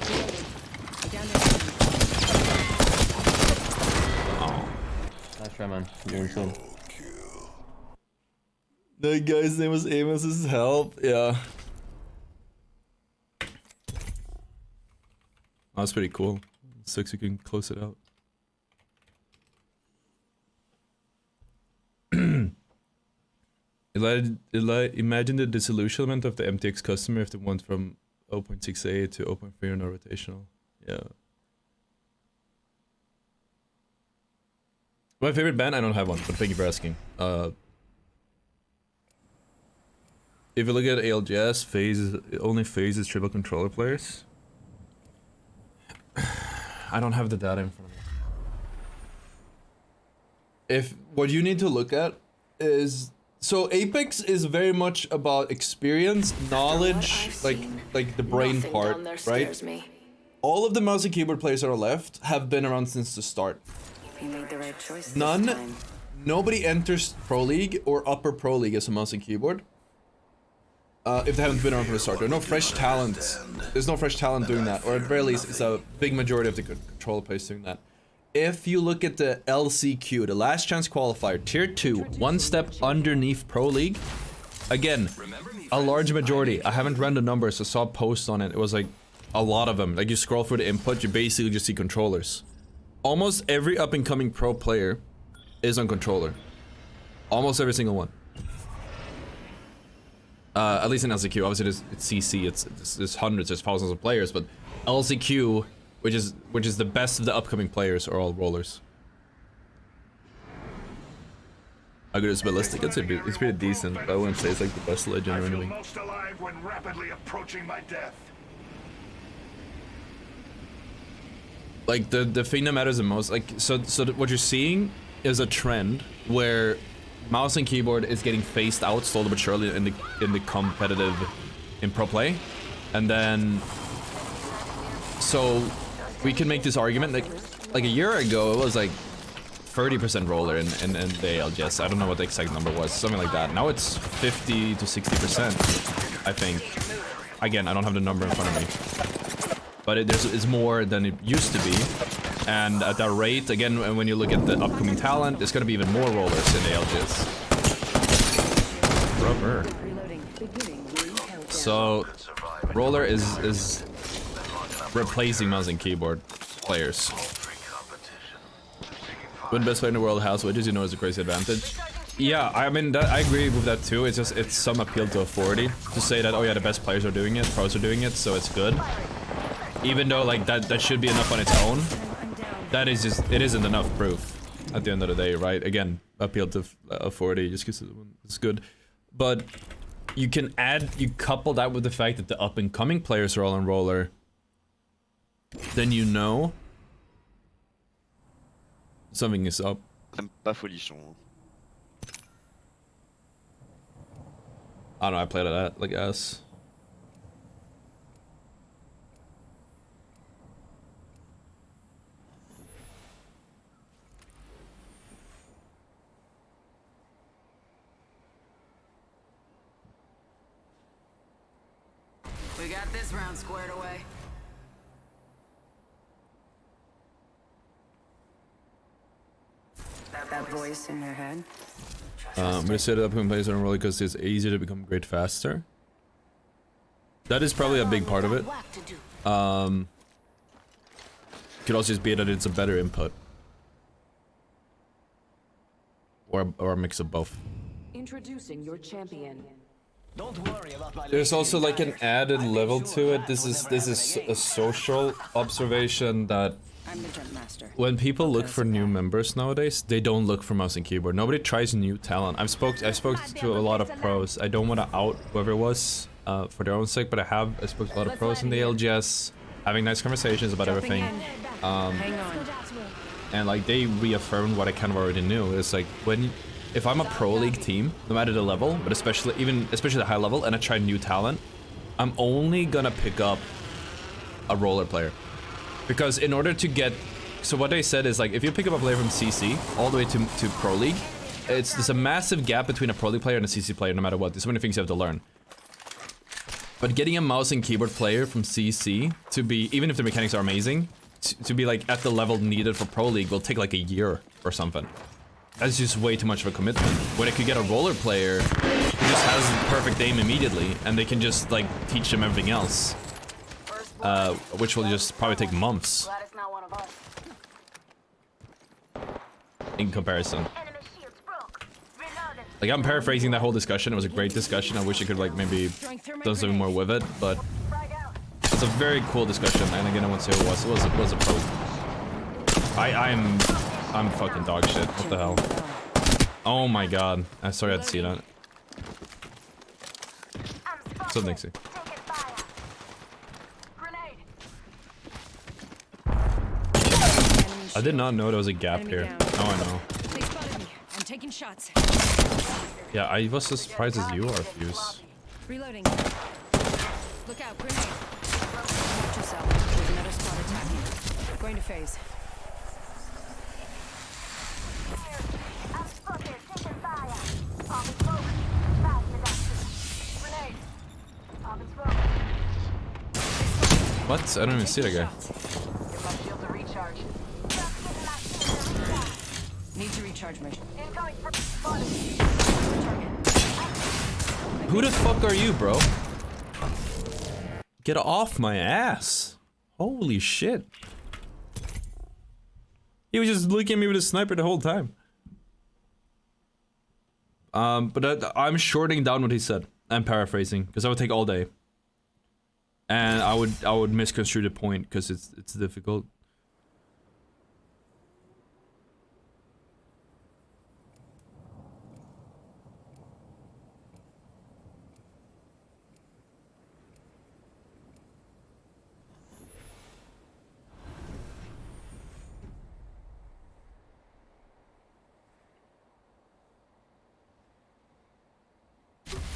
Speaker 4: Reloading. I downed their
Speaker 1: Oh.
Speaker 10: Nice try, man. You're insane.
Speaker 1: That guy's name was Amos's help. Yeah. That's pretty cool. Sucks you can close it out. Imagine the disillusionment of the MTX customer if they went from 0.68 to 0.3 on a rotational. Yeah. My favorite band? I don't have one, but thank you for asking. If you look at ALGS, FaZe only FaZe is triple controller players. I don't have the data in front of me. If what you need to look at is, so Apex is very much about experience, knowledge, like the brain part, right? All of the mouse and keyboard players that are left have been around since the start.
Speaker 8: You made the right choice.
Speaker 1: Nobody enters Pro League or Upper Pro League as a mouse and keyboard. If they haven't been around from the start. There are no fresh talent. There's no fresh talent doing that, or at the very least, it's a big majority of the controller players doing that.
Speaker 11: if you look at the LCQ, the last chance qualifier, tier 2, one step underneath Pro League, again, a large majority. I haven't run the numbers, I saw a post on it. It was like a lot of them. Like you scroll through the input, you basically just see controllers. Almost every up and coming pro player is on controller. Almost every single one. At least in LCQ. Obviously, it's CC. There's hundreds, there's thousands of players, but LCQ, which is the best of the upcoming players, are all rollers. How good is ballistic? It's pretty decent. I wouldn't say it's like the best legend or anything.
Speaker 6: Most alive when rapidly approaching my death.
Speaker 11: Like the thing that matters the most, like so what you're seeing is a trend where mouse and keyboard is getting phased out slowly but surely in the competitive in pro play, and then so we can make this argument like a year ago it was like 30% roller in the ALGS. I don't know what the exact number was, something like that. Now it's 50 to 60%, I think. Again, I don't have the number in front of me, but it's more than it used to be. And at that rate, again, when you look at the upcoming talent, it's gonna be even more rollers in ALGS. Rubber. So, roller is replacing mouse and keyboard players. When best player in the world has wedges, you know, is a crazy advantage. Yeah, I mean, I agree with that too. It's just, it's some appeal to authority to say that, oh yeah, the best players are doing it, pros are doing it, so it's good. Even though, like, that should be enough on its own. That is just, it isn't enough proof at the end of the day, right? Again, appeal to authority just because it's good. But you can you couple that with the fact that the up and coming players are all on roller, then you know something is up.
Speaker 22: Pas folichon.
Speaker 11: I don't know, I played that like ass.
Speaker 8: We got this round squared away. That voice in your head?
Speaker 11: We set it up when players are on roller because it's easier to become great faster. That is probably a big part of it. Could also just be that it's a better input. Or a mix of both.
Speaker 15: Introducing your champion.
Speaker 2: Don't worry about my
Speaker 11: There's also like an added level to it. This is a social observation that
Speaker 4: I'm the jump master.
Speaker 11: when people look for new members nowadays, they don't look for mouse and keyboard. Nobody tries new talent. I spoke to a lot of pros. I don't want to out whoever it was for their own sake, but I spoke to a lot of pros in the LGS, having nice conversations about everything.
Speaker 4: Hang on.
Speaker 11: And like they reaffirmed what I kind of already knew. It's like if I'm a pro league team, no matter the level, but especially the high level, and I try new talent, I'm only gonna pick up a roller player. Because in order to get, so what they said is like, if you pick up a player from CC all the way to Pro League, there's a massive gap between a Pro League player and a CC player no matter what. There's so many things you have to learn. But getting a mouse and keyboard player from CC to be, even if the mechanics are amazing, to be like at the level needed for Pro League will take like a year or something. That's just way too much of a commitment. When I could get a roller player who just has perfect aim immediately, and they can just like teach them everything else. Which will just probably take months. In comparison. Like, I'm paraphrasing that whole discussion. It was a great discussion. I wish I could like maybe done something more with it, but it's a very cool discussion. And again, I won't say who it was. It was a pro. I'm fucking dog shit. What the hell? Oh my god. I'm sorry I had to see that. What's up, Nixie? I did not know there was a gap here. Now I know.
Speaker 4: They spotted me. I'm taking shots.
Speaker 11: Yeah, I was as surprised as you are, Fuse.
Speaker 4: Reloading. Look out, grenade. Watch yourself. There's another spot attacking. Going to phase.
Speaker 11: What? I don't even see that guy.
Speaker 4: Need to recharge my.
Speaker 5: Incoming for
Speaker 11: Who the fuck are you, bro? Get off my ass. Holy shit. He was just looking at me with a sniper the whole time. But I'm shorting down what he said. I'm paraphrasing, because I would take all day. And I would misconstrue the point, because it's difficult.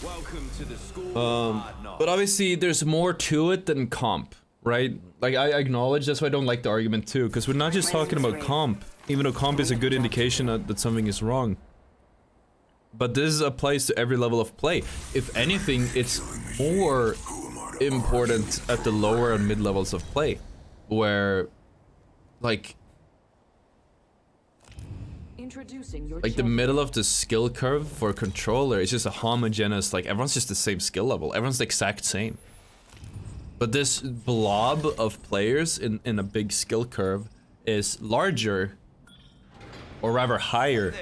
Speaker 2: Welcome to the school of hard knocks.
Speaker 11: But obviously there's more to it than comp, right? Like, I acknowledge, that's why I don't like the argument too, because we're not just talking about comp, even though comp is a good indication that something is wrong. But this applies to every level of play. If anything, it's more important at the lower and mid levels of play, where, like the middle of the skill curve for a controller is just a homogeneous, like everyone's just the same skill level, everyone's the exact same. But this blob of players in a big skill curve is larger, or rather higher,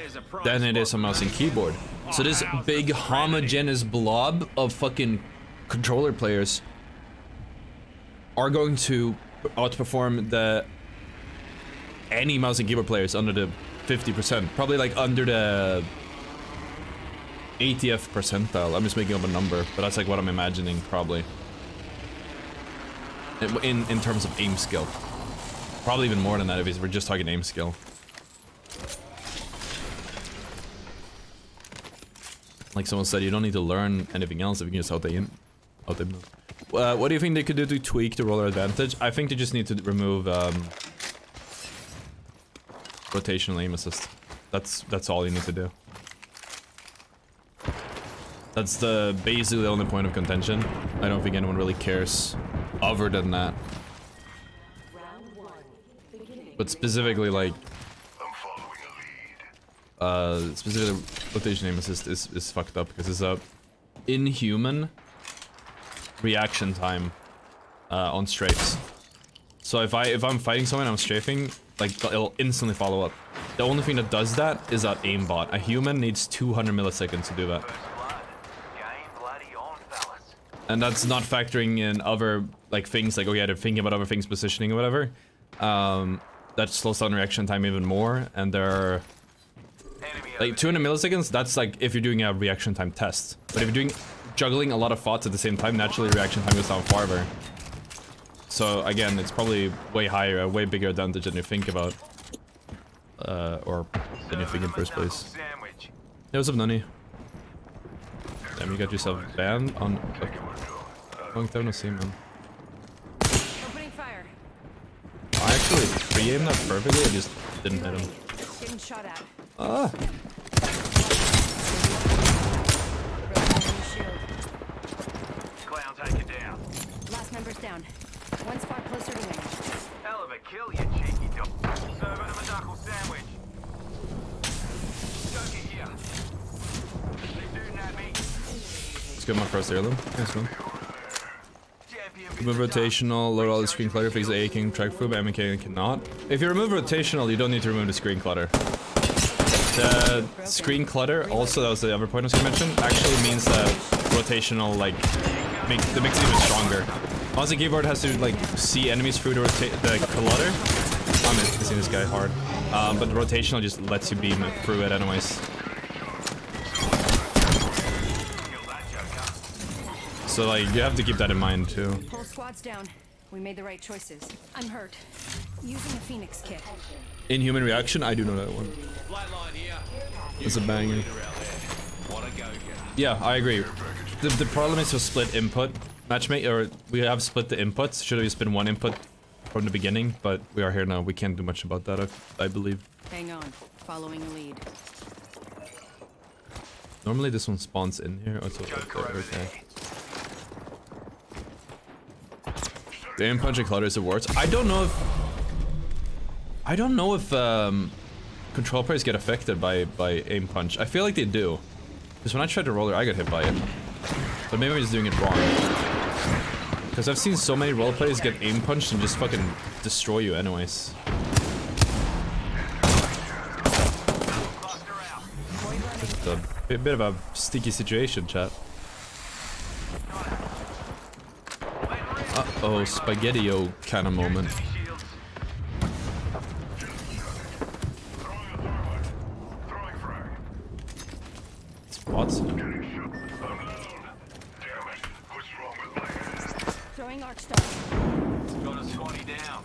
Speaker 11: than it is on mouse and keyboard. So this big homogeneous blob of fucking controller players are going to outperform any mouse and keyboard players under the 50%, probably like under the 80th percentile. I'm just making up a number, but that's like what I'm imagining, probably. In terms of aim skill. Probably even more than that if we're just talking aim skill. Like someone said, you don't need to learn anything else if you can just out-aim. What do you think they could do to tweak the roller advantage? I think they just need to remove rotational aim assist. That's all you need to do. That's basically the only point of contention. I don't think anyone really cares other than that. But specifically, like, specifically rotation aim assist is fucked up because it's a inhuman reaction time on strafes. So if I'm fighting someone, I'm strafing, like it'll instantly follow up. The only thing that does that is that aimbot. A human needs 200 milliseconds to do that. And that's not factoring in other like things like, oh yeah, they're thinking about other things, positioning or whatever. That slows down reaction time even more, and they're like 200 milliseconds. That's like if you're doing a reaction time test. But if you're juggling a lot of thoughts at the same time, naturally reaction time goes down farther. So again, it's probably way higher, a way bigger advantage than you think about, or than you think in first place. Hey, what's up, Nunny? Damn, you got yourself banned on. Long time no see, man.
Speaker 4: Opening fire.
Speaker 11: I actually pre-aimed that perfectly, I just didn't hit him.
Speaker 4: Getting shot at.
Speaker 11: Ah!
Speaker 2: Clown taken down.
Speaker 4: Last member's down. One spot closer to win.
Speaker 2: Hell of a kill, you cheeky dog. Serving him a knuckle sandwich. Joke it here. They do not me.
Speaker 11: Let's get my first heirloom. Nice one. Remove rotational, load all the screen clutter, fix the aching, track through, but MK cannot. If you remove rotational, you don't need to remove the screen clutter. The screen clutter, also that was the other point I was gonna mention, actually means that rotational, like, makes it even stronger. Mouse and keyboard has to, like, see enemies through the clutter. I'm missing this guy hard. But the rotational just lets you beam through it anyways. So, like, you have to keep that in mind, too.
Speaker 4: Whole squad's down. We made the right choices. I'm hurt. Using a Phoenix kit.
Speaker 11: Inhuman reaction? I do know that one. It's a banger. Yeah, I agree. The problem is to split input. Matchmake, or we have split the inputs. Should have just been one input from the beginning, but we are here now. We can't do much about that, I believe.
Speaker 4: Hang on. Following a lead.
Speaker 11: Normally this one spawns in here. Oh, it's over there. Okay. The aim punch and clutter is the worst. I don't know if
Speaker 1: control players get affected by aim punch. I feel like they do. Because when I tried to roller, I got hit by it. But maybe I'm just doing it wrong. Because I've seen so many role players get aim punched and just fucking destroy you anyways. Just a bit of a sticky situation, chat. Uh-oh, spaghetti-o kind of moment. Spots.
Speaker 4: Throwing arc star.
Speaker 2: Got a squatty down.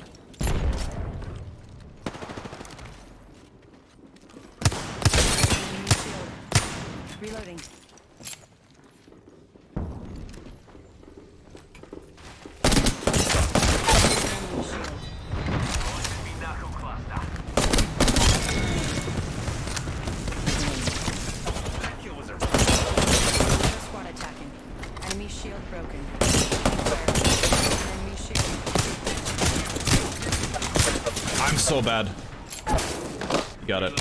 Speaker 4: Reloading. Squad attacking. Enemy shield broken. Enemy shield.
Speaker 1: I'm so bad. You got it.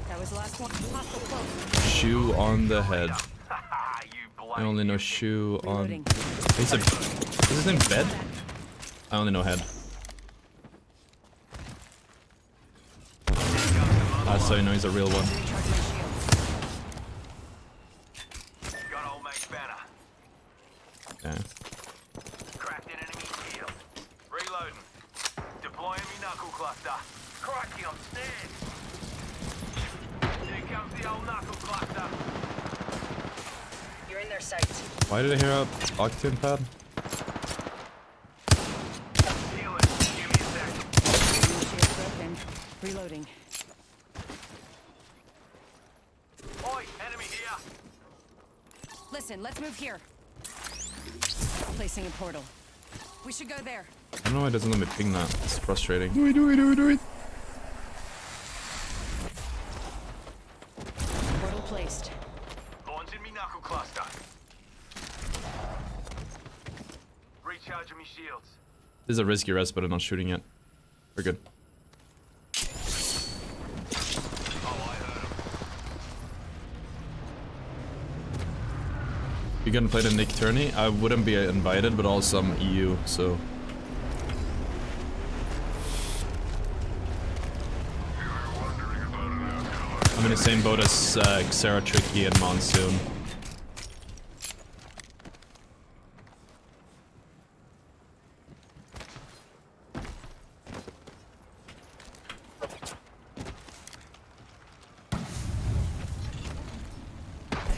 Speaker 4: That was the last one. Hostile close.
Speaker 1: Shoe on the head. I only know shoe on... Is his name Bed? I only know head. That's how you know he's a real one.
Speaker 2: Got old mate's banner.
Speaker 1: Okay.
Speaker 2: Cracked an enemy shield. Reloading. Deploying me knuckle cluster. Crikey, I'm scared. Here comes the old knuckle cluster.
Speaker 4: You're in their sights.
Speaker 1: Why did I hear a octane pad?
Speaker 4: Shield broken. Reloading.
Speaker 2: Oi, enemy here.
Speaker 4: Listen, let's move here. Placing a portal. We should go there.
Speaker 1: I don't know why it doesn't let me ping that. It's frustrating.
Speaker 11: Do it.
Speaker 4: Portal placed.
Speaker 2: Launching me knuckle cluster. Recharging me shields.
Speaker 1: This is a risky rest, but I'm not shooting yet. We're good. You gonna play the Nick tourney? I wouldn't be invited, but also I'm EU, so... I'm in the same boat as Sarah Tricky and Monsoon.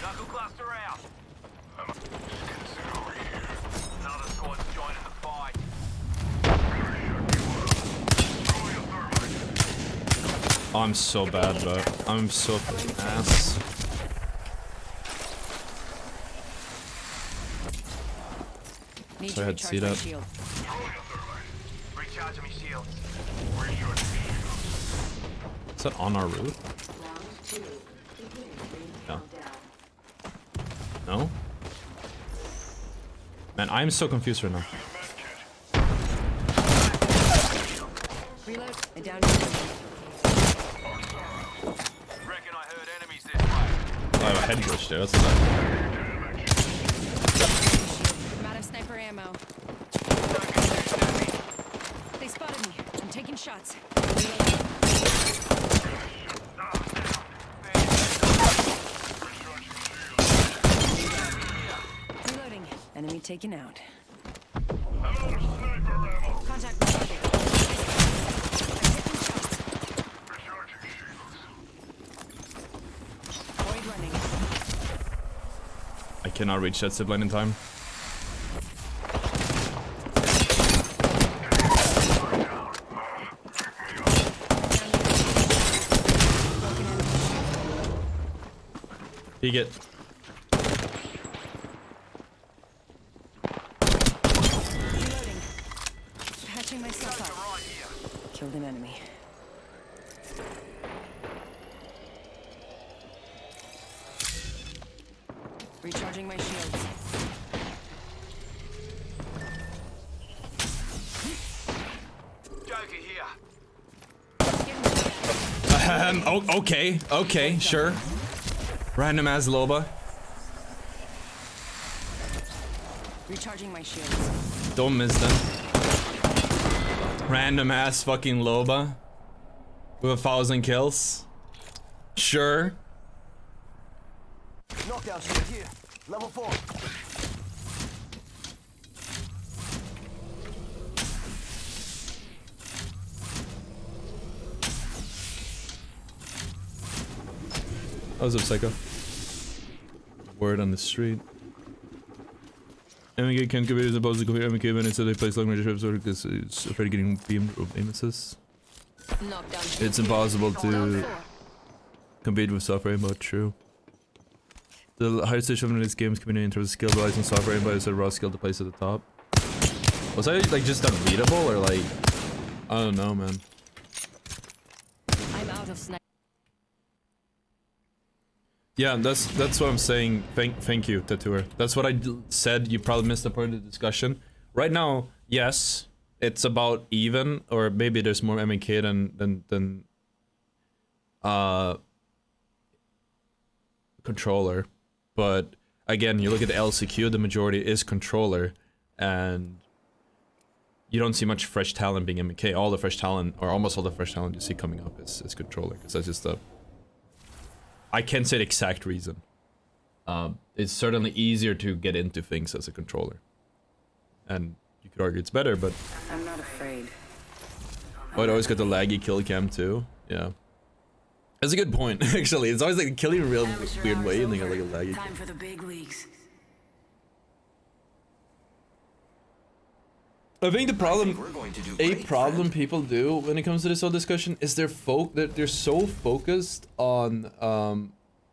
Speaker 2: Knuckle cluster out. Another squad's joining the fight.
Speaker 1: Oh, I'm so bad, bro. I'm so fucking ass. So I had to see that.
Speaker 2: Recharging me shields.
Speaker 1: Is that on our route? No. No? Man, I'm so confused right now.
Speaker 4: Reload and down.
Speaker 2: Reckon I heard enemies this way.
Speaker 1: I have a head glitch there, that's what that.
Speaker 4: I'm out of sniper ammo. They spotted me. I'm taking shots. Reloading. Enemy taken out. Contact with target. Void running.
Speaker 1: I cannot reach that zipline in time. Peek it.
Speaker 4: Reloading. Patching myself up. Killed an enemy. Recharging my shields.
Speaker 2: Joker here.
Speaker 1: Okay, sure. Random ass Loba.
Speaker 4: Recharging my shields.
Speaker 1: Don't miss them. Random ass fucking Loba. With 1,000 kills. Sure.
Speaker 2: Knockdown shield here. Level 4.
Speaker 11: How's up, Psycho? Word on the street. MK can't compete as opposed to compete MK when it's a place long range trips or because it's afraid of getting beamed or aim assist. It's impossible to compete with software aim, but true. The highest station in this game's community in terms of skill wise and software aim, but it's a raw skill to place at the top. Was that like just unbeatable or like I don't know, man.
Speaker 4: I'm out of sniper.
Speaker 1: Yeah, that's what I'm saying. Thank you, Tattooer. That's what I said. You probably missed the part of the discussion. Right now, yes, it's about even, or maybe there's more MK than controller. But again, you look at the LCQ, the majority is controller, and you don't see much fresh talent being MK. All the fresh talent, or almost all the fresh talent you see coming up is controller, because that's just a... I can't say the exact reason. It's certainly easier to get into things as a controller. And you could argue it's better, but...
Speaker 8: I'm not afraid.
Speaker 11: Oh, it always got the laggy kill cam too. Yeah. That's a good point, actually. It's always like killing in a real weird way and then you got like a laggy
Speaker 8: Time for the big leagues.
Speaker 11: I think the problem, problem people do when it comes to this whole discussion is they're so focused on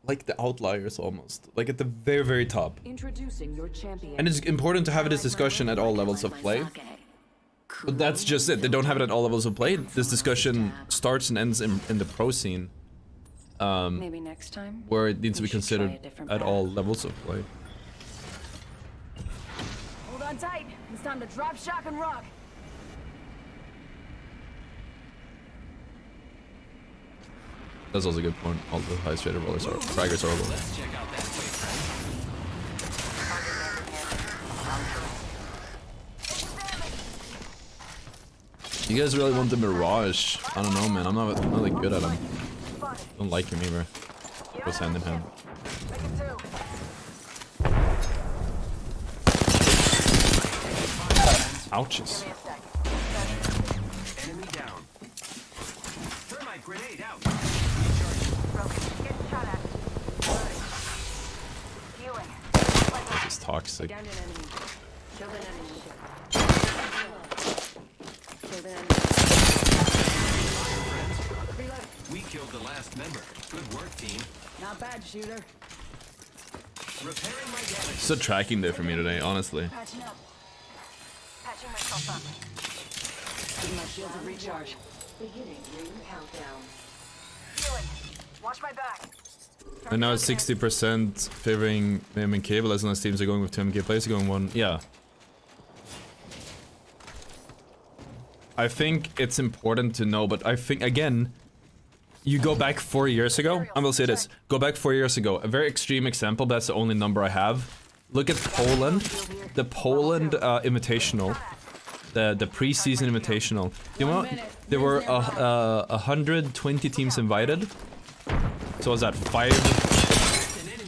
Speaker 11: like the outliers almost, like at the very top.
Speaker 15: Introducing your champion.
Speaker 11: And it's important to have this discussion at all levels of play. But that's just it. They don't have it at all levels of play. This discussion starts and ends in the pro scene,
Speaker 4: Maybe next time.
Speaker 11: where it needs to be considered at all levels of play.
Speaker 5: Hold on tight. It's time to drop, shock, and rock.
Speaker 11: That's also a good point. All the highest rated rollers are fraggers are low.
Speaker 2: Let's check out that way,
Speaker 11: You guys really want the Mirage? I don't know, man. I'm not really good at him. Don't like him either. Goes hand in hand. Ouches.
Speaker 2: Enemy down. Thermite grenade out.
Speaker 11: It's toxic.
Speaker 2: We killed the last member. Good work, team.
Speaker 5: Not bad, shooter.
Speaker 2: Repairing my damage.
Speaker 11: It's a tracking day for me today, honestly.
Speaker 5: Patching up. Patching myself up.
Speaker 15: Give my shield a recharge. Beginning ring countdown.
Speaker 5: Healing. Watch my back.
Speaker 11: And now it's 60% favoring MK, but as long as teams are going with 2 MK players, going 1. Yeah. I think it's important to know, but I think, again, you go back 4 years ago, I will say this, go back 4 years ago, a very extreme example, that's the only number I have. Look at Poland, the Poland Invitational, the pre-season Invitational. You know, there were 120 teams invited. So was that 5?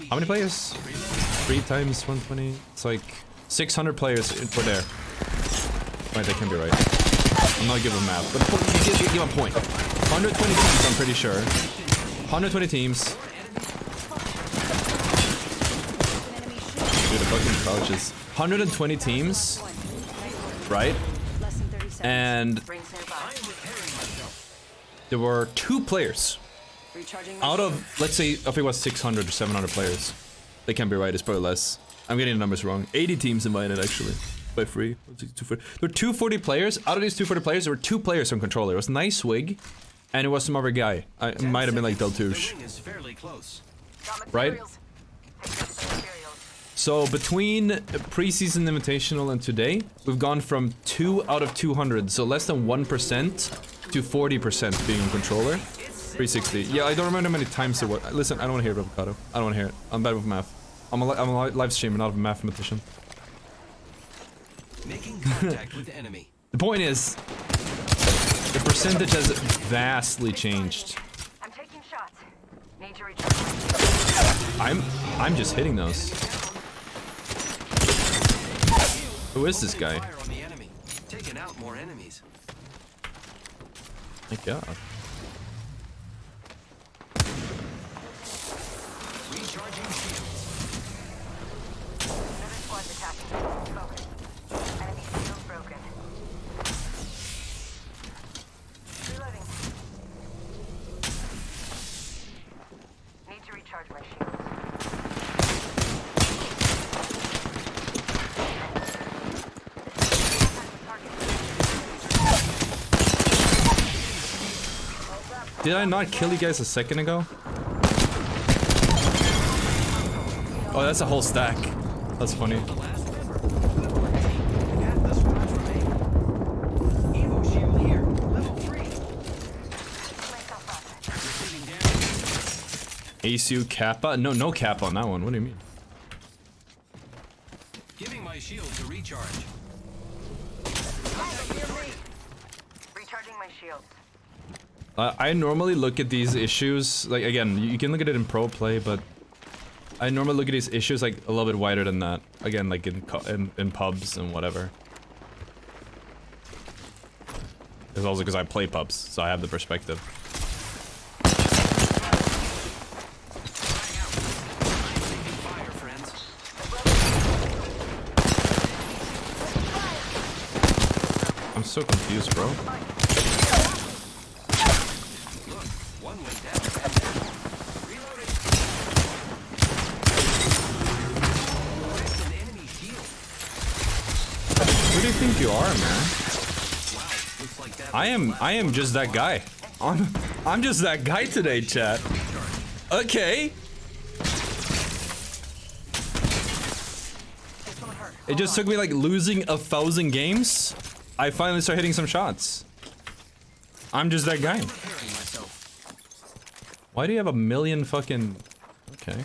Speaker 11: How many players? 3 times 120. It's like 600 players were there. Wait, that can be right. I'm not giving a map, but give a point. 120 teams, I'm pretty sure. 120 teams. Dude, the fucking crouches. 120 teams, right? And there were 2 players. Out of, let's say, I think it was 600 or 700 players. They can't be right, it's probably less. I'm getting the numbers wrong. 80 teams invited, actually. By 3. There were 240 players. Out of these 240 players, there were 2 players from controller. It was Nice Wig, and it was some other guy. It might have been like Deltouche. Right? So between preseason invitational and today, we've gone from 2 out of 200, so less than 1% to 40% being on controller. 360. Yeah, I don't remember how many times it was. Listen, I don't want to hear it, Avocado. I don't want to hear it. I'm bad with math. I'm a live streamer, not a mathematician.
Speaker 2: Making contact with the enemy.
Speaker 11: The point is, the percentage has vastly changed.
Speaker 9: I'm taking shots. Need to recharge.
Speaker 11: I'm just hitting those. Who is this guy?
Speaker 2: Fire on the enemy. Taking out more enemies.
Speaker 11: My God.
Speaker 2: Recharging shields.
Speaker 9: Another squad's attacking. Focus. Enemy shield broken. Reloading. Need to recharge my shields.
Speaker 11: Did I not kill you guys a second ago? Oh, that's a whole stack. That's funny. ACU Kappa? No Kappa on that one. What do you mean?
Speaker 2: Giving my shield to recharge.
Speaker 9: Recharging my shields.
Speaker 11: I normally look at these issues, like, again, you can look at it in pro play, but I normally look at these issues like a little bit wider than that. Again, like in pubs and whatever. It's also because I play pubs, so I have the perspective. I'm so confused, bro. Who do you think you are, man? I am just that guy. I'm just that guy today, chat. Okay. It just took me like losing 1,000 games. I finally start hitting some shots. I'm just that guy. Why do you have a million fucking... Okay.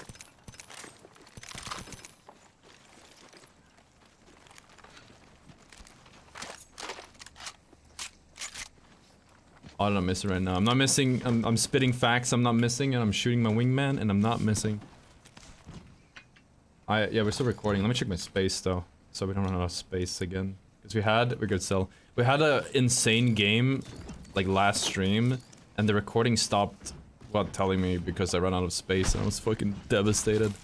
Speaker 11: Oh, I'm not missing right now. I'm not missing. I'm spitting facts. I'm not missing, and I'm shooting my wingman, and I'm not missing. Yeah, we're still recording. Let me check my space though, so we don't run out of space again. Because we're good still. We had a insane game, like last stream, and the recording stopped without telling me because I ran out of space, and I was fucking devastated.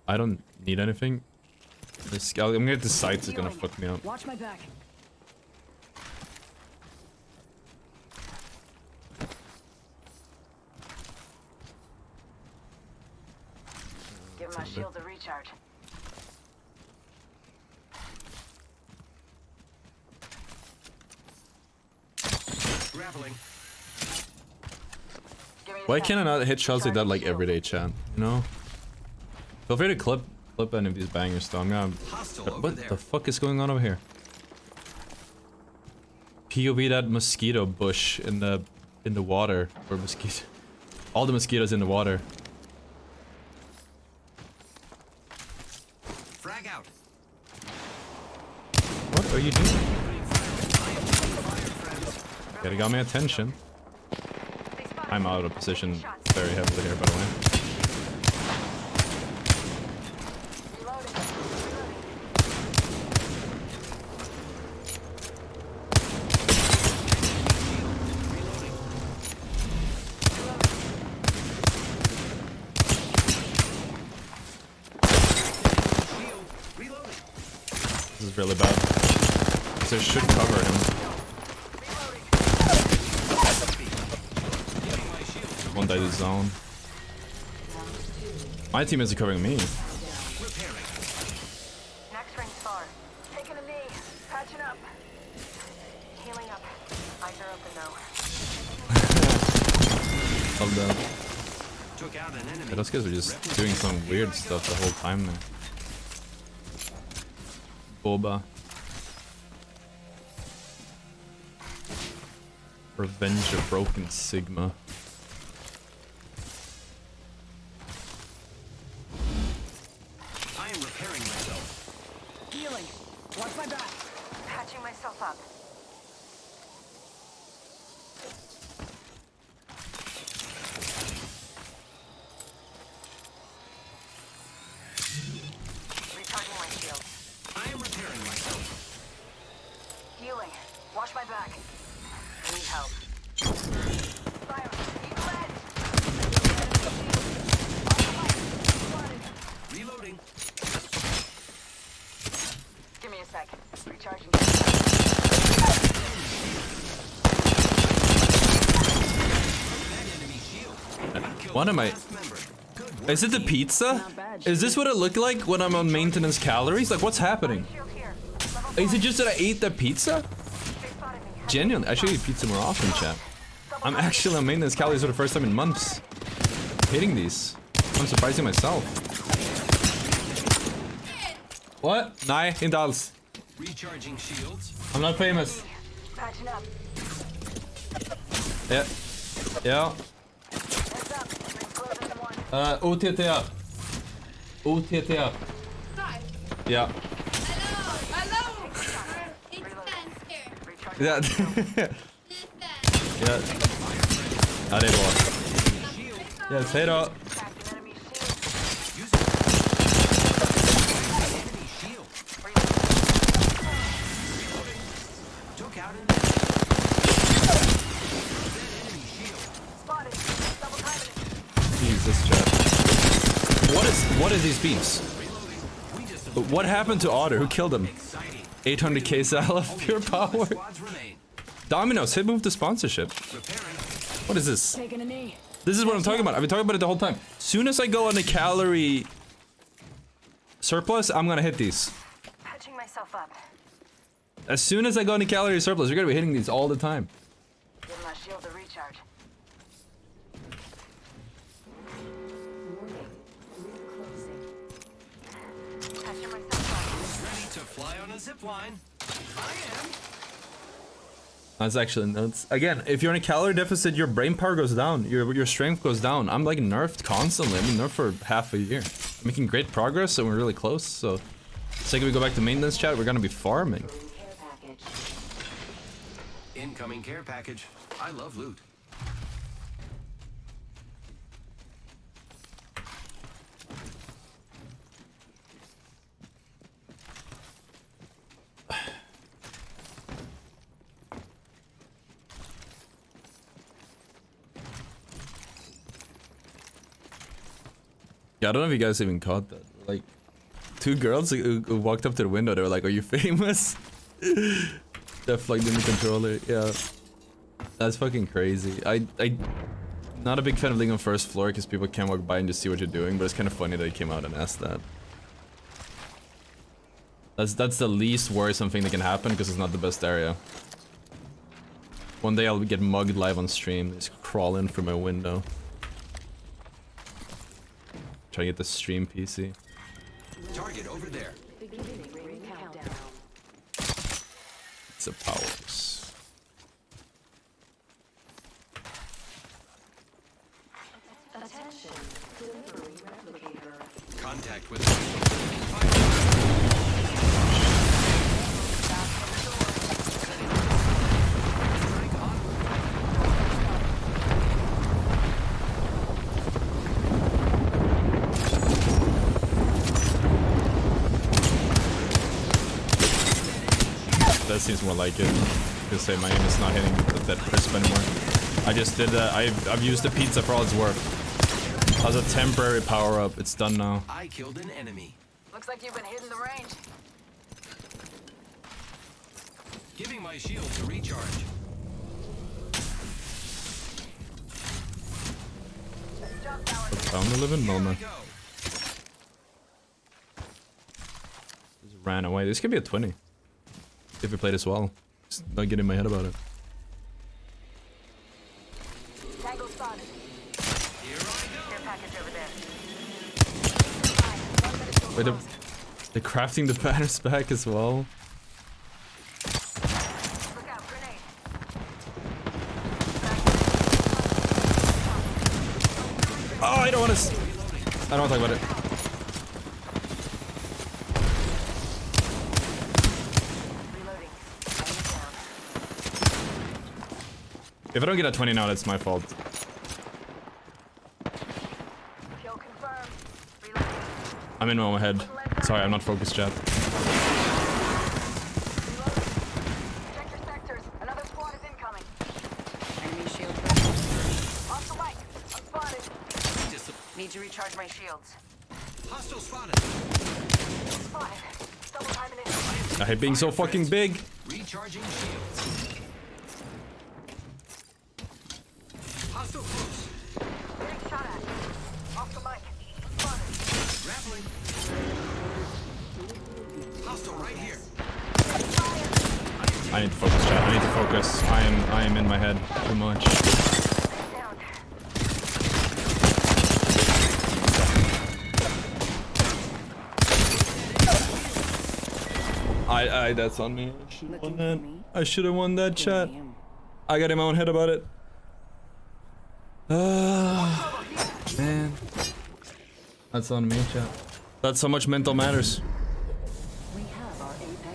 Speaker 11: I don't need anything. I'm gonna get the sights is gonna fuck me up.
Speaker 4: Watch my back.
Speaker 9: Give my shield a recharge.
Speaker 2: Grappling.
Speaker 11: Why can't I not hit shots like that like everyday, chat? You know? Feel free to clip any of these bangers though. I'm gonna... What the fuck is going on over here? POV that mosquito bush in the water. Or mosquito... All the mosquitoes in the water.
Speaker 2: Frag out.
Speaker 11: What are you doing? Gotta got my attention. I'm out of position very heavily here, by the way. This is really bad. So I should cover him. One died to zone. My team is covering me.
Speaker 9: Next ring's far. Taking a knee. Patching up. Healing up. Eyes are open though.
Speaker 11: Love that.
Speaker 2: Took out an enemy.
Speaker 1: Yeah, those guys are just doing some weird stuff the whole time, man. Boba. Revenge of Broken Sigma.
Speaker 2: I am repairing myself.
Speaker 9: Healing. Watch my back. Patching myself up. Recharging my shield.
Speaker 2: I am repairing myself.
Speaker 9: Healing. Watch my back. I need help. Fire. Need lead.
Speaker 2: Reloading.
Speaker 9: Give me a sec. Recharging.
Speaker 11: What am I? Is it the pizza? Is this what it looked like when I'm on maintenance calories? Like, what's happening? Is it just that I ate the pizza? Genuinely, I should eat pizza more often, chat. I'm actually on maintenance calories for the first time in months. Hitting these. I'm surprising myself. What? Nej, inte alls.
Speaker 2: Recharging shields.
Speaker 11: I'm not famous.
Speaker 9: Patching up.
Speaker 11: Yeah. Yeah. OTT up. OTT up. Yeah. Ja. Ja. Ja, det är bra. Yes, hej då. Jesus, chat. What is these beams? What happened to Otter? Who killed him? 800k sal of pure power. Domino's, hit move to sponsorship. What is this? This is what I'm talking about. I've been talking about it the whole time. Soon as I go on a calorie surplus, I'm gonna hit these.
Speaker 9: Patching myself up.
Speaker 11: As soon as I go on a calorie surplus, you're gonna be hitting these all the time.
Speaker 9: Give my shield a recharge. Patching myself up.
Speaker 2: Ready to fly on a zip line. I am.
Speaker 11: That's actually nuts. Again, if you're in a calorie deficit, your brain power goes down. Your strength goes down. I'm like nerfed constantly. I've been nerfed for half a year. I'm making great progress, and we're really close. So, the second we go back to maintenance chat, we're gonna be farming.
Speaker 2: Incoming care package. I love loot.
Speaker 11: Yeah, I don't know if you guys even caught that. Like, two girls who walked up to the window, they were like, "Are you famous?" They're plugged in the controller. Yeah, that's fucking crazy. I not a big fan of being on first floor because people can't walk by and just see what you're doing. But it's kind of funny that he came out and asked that. That's the least worrisome thing that can happen because it's not the best area. One day I'll get mugged live on stream. Just crawl in through my window. Try to get the stream PC.
Speaker 2: Target over there.
Speaker 11: It's a powers.
Speaker 15: Attention, delivery replicator.
Speaker 2: Contact with.
Speaker 11: That seems more like it. Just say my aim is not hitting that crisp anymore. I just did that. I've used the pizza for all it's worth. As a temporary power up. It's done now.
Speaker 2: I killed an enemy.
Speaker 9: Looks like you've been hitting the range.
Speaker 2: Giving my shield to recharge.
Speaker 11: Found the living moment. Just ran away. This could be a 20. If we played as well. Just not getting in my head about it.
Speaker 9: Tango spotted.
Speaker 1: Wait, they're crafting the banners back as well. Oh, I don't want to. I don't want to talk about it. If I don't get a 20 now, that's my fault. I'm in my own head. Sorry, I'm not focused, chat.
Speaker 9: Need to recharge my shields.
Speaker 2: Hostile spotted.
Speaker 9: Spotted. Double time in.
Speaker 1: I hate being so fucking big.
Speaker 2: Recharging shields. Hostile close.
Speaker 9: Getting shot at. Off the mic. Spotted.
Speaker 2: Grappling. Hostile right here.
Speaker 1: I need to focus, chat. I need to focus. I am in my head too much. That's on me. I should have won that. I should have won that, chat. I got in my own head about it. Man. That's on me, chat. That's how much mental matters.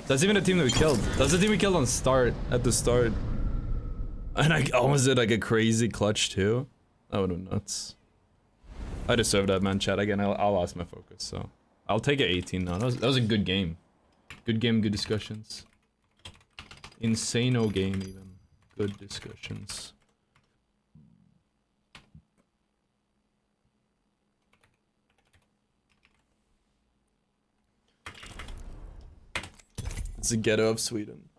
Speaker 1: That's even the team that we killed. That's the team we killed on start, at the start. And I almost did like a crazy clutch too. That would have been nuts. I deserve that, man, chat. Again, I lost my focus, so. I'll take it 18 now. That was a good game. Good game, good discussions. Insano game, even. Good discussions. It's the ghetto of Sweden.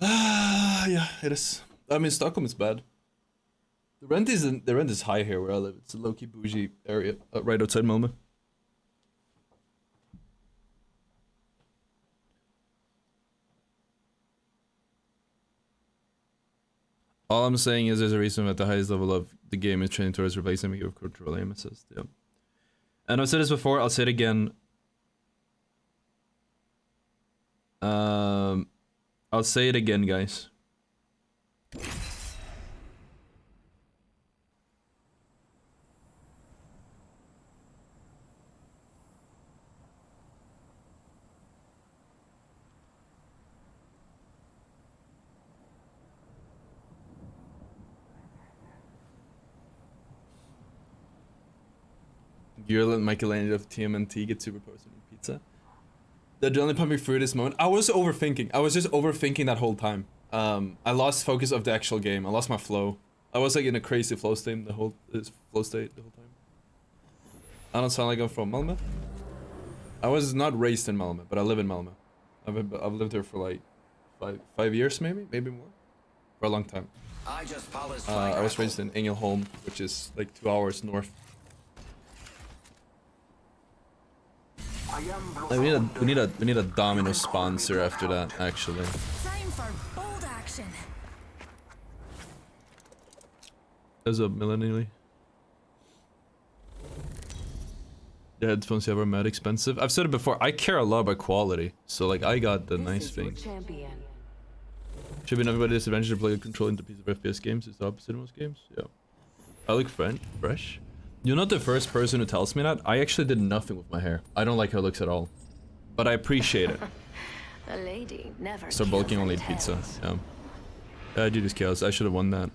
Speaker 1: Yeah, it is. I mean, Stockholm is bad. The rent is high here where I live. It's a low-key bougie area, right outside Malmö. All I'm saying is there's a reason that the highest level of the game is training towards replacing me with control aim assist. Yeah. And I've said this before, I'll say it again. I'll say it again, guys. Girl and Michelangelo of TMNT get super posted on pizza. That only put me through this moment. I was overthinking. I was just overthinking that whole time. I lost focus of the actual game. I lost my flow. I was like in a crazy flow state the whole time. I don't sound like I'm from Malmö. I was not raised in Malmö, but I live in Malmö. I've lived here for like five years, maybe more, for a long time. I was raised in Ängelholm, which is like 2 hours north. We need a Domino sponsor after that, actually.
Speaker 7: Time for bold action.
Speaker 1: What's up, Millennially? The headphones you have are mad expensive. I've said it before, I care a lot about quality. So like I got the nice things. Should be everybody disadvantage to play a control into piece of FPS games. It's the opposite in most games. Yeah. I look fresh. You're not the first person who tells me that. I actually did nothing with my hair. I don't like how it looks at all. But I appreciate it.
Speaker 3: A lady never.
Speaker 1: Start bulking only pizza. Yeah. Yeah, I do this chaos. I should have won that.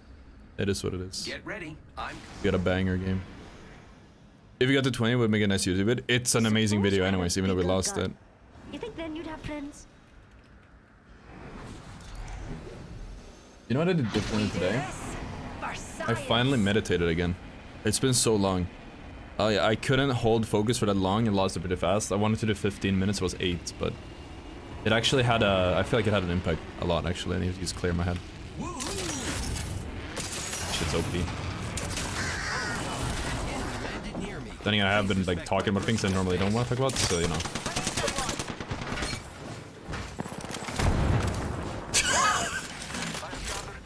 Speaker 1: It is what it is.
Speaker 2: Get ready.
Speaker 1: We got a banger game. If you got to 20, it would make a nice YouTube vid. It's an amazing video anyways, even though we lost it.
Speaker 3: You think then you'd have friends?
Speaker 1: You know what I did differently today? I finally meditated again. It's been so long. Oh yeah, I couldn't hold focus for that long and lost it pretty fast. I wanted to do 15 minutes, it was 8, but it actually had a, I feel like it had an impact a lot actually. I need to just clear my head. Shit's OP. Then again, I have been like talking about things I normally don't want to talk about, so you know.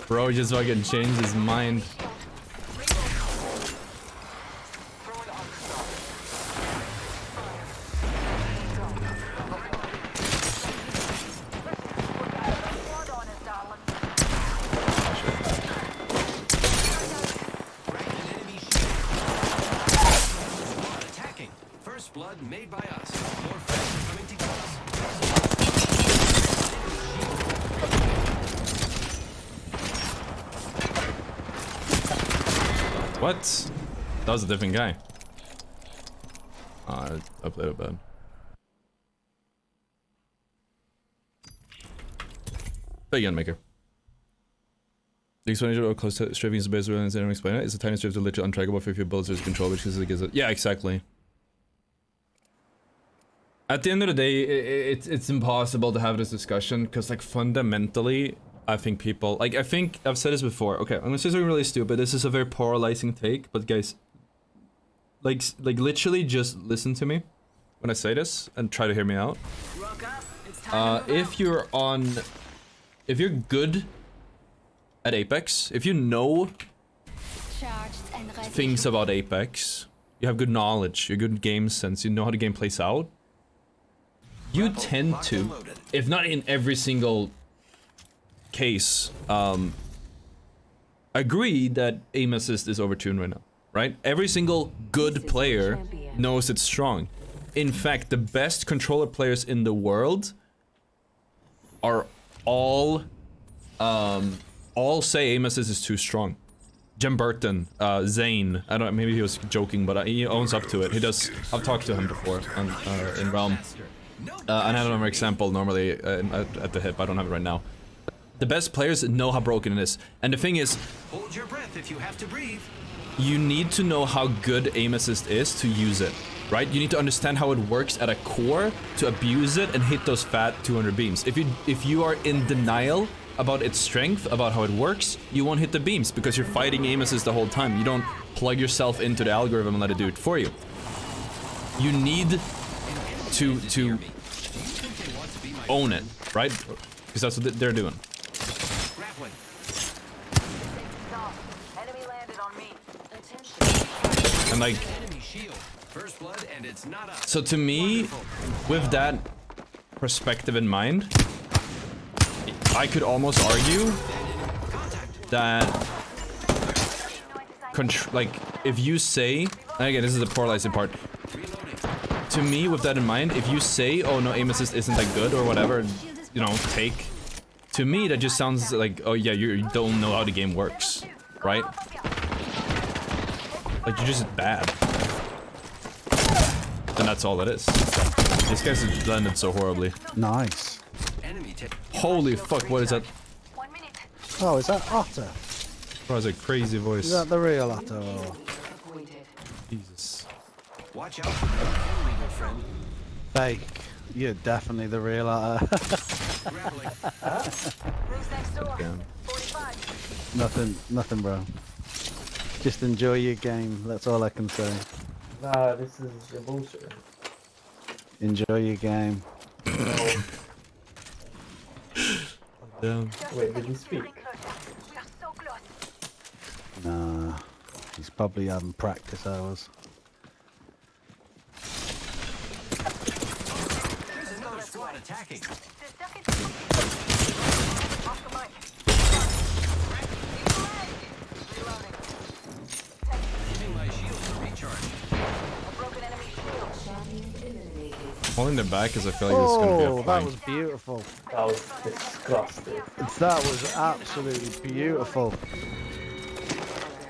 Speaker 1: Bro just fucking changed his mind.
Speaker 2: made by us. More friends are coming to get us.
Speaker 1: What? That was a different guy. I played it bad. Big gun maker. The explanation of close to strafing is based on as I explain it. It's a tiny strip to literally untrackable for a few bullets to control, which is it gives it. Yeah, exactly. At the end of the day, it's impossible to have this discussion because, like, fundamentally, I think people like I think I've said this before. Okay, I'm gonna say something really stupid. This is a very polarizing take, but guys, like literally just listen to me when I say this and try to hear me out. If you're good at Apex, if you know things about Apex, you have good knowledge, you have good game sense, you know how the game plays out, you tend to, if not in every single case, agree that aim assist is overtuned right now, right? Every single good player knows it's strong. In fact, the best controller players in the world are all say aim assist is too strong. Jim Burton, Zane, I don't know, maybe he was joking, but he owns up to it. He does. I've talked to him before on, in Realm. And I have another example normally at the hip. I don't have it right now. The best players know how broken it is. And the thing is,
Speaker 2: Hold your breath if you have to breathe.
Speaker 1: you need to know how good aim assist is to use it, right? You need to understand how it works at a core to abuse it and hit those fat 200 beams. If you are in denial about its strength, about how it works, you won't hit the beams because you're fighting aim assist the whole time. You don't plug yourself into the algorithm and let it do it for you. You need to own it, right? Because that's what they're doing. And like, so to me, with that perspective in mind, I could almost argue that, like, if you say, and again, this is the polarizing part. To me, with that in mind, if you say, oh no, aim assist isn't that good or whatever, you know, take. To me, that just sounds like, oh yeah, you don't know how the game works, right? Like, you're just bad. And that's all it is. These guys have blended so horribly.
Speaker 16: Nice.
Speaker 1: Holy fuck, what is that?
Speaker 16: Oh, is that Otter?
Speaker 1: Bro, that's a crazy voice.
Speaker 16: Is that the real Otter? Or...
Speaker 1: Jesus.
Speaker 2: Watch out for the my friend.
Speaker 16: Fake. You're definitely the real Otter. Nothing, bro. Just enjoy your game. That's all I can say.
Speaker 10: Nah, this is your bullshit.
Speaker 16: Enjoy your game.
Speaker 1: Damn.
Speaker 10: Wait, did he speak?
Speaker 16: Nah, he's probably having practice hours.
Speaker 2: There's another squad attacking. Giving my shields a recharge.
Speaker 1: Holding them back because I feel like this is gonna be a
Speaker 16: Oh, that was beautiful.
Speaker 10: That was disgusting.
Speaker 16: That was absolutely beautiful.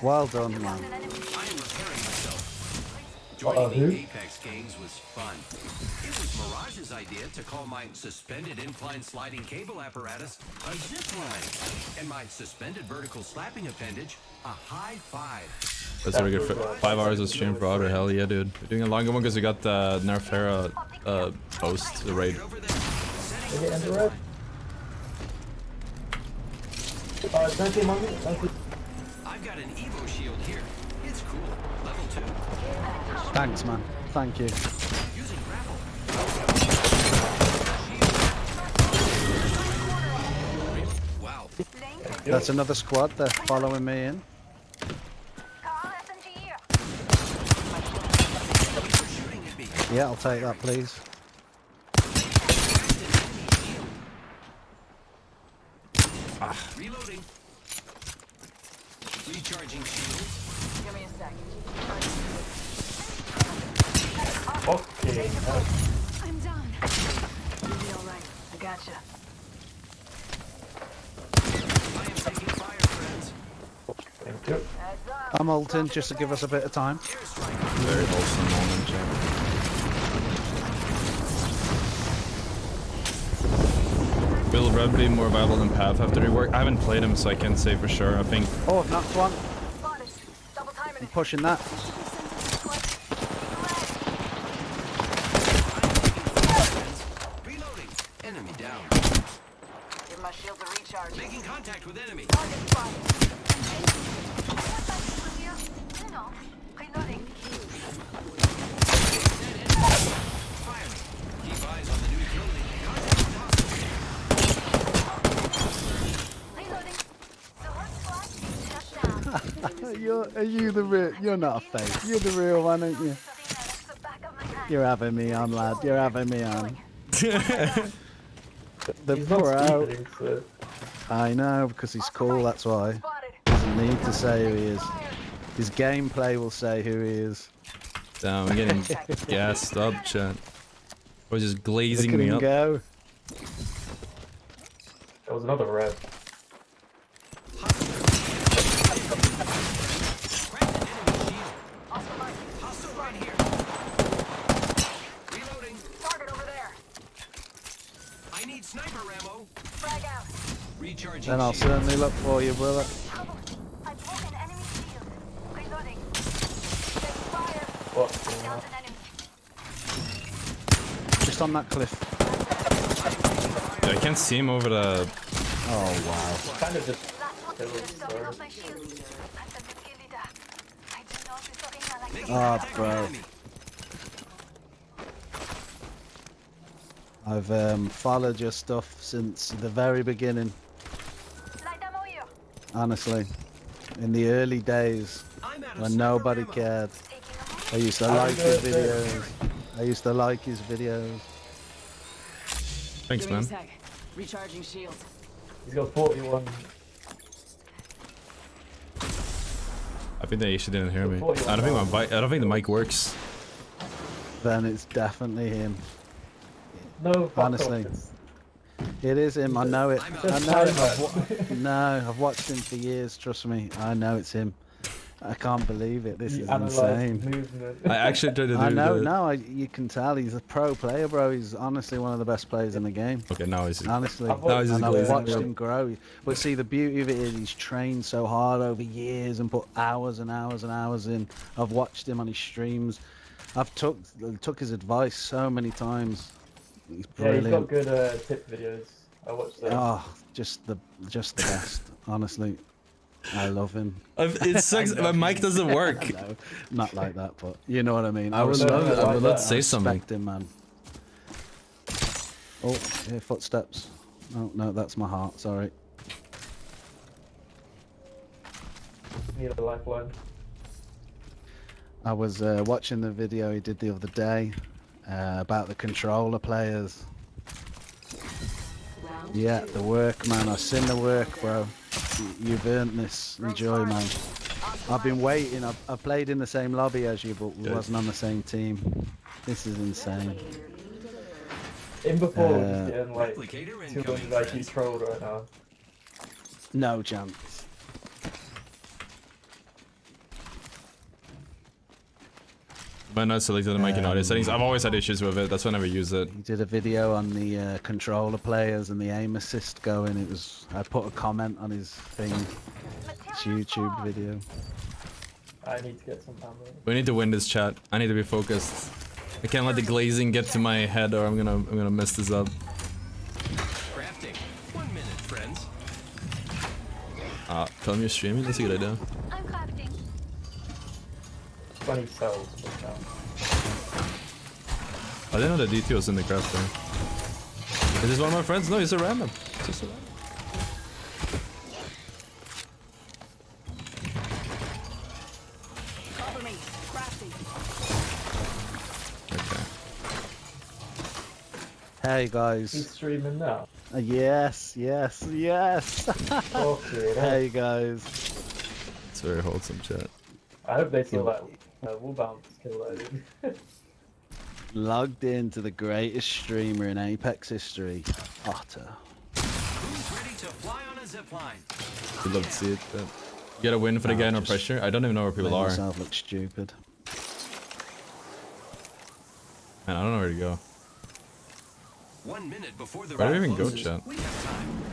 Speaker 16: Well done, man.
Speaker 2: I am repairing myself. Joining the Apex games was fun. It was Mirage's idea to call my suspended incline sliding cable apparatus a zip line, and my suspended vertical slapping appendage a high five.
Speaker 1: That's very good. 5 hours of stream for Otter. Hell yeah, dude. We're doing a longer one because we got the Nerfera post, the raid.
Speaker 2: I've got an Evo shield here. It's cool. Level 2.
Speaker 16: Thanks, man. Thank you.
Speaker 2: Using grapple. Wow.
Speaker 16: That's another squad. They're following me in. Yeah, I'll take that, please.
Speaker 2: Reloading. Recharging shields.
Speaker 9: Give me a sec.
Speaker 10: Okay.
Speaker 4: I'm down.
Speaker 5: You'll be alright. I gotcha.
Speaker 10: Thank you.
Speaker 16: I'm ulting just to give us a bit of time.
Speaker 11: Very wholesome moment, chat. Will Red be more viable than Path after rework? I haven't played him, so I can't say for sure. I think.
Speaker 16: Oh, knocked one. I'm pushing that.
Speaker 2: Reloading. Enemy down.
Speaker 5: Give my shields a recharge.
Speaker 2: Making contact with enemy.
Speaker 5: Target spotted. Reloading.
Speaker 2: Fire. Keep eyes on the new building. Contact with hostile.
Speaker 5: Reloading.
Speaker 16: Are you the real? You're not a fake. You're the real one, aren't you? You're having me on, lad. You're having me on. The pro. I know, because he's cool. That's why. Doesn't need to say who he is. His gameplay will say who he is.
Speaker 11: Damn, I'm getting gassed up, chat. Or just glazing me up.
Speaker 16: Go.
Speaker 10: That was another red.
Speaker 2: Hostile right here. Reloading.
Speaker 5: Target over there.
Speaker 2: I need sniper ammo.
Speaker 5: Frag out.
Speaker 2: Recharging.
Speaker 16: Then I'll certainly look for you, brother.
Speaker 5: I broke an enemy shield. Reloading. Take fire. Down an enemy.
Speaker 16: Just on that cliff.
Speaker 11: Dude, I can't see him over the.
Speaker 16: Oh wow.
Speaker 10: Kind of just.
Speaker 16: Oh, bro. I've followed your stuff since the very beginning. Honestly, in the early days when nobody cared, I used to like his videos. I used to like his videos.
Speaker 11: Thanks, man.
Speaker 8: Recharging shield.
Speaker 10: He's got 41.
Speaker 11: I think they actually didn't hear me. I don't think the mic works.
Speaker 16: Then it's definitely him.
Speaker 10: No,
Speaker 16: honestly, it is him. I know it. I know it. No, I've watched him for years. Trust me, I know it's him. I can't believe it. This is insane.
Speaker 11: I actually tried to do.
Speaker 16: I know. No, you can tell he's a pro player, bro. He's honestly one of the best players in the game.
Speaker 11: Okay, now he's
Speaker 16: honestly.
Speaker 11: Now he's
Speaker 16: and I've
Speaker 11: glazing
Speaker 16: watched
Speaker 11: up.
Speaker 16: him grow. But see, the beauty of it is he's trained so hard over years and put hours and hours and hours in. I've watched him on his streams. I've took his advice so many times. He's brilliant.
Speaker 10: Yeah, he's got good tip videos. I watched them.
Speaker 16: Oh, just the best. Honestly, I love him.
Speaker 11: It sucks. My mic doesn't work.
Speaker 16: No, not like that, but you know what I mean.
Speaker 11: I would love to say something.
Speaker 16: Him, man. Oh, here, footsteps. Oh no, that's my heart. Sorry.
Speaker 10: Need a lifeline.
Speaker 16: I was watching the video he did the other day about the controller players. Yeah, the work, man. I've seen the work, bro. You've earned this. Enjoy, man. I've been waiting. I've played in the same lobby as you, but we wasn't on the same team. This is insane.
Speaker 10: In before, we're just getting like 200 IQ trolled right now.
Speaker 16: No chance.
Speaker 11: But not selected the mic and audio settings. I've always had issues with it. That's why I never use it.
Speaker 16: He did a video on the controller players and the aim assist going. I put a comment on his thing. It's YouTube video.
Speaker 10: I need to get some ammo.
Speaker 11: We need to win this chat. I need to be focused. I can't let the glazing get to my head, or I'm gonna mess this up.
Speaker 2: Crafting. 1 minute, friends.
Speaker 11: Tell me you're streaming. That's a good idea.
Speaker 5: I'm crafting.
Speaker 10: 20 cells.
Speaker 11: I didn't know the DT was in the crafter. Is this one of my friends? No, he's a random. It's just a random.
Speaker 8: Cover me. Crafty.
Speaker 11: Okay.
Speaker 16: Hey guys.
Speaker 10: He's streaming now.
Speaker 16: Yes. Hey guys.
Speaker 11: It's very wholesome chat.
Speaker 10: I hope they saw that wall bounce kill that dude.
Speaker 16: Logged into the greatest streamer in Apex history, Otter.
Speaker 2: Who's ready to fly on a zipline?
Speaker 11: We'd love to see it. But you gotta win for the guy, no pressure. I don't even know where people
Speaker 16: Made
Speaker 11: are.
Speaker 16: myself look stupid.
Speaker 11: Man, I don't know where to go.
Speaker 2: 1 minute before the
Speaker 11: Where do we
Speaker 2: round
Speaker 11: even go,
Speaker 2: closes,
Speaker 11: chat?
Speaker 2: we have time.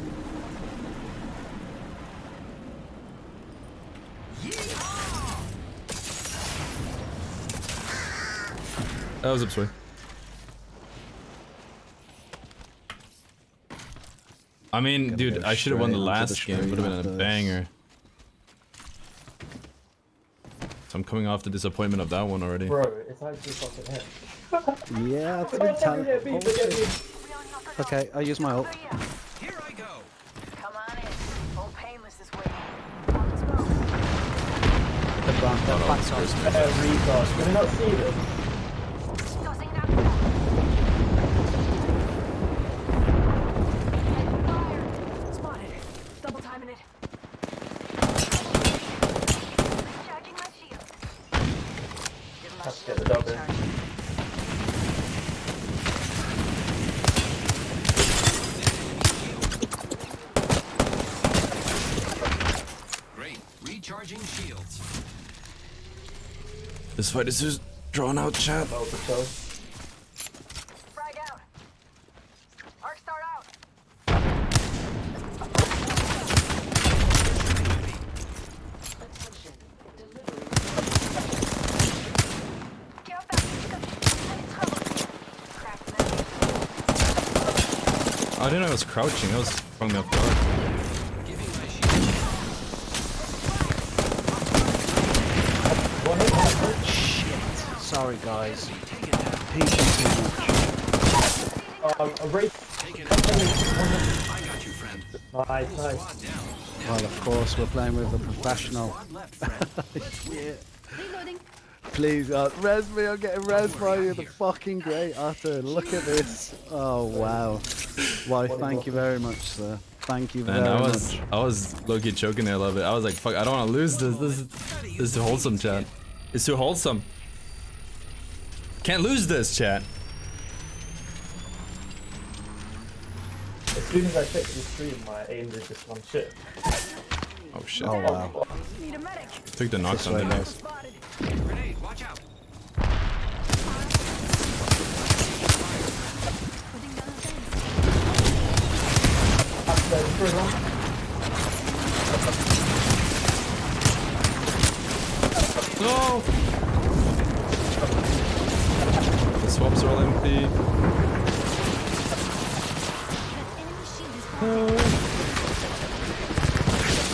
Speaker 11: That was upswing. I mean, dude, I should have won the last game. Would have been a banger. So I'm coming off the disappointment of that one already.
Speaker 10: Bro, it's actually fucking him.
Speaker 16: Yeah, that's a talent. Okay, I use my ult.
Speaker 2: Here I go.
Speaker 5: Come on in. All painless this way.
Speaker 16: The backside.
Speaker 10: Retard. Can I not see this?
Speaker 5: Spotted. Double timing it. Charging my shield.
Speaker 10: Let's get the dog in.
Speaker 2: Great. Recharging shields.
Speaker 11: This fight is just drawn out, chat.
Speaker 5: Frag out. Arc start out.
Speaker 11: I didn't know I was crouching. I was throwing me off guard.
Speaker 16: Shit. Sorry, guys. Peeking too much.
Speaker 10: A race.
Speaker 2: I got you, friend.
Speaker 10: Nice.
Speaker 16: Well, of course, we're playing with a professional. Shit. Please, res me. I'm getting res by you. The fucking great Otter. Look at this. Oh, wow. Why, thank you very much, sir. Thank you very much.
Speaker 11: I was low-key choking there a little bit. I was like, fuck, I don't want to lose this. This is too wholesome, chat. It's too wholesome. Can't lose this, chat.
Speaker 10: As soon as I fix the stream, my aim is just on shit.
Speaker 11: Oh shit.
Speaker 16: Oh wow.
Speaker 11: Took the knocks on the
Speaker 2: Grenade, watch out.
Speaker 11: No! The swaps are all empty. No.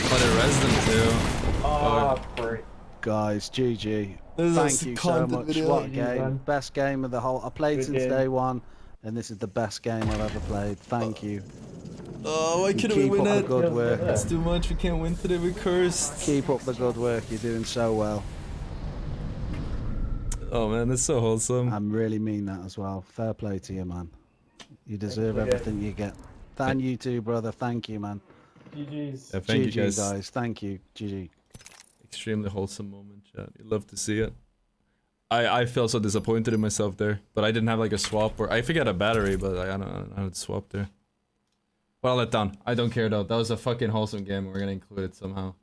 Speaker 11: But it res them too.
Speaker 10: Great.
Speaker 16: Guys, GG.
Speaker 11: This
Speaker 16: Thank
Speaker 11: is a
Speaker 16: you so
Speaker 11: content
Speaker 16: much.
Speaker 11: video.
Speaker 16: What a game. Best game of the whole. I played
Speaker 10: Good
Speaker 16: since
Speaker 10: game.
Speaker 16: day one, and this is the best game I've ever played. Thank you.
Speaker 11: Oh, why couldn't we
Speaker 16: Keep
Speaker 11: win
Speaker 16: up
Speaker 11: it?
Speaker 16: the good work.
Speaker 11: It's too much. We can't win today. We're cursed.
Speaker 16: Keep up the good work. You're doing so well.
Speaker 11: Oh man, that's so wholesome.
Speaker 16: I really mean that as well. Fair play to you, man. You deserve everything you get. Thank you too, brother. Thank you, man.
Speaker 10: GG's.
Speaker 11: Yeah, thank you
Speaker 16: GG,
Speaker 11: guys.
Speaker 16: Thank you. GG.
Speaker 11: Extremely wholesome moment, chat. You love to see it. I felt so disappointed in myself there, but I didn't have like a swap or I forgot a battery, but I don't had swap there. Well, let down. I don't care though. That was a fucking wholesome game. We're gonna include it somehow.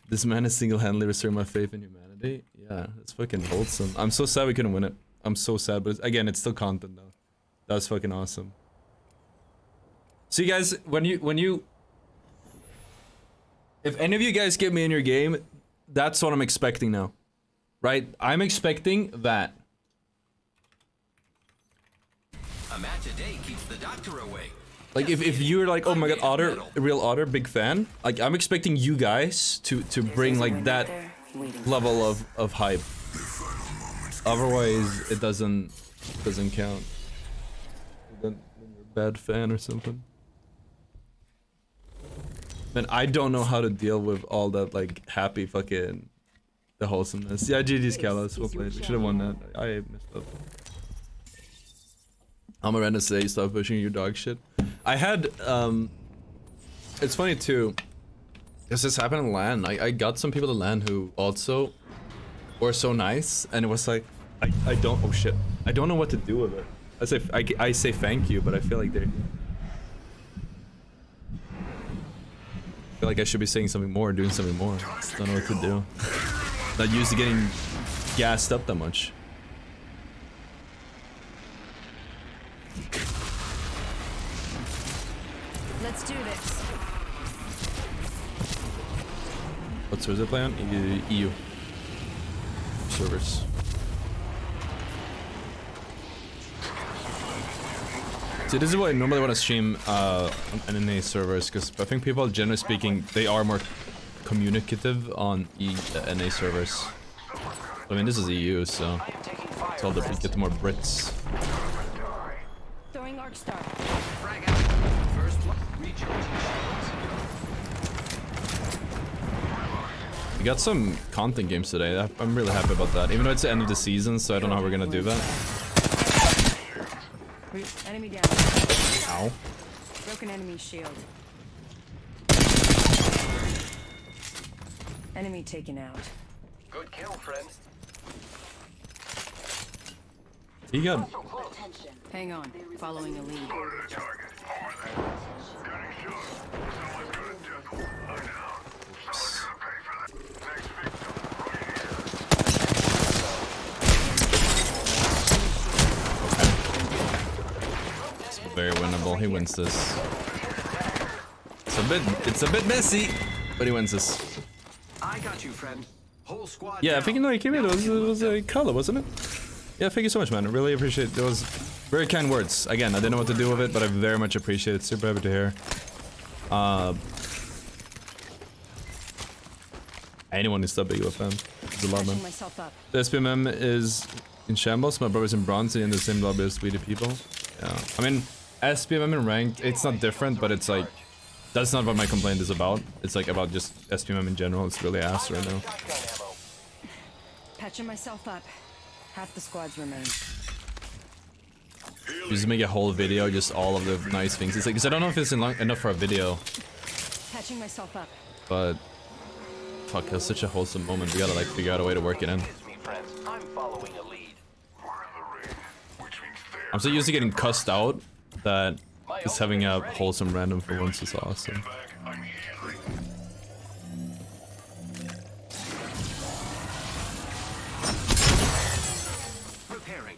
Speaker 11: This man has single-handedly restored my faith in humanity. Yeah, that's fucking wholesome. I'm so sad we couldn't win it. I'm so sad, but again, it's still content though. That was fucking awesome. So you guys, when you if any of you guys get me in your game, that's what I'm expecting now. Right? I'm expecting that.
Speaker 2: A match a day keeps the doctor away.
Speaker 11: Like if you're like, oh my god, Otter, real Otter, big fan. Like I'm expecting you guys to bring like that level of hype. Otherwise, it doesn't count. Then you're a bad fan or something. Man, I don't know how to deal with all that like happy fucking the wholesomeness. Yeah, GG's Kalos, well played. We should have won that. I messed up. I'm around to say stop pushing your dog shit. I had it's funny too. Because this happened in LAN. I got some people to LAN who also
Speaker 1: were so nice, and it was like, I don't, oh shit, I don't know what to do with it. I say thank you, but I feel like I feel like I should be saying something more, doing something more. Just don't know what to do. Not used to getting gassed up that much.
Speaker 4: Let's do this.
Speaker 1: What servers they play on? EU servers. See, this is what I normally want to stream on NA servers, because I think people, generally speaking, they are more communicative on NA servers. I mean, this is EU, so it's all that we get more Brits.
Speaker 4: Throwing arc star.
Speaker 1: We got some content games today. I'm really happy about that. Even though it's the end of the season, so I don't know how we're gonna do that.
Speaker 4: Enemy down.
Speaker 1: Ow.
Speaker 4: Broken enemy shield. Enemy taken out.
Speaker 2: Good kill, friend.
Speaker 1: He got.
Speaker 4: Hang on. Following a lead.
Speaker 1: Very winnable. He wins this. It's a bit messy, but he wins this.
Speaker 2: I got you, friend. Whole squad.
Speaker 1: Yeah, I think he came in. It was a color, wasn't it? Yeah, thank you so much, man. I really appreciate it. Those very kind words. Again, I didn't know what to do with it, but I very much appreciate it. Super happy to hear. Anyone is subbing you a fan. It's a lot, man. The Sbmm is in shambles. My brother's in bronze in the same lobby as Swedish people. Yeah, I mean, Sbmm in ranked, it's not different, but it's like, that's not what my complaint is about. It's like about just Sbmm in general. It's really ass right now.
Speaker 4: Patching myself up. Half the squads remain.
Speaker 1: Just make a whole video, just all of the nice things. It's like, because I don't know if it's enough for a video.
Speaker 4: Patching myself up.
Speaker 1: But fuck, it was such a wholesome moment. We gotta like figure out a way to work it in.
Speaker 2: I'm following a lead.
Speaker 1: I'm so used to getting cussed out that just having a wholesome random for once is awesome.
Speaker 2: Repairing.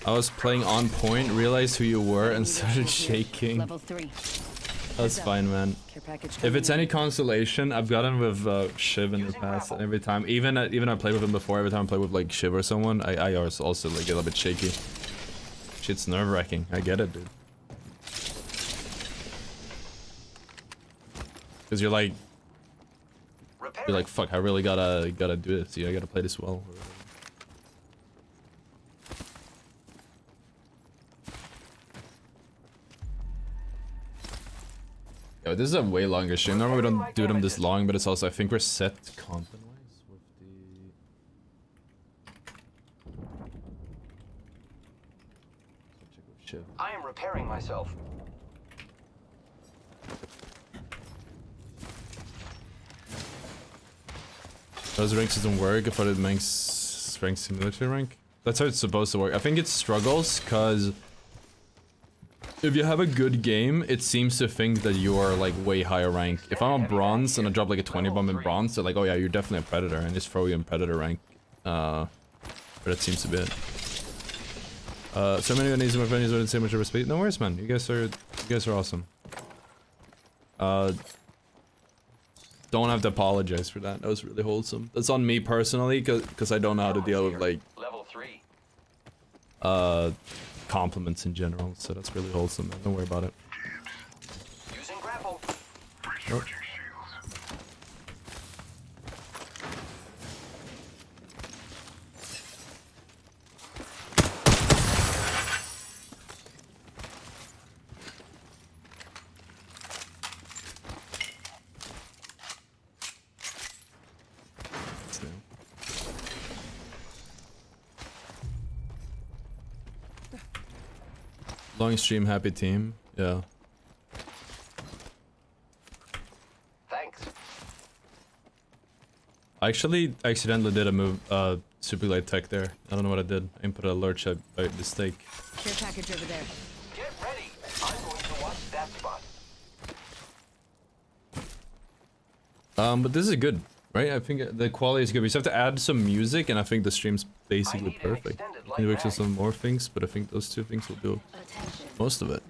Speaker 1: I was playing on point, realized who you were, and started shaking.
Speaker 4: Level 3.
Speaker 1: That's fine, man. If it's any consolation, I've gotten with Shiv in the past, and every time, even I played with him before, every time I play with like Shiv or someone, I also like get a little bit shaky. Shit's nerve-wracking. I get it, dude. Because you're like, fuck, I really gotta do this. Yeah, I gotta play this well. Yo, this is a way longer stream. Normally we don't do them this long, but it's also, I think we're set content-wise with the...
Speaker 2: I am repairing myself.
Speaker 1: Does rank system work? I thought it makes rank similar to rank. That's how it's supposed to work. I think it struggles, because if you have a good game, it seems to think that you are like way higher rank. If I'm on bronze and I drop like a 20 bomb in bronze, they're like, oh yeah, you're definitely a predator, and just throw you in predator rank. But that seems to be it. So many of my friends wouldn't say much of respect. No worries, man. You guys are awesome. Don't have to apologize for that. That was really wholesome. That's on me personally, because I don't know how to deal with like
Speaker 2: Level 3.
Speaker 1: compliments in general. So that's really wholesome, man. Don't worry about it.
Speaker 2: Using grapple.
Speaker 1: Nope.
Speaker 11: Long stream, happy team. Yeah.
Speaker 2: Thanks.
Speaker 11: I actually accidentally did a move, super light tech there. I don't know what I did. I input a lurch by mistake.
Speaker 4: Care package over there.
Speaker 2: Get ready. I'm going to watch that spot.
Speaker 11: But this is good, right? I think the quality is good. We just have to add some music, and I think the stream's basically perfect. We need to work on some more things, but I think those two things will do most of it.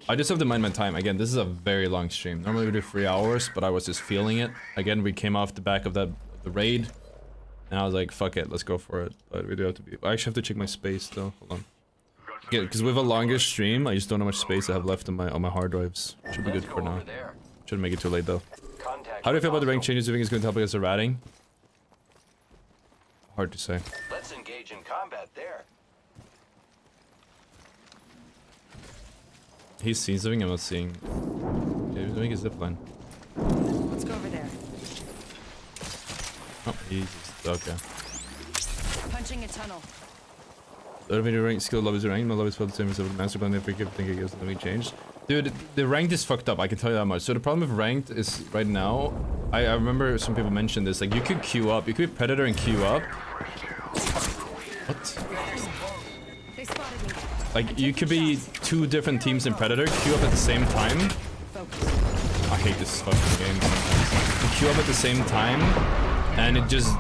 Speaker 11: I just have to mind my time. Again, this is a very long stream. Normally we do 3 hours, but I was just feeling it. Again, we came off the back of the raid, and I was like, fuck it, let's go for it. But we do have to be... I actually have to check my space, though. Hold on. Yeah, because with a longer stream, I just don't know how much space I have left on my hard drives. Should be good for now. Shouldn't make it too late, though. How do you feel about the rank changes? Do you think it's going to help against the ratting? Hard to say.
Speaker 2: Let's engage in combat there.
Speaker 11: He's seeing something I'm not seeing. Okay, he's doing his zipline.
Speaker 4: Let's go over there.
Speaker 11: Oh, he's okay.
Speaker 4: Punching a tunnel.
Speaker 11: The other video rank skill lobbies are ranked. My lobbies felt the same as the master plan. If we keep thinking it gives nothing changed. Dude, the ranked is fucked up. I can tell you that much. So the problem with ranked is right now. I remember some people mentioned this. Like you could queue up. You could be predator and queue up. What?
Speaker 4: They spotted me.
Speaker 11: Like you could be 2 different teams in predator, queue up at the same time. I hate this fucking game sometimes. You queue up at the same time, and it just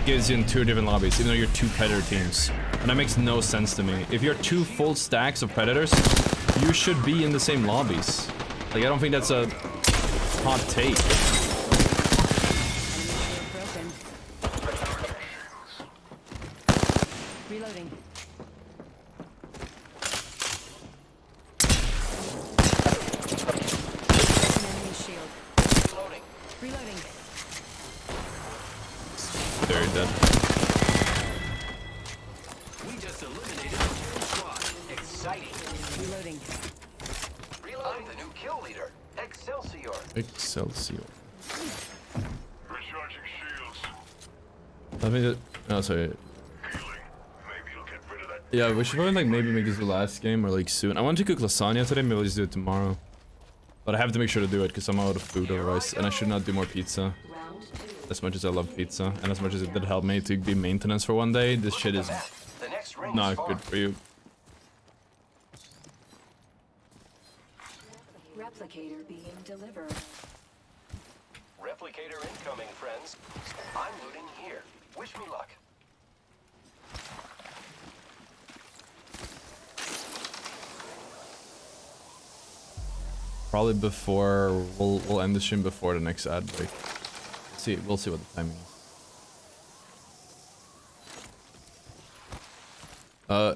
Speaker 11: gives you in 2 different lobbies, even though you're 2 predator teams. And that makes no sense to me. If you're 2 full stacks of predators, you should be in the same lobbies. Like I don't think that's a hot take.
Speaker 4: Reloading. Enemy shield.
Speaker 2: Reloading.
Speaker 4: Reloading.
Speaker 11: Very dead.
Speaker 2: We just eliminated the kill squad. Exciting.
Speaker 4: Reloading.
Speaker 2: I'm the new kill leader. Excelsior.
Speaker 11: Excelsior.
Speaker 6: Recharging shields.
Speaker 11: I think that... Oh, sorry. Yeah, we should probably like maybe make this the last game or like soon. I want to cook lasagna today, maybe we'll just do it tomorrow. But I have to make sure to do it because I'm out of food otherwise, and I should not do more pizza. As much as I love pizza, and as much as it did help me to be maintenance for one day, this shit is not good for you.
Speaker 15: Replicator being delivered.
Speaker 2: Replicator incoming, friends. I'm looting here. Wish me luck.
Speaker 11: Probably before we'll end the stream before the next ad break. We'll see what the timing is.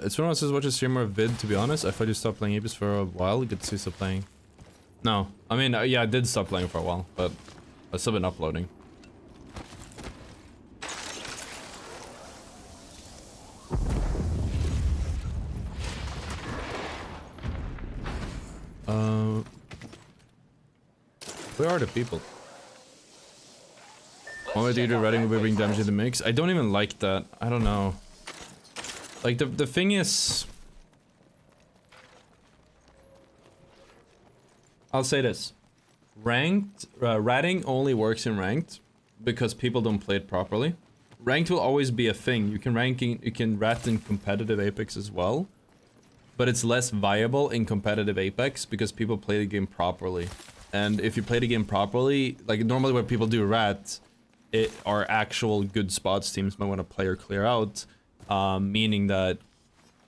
Speaker 11: It's one of us watch a streamer vid. To be honest, I thought you stopped playing Apis for a while. Good to see you still playing. No, I mean yeah, I did stop playing for a while, but I've still been uploading. Where are the people? Only do Redding will bring damage in the mix. I don't even like that. I don't know. Like the thing is, I'll say this: ranked ratting only works in ranked because people don't play it properly. Ranked will always be a thing. You can rat in competitive Apex as well, but it's less viable in competitive Apex because people play the game properly. And if you play the game properly, like normally when people do rat, it are actual good spots teams might want to play or clear out, meaning that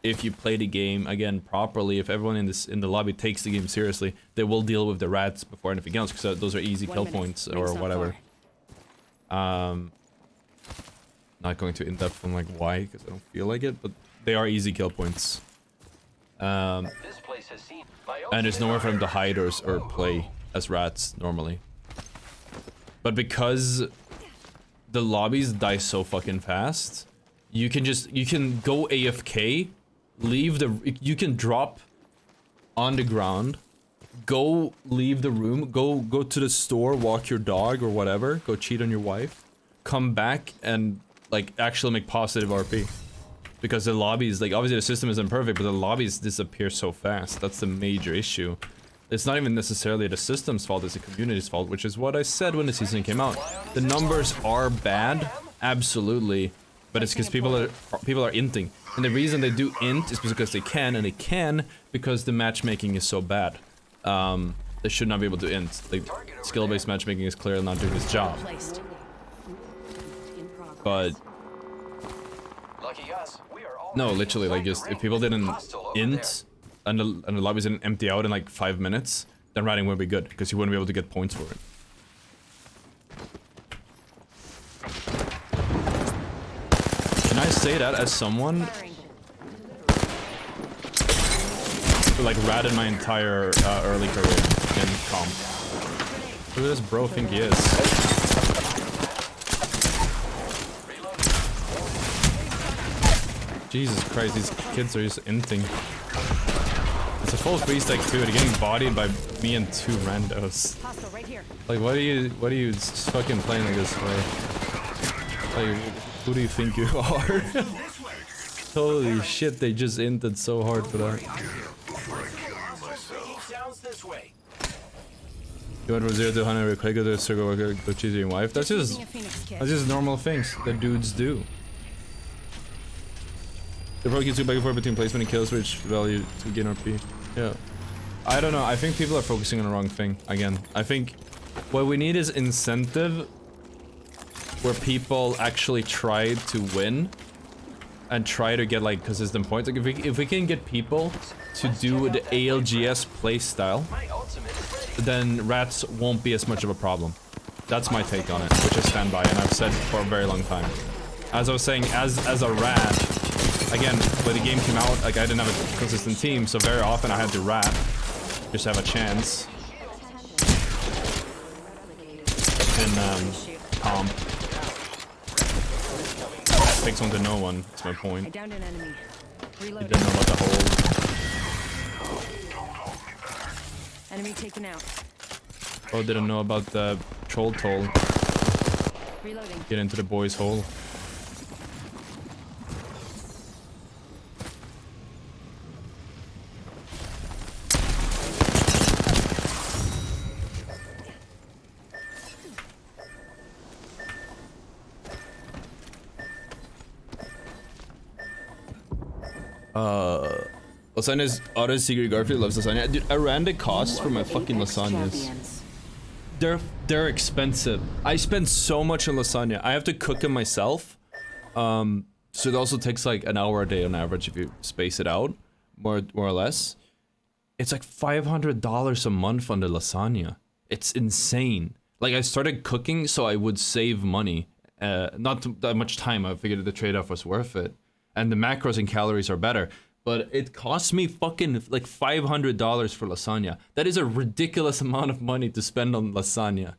Speaker 11: if you play the game again properly, if everyone in the lobby takes the game seriously, they will deal with the rats before anything else because those are easy kill points or whatever. Not going too in depth on like why because I don't feel like it, but they are easy kill points. And there's nowhere for them to hide or play as rats normally. But because the lobbies die so fucking fast, you can go AFK, you can drop on the ground, leave the room, go to the store, walk your dog or whatever, go cheat on your wife, come back and like actually make positive RP. because the lobbies, like obviously the system isn't perfect, but the lobbies disappear so fast. That's the major issue. It's not even necessarily the system's fault, it's the community's fault, which is what I said when the season came out. The numbers are bad, absolutely, but it's because people are inting. And the reason they do int is because they can, and they can because the matchmaking is so bad. They should not be able to int. Like, skill-based matchmaking is clearly not doing its job. But no, literally, like, just if people didn't int and the lobbies didn't empty out in like 5 minutes, then riding would be good because you wouldn't be able to get points for it. Can I say that as someone who like ratted my entire early career in comp? Who does bro think he is? Jesus Christ, these kids are just inting. It's a full free stack too, they're getting bodied by me and 2 randos. Like, what are you fucking playing like this way? Like, who do you think you are? Holy shit, they just inted so hard for that. You went from 0 to 100 real quick, go circle worker, go choose your wife. That's just normal things that dudes do. The pro keeps you back and forth between placement and kill switch value to gain RP. Yeah. I don't know, I think people are focusing on the wrong thing, again. I think what we need is incentive where people actually try to win and try to get like consistent points. Like if we can get people to do the ALGS playstyle, then rats won't be as much of a problem. That's my take on it, which I stand by, and I've said for a very long time. As I was saying, as a rat, again, when the game came out, like I didn't have a consistent team, so very often I had to rat just to have a chance in comp. Takes one to know one, that's my point. You didn't know about the whole.
Speaker 4: Enemy taken out.
Speaker 11: Oh, didn't know about the troll toll.
Speaker 4: Reloading.
Speaker 11: Get into the boys' hole. Lasagna's auto secret Garfield loves lasagna. Dude, I ran the costs for my fucking lasagnas. They're expensive. I spend so much on lasagna. I have to cook them myself. So it also takes like an hour a day on average if you space it out, more or less. It's like $500 a month on the lasagna. It's insane. Like I started cooking so I would save money. Not that much time. I figured the trade-off was worth it. And the macros and calories are better. But it cost me fucking like $500 for lasagna. That is a ridiculous amount of money to spend on lasagna.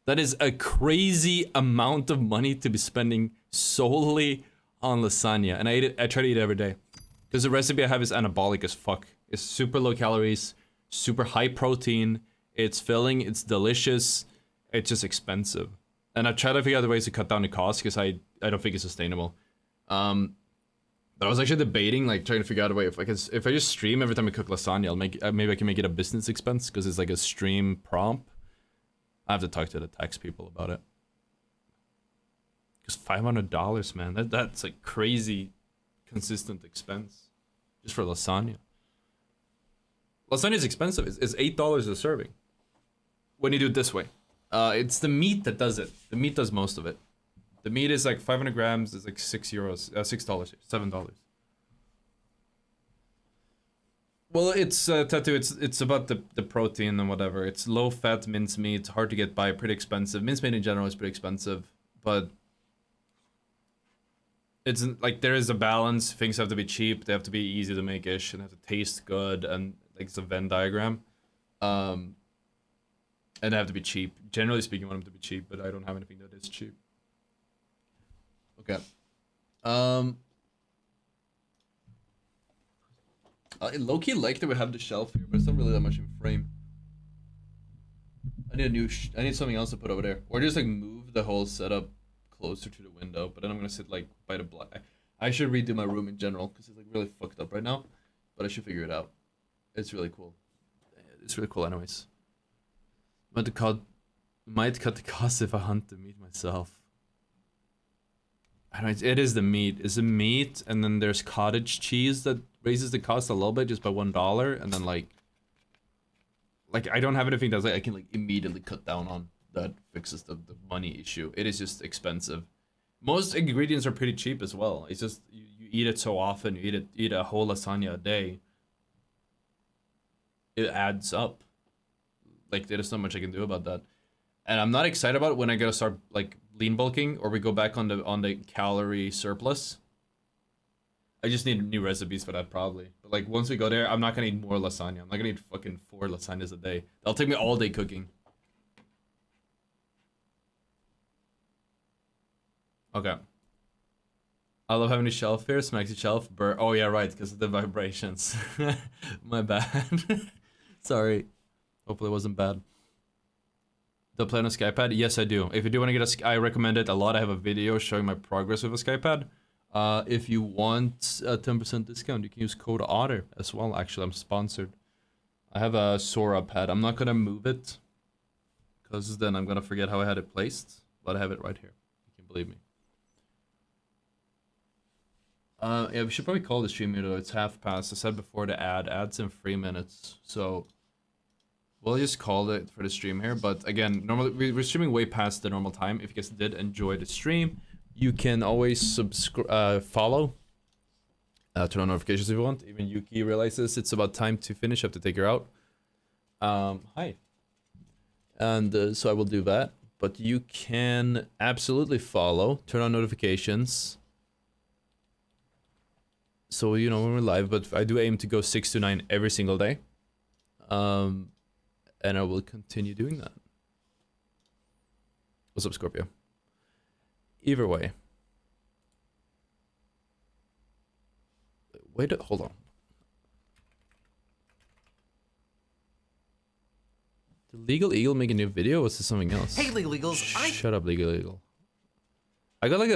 Speaker 11: That is a crazy amount of money to be spending solely on lasagna. And I try to eat it every day. Because the recipe I have is anabolic as fuck. It's super low calories, super high protein. It's filling, it's delicious. It's just expensive. And I try to figure out ways to cut down the cost because I don't think it's sustainable. But I was actually debating, like, trying to figure out a way if I just stream every time I cook lasagna, I'll maybe I can make it a business expense because it's like a stream prompt. I have to talk to the tax people about it. Because $500, man, that's like crazy consistent expense just for lasagna. Lasagna is expensive. It's $8 a serving when you do it this way. It's the meat that does it. The meat does most of it. The meat is like 500 grams. It's like $6, $7. Well, it's tattoo. It's about the protein and whatever. It's low fat mincemeat. Hard to get by. Pretty expensive. Mincemeat in general is pretty expensive, but it's like there is a balance. Things have to be cheap. They have to be easy to make-ish and have to taste good. And like it's a Venn diagram. And they have to be cheap. Generally speaking, I want them to be cheap, but I don't have anything that is cheap. Okay. I low-key like that we have the shelf here, but it's not really that much in frame. I need something else to put over there. Or just like move the whole setup
Speaker 1: closer to the window, but then I'm gonna sit like by the black. I should redo my room in general because it's like really fucked up right now, but I should figure it out. It's really cool. It's really cool, anyways. Might cut the cost if I hunt the meat myself. I don't know, it is the meat. It's the meat, and then there's cottage cheese that raises the cost a little bit just by $1, and then like I don't have anything that's like I can like immediately cut down on that fixes the money issue. It is just expensive. Most ingredients are pretty cheap as well. It's just you eat it so often, you eat a whole lasagna a day. It adds up. Like there's not much I can do about that. And I'm not excited about when I gotta start like lean bulking or we go back on the calorie surplus. I just need new recipes for that probably. But like once we go there, I'm not gonna eat more lasagna. I'm not gonna eat fucking 4 lasagnas a day. That'll take me all day cooking. Okay. I love having a shelf here. Smacks the shelf. Oh yeah, right, because of the vibrations. My bad. Sorry. Hopefully it wasn't bad. Do I play on a SkyPad? Yes, I do. If you do want to get I recommend it a lot. I have a video showing my progress with a SkyPad. If you want a 10% discount, you can use code OTTER as well. Actually, I'm sponsored. I have a Sora pad. I'm not gonna move it because then I'm gonna forget how I had it placed. But I have it right here. You can believe me. Yeah, we should probably call the stream here though. It's half past. I said before the ad's in 3 minutes, so we'll just call it for the stream here. But again, normally we're streaming way past the normal time. If you guys did enjoy the stream, you can always subscribe, follow, turn on notifications if you want. Even Yuki realizes it's about time to finish. I have to take her out. Hi. And so I will do that. But you can absolutely follow, turn on notifications. So, you know, when we're live, but I do aim to go 6 to 9 every single day. And I will continue doing that. What's up, Scorpio? Either way. Wait, hold on. Did Legal Eagle make a new video? Or was this something else?
Speaker 2: Hey, Legal Eagles.
Speaker 1: Shut up, Legal Eagle. I got like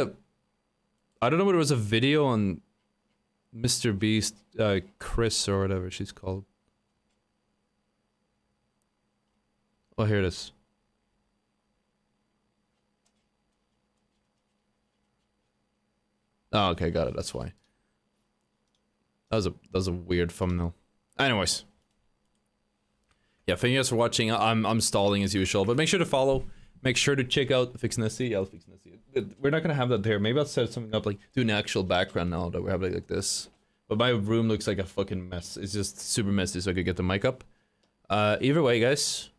Speaker 1: I don't know whether it was a video on Mr. Beast, Chris or whatever she's called. Oh, here it is. Oh, okay, got it. That's why. That was a weird thumbnail. Anyways. Yeah, thank you guys for watching. I'm stalling as usual, but make sure to follow. Make sure to check out Fixnessy. Yeah, Fixnessy. We're not gonna have that there. Maybe I'll set something up, like do an actual background now that we're having like this. But my room looks like a fucking mess. It's just super messy, so I could get the mic up. Either way, guys.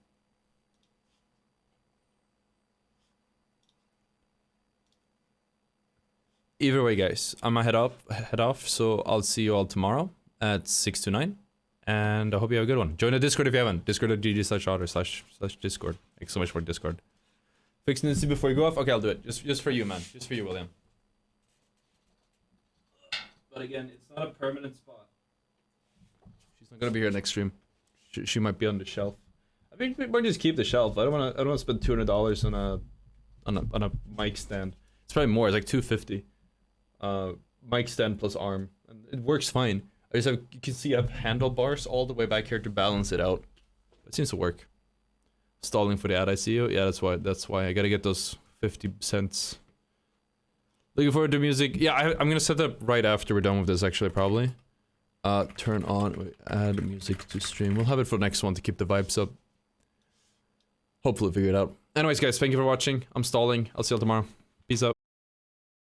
Speaker 1: Either way, guys, I'm gonna head off. So I'll see you all tomorrow at 6 to 9. And I hope you have a good one. Join the Discord if you haven't. Discord/otter/Discord. Thanks so much for Discord. Fixing this before you go off? Okay, I'll do it. Just for you, man. Just for you, William. But again, it's not a permanent spot. She's not gonna be here next stream. She might be on the shelf. I think we might just keep the shelf. I don't wanna spend $200 on a mic stand. It's probably more. It's like $250. Mic stand plus arm, and it works fine. I just have, you can see I have handlebars all the way back here to balance it out. It seems to work. Stalling for the ad, I see you. Yeah, that's why I gotta get those 50 cents. Looking forward to music. Yeah, I'm gonna set that up right after we're done with this, actually, probably. Turn on, add music to stream. We'll have it for the next one to keep the vibes up. Hopefully figure it out. Anyways, guys, thank you for watching. I'm stalling. I'll see you all tomorrow. Peace out.